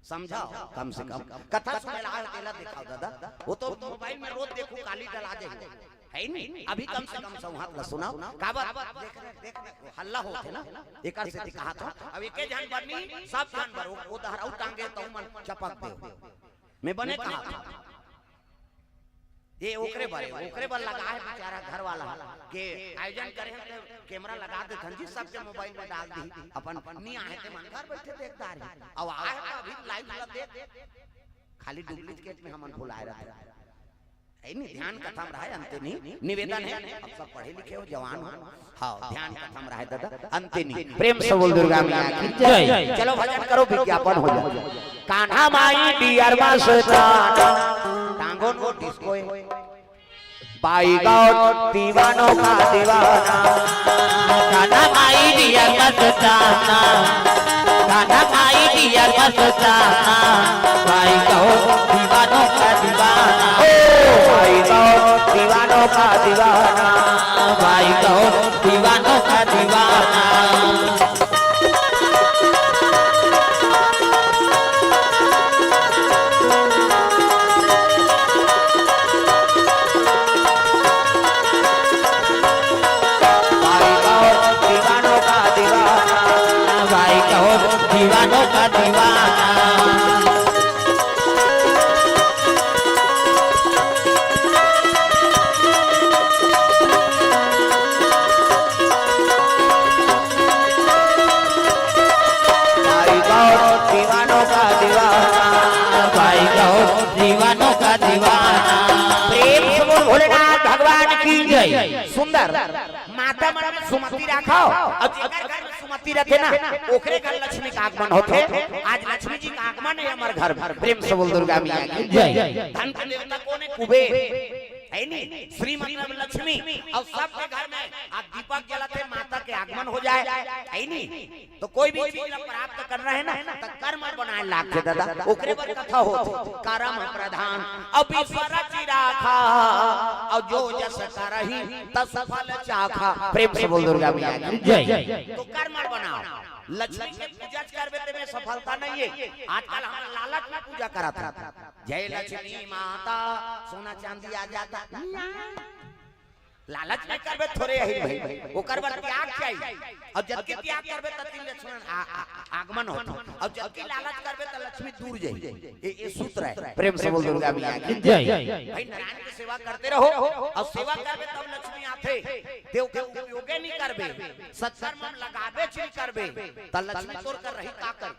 समझाओ कम से कम कथा सुने ला अकेला दिखाओ दादा, वो तो मोबाइल में रोज देखो काली डला दे है नहीं। अभी कम से कम संवाद ला सुनाओ का बात देख हल्ला होते ना एकर से कहा था। अब एके जान बनी सब जानवर वो दहराऊ टांगे तो मन चपक दे मैं बने कहा था ये ओकरे बार लगा है बेचारा घर वाला के आयोजन करे हैं तो कैमरा लगा दे धनजी सबके मोबाइल में डाल दी अपन नहीं आए थे मन घर बैठे देखता रहे अब आए तो अभी लाइव वाला देख खाली डुप्लीकेट में हमन भुलाए रहा है नहीं ध्यान कथा में रहा है अंते नहीं निवेदन है अब सब पढ़े लिखे हो जवान हो हाँ ध्यान कथा में रहा है दादा अंते नहीं प्रेम से बोल दुर्गा मैया की जय। चलो भजन करो विज्ञापन हो जाए। कान्हा माई डियर मस्ताना टांगों को डिस्को बाई गाँव दीवानों का दीवाना कान्हा माई डियर मस्ताना कान्हा माई डियर मस्ताना बाई गाँव दीवानों का दीवाना बाई गाँव दीवानों का दीवाना बाई गाँव दीवानों का दीवाना दीवानों का दीवाना दीवानों का दीवाना भाई गाँव दीवानों का दीवाना प्रेम से बोल भोलेनाथ भगवान की जय। सुंदर माता मन में सुमति रखो और जेकर घर में सुमति रहते ना ओकरे घर लक्ष्मी का आगमन होते। आज लक्ष्मी जी का आगमन है हमारे घर प्रेम से बोल दुर्गा मैया की जय। धन का देवता कौन है? कुबेर है नहीं श्री मतलब लक्ष्मी और सबके घर में आज दीपक जलाते माता के आगमन हो जाए है नहीं। तो कोई भी चीज प्राप्त कर रहे हैं ना तो कर्म बनाए लाख दादा ओकरे पर कथा हो कर्म प्रधान अब ईश्वर चिराखा और जो जस करही तस फल चाखा प्रेम से बोल दुर्गा मैया की जय। तो कर्म बनाओ लक्ष्मी की पूजा करवे में सफलता नहीं है। आजकल हम लालच में पूजा करा था जय लक्ष्मी माता सोना चांदी आ जाता लालच में करबे थोड़े यही भाई वो करबे त्याग चाहिए और जबकि त्याग करबे त तीन लक्ष्मण आगमन होता और जबकि लालच करबे त लक्ष्मी दूर जाई ये सूत्र है प्रेम से बोल दुर्गा मैया की जय। भाई नारायण की सेवा करते रहो और सेवा करबे तब लक्ष्मी आते देव के उपयोगे नहीं करबे सत्कर्म लगाबे चीज करबे त लक्ष्मी तोड़ कर रही का कर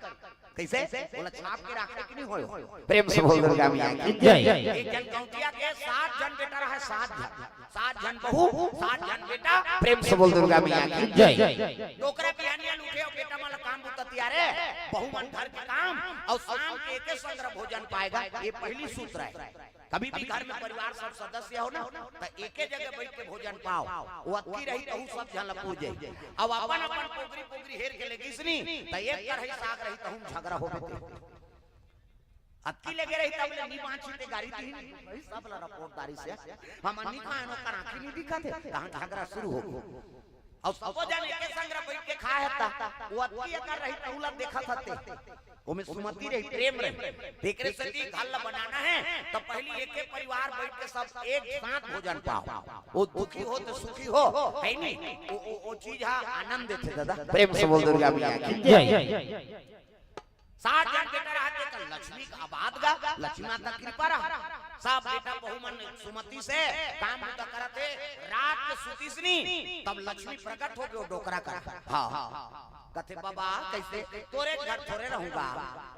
कैसे बोला छाप के रखने की नहीं होय प्रेम से बोल दुर्गा मैया की जय। एक जन कौटिया के 7 जन बेटा रहा 7 जन बहू 7 जन बेटा प्रेम से बोल दुर्गा मैया की जय। डोकरा पियानिया लूटे और बेटा माला काम बुततिया रे बहु मन घर के काम और शाम के एक संग्रह भोजन पाएगा ये पहली सूत्र है। कभी भी घर में परिवार सब सदस्य हो ना तो एक जगह बैठ के भोजन पाओ वो अक्की रही तो सब जन पूजे अब अपन अपन पोगरी हेर के लेगी सुनी तो एक कर है साग रही तो हम झगड़ा हो बेटे अक्की लगे रही तब ले नी बांची ते गाड़ी थी सब ला रिपोर्टदारी से हम अन्नी खाए नो कर आंखी नहीं दिखा थे कहां झगड़ा शुरू हो और सब जन एक संग्रह बैठ के खाए हता वो अक्की कर रही तो उला देखा था वो में सुमति रही प्रेम रही देखरे सती घल बनाना है तो पहली एक परिवार बैठ के सब एक साथ भोजन पाओ वो दुखी हो तो सुखी हो है नहीं वो चीज आनंद देते दादा प्रेम से बोल दुर्गा मैया की जय। 7 जन बेटा रहते तो लक्ष्मी का आबाद गा लक्ष्मी माता कृपा रहा सब बेटा बहु मन सुमति से काम तो करते रात के सुतीसनी तब लक्ष्मी प्रकट हो गयो डोकरा कर हां कथे बाबा कैसे तोरे घर थोड़े रहूंगा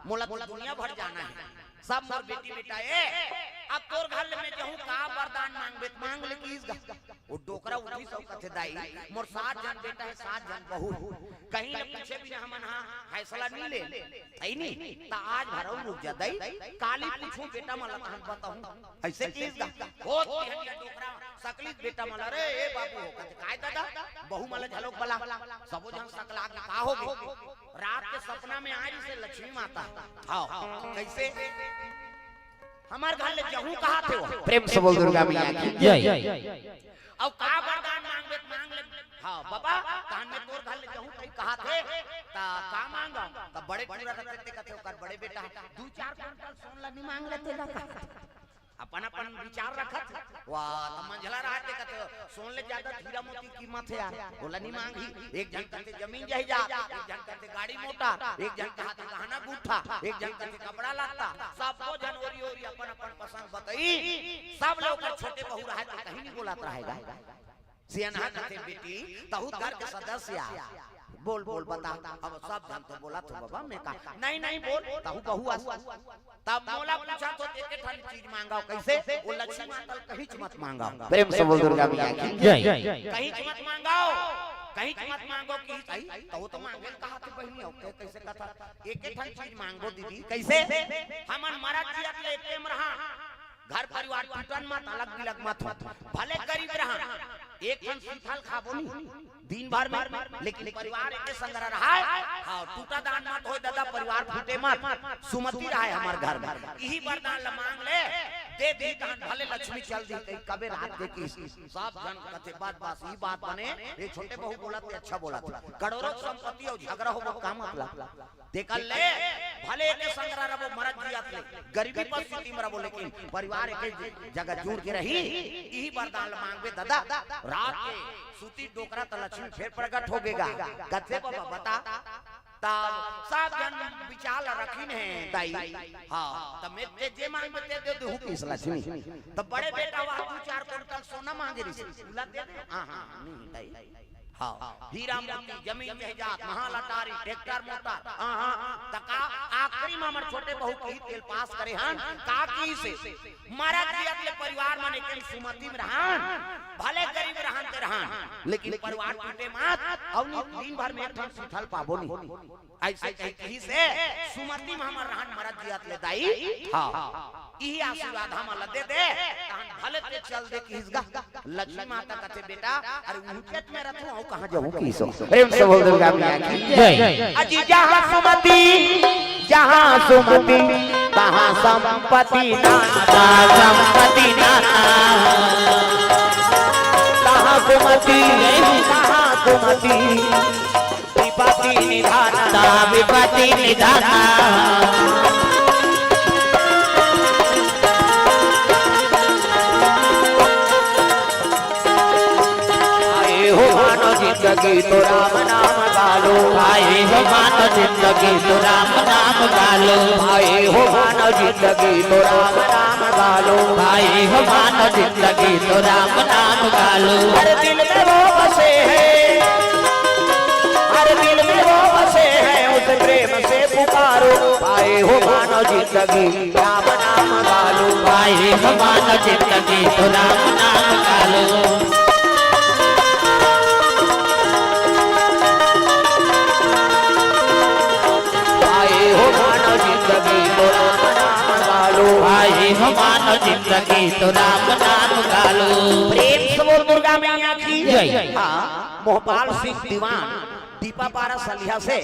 मोला दुनिया भर जाना है सब मोर बेटी बेटाए अब तोर घर में जहूं का वरदान मांगबे मांग ले कीस वो डोकरा उठी सब कथे दाई मोर 7 जन बेटा है 7 जन बहू कहीं ले पूछे भी हमन हां फैसला नहीं ले आई नहीं त आज भरौ रुक जा दई काली पूछूं बेटा मला कहन बताऊं ऐसे कीस बहुत हटिया डोकरा सकली बेटा मला रे ए बाबू हो कथे काय दादा बहू मला झलोक बला सबो जन सकला का होगी रात के सपना में आई से लक्ष्मी माता हां कैसे हमार घर ले जहूं कहा थे वो प्रेम से बोल दुर्गा मैया की जय। अब का वरदान मांग ले हां बाबा कान में तोर घर ले जहूं कहीं कहा थे ता का मांगा ता बड़े टूरा रखते कथे ओकर बड़े बेटा 2-4 क्विंटल सोन ला नहीं मांग लेते लगा अपन अपन विचार रखत वाह त मंझला रहते कथे सोन ले ज्यादा हीरा मोती कीमत है यार बोला नहीं मांगी एक जन कहते जमीन जायदाद एक जन कहते गाड़ी मोटा एक जन कहते गहना गुठा एक जन कहते कपड़ा लाता सबको जनवरी और अपन अपन पसंद बताई सब लोग छोटे बहू रहे तो कहीं नहीं बोलत रहेगा सियाना कहते बेटी तहु घर के सदस्य बोल बोल बता अब सब जन तो बोला तो बाबा मैं कहा नहीं बोल तहु बहू आस तब मोला पूछा तो एक ठन चीज मांगाओ कैसे वो लक्ष्मी माता कहीं मत मांगाओ प्रेम से बोल दुर्गा मैया की जय कहीं मत मांगाओ कहीं मत मांगो कि तो मांगे कहा तो बहनी हो कैसे कथा एक ठन चीज मांगो दीदी कैसे हमन मरद जियत ले प्रेम रहा घर परिवार टूटन मत अलग बिलग मत भले गरीब रहा एक ठन सीथल खाबो नहीं दिन भर में लेकिन परिवार के संग रहा हां टूटा दान मत होय दादा परिवार फूटे मत सुमति रहा है हमार घर में यही वरदान मांग ले दे दान भले लक्ष्मी चल दी कहीं कबे रात के की सब जन कथे बात बस ही बात बने ये छोटे बहू बोला ते अच्छा बोला करोड़ों संपत्ति और झगड़ा हो काम अपला देखल ले भले के संग रहो मरद जियत ले गरीबी परिस्थिति में रहो लेकिन परिवार के जगह जुड़ के रही यही वरदान मांगबे दादा रात के सूती डोकरा त लक्ष्मी फिर प्रकट होगेगा कथे बाबा बता तब सब जन विचार रखिन है दाई हां त मैं ते जे मांगबे ते दे दू किस लक्ष्मी त बड़े बेटा वा 2-4 क्विंटल सोना मांगे रे बुला दे हां नहीं दाई हां हीरा मोती जमीन जायदाद महल अटारी ट्रैक्टर मोटर हां तका आखिरी में हमर छोटे बहू की तेल पास करे हन का की से मारा जियत ले परिवार माने के सुमति में रहन भले गरीब रहन ते रहन लेकिन परिवार टूटे मत और दिन भर में एक ठन सीथल पाबो नहीं ऐसे कही से सुमति में हमर रहन मरद जियत ले दाई हां यही आशीर्वाद हम दे दे तहन भले ते चल दे किसगा लक्ष्मी माता कथे बेटा अरे उनके में रखो हूं कहां जाऊं किसो प्रेम से बोल दुर्गा मैया की जय अजी जहां सुमति कहां संपत्ति नाता संपत्ति नाता कहां सुमति विपत्ति निधाता विपत्ति निधाता जिंदगी तो राम नाम गालो भाई हो मानो जिंदगी तो राम नाम गालो भाई हो मानो जिंदगी तो राम नाम गालो भाई हो मानो जिंदगी तो राम नाम गालो हर दिल में वो बसे है हर दिल में वो बसे है उस प्रेम से पुकारो भाई हो मानो जिंदगी राम नाम गालो भाई हो मानो जिंदगी तो राम नाम गालो भाई हो मानो जिंदगी तो राम नाम गालो प्रेम से बोल दुर्गा मैया की जय हां मोहपाल सिंह दीवान दीपा पारा सलिया से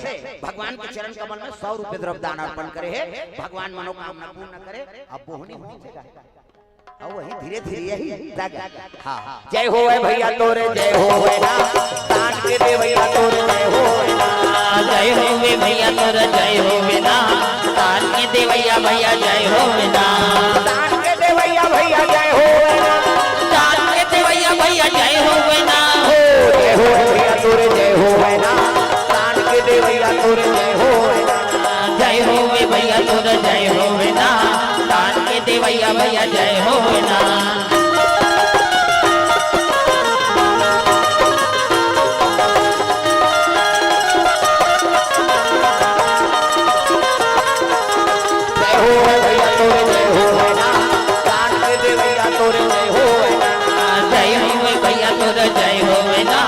भगवान के चरण कमल में 100 रुपए द्रव्य दान अर्पण करे है भगवान मनोकामना पूर्ण करे अब बोहनी हो जाएगा अब वही धीरे धीरे यही हां जय हो भैया तोरे जय हो ना दान के दे भैया तोरे जय हो ना जय हो भैया तोरे जय हो ना दान के दे भैया भैया जय हो ना दान के दे भैया भैया जय हो ना दान के दे भैया भैया जय हो ना जय हो भैया तोरे जय हो ना दान के दे भैया तोरे जय हो ना जय हो भैया तोरे जय हो ना दान के दे भैया भैया जय हो ना जय हो ना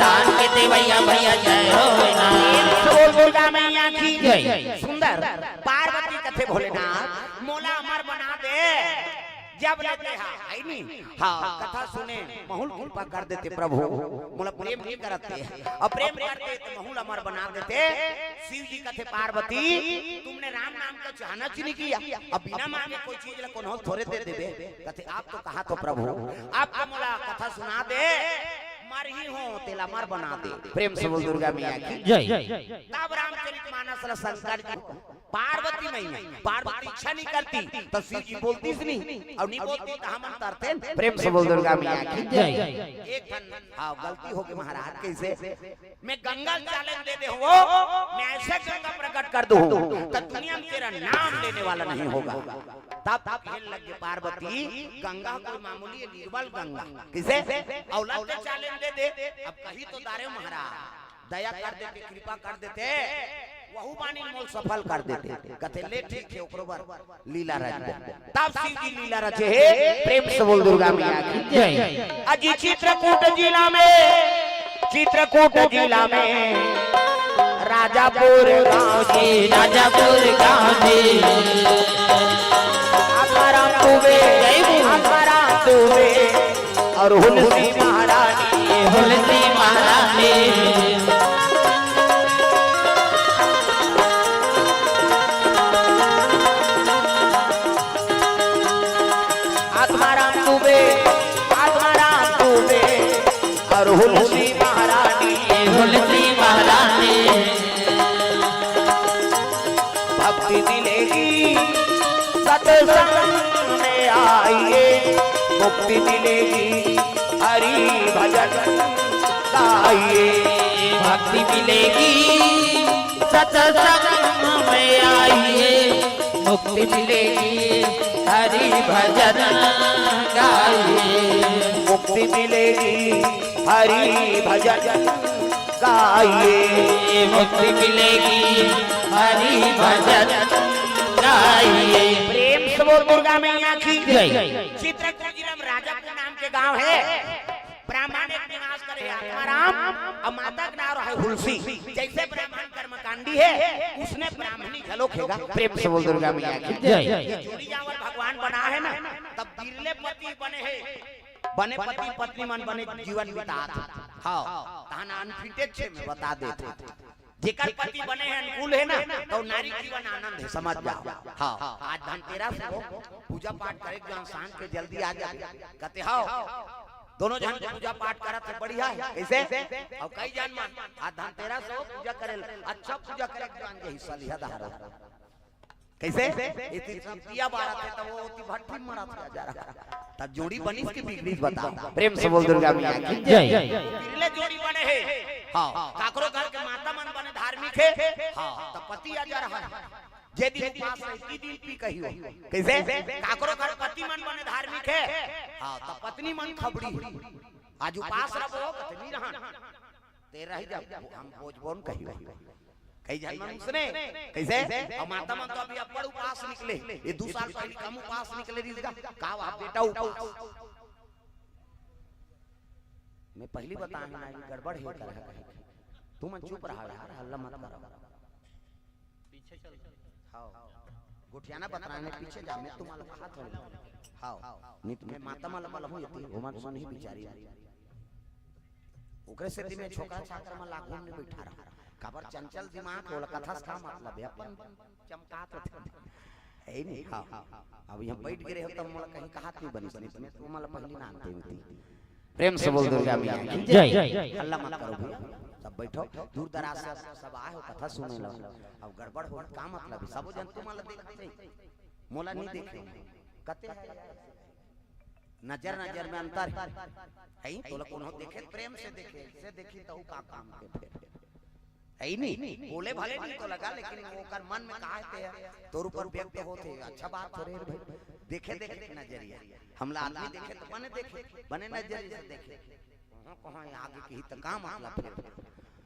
दान के दे भैया भैया जय हो ना बोल दुर्गा मैया की जय सुंदर पार्वती कथे भोलेनाथ मोला अमर बना दे जब लगे है नहीं हां कथा सुने महुल कृपा कर देते प्रभु मोला प्रेम नहीं करते और प्रेम करते तो महुल अमर बना देते शिव जी कथे पार्वती तुमने राम नाम का चाहना नहीं किया अब बिना मांगे कोई चीज ला कोनो थोड़े दे देबे कथे आप तो कहा तो प्रभु आप मोला कथा सुना दे मर ही हो तेला मर बना दे। प्रेम से बोल दुर्गा मैया की जय। तब रामचरितमानस शंकर जी पार्वती मैया पार्वती इच्छा नहीं करती तो शिव जी बोलती नहीं और नहीं बोलती तो हम करते। प्रेम से बोल दुर्गा मैया की जय। एक हाँ गलती हो गई महाराज कैसे मैं गंगा चैलेंज दे दे वो मैं ऐसे गंगा प्रकट कर दूं तो दुनिया में तेरा नाम लेने वाला नहीं होगा। तब खेल लगे पार्वती गंगा कोई मामूली निर्बल गंगा किसे औलाद के चैलेंज दे दे। अब कहीं तो दारे महाराज दया कर देते कृपा कर देते वहु बानी मोल सफल कर देते कहते ले ठीक है ओकरो बार लीला रच तब शिव जी लीला रचे है। प्रेम से बोल दुर्गा मैया की जय। अजी चित्रकूट जिला में राजापुर गांव जी राजापुर गांव जी आकाराम तुवे और हुलसी महारानी हुलसी महारानी आत्माराम तुवे और हुलसी महारानी हुलसी महारानी भक्ति मिलेगी सत्संग में आइए मुक्ति मिलेगी हरि भजन गाइए। भक्ति मिलेगी सत्संग में आइए मुक्ति मिलेगी हरि भजन गाइए। मुक्ति मिलेगी हरि भजन गाइए। मुक्ति मिलेगी हरि भजन गाइए। प्रेम से बोल दुर्गा मैया की जय। चित्रकूट जिला में राजापुर नाम के गांव है ब्राह्मण एक निवास करे आत्माराम और माता का नाम है हुलसी। जैसे ब्राह्मण कर्मकांडी है उसने ब्राह्मणी झलोखेगा। प्रेम से बोल दुर्गा मैया की जय। जोड़ी जावर भगवान बना है ना तब बिरले पति बने हैं बने पति पत्नी मन बने जीवन बितात हाँ ताना अनफिटेड छे में बता देते जेकर पति बने हैं अनुकूल है ना तो नारी जीवन आनंद है समझ जाओ। हाँ आज धनतेरस हो पूजा पाठ करे जहाँ शाम के जल्दी आ जाए कहते हाँ दोनों जन पूजा पाठ करत है बढ़िया है कैसे और कई जन मान आज धनतेरस हो पूजा करे अच्छा पूजा करे जान के हिस्सा लिया धारा कैसे पिया बारत है तब वो भट्टी मरा था जा रहा तब जोड़ी बनी इसकी बिगड़ी बता। प्रेम से बोल दुर्गा मैया की जय। बिरले जोड़ी बने हैं हाँ काकरो घर के माता मन बने धार्मिक है हाँ तब पति आ जा रहा है जे दिन उपास रहती दिन पी कही हो कैसे काकरो घर पति मन बने धार्मिक है हाँ तब पत्नी मन खबड़ी आज उपास रहो कतनी रहन तेरा ही जब हम भोजबोन कही कई जन मन सुने कैसे और माता मन तो अभी अपर उपास निकले ये 2 साल पहले कम उपास निकले रिजगा का आप बेटा उपास मैं पहली बताया ना गड़बड़ है कर तू मन चुप रहा यार हल्ला मत कर पीछे चल हां गुटियाना बताने पीछे जा मैं तुम्हारा हाथ छोड़ हां नहीं तुम्हें माता माला माला हूं यती घुमा सुन ही बिचारी ओकरे से में छोकरा छात्र में लाखों में बैठा रहा खबर चंचल दिमाग होला कथा का मतलब है अपन चमकात है नहीं हां अब हम बैठ गए हो तब मोला कहीं कहात नहीं बनी बनी तो मोला पहली ना आते होती। प्रेम से बोल दुर्गा मैया की जय। हल्ला मत करो भैया सब बैठो दूर दराज से सब आए हो कथा सुने लो अब गड़बड़ हो का मतलब सब जन तुम्हारा देखते मोला नहीं देखे कते नजर नजर में अंतर है तोला कोनो देखे प्रेम से देखे से देखी तो का काम के फिर है नहीं बोले भले नहीं तो लगा लेकिन वो कर मन में कहते हैं तोर ऊपर व्यक्त होते अच्छा बात हो रही है भाई देखे देखे नजरिया हमला आदमी देखे तो बने नजरिए से देखे कहां आगे की तो काम मतलब फिर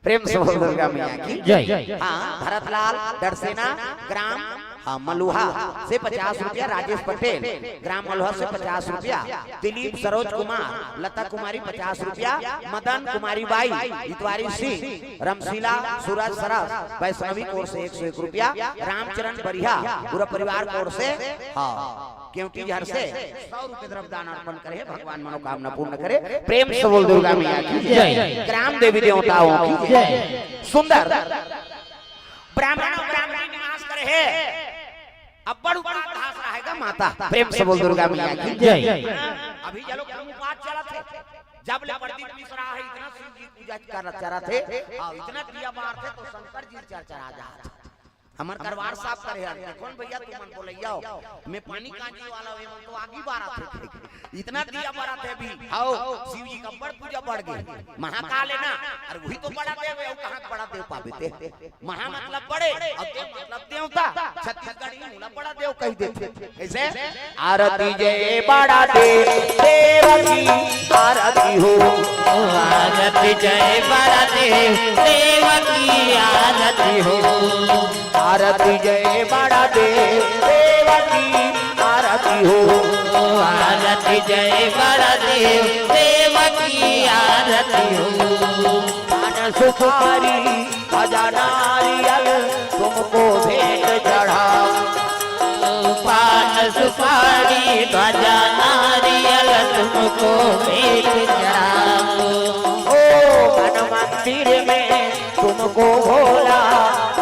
प्रेम से बोल दुर्गा मैया की जय। हां भरतलाल दरसेना ग्राम हाँ मलुहा से 50 रुपया राजेश पटेल ग्राम मलुहा से 50 रुपया दिलीप सरोज कुमार लता कुमारी 50 रुपया मदन कुमारी बाई इतवारी सिंह रमशीला सूरज सरस वैष्णवी कोर से 101 रुपया रामचरण बरिया पूरा परिवार कोर से हाँ क्योंकि घर से 100 रुपए द्रव्य दान अर्पण करे भगवान मनोकामना पूर्ण करे। प्रेम से बोल दुर्गा मैया की जय। ग्राम देवी देवताओं की जय। सुंदर ब्राह्मण ब्राह्मणी निवास करे है अब्बड़ उपवास रहेगा माता। प्रेम से बोल दुर्गा मैया की जय। अभी चलो उपास चला थे जब ले प्रदीप मिश्रा है इतना शिव जी पूजा कर रहे थे और इतना दिया बार थे तो शंकर जी चर्चा जा हमर करवार साफ करे हर कौन भैया तू मन बोलैया मैं पानी काजी वाला वे मन तो आगी बारा थे इतना दिया बारा थे अभी आओ शिव जी का बड़ पूजा बढ़ गई महाकाल है ना और वही तो बड़ा देव है कहां बड़ा देव पावे थे महा मतलब बड़े और देव मतलब देवता छत्तीसगढ़ ही मूला बड़ा देव कह देते कैसे आरती जय बड़ा देव देव की आरती हो आरती जय बड़ा देव देव की आरती हो आरती जय बड़ा देव देव की आरती हो आरती जय बड़ा देव देव की आरती हो पान सुपारी खजा नारियल तुमको भेंट चढ़ाओ पान सुपारी ध्वजा नारियल तुमको भेंट चढ़ाओ ओ मन मंदिर में तुमको भोला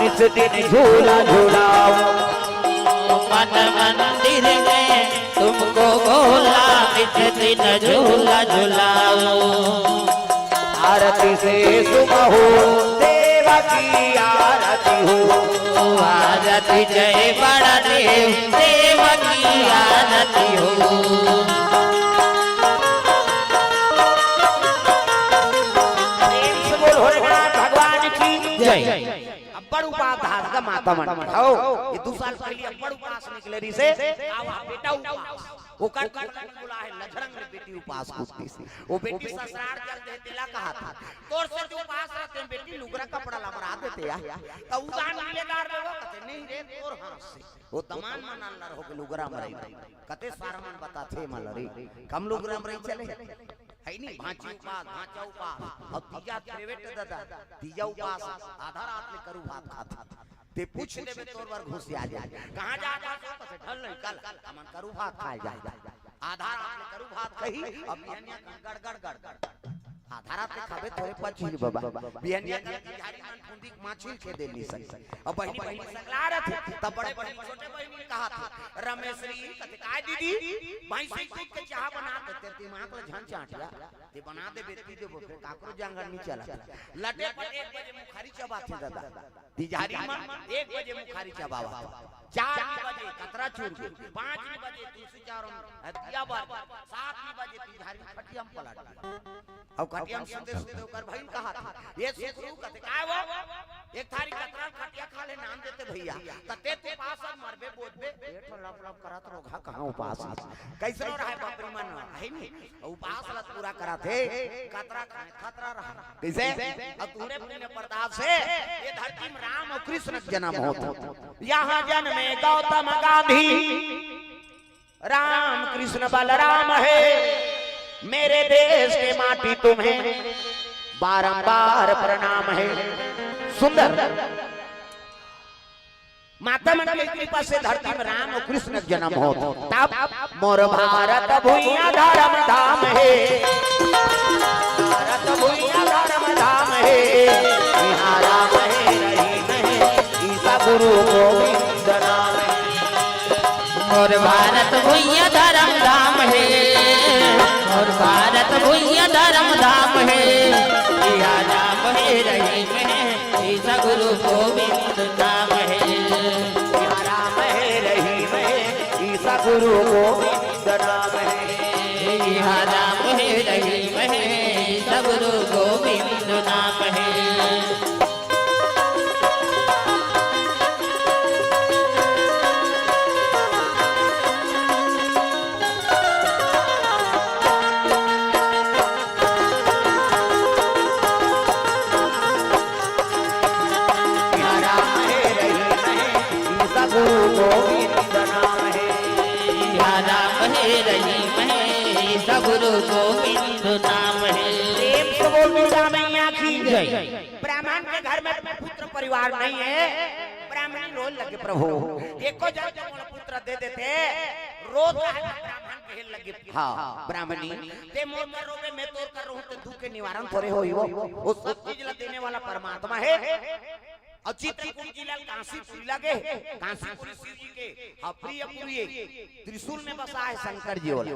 इस दिन झूला झूलाओ मन मंदिर में तुमको भोला इस दिन झूला झूलाओ आरती से सुबह हो देव की आरती हो आरती जय बड़ा देव देव की आरती हो भगवान की जय अब्बड़ उपास का माता मन हो ये 2 साल पहले अब्बड़ उपास निकले रही से आवा बेटा उपास वो कर बोला है लजरंग ने बेटी उपास पूछती सी वो बेटी ससुराल चल दे तिला कहा था तोर से जो उपास रहते बेटी लुगरा कपड़ा लबरा देते या तो उदान मिलेदार लोग कहते नहीं रे तोर हाथ से वो तमान मनल न हो के लुगरा मरई कते सारमन बताथे मलरी कम लुगरा मरई चले है नहीं भांची उपास भांचा उपास और तीजा प्रेवेट दादा तीजा उपास आधा रात में करू भात खाता ते पूछ देबे तोर बार घुस आ जा कहां जा जा से ढल नहीं कल हमन करू भात खाए जा आधा रात में करू भात कही अब बिहनिया गड़ गड़ गड़ आधा रात में खाबे तोरे पची बाबा बिहनिया बिहारी मन फुंदी माछिल के देली सही अब बहनी बहनी सकला रथे तब बड़े बड़े छोटे बहनी ने कहा था रमेश्वरी कते काय दीदी भाई से दूध के चाह बना देते ते मां को झन चाटिया ते बना दे बेटी दे फिर काकरो जंगल नहीं चला लटे पर 1 बजे मुखारी चबाथे दादा तिजारी मन 1 बजे मुखारी चबावा 4 बजे कतरा चूर 5 बजे तुलसी चारों दिया बार 7 बजे तिजारी खटियम पलट अब खटियम सुनते सुनते ओकर भाई कहा था ये सुकरू कहते काय वो एक थारी कतरा खटिया खा ले नाम देते भैया तते ते पास मरबे बोझबे पेट लप लप करत रोगा कहां उपास कैसे रहा बापरी मन है नी उपास लत पूरा करा थे कतरा खतरा रहा कैसे अब तूने पुण्य प्रताप से ये धरती में राम और कृष्ण का जन्म होता यहां जन्मे गौतम गांधी राम कृष्ण बलराम है मेरे देश के माटी तुम्हें बारंबार प्रणाम है सुंदर माता मन की कृपा से धरती में राम और कृष्ण जन्म हो तब मोर भारत भूइया धर्म धाम है भारत भूइया धर्म धाम है यहाँ राम है रहीम है ईसा गुरु गोविंद नाम है और भारत भूइया धर्म धाम है और भारत भूइया धर्म धाम है यहाँ राम है रहीम है ईसा गुरु गोविंद नाम है यहाँ राम है रहीम है ईसा गुरु गोविंद नाम है यहाँ राम है रहीम है ईसा गुरु गोविंद नाम है गुरु गोविंद नाम है प्रेम से बोल दुर्गा मैया की जय ब्राह्मण के घर में पुत्र परिवार नहीं है ब्राह्मण रोज लगे प्रभु एको जन को पुत्र दे देते रोज ब्राह्मण कहे लगे हां ब्राह्मणी ते मोर कर रोवे मैं तोर कर रहूं ते दुख के निवारण थोड़े होई वो सब चीज ला देने वाला परमात्मा है और चित्रकूट जिला काशीपुरी लगे काशीपुरी शिव जी के प्रिय पुरी त्रिशूल में बसा है शंकर जी और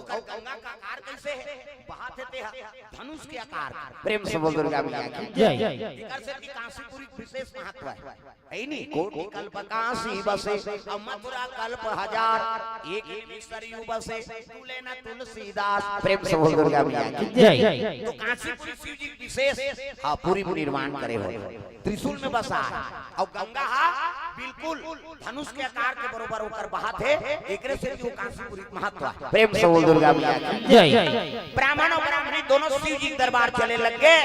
गंगा का आकार कैसे है बहाते थे धनुष के आकार प्रेम से बोल दुर्गा मैया की जय इधर से की काशीपुरी विशेष महत्व है नहीं कोटि कल्प काशी बसे और मथुरा कल्प हजार एक सरयू बसे तुले न तुलसीदास प्रेम से बोल दुर्गा मैया की जय तो काशीपुरी शिव जी विशेष पूरी निर्माण करे हो त्रिशूल में बसा और गंगा बिल्कुल धनुष के आकार के बरोबर होकर बहाते एकरे से जो काशीपुरी महत्व है प्रेम से बोल दुर्गा मैया की जय ब्राह्मण और ब्राह्मणी दोनों शिव जी दरबार चले लगे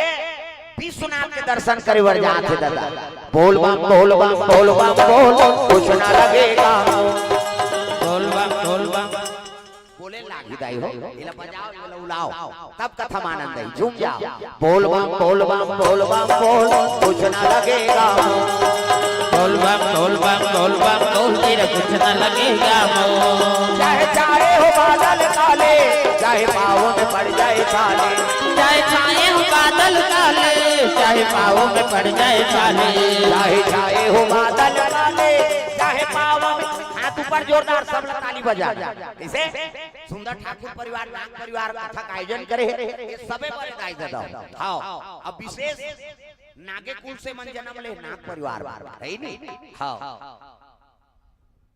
विश्वनाथ के दर्शन करे वर जाते दादा बोल बम बोल बम बोल बम बोल कुछ ना लगेगा बोल बम बोले लागी दाई हो इला बजाओ इला उलाओ तब कथा आनंद है झूम जाओ बोल बम बोल बम बोल बम बोल कुछ ना लगेगा बोल बोल तेरा कुछ ना लगेगा चाहे चाहे हो बादल काले चाहे पाँव में पड़ जाए छाले चाहे छाए हो बादल काले चाहे पाँव में पड़ जाए छाले चाहे चाहे हो बादल काले चाहे पाँव में हाथ ऊपर जोरदार सब ताली बजा इसे सुंदर ठाकुर परिवार नाग परिवार कथा का आयोजन करे ये सबे बड़े गाय दो हां अब विशेष नागे कुल से मन जन्म ले नाग परिवार है नहीं हां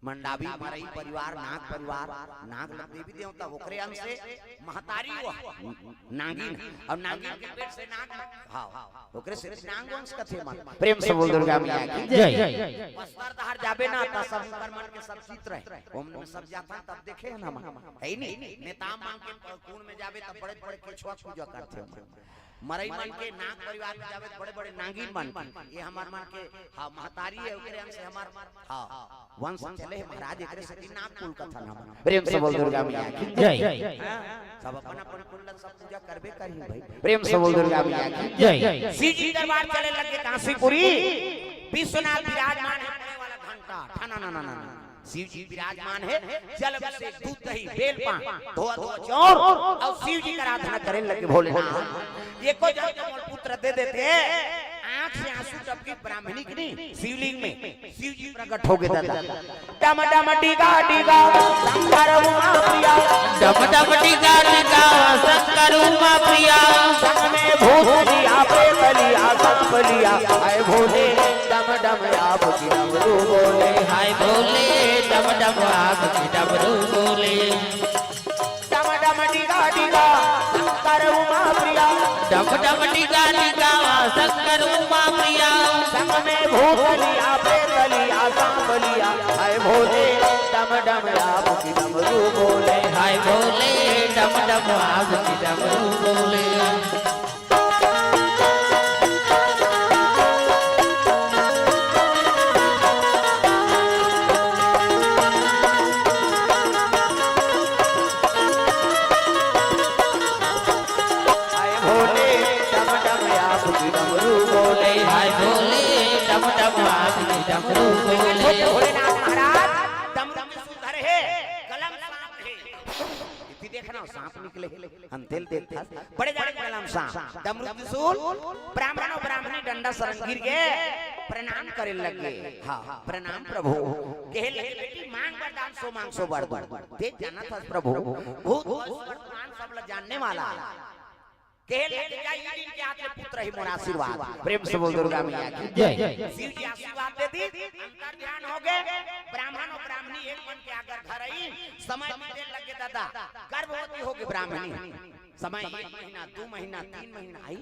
मंडावी मरई परिवार नाग परिवार नाग देवी देवता ओकरे अंश से महतारी नागिन और नागिन के पेट से नाग हां ओकरे से नाग वंश कथे मन प्रेम से बोल दुर्गा मैया की जय बस्तर दहर जाबे ना त सब मन के सब चित्र है ओम में सब जाता तब देखे है ना है नहीं नेता मांग के कून में जाबे त बड़े बड़े केछुआ पूजा करते मरई मन के नाग परिवार में जावे बड़े बड़े नागिन मन ये हमार मन के हां महतारी है ओकरे अंश से हमार हां वंश चले महाराज एकरे से नाग कुल कथा नाम प्रेम से बोल दुर्गा मैया की जय सब अपन अपन कुंडल सब पूजा करबे करी भाई प्रेम से बोल दुर्गा मैया की जय शिव जी दरबार चले लगे काशीपुरी विश्वनाथ विराजमान है वाला घंटा ठना ना ना शिव जी विराजमान है जल से दूध दही बेल पान धोआ धोआ चौर और शिव जी का आराधना करने लगे भोलेनाथ ये को जब पुत्र दे देते आंख से आंसू टपके ब्राह्मणी की नहीं शिवलिंग में शिव जी प्रकट हो गए दादा डम डम टीका टीका शंकर उमा प्रिया डम डम टीका टीका शंकर उमा प्रिया संग में भूत लिया प्रेत लिया सांप लिया हाय भोले डम डम आप की डमरू बोले हाय भोले डम डम आप की डमरू बोले डम डम टीका टीका शंकर उमा प्रिया डम डम टीका टीका शंकर उमा प्रिया संग में भूत लिया प्रेत लिया सांप लिया हाय भोले डम डम आप की डमरू बोले हाय भोले डम डम आप की डमरू बोले भोलेनाथ महाराज डमरू में सुधर है कलम सांप है इतनी देखना सांप निकले अंतेल देखता बड़े जाने कलम सांप डमरू त्रिशूल ब्राह्मण और ब्राह्मणी डंडा सरंग गिर के प्रणाम करे लगे हां प्रणाम प्रभु कहे लगे बेटी मांग वरदान सो वर देख जाना था प्रभु भूत वर्तमान सब ल जानने वाला कहे लगे जाई के हाथ में पुत्र ही मोर आशीर्वाद प्रेम से बोल दुर्गा मैया की जय शिव जी आशीर्वाद दे दी अंतर ध्यान हो गए ब्राह्मण और ब्राह्मणी एक मन के आकर घर आई समय बीते लगे दादा गर्भवती हो गई ब्राह्मणी समय 1 महीना 2 महीना 3 महीना आई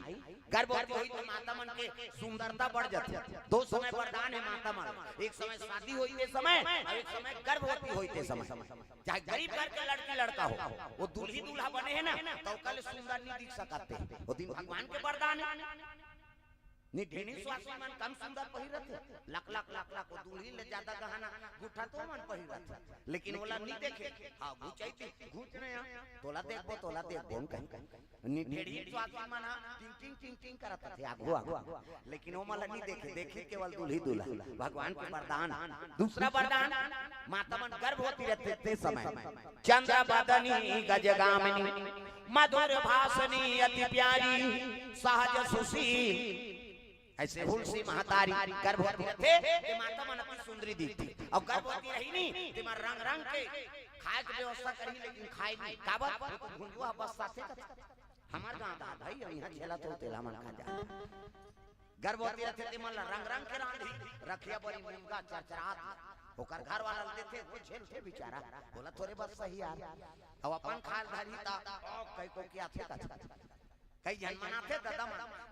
गर्भवती हुई तो माता मन के सुंदरता बढ़ जाती 2 समय वरदान है माता मन एक समय शादी हुई के समय और एक समय गर्भवती हुई के समय चाहे गरीब घर के लड़की लड़का हो वो दूल्ही दूल्हा बने हैं ना तो कल सुंदर नहीं दिख सकते वो दिन भगवान के वरदान है नी ढेनी स्वास्थ्य मन कम सुंदर पहिरत लाख लाख लाख लाख दूल्ही ले ज्यादा गहना गुठा तो मन पहिरत लेकिन ओला नहीं देखे हां घुचाई घुच रे तोला देखबो कहीं नी ढेनी स्वास्थ्य मन टिंग टिंग टिंग करत थे आगो आगो लेकिन ओ मला नहीं देखे केवल दूल्ही दूल्हा भगवान के वरदान दूसरा वरदान माता मन गर्भवती रहते थे समय चंद्र बदनी गजगामिनी मधुर भाषणी अति प्यारी सहज सुशील ऐसे हुलसी महतारी गर्भवती थे ते माता मन अपनी सुंदरी दी थी और गर्भवती रही नहीं ते मार रंग रंग के खाए के व्यवस्था करी लेकिन खाए नहीं काबत भुंजुआ बस साथे हमार गांव दा भाई यहां झेला तो तेला मन खा जा गर्भवती रहते ते मन रंग रंग के रांधी रखिया बड़ी मुंगा चरचरात ओकर घर वाला देते वो झेल थे बेचारा बोला थोड़े बस सही यार अब अपन खाल धारी ता कई को क्या थे कई जन मनाते दादा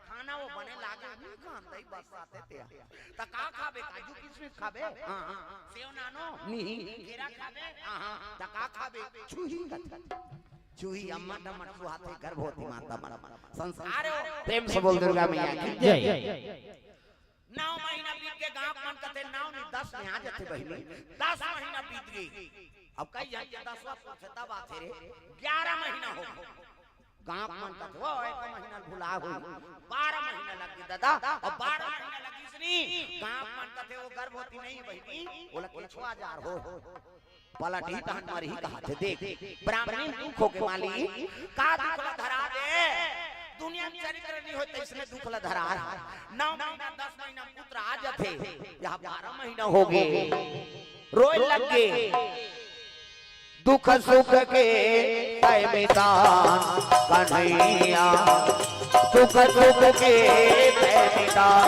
खाना वो बने लागे नहीं खान दई बस आते ते त का खाबे काजू किशमिश खाबे हां हां सेव नानो नहीं केरा खाबे हां त का खाबे छुही चूही अम्मा टमट सुहाते गर्भवती माता मरा संस्कार प्रेम से बोल दुर्गा मैया की जय 9 महीना बीत के गांव मन कते 9 नहीं 10 में आ जाते बहिनी 10 महीना बीत गई अब कई जन 10वां पूछे तब आते रे 11 महीना हो गांव मन कते वो एक महीना भुला हो 12 महीना लग गए दादा और 12 महीना लगी इसनी गांव मन कते वो गर्भवती नहीं बहिनी बोला के छुआ जार हो पलट ही तहन मर ही कहा थे देख ब्राह्मणी दुखों के माली का दुखला धरा दे दुनिया में चरित्र नहीं होता इसमें दुखला धरा 9 महीना 10 महीना पुत्र आ जाते यहाँ 12 महीना हो गए रोए लग गए दुख सुख के तय मितान कन्हैया दुख सुख के तय मितान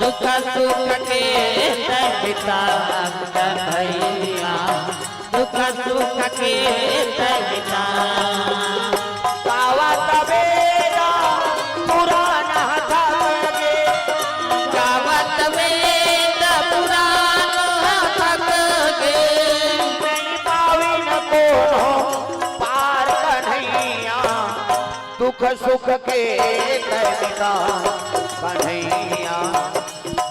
दुख सुख के तय मितान कन्हैया दुख सुख के तय मितान कावा तबेरा पुराना थके गावत वेद पुराण थके नहीं पावी न कोनो पार कन्हैया दुख सुख के तय मितान कन्हैया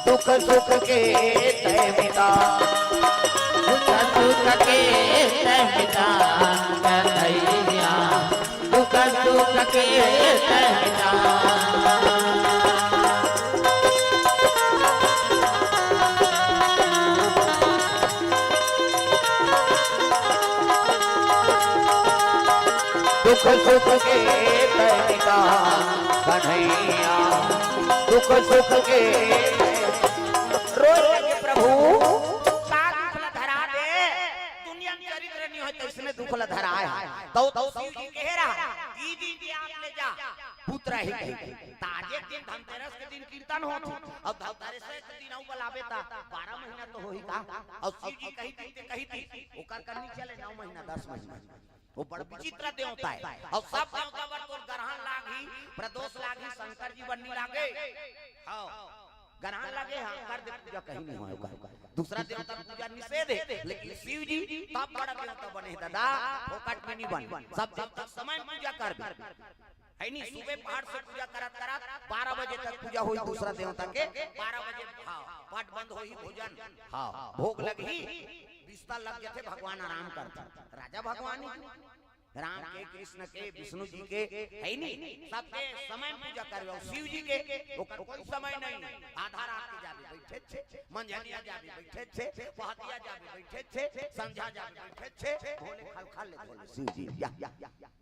दुख सुख के तय मितान दुख सुख के तय मितान कन्हैया दुख सुख के तय मितान दुख सुख के तय मितान कन्हैया दुख सुख के रोए लगे प्रभु का दुखला धरा दे दुनिया में चरित्र नहीं होता इसमें दुखला धरा है तो शिव जी कह रहा ई दिन भी आप ले जा पुत्र ही कही ताजे दिन धनतेरस के दिन कीर्तन होती और धनतेरस के दिन औ बुलावे ता 12 महीना तो होई का और शिव जी कही थी ओकर करनी चले 9 महीना 10 महीना वो बड़ विचित्र देवता है और सब देवता वर तो ग्रहण लागी प्रदोष लागी शंकर जी बननी लागे हां ग्रहण लागे हां कर दे पूजा कहीं नहीं होगा दूसरा देवता पूजा निषेध है लेकिन शिव जी तब बड़ा देवता बने दादा फोकट में नहीं बन सब देवता समय पूजा कर है नहीं सुबह पहाड़ से पूजा करत 12 बजे तक पूजा हुई दूसरा देवता के 12 बजे हां पाठ बंद हुई भोजन हां भोग लगी बिस्तर लग जाते भगवान आराम करते राजा भगवान राम के कृष्ण के विष्णु जी के है नहीं सबके समय पूजा करवे शिव जी के ओकर कोई समय नहीं आधा रात के जाबे बैठे छे मंझनिया जाबे बैठे छे पहतिया जाबे बैठे छे संध्या जाबे बैठे छे भोले खल ले बोले शिव जी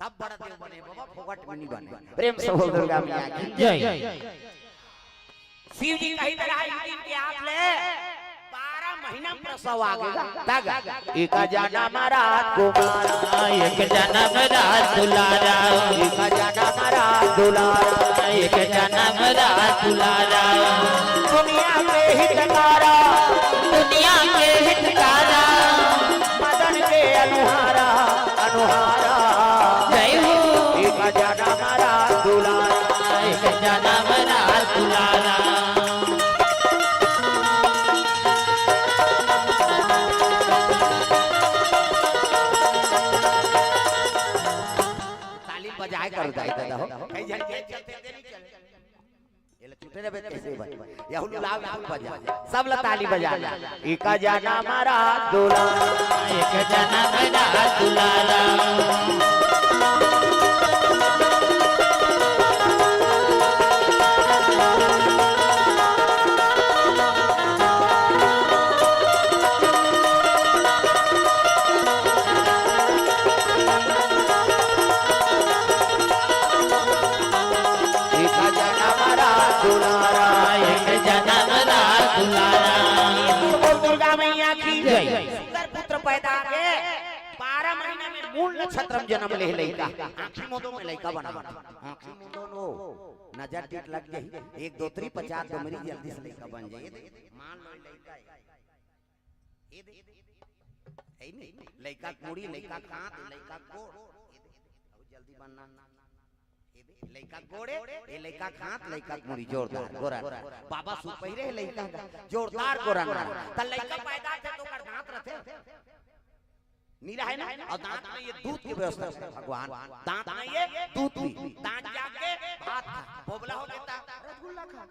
तब बड़ा देव बने बाबा फोकट में नहीं बने प्रेम से बोल दुर्गा मैया की जय शिव जी कहीं तरह दिन के आप ले 12 महीना प्रसव आगेगा तागा एक जनम रात कुमारा एक जनम रात दुलारा एक जनम रात दुलारा एक जनम रात दुलारा दुनिया के हितकारा दुनिया के हितकारा मदन के अनुहारा अनुहारा जय हो एक जनम रात दुलारा एक जनम रात दुलारा बजाए कर जाए दादा हो कई जन के चलते नहीं चले ये ले टूटे रे कैसे बजा या हुलू लाव बजा सब ला ताली बजा एक जनम रात दुलारा एक जनम रात दुलारा दुलारा पैदा आगे 12 महीना में मूल नक्षत्र में जन्म ले लइका आंखी मुंदो में लइका बना आंखी मुंदो नो नजर टिक लग गई 1 2 3 50 तो मेरी जल्दी से लइका बन जाए मान लो लइका ये है नहीं लइका मुड़ी लइका कांत लइका गोड़ जल्दी बनना लइका गोड़े ये लइका खात लइका मुड़ी जोरदार गोरा बाबा सु पहिरे लइका जोरदार गोरा त लइका पैदा थे तो कर दांत रहते नीरा है ना और दांत में ये दूध की व्यवस्था है भगवान दांत में ये दूध भी दांत जाके भात बोबला हो लेता रसगुल्ला खा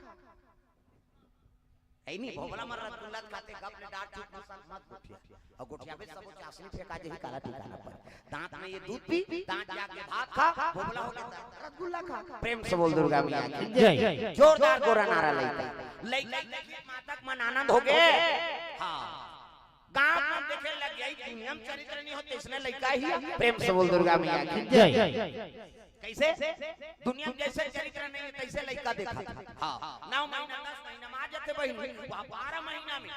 है नहीं भोगला मर रसगुल्ला खाते कब ने डांट चूट मत गुठिया और गुठिया पे सब चासनी फेंका जे काला ठिकाना पर दांत में ये दूध पी दांत जाके भात खा भोगला हो लेता रसगुल्ला खा प्रेम से बोल दुर्गा मैया की जय जोरदार गोरा नारा लइका मातक मन आनंद हो गए हां गांव में देखे लग गई नियम चरित्र नहीं होते इसने लइका ही प्रेम से बोल दुर्गा मैया की जय कैसे दुनिया में जैसे चरित्र नहीं तैसे लइका देखा हां 9 महीना 10 महीना मां जते बहन 12 महीना में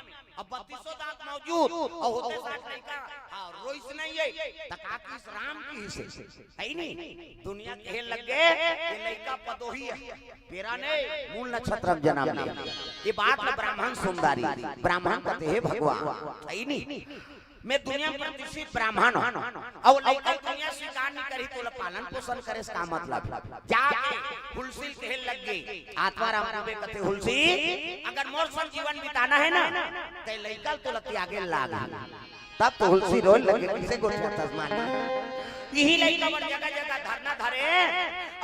अब 3200 दांत मौजूद और होते 60 लइका हां रोइस नहीं है तका किस राम की से है नहीं दुनिया कहे लग गए ये लइका पदोही है तेरा नहीं मूल नक्षत्र में जन्म लिया ये बात में ब्राह्मण सुंदरी ब्राह्मण कहते हैं भगवान है नहीं मैं दुनिया में प्रतिष्ठित ब्राह्मण हूं और लइका दुनिया स्वीकार नहीं करी तो पालन पोषण करे इसका मतलब जाके हुलसी कहे लग गई आत्माराम पूरे कहते हुलसी अगर मोर संग जीवन बिताना है ना तो लइका तो लती आगे लागा तब तो हुलसी रोल लगे किसे को तस्मान यही लइका बड़ जगह जगह धरना धरे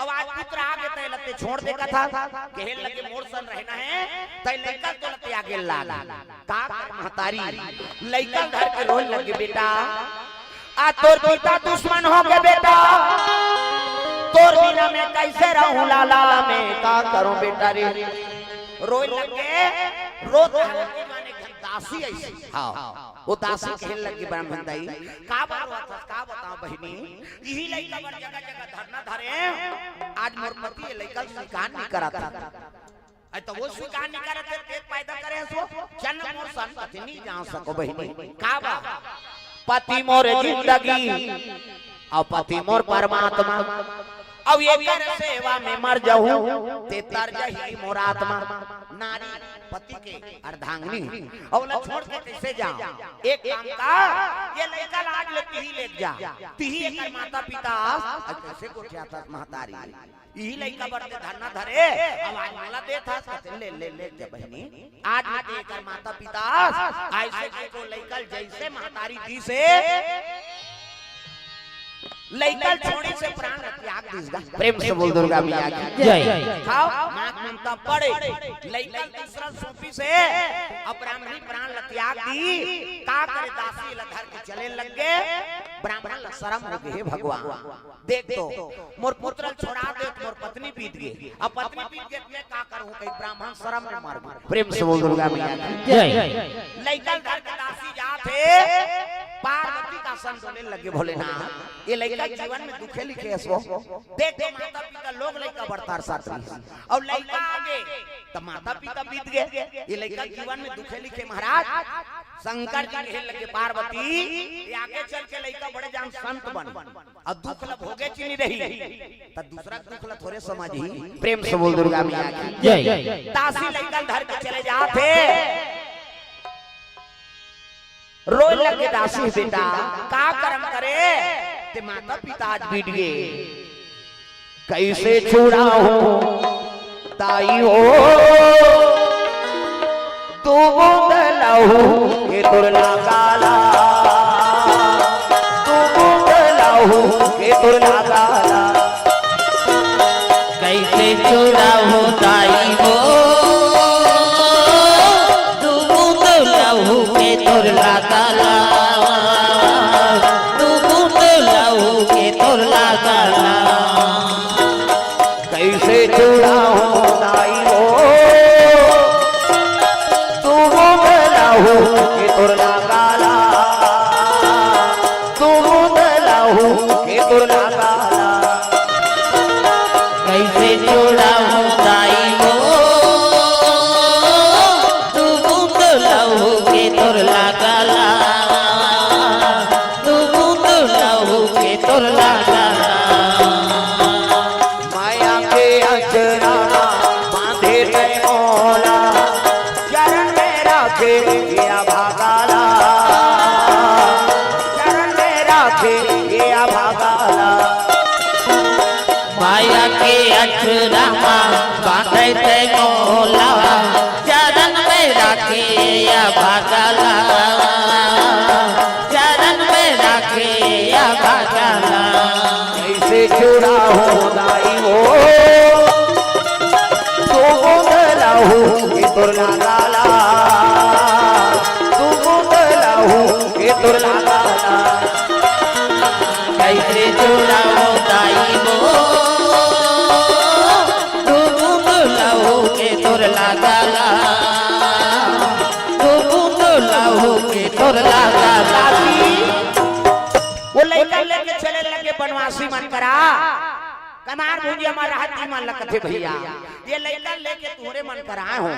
अब आज पुत्र आगे तय लते छोड़ देगा था कहे लगे मोर सन रहना है तय लइका तो लते आगे लागा का महतारी लइका घर के रोल लगे बेटा आ तोर पिता दुश्मन हो गए बेटा तोर बिना मैं कैसे रहूं लाला मैं का करूं बेटा रे रोए लगे रोत माने दासी ऐसी हां वो दासी कहने लगी ब्राह्मण दाई का बात था का बताओ बहिनी यही लइका बड़ जगह जगह धरना धरे आज मोर पति ये लइका स्वीकार नहीं कराता अ तो वो स्वीकार नहीं करते पेट पैदा करे सो जन्म मोर संतति नहीं जा सको बहिनी का बा पति मोर जिंदगी और पति मोर परमात्मा अब ये कर सेवा में मर जाऊं ते तर जही मोर आत्मा नारी पति के अर्धांगिनी और ला छोड़ के कैसे जाऊं एक काम का ये लइका लाज लेती ही ले जा तिही एकर माता पिता कैसे को क्या था महतारी यही लइका बड़े धरना धरे अब आज वाला दे था ले ले ले जा बहनी आज में एकर माता पिता ऐसे को लइका जैसे महतारी दी से लइका छोड़ी से प्राण त्याग दीसगा प्रेम से बोल दुर्गा मैया की जय खाओ मां ममता पड़े लइका दूसरा सोपी से ब्राह्मणी प्राण त्याग दी का करे दासी लधर के चले लग गए ब्राह्मण शर्म हो गए भगवान देख तो मोर पुत्र छोड़ा दे मोर पत्नी बीत गई अब पत्नी बीत गई मैं का करूं कई ब्राह्मण शर्म में मार प्रेम से बोल दुर्गा मैया की जय लइका घर के दासी जाते पार्वती का संतोले लगे भोलेनाथ ये लइका जीवन में दुखे लिखे असो देख दे माता पिता लोग लइका बड़तार साथ और लइका आगे तो माता पिता बीत गए ये लइका जीवन में दुखे लिखे महाराज शंकर जी कहे लगे पार्वती ये आगे चल के लइका बड़े जान संत बन और दुख ला भोगे चिनी रही त दूसरा दुख ला थोड़े समझी प्रेम से बोल दुर्गा मैया की जय दासी लइका घर के चले जाते रोए लगे दासी बेटा का कर्म करे ते माता पिता आज बीत गए कैसे छुड़ा हो ताई हो तू बदलाऊ के तुरला काला तू बदलाऊ के तुरला काला कैसे छुड़ा हो ताई हो के तुरला काला तू बूट लहू के तुरला काला कैसे छुड़ा हो ताई हो तू बदलाऊ के तुरला काला तू बदलाऊ के तुरला काला कैसे छुड़ा हो ताई हो तू बूट लहू के तुरला काला राखे ये भागाला, चरण में राखे ये भागाला। माया के अठरामा बांधे ते मोला, चरण में राखे या भागाला, चरण में राखे या भागाला। कैसे जुड़ा हो दाई हो तू बोलाहू के तुर लगाला, तू बोलाहू के तुर लगाला। कैसे जुड़ा हो दाई हो तू बूंद लहू के तुर लगाला, तू बूंद लहू के तुर लगाला। वो लड़का लेके चले लगे बनवासी मन करा, कमार भूंजी हमारा हाथी मन लगते भैया। ये लड़का लेके तोरे मन कराए हो,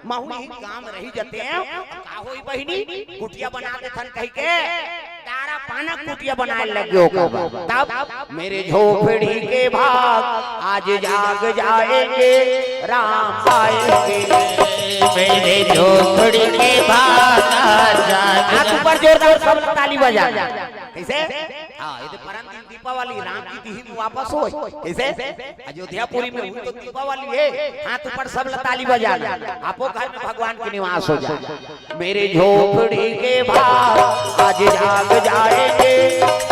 महू ही काम रही जाते हैं। का होई बहिनी कुटिया बना दे थन कह के तारा पाना कुटिया बनाए लगे हो। तब मेरे झोपड़ी के भाग आज जाग जाएंगे, राम आएंगे। मेरे झोपड़ी के भाग आज जाग हाथ ऊपर जोरदार सब ताली बजा। कैसे? हाँ ये तो परम दिन दीपावली राम की दी वापस हो। कैसे? अयोध्यापुरी में हुई तो दीपावली है। हाथ ऊपर सब ताली बजा, आपो घर में भगवान के निवास हो जाए। मेरे झोपड़ी के भाग आज जाग जाएंगे,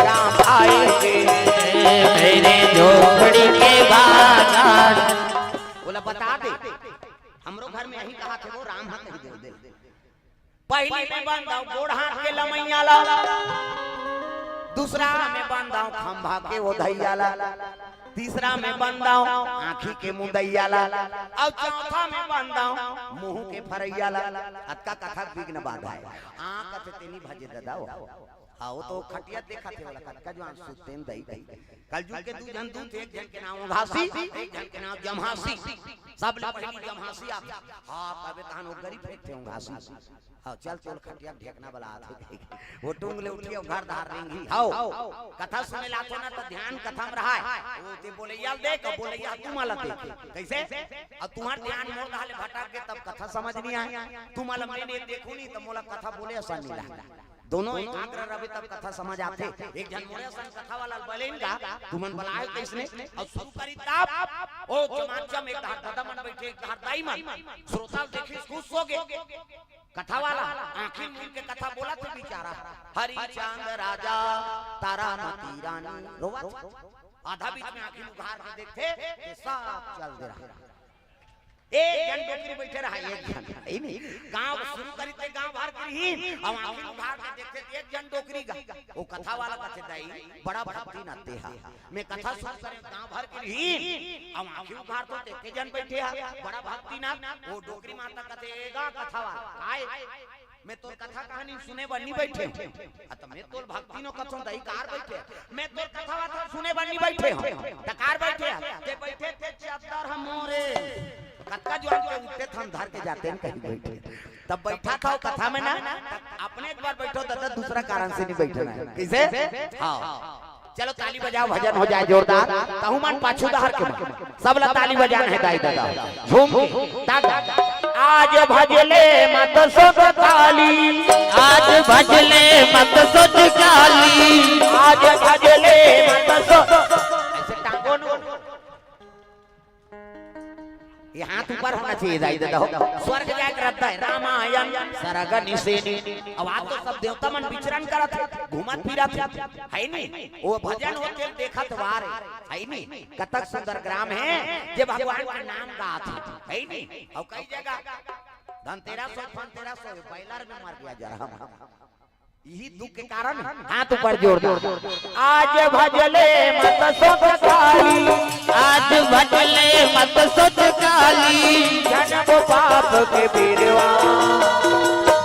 राम आएंगे। मेरे झोपड़ी के भाग आज। बोला बता दे हमरो घर में यही कहा थे वो राम हाथ दे। पहले में बंदाओ गोड़ हाथ के लमैया ला, दूसरा में बंदाओ खंभा के ओधैया ला, तीसरा में बंदाओ आँखी के मुदैया ला, और चौथा में बंदाओ मुंह के फरैया ला। अतका कथा विघ्न बाधा है। आँख से तेनी भजे ददाओ। हाँ वो तो खटिया देखा थे वाला कटका जो सुतेन दई दई। कल जुग के दू जन दूत, एक जन के नाम घासी, एक जन के नाम जमहासी। सब लोग पहली जमहासी आ। हाँ कबे तहन वो गरीब फेंकते हों घासी। हाँ चल चल खटिया ढेकना वाला आते वो टूंगले उठियो घर धार रेंगी। आओ कथा सुने लातो ना तो ध्यान कथा में रहा है। वो ते बोलैया देख बोलैया तू माला देख। कैसे? और तुम्हारा ध्यान मोर डाले भटक के तब कथा समझ नहीं आए। तू माला मैंने देखू नहीं तो मोला कथा बोले आसान नहीं लगा। दोनों एकाग्र रहे तब कथा समझ आते। एक जन मोरे सन कथा वाला बोलेगा तुमन बुलाए किसने और शुरू करी तब ओ जमाचम एक धार दादा मन बैठे एक धार दाई मन श्रोता देखे खुश हो गए। कथा वाला आंखें मूंद के कथा बोला थे बेचारा। हरि चांद राजा तारा मती रानी रोवा आधा बीच में आंखें उघार के देखते कि सब चल दे रहा। एक जन डोकरी बैठे रहा, एक जन है नहीं गांव शुरू करी थे गांव भर की अब आंखें उघार के देखते एक जन डोकरी गा। वो कथा वाला कहते दाई बड़ा भक्ति ना तेहा मैं कथा शुरू करे गांव भर की अब आंखें उघार तो एक जन बैठे है बड़ा भक्ति ना। वो डोकरी माता कहते गा कथा वाला आए मैं तो कथा कहानी सुने बनी बैठे तो मैं तो भक्ति नो कथन दई कार बैठे मैं तो कथा वाला सुने बनी बैठे कार बैठे ते बैठे थे चादर हमोरे कथा जो के उठते हम धर के जाते हैं कहीं बैठे तब बैठा था कथा में ना अपने एक बार बैठो दादा दूसरा कारण से नहीं बैठना है। कैसे? हाँ चलो ताली बजाओ भजन हो जाए जोरदार। तहुमन पाछू दहर के सब ला ताली बजाना है दाई दादा झूम के। आज भजले मत सोच काली, आज भजले मत सोच काली, आज भजले मत सोच ऐसे टांगो न ये हाथ ऊपर होना चाहिए दाई दादा। स्वर्ग जाए करता है रामायण सरग निसेनी। अब आज तो सब देवता मन विचरण करत घूमत फिरत है नहीं। वो भजन होते देखत वार है नहीं। कतक सुंदर ग्राम है जे भगवान का नाम गात है नहीं। और कई जगह धनतेरस बैलर में मर गया जा रहा यही दुख के कारण हाथ ऊपर जोर दो। आज भजले मत सोच काली, आज भजले मत सोच काली, जन्म पाप के बीरवा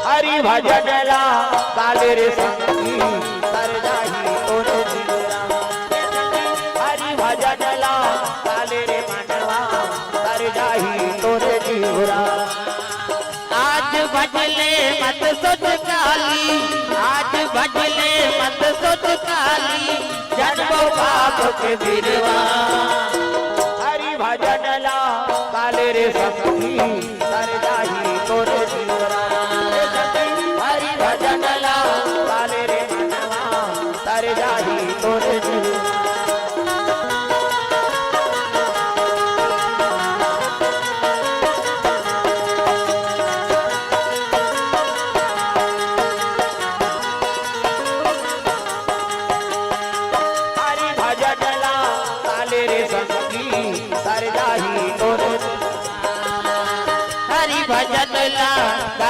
हरि भजन ला काले रे संगी कर जाही तोरे जीवरा। हरि भजन ला काले रे मनवा कर जाही तोरे जीवरा। आज भजले मत सोच काली, आज भजले मत सोच काली, जन्म पाप के बीरवा हरि भजन ला काले रे संगी कर जाही तोरे जीवरा।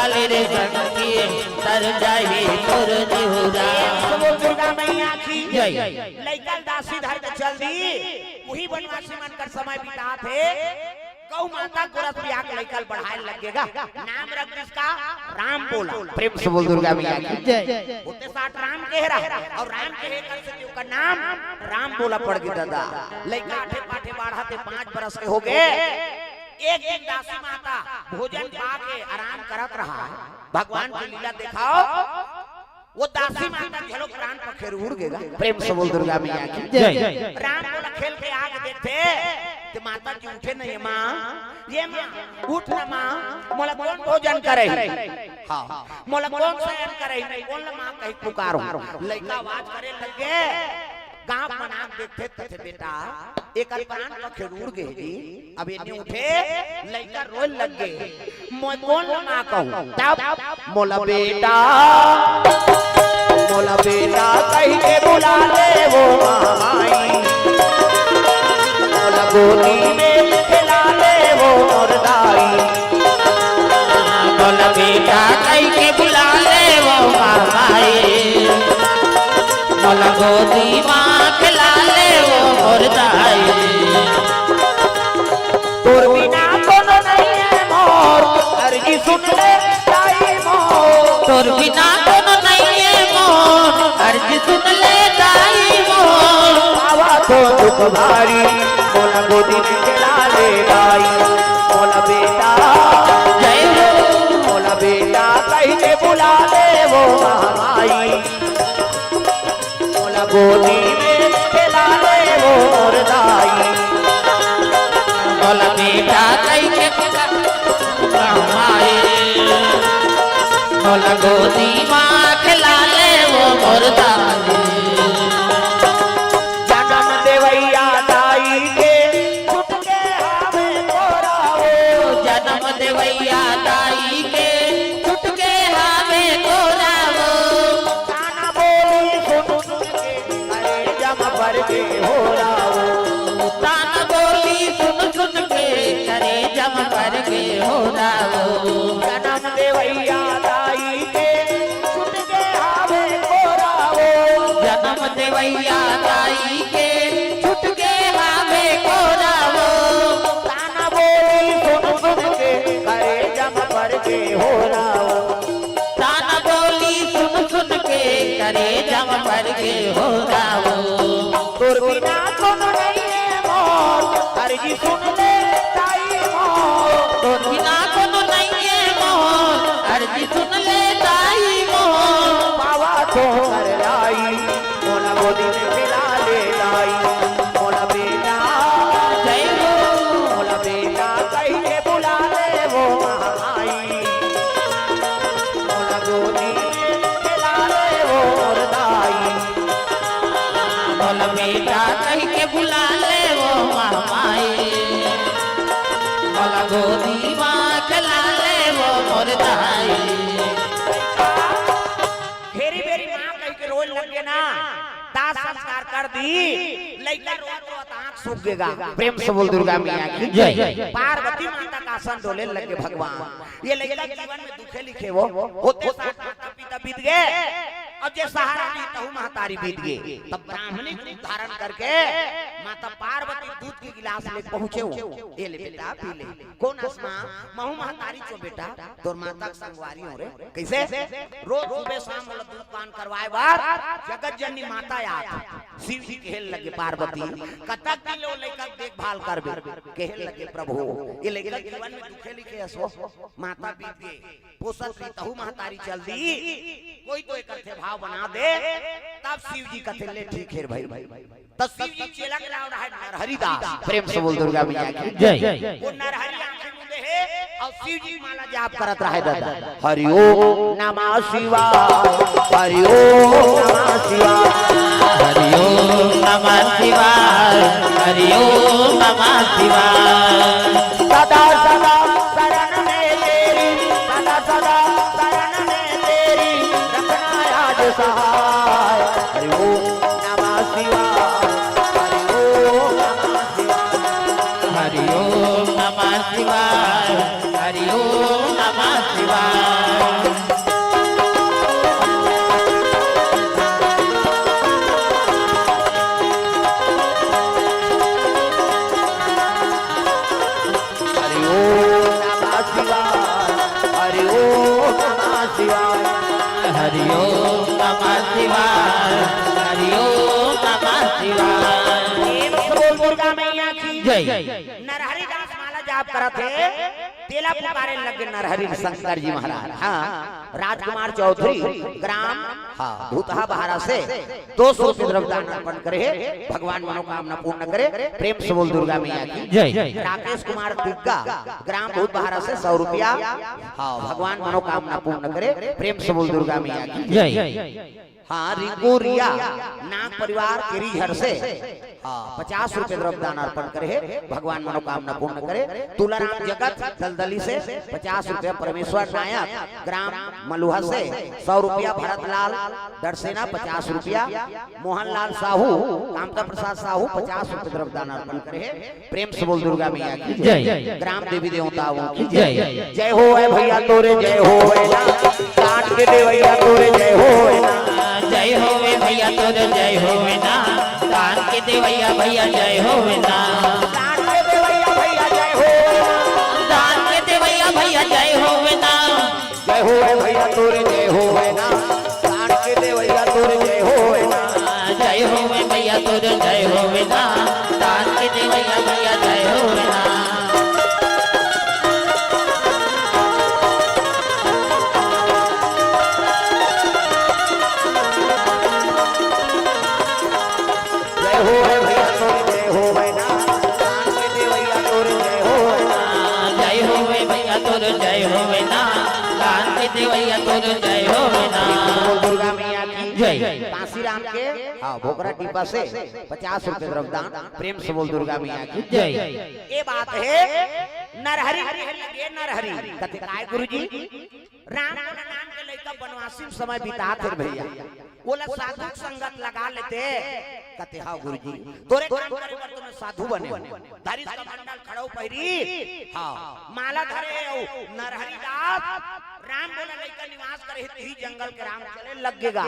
लाले रे संगी तर जाए तोर निहुरा बोल दुर्गा मैया की जय लइका दासी धर के चल दी वही बनवासी मन कर समय बिता थे गौ माता गोरख बिया के लइका बढ़ाए लगेगा नाम रख इसका राम बोला प्रेम से बोल दुर्गा मैया की जय होते साथ राम कह रहा और राम कहे कर से जो का नाम राम बोला पड़ गया दादा लइका आठे पाठे बढ़ाते 5 बरस के हो गए एक दिन दासी माता भोजन खा के आराम करत रहा भगवान की लीला दिखाओ वो दासी माता झलक प्राण पर खेर उड़ गएगा प्रेम से बोल दुर्गा मैया की जय राम बोला खेल के आगे देखते तो माता जी उठे नहीं माँ ये माँ उठ ना माँ मोला कौन भोजन करे हाँ मोला कौन शयन करे नहीं कौन माँ कहीं पुकारो लड़का आवाज करे लगे गांव मना देखते थे बेटा एक प्राण का खेरूर गए जी अब इन्हें उठे लड़का रोए लग गए मैं कौन माँ कहूँ तब मोला बेटा कहीं के बुला ले वो माई मोला गोदी में खिला ले वो मुर्दाई बोला बेटा कहीं के बुला ले वो माई बोला गोदी माँ खिला ले वो मुर्दाई तोर बिना कोनो नहीं है मोर अर्जी सुन ले दाई मोर तोर बिना कोनो नहीं है मोर अर्जी सुन ले दाई मोर आवा तो दुख भारी मोला गोदी में खिला ले दाई मोला बेटा जय हो मोला बेटा कहीं के बुला ले वो माई मोला गोदी में खिला ले वो मुर्दाई बोला बेटा कहीं के माए बोला गोदी माँ खिला ले वो मुर्दाई जन्म देवैया दाई के छुट के हमें तोराओ जन्म देवैया दाई के छुट के हमें तोरावो गाना बोली सुन सुन के अरे जम पर के हो राओ तान बोली सुन सुन के करे जम कर के हो रावो जन्म देवैया दाई के छुट के हमें तोराओ जन्म देवैया दाई के छुट के हमें तोरावो गाना बोली सुन सुन के अरे जम पर के हो राओ तान बोली सुन सुन के करे जम कर के हो रावो तोर बिना कोनो नहीं है मोर अर्जी सुन ले दाई मोर तोर बिना कोनो नहीं है मोर अर्जी सुन ले दाई मोर बाबा तो कर लाई मोला गोदी में खिला ले लाई मोला बेटा जय हो मोला बेटा कहीं के बुला ले वो माई मोला गोदी में खिला ले वो मुर्दाई बोला बेटा कहीं के बुला ले वो माई बोला गोदी माँ खिला ले वो मुर्दाई फेरी बेरी माँ कहीं के रोए लगे ना दाह संस्कार कर दी लइका रोत रोत आंख सूख गएगा प्रेम से बोल दुर्गा मैया की जय पार्वती माता का आसन डोले लगे भगवान ये लइका जीवन में दुखे लिखे वो होते साथ माता पिता बीत गए और जे सहारा दी तहु महतारी बीत गए तब ब्राह्मणी रूप धारण करके माता पार्वती दूध की गिलास ले पहुंचे हो ये ले बेटा पी ले कौन आसमा महू महतारी चो बेटा तोर माता के संगवारी हो रे कैसे रोज सुबह शाम वाला दूध पान करवाए बार जगत जननी माता याद शिव जी कहल लगे पार्वती कतक किलो लेकर देखभाल करबे कहल लगे प्रभु ये लेकर जीवन में दुखे लिखे असो माता बीत गए पोसत भी तहु महतारी चल दी कोई तो एक अर्थे भाव बना दे तब शिव जी कथे ले ठीक है भाई तब शिव जी चेला के लाव रहा है नरहरिदास प्रेम से बोल दुर्गा मैया की जय वो नरहरि आंखें मूंदे है और शिव जी माला जाप करत रहे दादा हरि ओम नमः शिवाय हरि ओम नमः शिवाय हरि ओम नमः शिवाय हरि ओम नमः शिवाय सदा सदा शरण में तेरी सदा सदा शरण में तेरी रखना याद सहाय हरि ओम नमः शिवाय हरि ओम नमः शिवाय हरि ओम नमः शिवाय हरि ओम नमः शिवाय शिवाय हरिओम नमः शिवाय हरिओम नमः शिवाय प्रेम से बोल दुर्गा मैया की जय नरहरि दास माला जाप करत है तेला पुकारे लगे नरहरि शंकर जी महाराज। हाँ राजकुमार चौधरी ग्राम हाँ भूतहा बहारा से 200 रुपये द्रव्यदान अर्पण करे भगवान मनोकामना पूर्ण करे। प्रेम से बोल दुर्गा मैया की जय राकेश कुमार तिग्गा ग्राम भूत बहारा से 100 रुपया हाँ भगवान मनोकामना पूर्ण करे। प्रेम से बोल दुर्गा मैया की जय हाँ रिंकू रिया नाग परिवार केरीझर से हाँ 50 रुपये द्रव्यदान अर्पण करे भगवान मनोकामना पूर्ण करे। तुलाराम जगत दलदली से 50 रुपये। परमेश्वर नायक ग्राम मलुहा से 100 रुपया। भरतलाल दरसेना 50 रुपया। मोहनलाल साहू कामता प्रसाद साहू 50 रुपये द्रव्यदान अर्पण करे। प्रेम से बोल दुर्गा मैया की जय ग्राम देवी देवताओं की जय जय हो है भैया तोरे जय हो है ना काट के दे भैया तोरे जय हो है ना जय होवे भैया तोर जय होवे ना दान के देवैया भैया जय होवे ना काट के दे भैया भैया जय हो दान के देवैया भैया जय होवे ना जय हो है भैया तोरे जय हो है ना काट के दे भैया तोरे जय हो है ना जय होवे भैया तोर जय होवे ना दान के देवैया भैया जय होवे ना जय हो है भैया तोरे जय हो है ना काट के दे भैया तोरे जय हो है ना जय होवे भैया तोर जय होवे ना दान के देवैया तोर जय होवे ना बोल दुर्गा मैया की जय काशीराम के हाँ भोकरा टीपा से 50 रुपये द्रव्यदान। प्रेम से बोल दुर्गा मैया की जय ये बात है नरहरि लगे नरहरि कथे काय गुरुजी राम के नाम के लइका बनवासी समय बिता थे भैया बोला साधु संगत लगा लेते कथे हाँ गुरुजी तोरे काम करे बर तुम साधु बने धारिस का मंडल खड़ो पहिरी हाँ माला धरे नरहरि दास राम बोला लइका निवास करे ही जंगल के राम चले लगेगा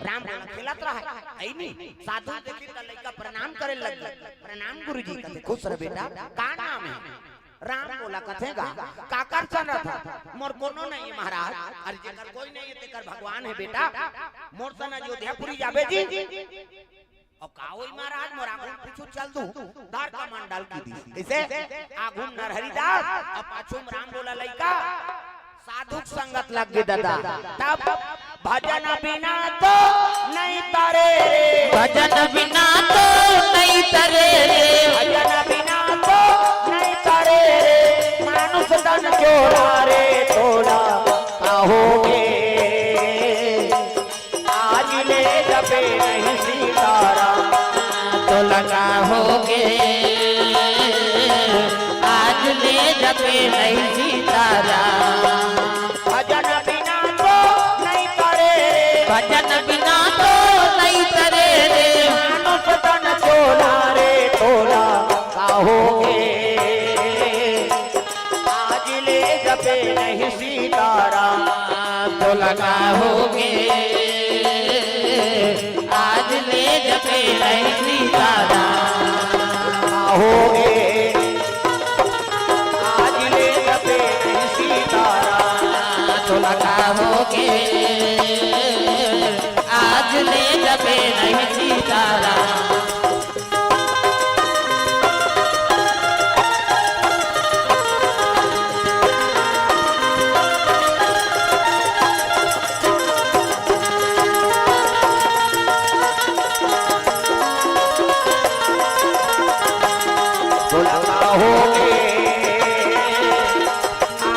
राम बोला खिलत रहा है नहीं साधु देखी त लइका प्रणाम करे लग प्रणाम गुरुजी कथे खुश रह बेटा का नाम है राम बोला कथेगा काकर चल रहा था मोर कोनो नहीं महाराज अरे जेकर कोई नहीं है तेकर भगवान है बेटा मोर सन अयोध्यापुरी जाबे जी अब काओई महाराज मोर आगू पीछू चल दू दार का मंडल की दी ऐसे आगू नरहरि दास अब पाछू राम बोला लइका साधु संगत लग गए दादा तब भजन बिना तो नहीं तारे भजन बिना तो नहीं तरे भजन बिना तो नहीं तारे मानुष तन चोरा रे तोड़ा कहोगे आज ले जपे नहीं सीताराम तो लगा होगे आज ले जपे नहीं सीताराम भजन बिना तो नहीं तारे भजन बिना तो नहीं तरे रे मानुष तन चोरा रे तोड़ा कहोगे आज ले जपे नहीं सीताराम तो लगा होगे आज ले जपे नहीं सीताराम कहोगे आज ले जपे नहीं सीताराम तो लगा होगे आज ले जपे नहीं सीताराम बोला कहोगे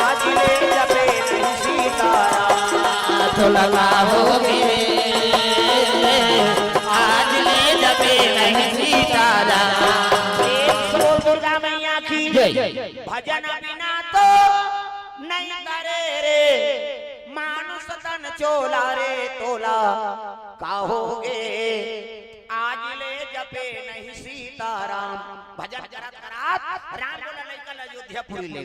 आज ले जपे नहीं सीताराम तो लगा होगे आज ले जपे नहीं सीताराम बोल दुर्गा मैया की जय भजन बिना तो नहीं करे रे मानुष तन चोला रे तोला कहोगे आज ले जपे नहीं सीताराम भजन करत करात राम बोला लइका अयोध्यापुरी ले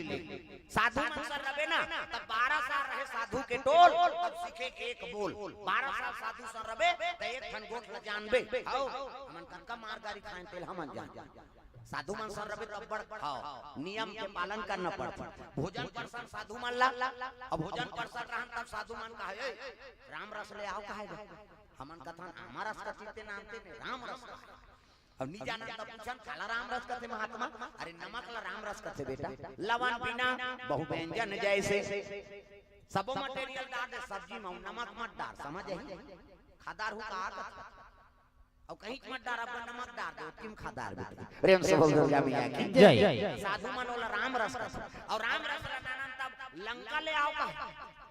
साधु मंसर रहे ना तब 12 साल रहे साधु के टोल तब सीखे एक बोल 12 साल साधु सर रहे तो एक ठन गोठ न जानबे आओ हमन कनका मार गारी खाए तेल हमन जान साधु मन सर रबे तब बड़ खाओ, नियम के पालन करना पड़ता। भोजन परसन साधु मन ला, अब भोजन परसन रहन तब साधु मन कहे राम रस ले आओ कहे हमन कथन हमारा रस कथते नामते ने राम रस। अब नी जाना तब पूछन काला राम रस कथे महात्मा, अरे नमक ला राम रस कथे बेटा, लवण बिना बहु व्यंजन जैसे सबो मटेरियल डाल दे सब्जी में नमक मत डाल, समझ आई खादार हो का और कहीं मत डाल अब नमक डाल दो किम खादार बेटा। प्रेम से बोल दुर्गा मैया की जय। साधु मन वाला राम रस और राम रस नानन तब लंका ले आओ का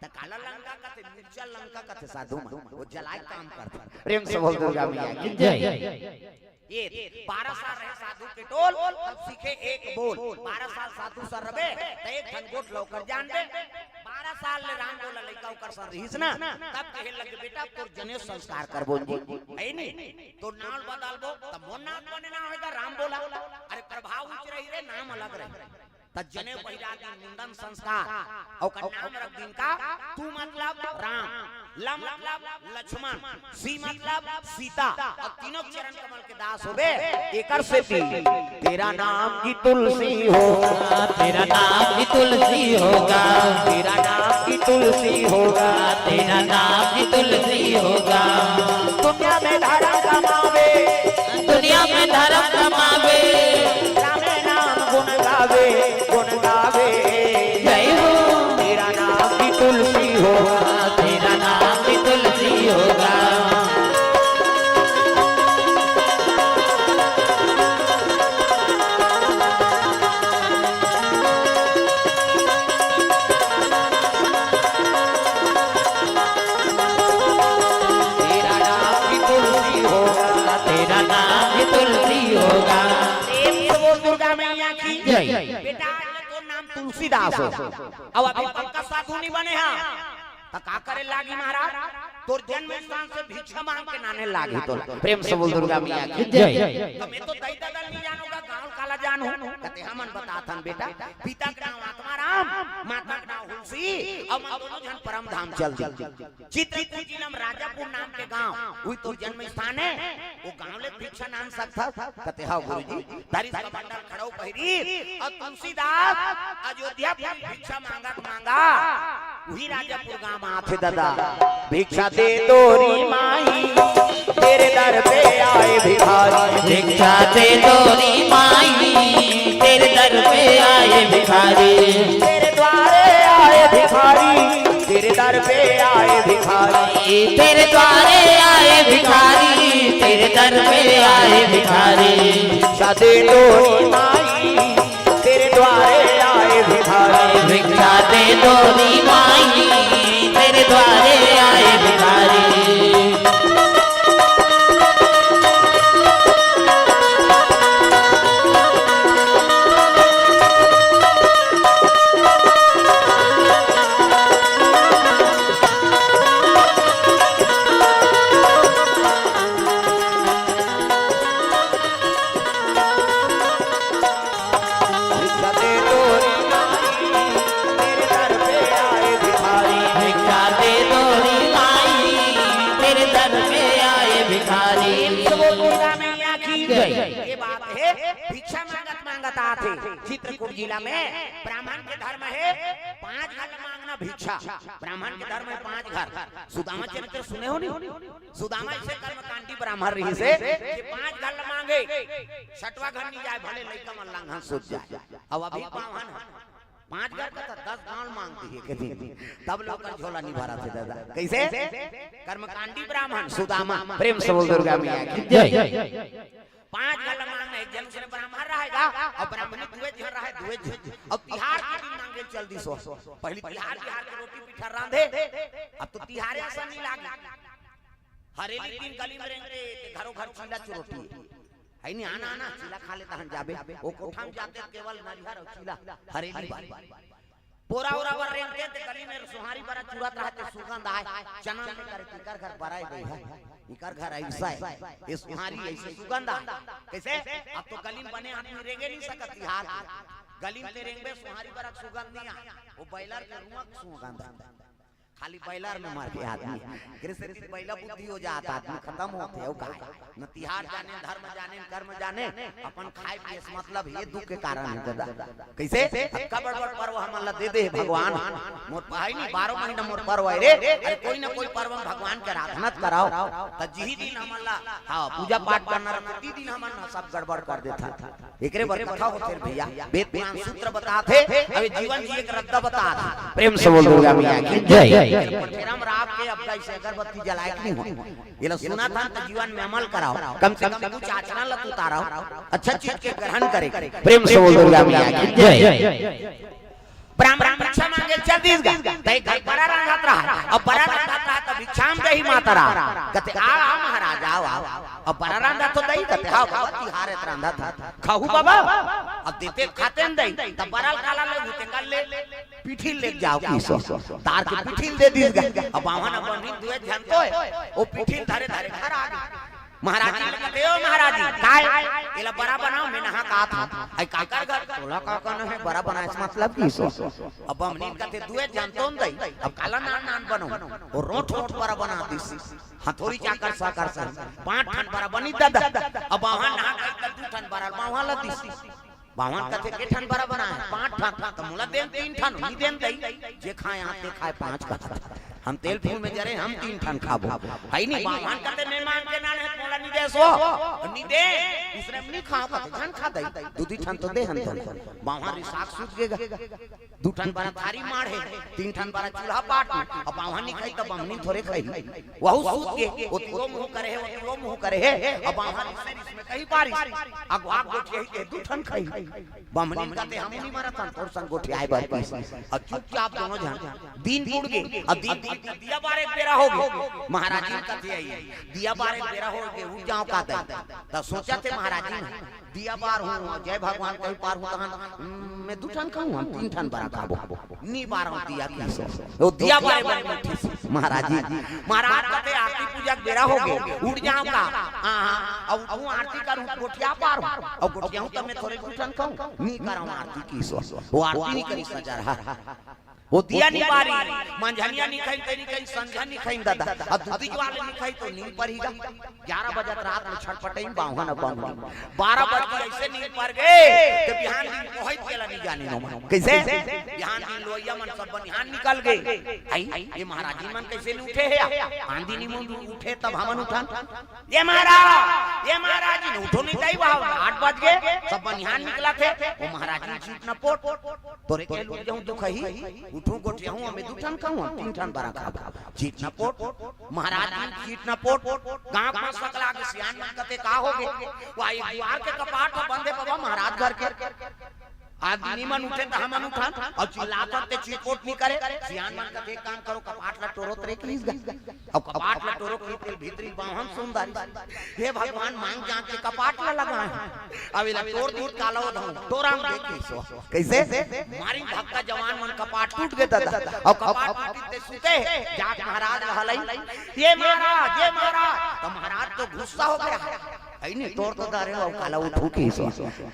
त काला लंका कथे मिर्चा लंका कथे साधु मन वो जलाए काम करते। प्रेम से बोल दुर्गा मैया की जय। ये 12 साल रहे साधु के टोल, तब सीखे एक बोल। 12 साल साधु सर रबे त एक घनगोट लौकर जान दे। 12 साल ले राम बोला लइका ओकर सर रहिस ना, तब कहे लगे बेटा तोर जने संस्कार करबो जी है नहीं तो नाम बदलबो त मोर नाम बने ना होगा राम बोला। अरे प्रभाव उच रही रे नाम अलग रहे त जने पहिरा के मुंडन संस्कार और का नाम रख दिन का तू मतलब राम, ल मतलब लक्ष्मण, सी मतलब सीता और तीनों चरण कमल के दास होबे। एकर से तेरा नाम की तुलसी होगा, तेरा नाम की तुलसी होगा, तेरा नाम की तुलसी होगा, तेरा नाम की तुलसी होगा। दुनिया में धर्म कमावे, दुनिया में धर्म कमावे, राम नाम गुण गावे, गुण गावे जय हो। तेरा नाम की तुलसी होगा, तेरा नाम की तुलसी होगा। तेरा नाम की तुलसी होगा, तेरा नाम की तुलसी होगा। प्रेम से बोल दुर्गा मैया की जय। बेटा तो नाम तुलसीदास हो अब अभी पक्का साधु नहीं बने हैं तो का करे लागी महाराज तोर जन्म स्थान से भिक्षा मांग के नाने लागी तो प्रेम से बोल दुर्गा मैया की जय। तो मैं तो दई ददल नहीं जानूंगा गांव काला जानू कहते हमन बताथन बेटा पिता का नाम आत्माराम, माता का नाम हुलसी और मन दोनों जन परम धाम चल दी। चित्रकूट जिला में राजापुर नाम के गांव हुई तो जन्म स्थान है, वो गांव ले भिक्षा नाम सकता कहते हां गुरुजी दारी का बंडल खड़ो पहिरी और तुलसीदास अयोध्या भिक्षा मांगा वही राजापुर गांव आथे दादा भिक्षा दे तोरी माई तेरे दर पे आए भिखारी, भिक्षा दे तोरी माई तेरे दर पे आए भिखारी, तेरे द्वारे आए भिखारी, तेरे दर पे आए भिखारी, तेरे द्वारे आए भिखारी, तेरे दर पे आए भिखारी। भिक्षा दे तोरी माई तेरे द्वारे आए भिखारी, भिक्षा दे तोरी माई तेरे द्वारे आए भिखारी। भिक्षा दे तोरी माई तेरे दर पे आए भिखारी, भिक्षा दे तोरी माई तेरे दर पे आए भिखारी। दुर्गा मैया की जय। ये बात है भिक्षा मांगत आते चित्रकूट जिला में ब्राह्मण के धर्म है 5 घर मांगना भिक्षा। ब्राह्मण के धर्म है 5 घर। सुदामा चरित्र सुने हो नहीं? सुदामा ऐसे कर्मकांडी ब्राह्मण रही से कि 5 घर मांगे 6वां घर नहीं जाए भले लइका मन लांघन सूझ जाए। अब अभी पावन 5 घर का था 10 गांव मांगती है कहती तब लोग का झोला नहीं भरा थे दादा कैसे कर्मकांडी ब्राह्मण सुदामा प्रेम से बोल दुर्गा मैया की जय। 5 घर मांगना एक जन से ब्राह्मण रहेगा और ब्राह्मणी दुए जन रहे दुए जन अब तिहार के दिन मांगे चल दी सो पहले तिहार की रोटी पिठा रांधे अब तो तिहारे ऐसा नहीं लागे हरेली दिन गली में रहेंगे घरों घर चीला चरोटी है नहीं आना आना चीला खा लेता हन जाबे वो कोठा में जाते केवल नरिहर और चीला हरेली बारी पोरा ओरा वर रेंगे ते गली में सुहारी बड़ा चुरत रहते सुगंध आए चना में करे तिकर घर बराई गई है इकर घर ऐसा है ये सुहारी ऐसे सुगंध आए कैसे अब तो गली में बने आदमी रेंगे नहीं सकत तिहार गली में रेंगे सुहारी बड़ा सुगंध नहीं आ वो बैलर के रुआ सुगंध खाली बैलर में मार के आदमी कृष्ण की बैला बुद्धि हो जाता आदमी खत्म होते है का न तिहार जाने धर्म जाने कर्म जाने अपन खाए पिए से मतलब ये दुख के कारण है दादा कैसे कबड़ बड़ पर्व हमला दे दे भगवान मोर भाई नहीं 12 महीना मोर पर्व है रे अरे कोई ना कोई पर्व में भगवान के आराधना कराओ त जी दिन हमला हां पूजा पाठ करना प्रति दिन हमन सब गड़बड़ कर देता एकरे बर कथा होते भैया वेद पुराण सूत्र बताते अबे जीवन जी एक रद्दा बता प्रेम से बोल दुर्गा मैया की जय परशुराम राम के अब कैसे अगरबत्ती जलाए नहीं हो ये लो सुना था तो जीवन में अमल कराओ कम से कम कुछ आचरण लत उतारो अच्छा चीज के ग्रहण करे प्रेम से बोल दुर्गा मैया की जय ब्राह्मण भिक्षा मांगे चल दिस तई घर बड़ा रंगत रहा अब बड़ा रंगत रहा तो भिक्षाम दे ही मातरा कहते आ महाराज आओ अब बड़ा रंगा तो दई कहते हां भगवती हारे रंगा था खाहू बाबा अब देते खाते न दई तब बड़ल काला ले उतेंगा ले पीठी ले जाओ किसो तार के पीठी दे दिस अब बावन अब नी दुए जानतो है ओ पीठी धरे धरे घर आ महाराज जी कहते हो महाराज जी काय एला बड़ा बनाओ मैं नहा का था आई काकर घर तोला काका न है बड़ा बना इस मतलब किसो अब हमनी कहते दुए जानतो न दई अब काला नान नान बनो और रोट रोट बड़ा बना दिस हथौड़ी चाकर साकर सा 5 ठन बड़ा बनी दादा अब वहां नहा का 2 ठन बड़ा वहां ला दिस बावन कहते के ठन बड़ा बना है 5 ठन तो मुला देन 3 ठन ही देन दई जे खाए आते खाए 5 का हम तेल फूल में जरे हम 3 ठन खाबो है नहीं बावन कहते मेहमान के नाने मोला नी देसो नी दे दूसरे में नहीं खाओ कहते ठन खा दई 2 ठन तो दे हम बावन रिसाक सूत गेगा 2 ठन बड़ा थारी मार है 3 ठन बड़ा चूल्हा पाट अब बावन नहीं खाई तब हमनी थोड़े खाई वहु सूत के वो मुंह करे है वो मुंह करे है अब बावन इसमें कहीं बारिश अगवाग गोठी के 2 ठन खाई बामनी कहते हम नहीं मारा था और संग गोठी आए बार पैसा और चुपचाप दोनों जान दिन टूट गए अब दिन दिया बार एक बेरा हो गए महाराज जी कहते आई दिया बार एक बेरा हो गए उठ जाओ का तब सोचा थे महाराज जी दिया बार हूं जय भगवान कहीं पार हूं तहन मैं 2 ठन खाऊं हम 3 ठन बड़ा खाबो नी बार हूं दिया की वो दिया बार बैठे महाराज जी महाराज कहते आरती पूजा बेरा हो गए उठ जाओ का हां अब तू आरती कर गोठिया पार अब गोठिया हूं तब मैं थोड़े 2 ठन खाऊं नी कराऊं आरती की वो आरती नहीं करी सजा रहा वो दिया नहीं बारी मंझनिया नहीं खाई तेरी कहीं संझा नहीं खाई दादा अब दूधी वाले नहीं खाई तो नींद पर हीगा 11 बजे रात में छटपटाई बावन अपन 12 बजे ऐसे नींद पर गए तो बिहान दिन कोई केला नहीं जाने नो कैसे बिहान दिन लोइया मन सब बिहान निकल गए आई ये महाराज जी मन कैसे उठे है आंधी नहीं मुंह उठे तब हमन उठान ये महाराज जी उठो नहीं दई 8 बज गए सब बिहान निकला थे वो महाराज जी चीट न पोट तोरे के लुट जाऊं दुख ही उठूं गोठिया हूं मैं 2 ठन खाऊं 3 ठन बड़ा खा चीट न पोट महाराज जी चीट न पोट गांव में सकला के सियान मन कहते का हो गए वाई द्वार के कपाट बंदे बाबा महाराज घर के आदमी मन उठे त हमन उठान और चिल्लाकर ते चिटपोट नहीं करे सियान मन कहते काम करो कपाट ला टोरो तरे क्लीज अब कपाट ला टोरो की तेल भीतरी बाहन सुंदर हे भगवान मांग जांच के कपाट ला लगा अब इला तोड़ दूध कालो तोराम देखी सो कैसे मारी धक्का जवान मन कपाट टूट गए दादा और कपाट टूटी ते सुते जाट महाराज रहलै ये महाराज तो महाराज तो गुस्सा हो गया आई नहीं तोड़ तो दारे और काला उठू की सो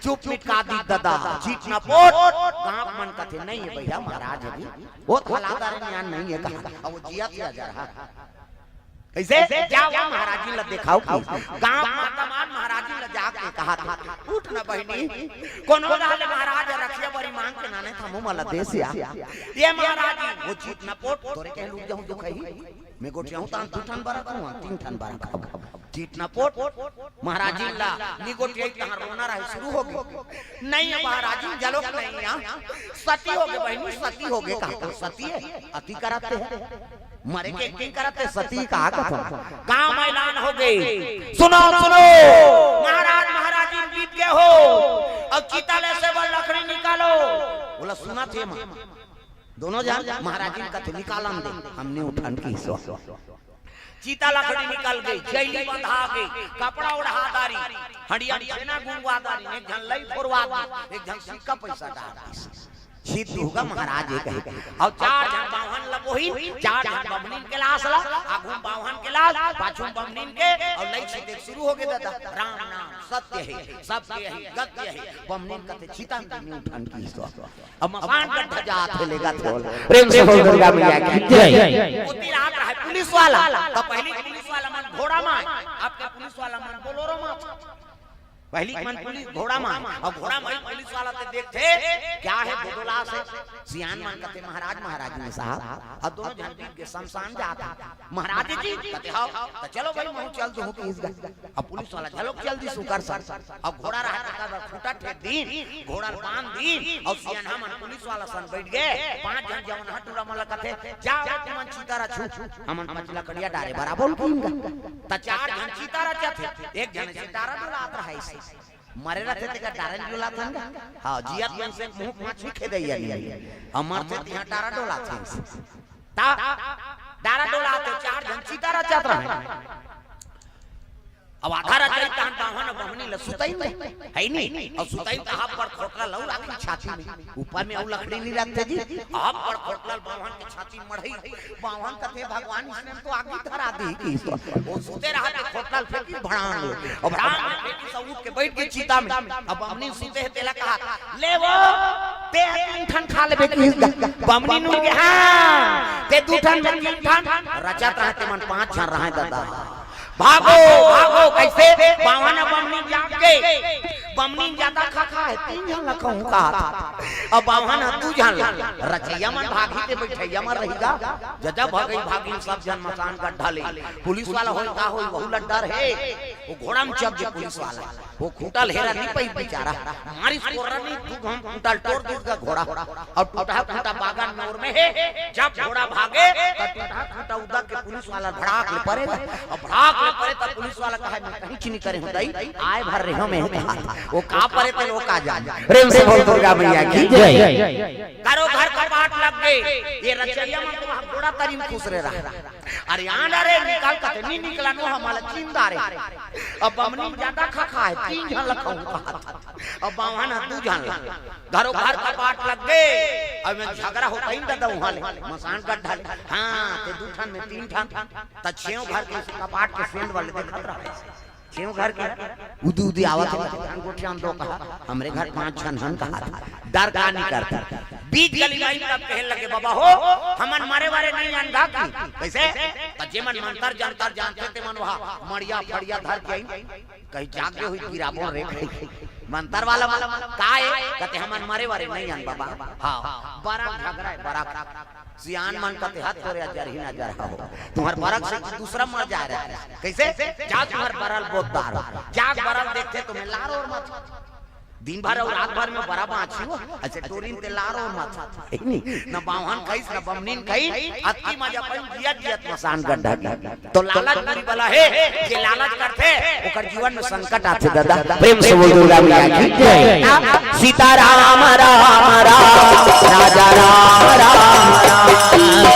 चुप मिट का दी दादा चीट ना पोट गांव मन कथे नहीं है भैया महाराज है वो हलादार ज्ञान नहीं है कहा अब वो जिया किया जा रहा कैसे जाओ महाराज जी ल दिखाओ गांव में तमाम महाराज जी ल जाके कहा था उठ ना बहनी कोनो डाले महाराज रखिया बड़ी मांग के नाने था मुंह वाला देश ये महाराज जी वो चीट ना पोट तोरे के लुक जाऊं दुखई मैं गोठिया हूं ता 2 ठन बड़ा करूं 3 ठन बड़ा खाओ चीट ना पोट महाराज जी ला नी गोठिया तहां रोना रहे शुरू हो गई नहीं महाराज जी जलो नहीं यहां सती हो गए बहनी सती हो गए कहा सती है अति कराते हैं मरे के एक्टिंग कराते सती कहा कथा गांव में ऐलान हो गई सुनो महाराज जी बीत गए हो अब चिताले से वो लकड़ी निकालो बोला सुना थे दोनों जान महाराज जी का निकालन दे हमने उठान की सो चीता लकड़ी निकल गई जैली बंधा गई कपड़ा उड़ा दारी हड़िया सेना गुंगवा दारी एक जन लई फोरवा एक जन सिक्का पैसा डाल सिद्ध होगा महाराज एक है और 4 जन बावन लगोही 4 जन बबनी के लाश ला आगू बावन के तुलसीदास पाछू बमनीन के और लई से देख शुरू हो गए दादा राम नाम सत्य है सत्य है गत्य है बमनीन कते चिता में उठान की सो अब मकान का ध्वजा हाथ लेगा तो प्रेम से बोल दुर्गा मैया की जय उती रात है पुलिस वाला तो पहली पुलिस वाला मन घोड़ा में आपके पुलिस वाला मन बोलोरो में पहली मन पुलिस घोड़ा में और घोड़ा में पुलिस वाला ते देखते क्या है बदला से सियान मान कहते महाराज महाराज ने साहब अब दोनों जन के शमशान जाता महाराज जी कहते हां तो चलो भाई मैं चल दो इस अब पुलिस वाला चलो जल्दी सुकर सर अब घोड़ा रहा का खूंटा ठेक दी घोड़ा बांध दी और सियान हम पुलिस वाला सन बैठ गए पांच जन जवन हटूरा मला कहते जाओ तुम चीतारा छू हमन मचला कड़िया डारे बराबर किनगा त चार जन चीतारा थे एक जन चीतारा डोलात रहा है मरे रहते ते का डारन डोला था हां जियत मन से मुंह माछी खे दैया नहीं अमर थे यहां डारा डोला थे ता डारा डोला तो चार जन चीतारा चात रहा अब आधार चैत तान बाहन बहनी ल सुतई नहीं है नहीं और सुतई त हाथ पर खोटला लौ राखी छाती में ऊपर में औ लकड़ी नहीं रखते जी हाथ पर खोटला बाहन के छाती मढ़ई बाहन कथे भगवान इसने तो आगे धरा दी की वो सुते रहा के खोटला फेंकी भड़ांग और भड़ांग फेंकी सब उठ के बैठ के चीता में अब बमनी सुते है तेला कहा ले वो ते तीन ठन खा लेबे की बमनी नु के हां ते दू ठन तीन ठन रचत रहते मन पांच छन रहा दादा भागो भागो कैसे बावना बमनी जाग गए बमनी ज्यादा खा है तीन जन लखों का अब बावना तू जान रचैया मन भागी के बैठैया मन रहीगा जजा भागी भागी सब जन मकान का ढाले पुलिस वाला होई का होई बहु डर है वो घोड़ा में चढ़ गया पुलिस वाला वो खूंटा हेरा नहीं पाई बेचारा मारी कोरा नहीं तू हम खूंटा तोड़ देगा घोड़ा और टूटा खूंटा बागान मोर में है जब घोड़ा भागे तो टूटा खूंटा उदा के पुलिस वाला भड़ाक ले पड़े और भड़ाक ले पड़े तो पुलिस वाला कहा मैं कहीं चीनी करे होताई आए भर रहे हो मैं वो का पड़े तो लोग आ जा प्रेम से बोल दुर्गा मैया की जय करो घर कपाट लग गए ये रचैया मन तो घोड़ा तरीन खुश रह रहा अरे आंडा रे निकाल के नहीं निकला नो हमारा चिंदारे अब बमनी ज्यादा खा है तीन जन लखों अब बावन तू जान घरों घर कपाट लग गए अब मैं झगड़ा होता ही दादा वहां ले मसान का ढाल हां ते दू ठन में तीन ठन त छेव घर के कपाट के फेंड वाले देखत रहा छेव घर के उदी उदी आवत अंगूठी हम दो कहा हमरे घर पांच छन हन कहा डर का नहीं करता बीच गली में तब कहने लगे बाबा हो हमन मारे वारे नहीं जानता की कैसे त जे मन मंतर जानतर जानते ते मन वहां मड़िया फड़िया धर के कहीं जाके हुई गिराबो रे मंतर वाला काए कहते हमन मारे वारे नहीं जान बाबा हां बड़ा झगड़ा है बड़ा सियान मन कहते हाथ तोरे अजर ही ना जरा हो तुम्हार बरक से दूसरा मर जा रहा है कैसे जा तुम्हार बरल बोतदार जाग बरल देखते तुम्हें लार और मत दिन भर और रात भर में बड़ा बाछी हो अच्छा टोरिन ते लारो मत नहीं न बावन कइस न बमनीन कई अति मजा पई जियत जियत मसान गड्ढा तो लालच बुरी बला है जे लालच करते ओकर जीवन में संकट आथे दादा प्रेम से बोल दुर्गा मैया की जय सीता राम राम राम राजा राम राम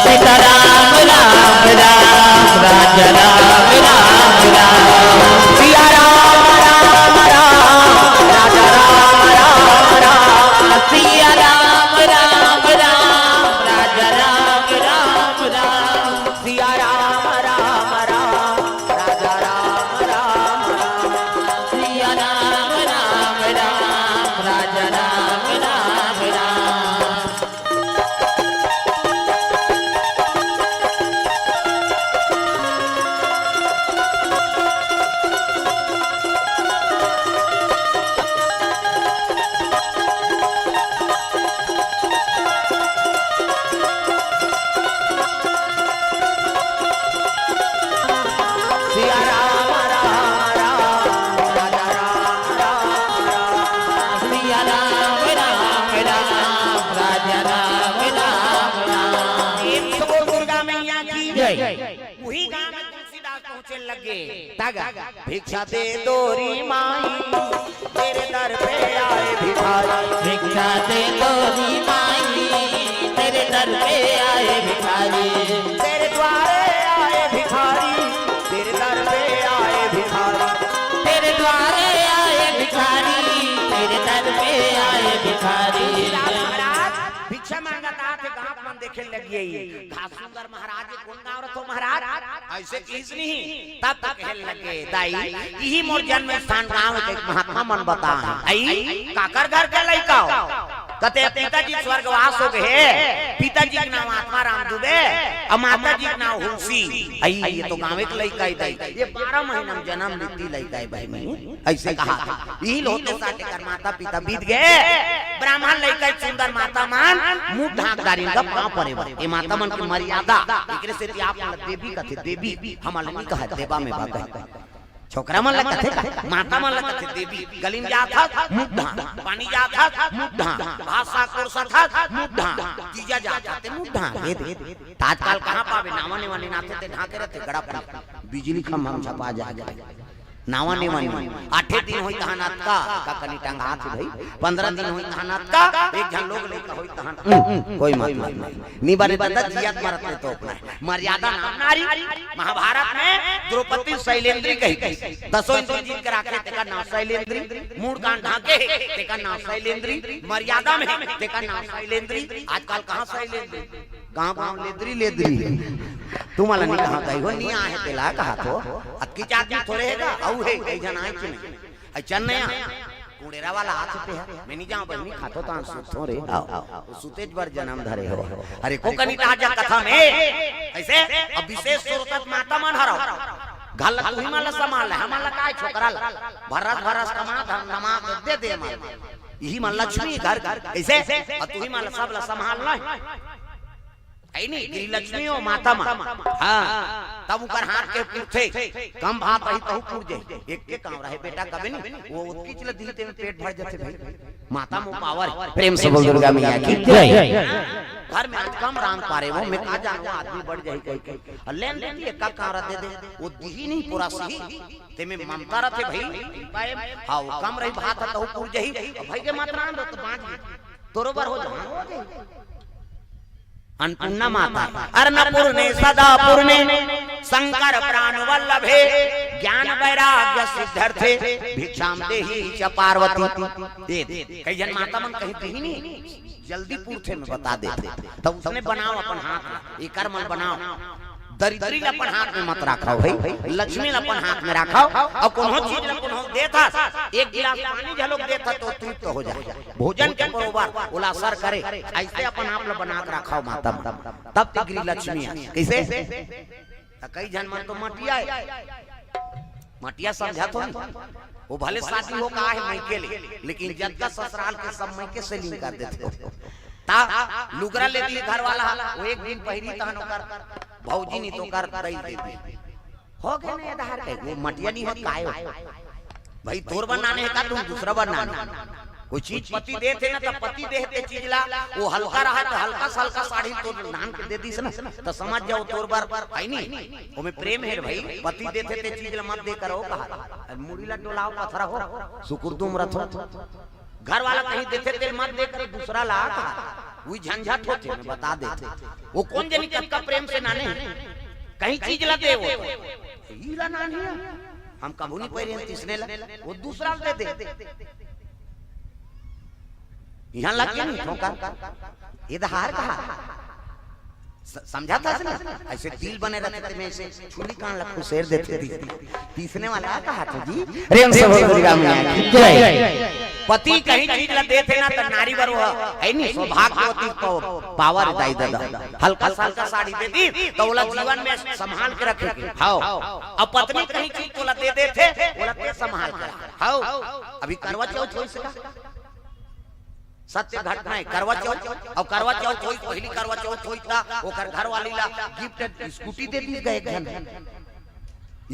सीता राम राम राम राजा राम राम राम सिया राम राम राम राजा सिया राम राम राम राजा राम राम राम सिया राम राम राम राजा राम राम सिया राम राम राम राजा राम राम राम सिया राम राम राम राजा राम राम सिया राम राम राम राजा राम राम राम सबो दुर्गा मैया की जय वही गांव में तुलसीदास पहुंचे लगे तागा भिक्षा दे दोरी माई तेरे दर पे आए भिखारी भिक्षा दे तोरी माई तेरे दर पे आए भिखारी तेरे द्वारे आए भिखारी तेरे दर पे आए भिखारी तेरे द्वारे आए भिखारी तेरे दर पे आए भिखारी महाराज भिक्षा मांगता थे गांव मन देखे लगी घास सुंदर महाराज कौन गांव रथो महाराज ऐसे किस नहीं तब तक कहे लगे दाई यही मोर जन्म स्थान गांव के महात्मा मन बता आई काकर घर के लइका कते पिताजी स्वर्गवास हो गए पिताजी के नाम आत्मा राम दुबे और माता जी के नाम हुलसी आई ये तो गांव के लइका ही दाई ये 12 महीना में जन्म लेती लइका है भाई मैं ऐसे कहा यही लोटे साटे कर माता पिता बीत गए ब्राह्मण लइका सुंदर माता मान मुंह ढाकदारी का पांव परे ये माता मन की मर्यादा एकरे से आप देवी कथे देवी हमल नहीं कहा देवा में बात है छोकरा मन लगा थे माता मन लगा थे देवी गलिन जाता मुद्दा पानी जाता मुद्दा भाषा कोर्सा था मुद्दा जीजा जाता थे मुद्दा ताजकाल कहां पावे नावने वाले नाथे थे ढाके रहते गड़ा बिजली खंभा में छपा जा गए नावने वाली 8 दिन होई तहनात का कनी टंगा थे भाई 15 दिन होई तहनात का एक जन लोग लेका होई तहन कोई मत नी बारे बंदा जियात मारत तो अपना मर्यादा नारी महाभारत में द्रौपदी शैलेंद्री कही दसों इंद्र जीत के राखे तेका नाम शैलेंद्री मूड कान ढाके तेका नाम शैलेंद्री मर्यादा में तेका नाम शैलेंद्री आजकल कहां शैलेंद्री गांव लेद्री तुम वाला नहीं कहा गई हो नहीं आए तेला कहा तो अक्की चाची थोड़े हैगा औ है कई जन आए कि नहीं अच्छा नया कुड़ेरा वाला हाथ पे है मैं नहीं जाऊं बहनी खातो तो सुतो रे आओ सुतेज बर जन्म धरे हो अरे को कनी ताजा कथा में ऐसे अब विशेष सुरत माता मन हराओ घल तू ही माला संभाल है हमारा काय छोकरा भरस कमा धन नमा दे दे माल यही मन लक्ष्मी घर ऐसे और तू ही माला सब ला संभाल ना आई नहीं गिरी लक्ष्मी हो माता मां हां तब ऊपर हाथ के पूछे कम भात रही तो पूछ जे एक के काम रहे बेटा कबे नहीं वो उत्कीच ल दिलते में पेट भर जाते भाई माता मो पावर प्रेम से बोल दुर्गा मैया की जय घर में आज कम राम पारे वो मैं का जानू आदमी बढ़ जाई कई लेन देन एक का काम दे दे वो दी नहीं पूरा सही ते में ममता रथे भाई हां वो कम रही भात तो पूछ जही भाई के मत राम तो बांट तोरोबर हो जा अन्नपूर्णा माता अन्नपूर्णे सदा पूर्णे शंकर प्राण वल्लभे ज्ञान वैराग्य सिद्ध्यर्थे भिक्षाम देहि च पार्वती दे कई जन माता मन कहीं दी नहीं जल्दी पूछे में बता देते तब उसने बनाओ अपन हाथ ये कर्मल बनाओ दरिद्री अपन हाथ में मत रखाओ भाई लक्ष्मी अपन हाथ में रखाओ और कोनो चीज कोनो देता एक गिलास पानी झलोक देता तो तृप्त हो जाए भोजन के बरोबर उला असर करे ऐसे अपन आप लोग बना के रखाओ माता तब तिगरी लक्ष्मी कैसे कई जन मन तो मटिया समझा तो वो भले शादी हो का है मायके ले लेकिन जब का ससुराल के सब मायके से लिंक कर देते ता लुगरा ले दी घर वाला वो एक दिन पहिरी तहन कर भौजी नहीं तो कर दई दे हो गए ने आधार के वो मटिया नहीं हो कायो भाई तोर बनाने है का तुम दूसरा बनाना कोई चीज पति देते ना तो पति देते चीज ला वो हल्का रहा तो हल्का हल्का साड़ी तो नान के दे दी ना तो समझ जाओ तोर बार है नहीं वो में प्रेम है भाई पति देते ते चीज ला मत दे करो कहा मुड़ी ला डोलाओ पथरा हो सुकुर तुम रथो घर वाला कहीं देते तेल मत दे कर दूसरा ला वही झंझट होते मैं बता देते वो कौन जनी कब प्रेम से नाने कहीं चीज ला दे वो हीला नानी हम कबू नहीं पहरे तीसने ला वो दूसरा दे दे यहाँ लग गया नहीं ठोकर इधर कहा समझा था ना ऐसे दिल बने रहते में ऐसे छुरी कान लखू शेर देते थी तीसने वाला कहा था जी प्रेम से बोल दुर्गा मैया जय पति कहीं चीज ला देते ना तो नारी बरो है नहीं सौभाग्यवती को पावर दाई दादा हल्का हल्का साड़ी दे दी तो बोला जीवन में संभाल के रखे हां अब पत्नी कहीं चीज तो ला दे देते बोला ते संभाल के हां अभी करवा चौथ हो सका सत्य घटना है करवा चौथ और करवा चौथ कोई पहली करवा चौथ होई था ओकर घर वाली ला गिफ्ट स्कूटी दे दी गए जन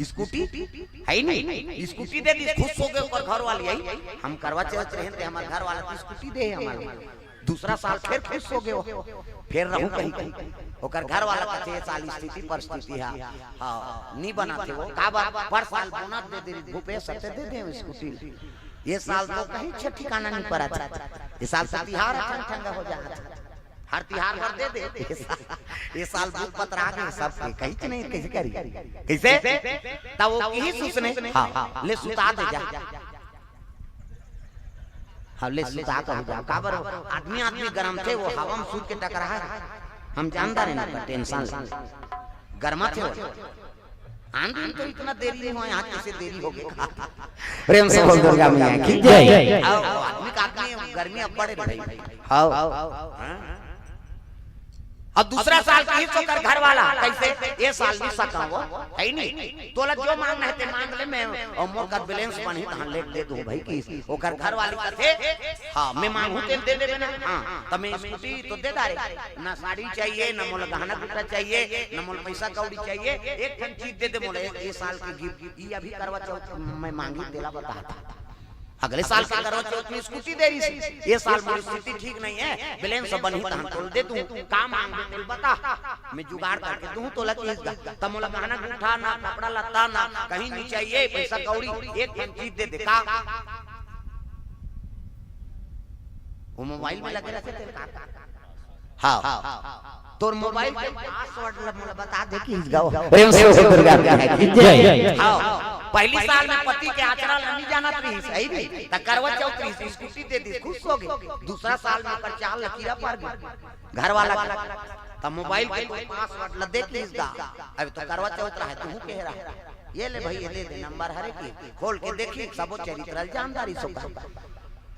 स्कूटी है नहीं स्कूटी दे दी खुश हो गए ओकर घर वाली आई हम करवा चौथ रहते हमारे घर वाला की स्कूटी दे हमारे दूसरा साल फिर खुश हो गए फिर रहूं कहीं ओकर घर वाला कहते साल स्थिति परिस्थिति है हां नहीं बनाते वो का पर साल बोनस दे दे भूपेश सत्य दे दे स्कूटी ये साल तो कहीं ठिकाना नहीं पड़ा था ये साल से तिहार ठंडा हो जाता हर तिहार पर दे दे ये साल भूख पतरा गए सब कहीं नहीं कैसे करी कैसे तब वो यही सोचने हां ले सुता दे जा हवले सुता कहू जा काबर आदमी आदमी गरम थे वो हवा में सूर के टकरा है हम जानता नहीं ना टेंशन गर्मा थे आंधी तो इतना देरी नहीं हुआ यहाँ कैसे देरी हो गई प्रेम से बोल दुर्गा मैया की जय आदमी का आदमी गर्मी अब बढ़े भाई हाँ अब दूसरा साल की तो कर घर वाला कैसे ये साल भी सका वो है नहीं तोला जो मांगना है ते मांग ले मैं और मोर का बैलेंस बनी तहां ले दे दूं भाई की ओकर घर वाली का थे हां मैं मांगू ते दे देबे ना हां तमे स्कूटी तो दे दारे ना साड़ी चाहिए ना मोला गहना गुटा चाहिए ना मोला पैसा कौड़ी चाहिए एक ठन चीज दे दे मोला ये साल की गिफ्ट ये अभी करवा चौथ मैं मांगी तेला बता अगले साल का करवा चौथ में स्कूटी दे रही ये साल मेरी स्थिति ठीक नहीं है बैलेंस बनी तहन तोल दे दूं काम मांग दे तेल बता मैं जुगाड़ करके दूं तोला चीज दा तमोला गहना गुठा ना कपड़ा लत्ता ना कहीं नहीं चाहिए पैसा कौड़ी एक ठन चीज दे दे का वो मोबाइल में लगे रहते तेरे का हां तोर मोबाइल के पासवर्ड मोला बता दे कि गाओ प्रेम से दुर्गा की जय हां पहली साल में पति के आचरण नहीं जानत रही सही नहीं त करवा चौथ की स्कूटी दे दी खुश हो गई दूसरा साल में कर चाल लकीरा पार गई घर वाला त मोबाइल के कोई पासवर्ड ल दे प्लीज दा अब तो करवा चौथ रहा तू कह रहा ये ले भाई ये दे नंबर हरे की खोल के देखी सब चरित्र जानदारी सो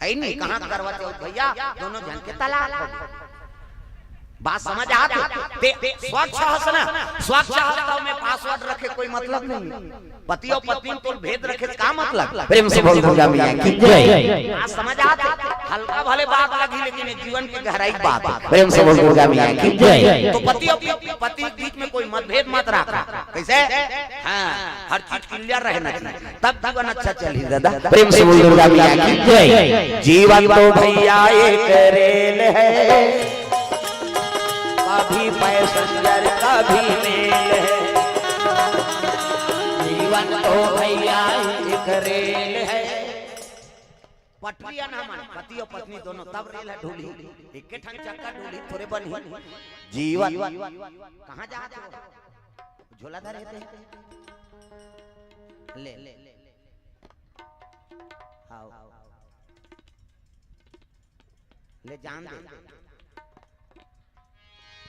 है नहीं कहां करवा चौथ भैया दोनों जन के तलाक हो बात समझ आती स्वच्छ हंसना स्वच्छ हंसता में पासवर्ड रखे कोई मतलब नहीं पति और पत्नी तो भेद रखे का मतलब प्रेम से बोल दुर्गा मैया की जय बात समझ आती हल्का भले बात लगी लेकिन जीवन की गहराई बात प्रेम से बोल दुर्गा मैया की जय तो पति और पति बीच में कोई मतभेद मत रखा कैसे हां हर चीज क्लियर रहना चाहिए तब जीवन अच्छा चली दादा प्रेम से बोल दुर्गा मैया की जय जीवन तो भैया एक रेल है कभी पैसेंजर कभी मेल है जीवन तो भैया एक रेल है पटरिया ना मन पति और पत्नी दोनों तब रेल है ढूली एक ठन चक्का ढूली थोड़े बनी जीवन कहां जा झोला धर रहते ले ले आओ ले जान दे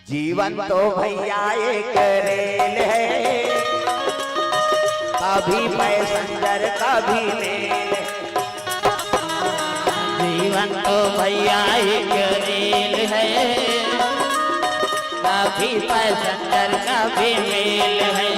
जीवन तो भैया एक रेल है कभी पैसेंजर कभी मेल जीवन तो भैया एक रेल है कभी पैसेंजर कभी मेल है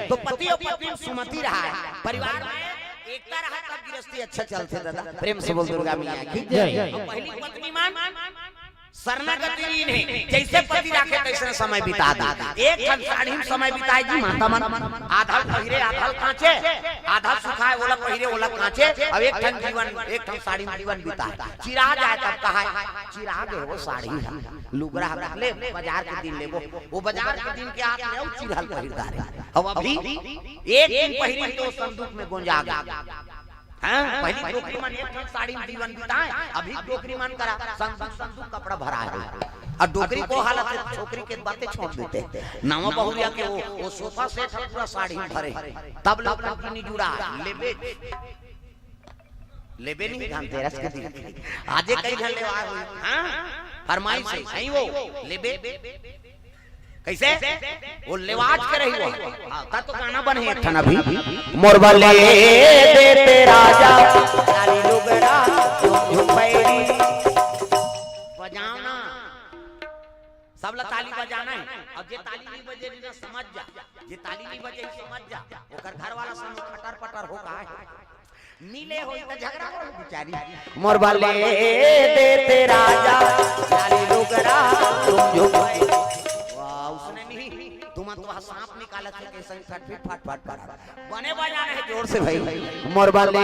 तो पति और पत्नी सुमति रहा है परिवार में एकता रहा तब गृहस्थी अच्छा चलते दादा प्रेम से बोल दुर्गा मैया की जय पहली पत्नी मान शरणागति नहीं जैसे पति राखे तैसे समय बिता दा एक ठन साड़ी में समय बिताए जी माता मन आधा पहिरे आधा कांचे आधा सुखाए ओला पहिरे ओला कांचे अब एक ठन जीवन एक ठन साड़ी में जीवन बिताए चिरा जाए तब कहा चिरा गए वो साड़ी लुगरा ले बाजार के दिन लेबो वो बाजार के दिन के आके आओ चिरहल पहिरदार अब अभी एक दिन पहिरी तो संदूक में गोंजा गया हां पहली टोकरी मन एक ठन साड़ी में जीवन बिताए अभी टोकरी मन करा संदूक कपड़ा भरा है और डोकरी को हालत छोकरी के बातें छोड़ देते नावा बहुरिया के वो सोफा सेट पूरा साड़ी में भरे तब लोग नहीं जुड़ा लेबे लेबे नहीं धनतेरस के दिन आजे कई घर लेवा हां फरमाइश है सही वो लेबे कैसे वो लेवाज के रही वो तब तो गाना बने एक ठन अभी मोरबा ले देते राजा लाली लुगरा झुमपैरी बजाना सब ला ताली बजाना है अब जे ताली नहीं बजे ना समझ जा जे ताली नहीं बजे समझ जा ओकर घर वाला संग खटर पटर हो का नीले होई त झगड़ा करो बेचारी मोरबा ले देते राजा लाली लुगरा झुमपैरी उसने नहीं तुम तो सांप निकाला था कैसे फट फट पड़ा बने बजाना है जोर से भाई मोरबा ले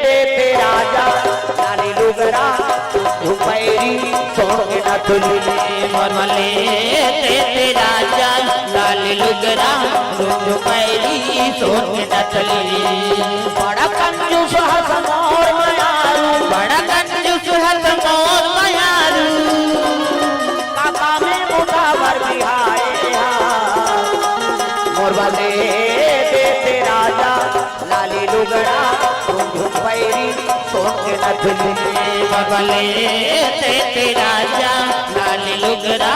देते राजा लाली लुगरा झुमपैरी सोने ना तुली मोरबा ले देते राजा लाली लुगरा झुमपैरी सोने ना तुली बड़ा कंजूस हस मोर मायारू बड़ा कंजूस हस मोर मायारू सोन के नथुनी बगले ते राजा लाल लुगड़ा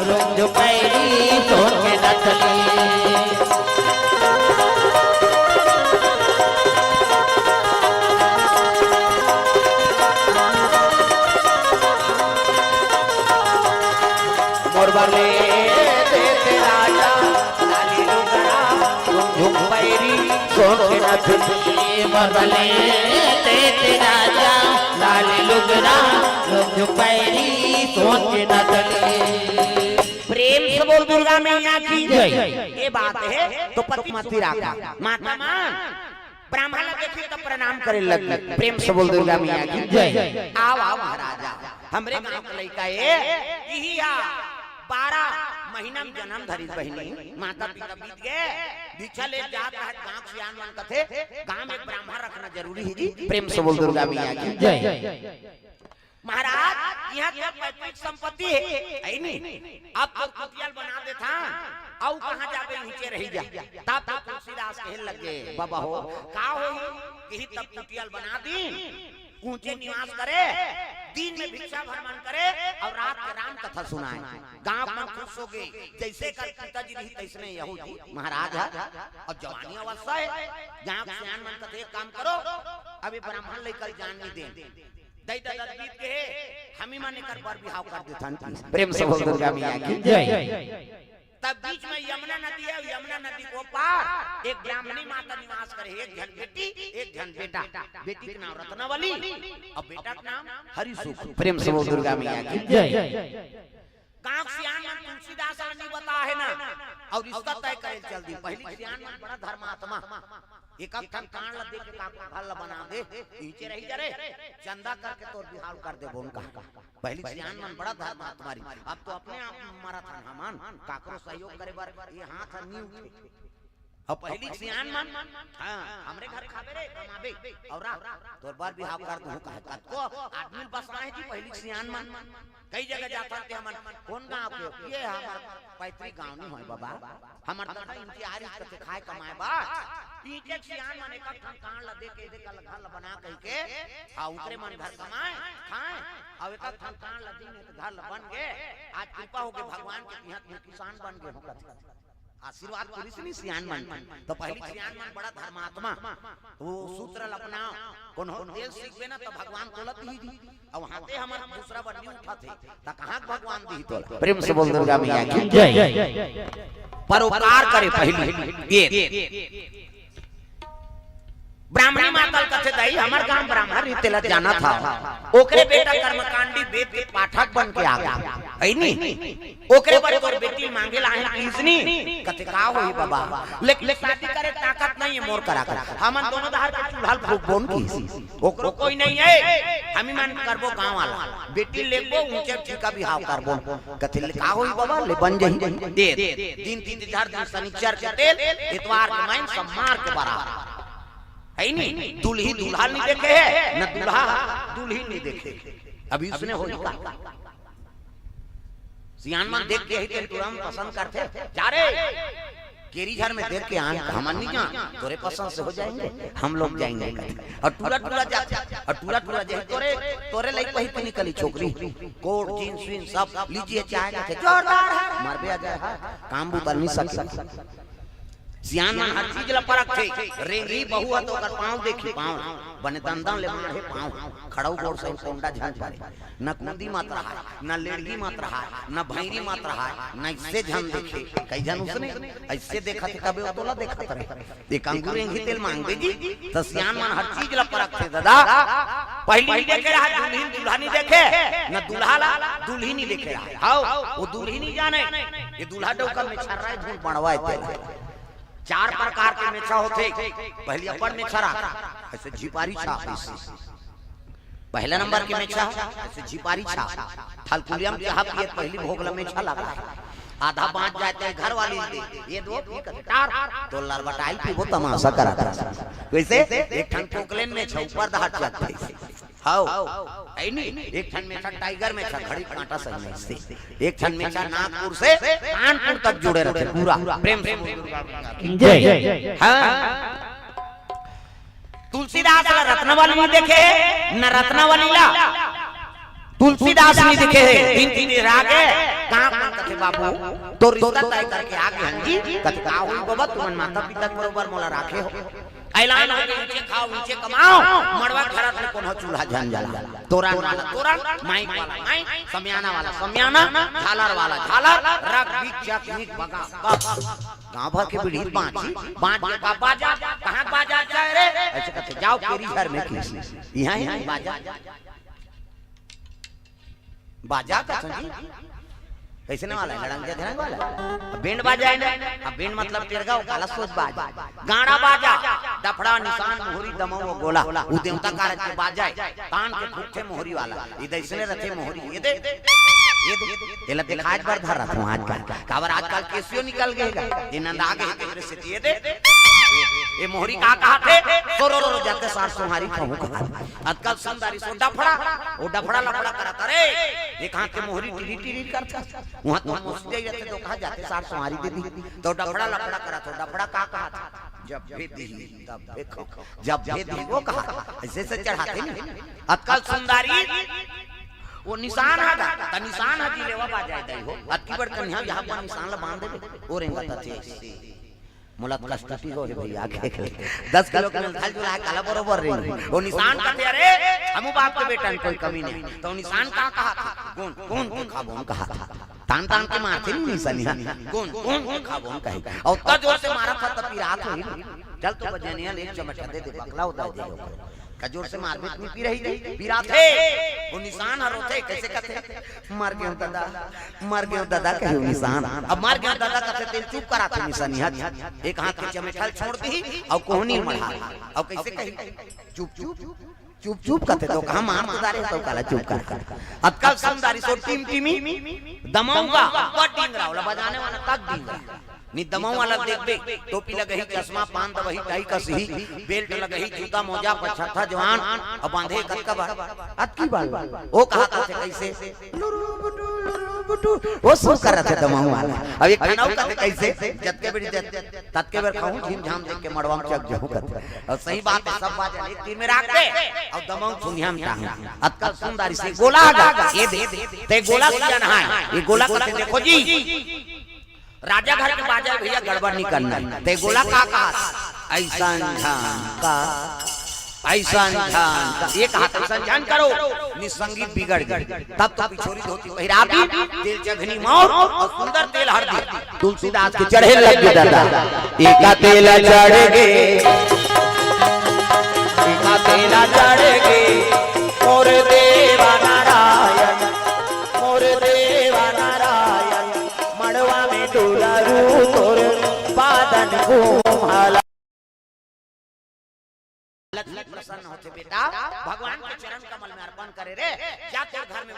रोज पैरी सोन के नथली मोर बगले ते राजा लाल लुगड़ा रोज पैरी सोन के नथुनी बगले ते राजा लाल लुगड़ा रोज पैरी सोन के नथली। प्रेम से बोल दुर्गा मैया की जय। ये बात है तो पति मती राखा माता मान ब्राह्मण देखी तो प्रणाम करे लग प्रेम से बोल दुर्गा मैया की जय। आओ आओ महाराजा हमरे गांव का लड़का है 12 महीना में जन्म धरी बहनी माता पिता बीत गए भिक्षा ले जात है गांव से आनवन कथे गांव में ब्राह्मण रखना जरूरी है जी। प्रेम से बोल दुर्गा मैया की जय। महाराज यहाँ क्या पैतृक संपत्ति है नहीं अब तो कुटियाल बना देता औ कहां जाबे नीचे रही जा तब तक तुलसीदास कहने लगे बाबा हो का होई यही तब कुटियाल बना दी ऊंचे निवास करे दिन में भिक्षा भ्रमण करे और रात में राम कथा सुनाए गांव में खुश हो गए जैसे कल पिताजी रही तैसने यहूदी महाराज और जवानी अवस्था है गांव सियान मन कथे काम करो अभी ब्राह्मण लेकर जान नहीं दे दई दादा बीत के हमी माने कर बार बिहाव कर देथन प्रेम से बोल दुर्गा मैया की जय। तब बीच में यमुना नदी है यमुना नदी को पार एक ब्राह्मणी माता निवास करे एक जन बेटी एक जन बेटा बेटी का नाम रत्नावली और बेटा का नाम हरिसुख प्रेम से बोल दुर्गा मैया की जय। गांव सियान मन तुलसीदास ने बता है ना और रिश्ता तय करे चल दी पहली सियान मन बड़ा धर्मात्मा एक ठन कान ल दे के काको घर बना दे नीचे रही जरे चंदा करके तोर बिहाव कर दे बोन का पहली सियान मन बड़ा धर्मात्मा री अब तो अपने आप मारा था हमान काकरो सहयोग करे बार ये हाथ नी उठे अब पहली सियान मन हां हमरे घर खाबे रे कमाबे और तोर बार बिहाव कर दू का को आदमी बस रहे जी पहली सियान मन कई जगह जाता थे हमन कौन गांव के ये हमार पैतृक गांव नहीं होय बाबा हमर दादा इंतजार करते खाए कमाए बा पीछे सियान मन एक कान ल दे के घर ल बना कह के आ उतरे मन घर कमाए खाए अब एक कान ल दिन घर ल बन गए आज कृपा हो के भगवान के यहाँ किसान बन गए हो आशीर्वाद पुलिस नहीं सियान मन तो पहली सियान मन बड़ा धर्मात्मा वो सूत्र अपना कौन हो तेल सीखबे ना तो भगवान तोलत ही दी अब हाथे हमर दूसरा बन्नी उठा थे त कहां भगवान दी तोला प्रेम से बोल दुर्गा मैया की जय। परोपकार करे पहली एक ब्राह्मणी माता कथे दई हमर गांव ब्राह्मण रीतिला जाना था ओकरे बेटा कर्मकांडी वेद के पाठक बन के आ गया है नी ओकरे बड़े बड़े बेटी मांगे ला है किसनी कथे का होई बाबा लेकिन शादी करे ताकत नहीं है मोर करा कर हमन दोनों दहार के चूल्हाल फूक बोन की ओकरो कोई नहीं है हमी मन करबो गांव वाला बेटी लेबो ऊंचे ठीका बिहाव करबो कथे का होई बाबा ले बन जही दे दिन 3000 दिन शनिचर के तेल इतवार के माइन सम्मार के बराबर है नहीं दुल्ही दूल्हा नहीं देखे है न दूल्हा दुल्ही नहीं देखे अभी उसने हो का सियान मन देख के ही तेरे तुरंत पसंद करते जा रे केरी घर में देख के हम नहीं जा तोरे पसंद से हो जाएंगे हम लोग जाएंगे और टूरा टूरा जा और टूरा टूरा जाए तोरे तोरे लाइक वही पे निकली छोकरी कोट जींस विन सब लीजिए चाहे ना जोरदार है मर भी आ जाए काम भी कर नहीं सकते सियान मन हर चीज ला परख थे रेंगी बहु है तो कर पांव देखी पांव बने दंदन ले मारे पांव खड़ाऊ गोड़ से कोंडा झंझ पारे न कुंदी मत रहा न लेड़गी मत रहा न भैरी मत रहा न इससे झन देखे कई जन उसने ऐसे देखा थे कभी तोला देखा थे एक अंगूर रेंगी तेल मांग दे जी तो सियान मन हर चीज ला परख थे दादा पहली नहीं देखे रहा दुल्हन दूल्हा नहीं देखे न दूल्हा ला दुल्ही नहीं देखे रहा हां वो दुल्ही नहीं जाने ये दूल्हा डोका में छर रहा है धूल पड़वाए थे 4 प्रकार के मेछा होते पहली अपन मेछा ऐसे झिपारी छाप पहला नंबर के मेछा ऐसे झिपारी छाप थलकुलियम के हाथ ये पहली भोगला मेछा लगा आधा बांट जाते हैं घर वाली ये दो टार तो लड़बटाई पे वो तमाशा करा वैसे एक ठन पोकलेन में छ ऊपर दहाड़ जाते हां आई नहीं एक ठन में टाइगर में छ घड़ी कांटा सही नहीं से एक ठन में नागपुर से कानपुर तक जुड़े रहते पूरा प्रेम से जय हां तुलसीदास ला रत्नवली नहीं देखे न रत्नवली ला तुलसीदास नहीं दिखे तीन तीन रागे कहां कौन कथे बाबू तो रिश्ता तय करके आगे हंजी कथे का हुई बाबा तुमन माता पिता के बरोबर मोला राखे हो ऐलान हो नीचे खाओ नीचे कमाओ मड़वा खरात में कौन हो चूल्हा जल जाला तोरण वाला तोरण माइक वाला माइक समियाना वाला समियाना झालर वाला झालर रग बिचा नीक बगा गांव भर के बीड़ी बांची बांच का बाजा कहां बाजा जाए रे ऐसे कथे जाओ केरी घर में किस यहां बाजा बाजा का संजी कैसे ना वाला लड़ंग के ध्यान वाला बैंड बाजा है ना अब बैंड मतलब तेरगा काला सोच बाजा गाना बाजा डफड़ा निशान मोहरी दमो वो गोला वो देवता कारज के बाजा है तान के फुट्टे मोहरी वाला ये दैसने रथे मोहरी ये दे ये लते आज बार धर रहा हूं आजकल काबर आजकल केसियो निकल गएगा ये नंद आ गए तेरे से ये दे ये मोहरी का कहा थे सोरो रो जाते सार सोहारी कहूं कहा आजकल संदारी सो डफड़ा वो डफड़ा लफड़ा करता रे एक हाथ के मोहरी टिरी टिरी करता वहां तो मुस्ते जाते तो कहा जाते सार सोहारी दीदी तो डफड़ा लफड़ा करा तो डफड़ा का कहा था जब भेदी तब देखो जब भेदी वो कहा ऐसे से चढ़ाते नहीं आजकल सुंदरी वो निशान है ता निशान है लेवा बाजाए दई हो अति बड़ कन्या यहां पर निशान ला बांध दे और रेंगा थे मुलत कष्टती हो भैया आके 10 किलो का थाल जो है काला बरोबर रे वो निशान का अरे हमू बाप के बेटा कोई कमी नहीं तो निशान का कहा था कौन कौन कौन खाबोन कहा था तान तान के मारते नहीं निशानिया कौन कौन खाबोन कहे और उतना जोर से मारा था तब रात हुई चल तो बजनिया ले चमटा दे दे बकला होता है कजोर से मार भी नहीं पी रही पीरा थे वो निशान हरो थे कैसे कहते मर गए दादा कहे निशान अब मर गए दादा कहते तेल चुप करा थे निशानिया एक हाथ के चमेठल छोड़ दी और कोहनी मढ़ा और कैसे कही चुप चुप चुप चुप कहते तो कहां मार तो दारे तो काला चुप कर अक्कल समदारी सो टीम टीमी दमाऊंगा पट डिंगरा वाला बजाने वाला तक डिंगरा नी दमाऊ वाला देख बे टोपी लगही चश्मा पान दबही टाई कसही बेल्ट लगही जूता मोजा पछठा जवान अब बांधे कतका बार अतकी बाल ओ कहा थे कैसे वो सो कर रहे थे दमाऊ वाला अब एक खानाऊ कहते कैसे जत के बेटी तत के बेर खाऊं झीम झाम देख के मड़वा में चक जाऊं कहते और सही बात है सब बात एक तीर में रख दे और दमाऊ सुनिया में टांग अतका सुंदरी से गोला गा ये दे ते गोला किया ना ये गोला कहते देखो जी राजा घर के बाजा भैया गड़बड़ नहीं करना ते गोला का कहा ऐसा एक हाथ ऐसा ध्यान करो निसंगीत बिगड़ गई तब तो पिछोरी धोती पहिरा दी तेल चघनी मौत और सुंदर तेल हल्दी तुलसीदास के चढ़े लग गए दादा एका तेल चढ़ गए एका तेल चढ़ गए मोर देवा नारायण मोर देवा नारायण मड़वा में दुलारू तोर बादन घूमला लक्ष्मी प्रसन्न होते बेटा भगवान के चरण कमल में अर्पण करे रे क्या तेरे घर में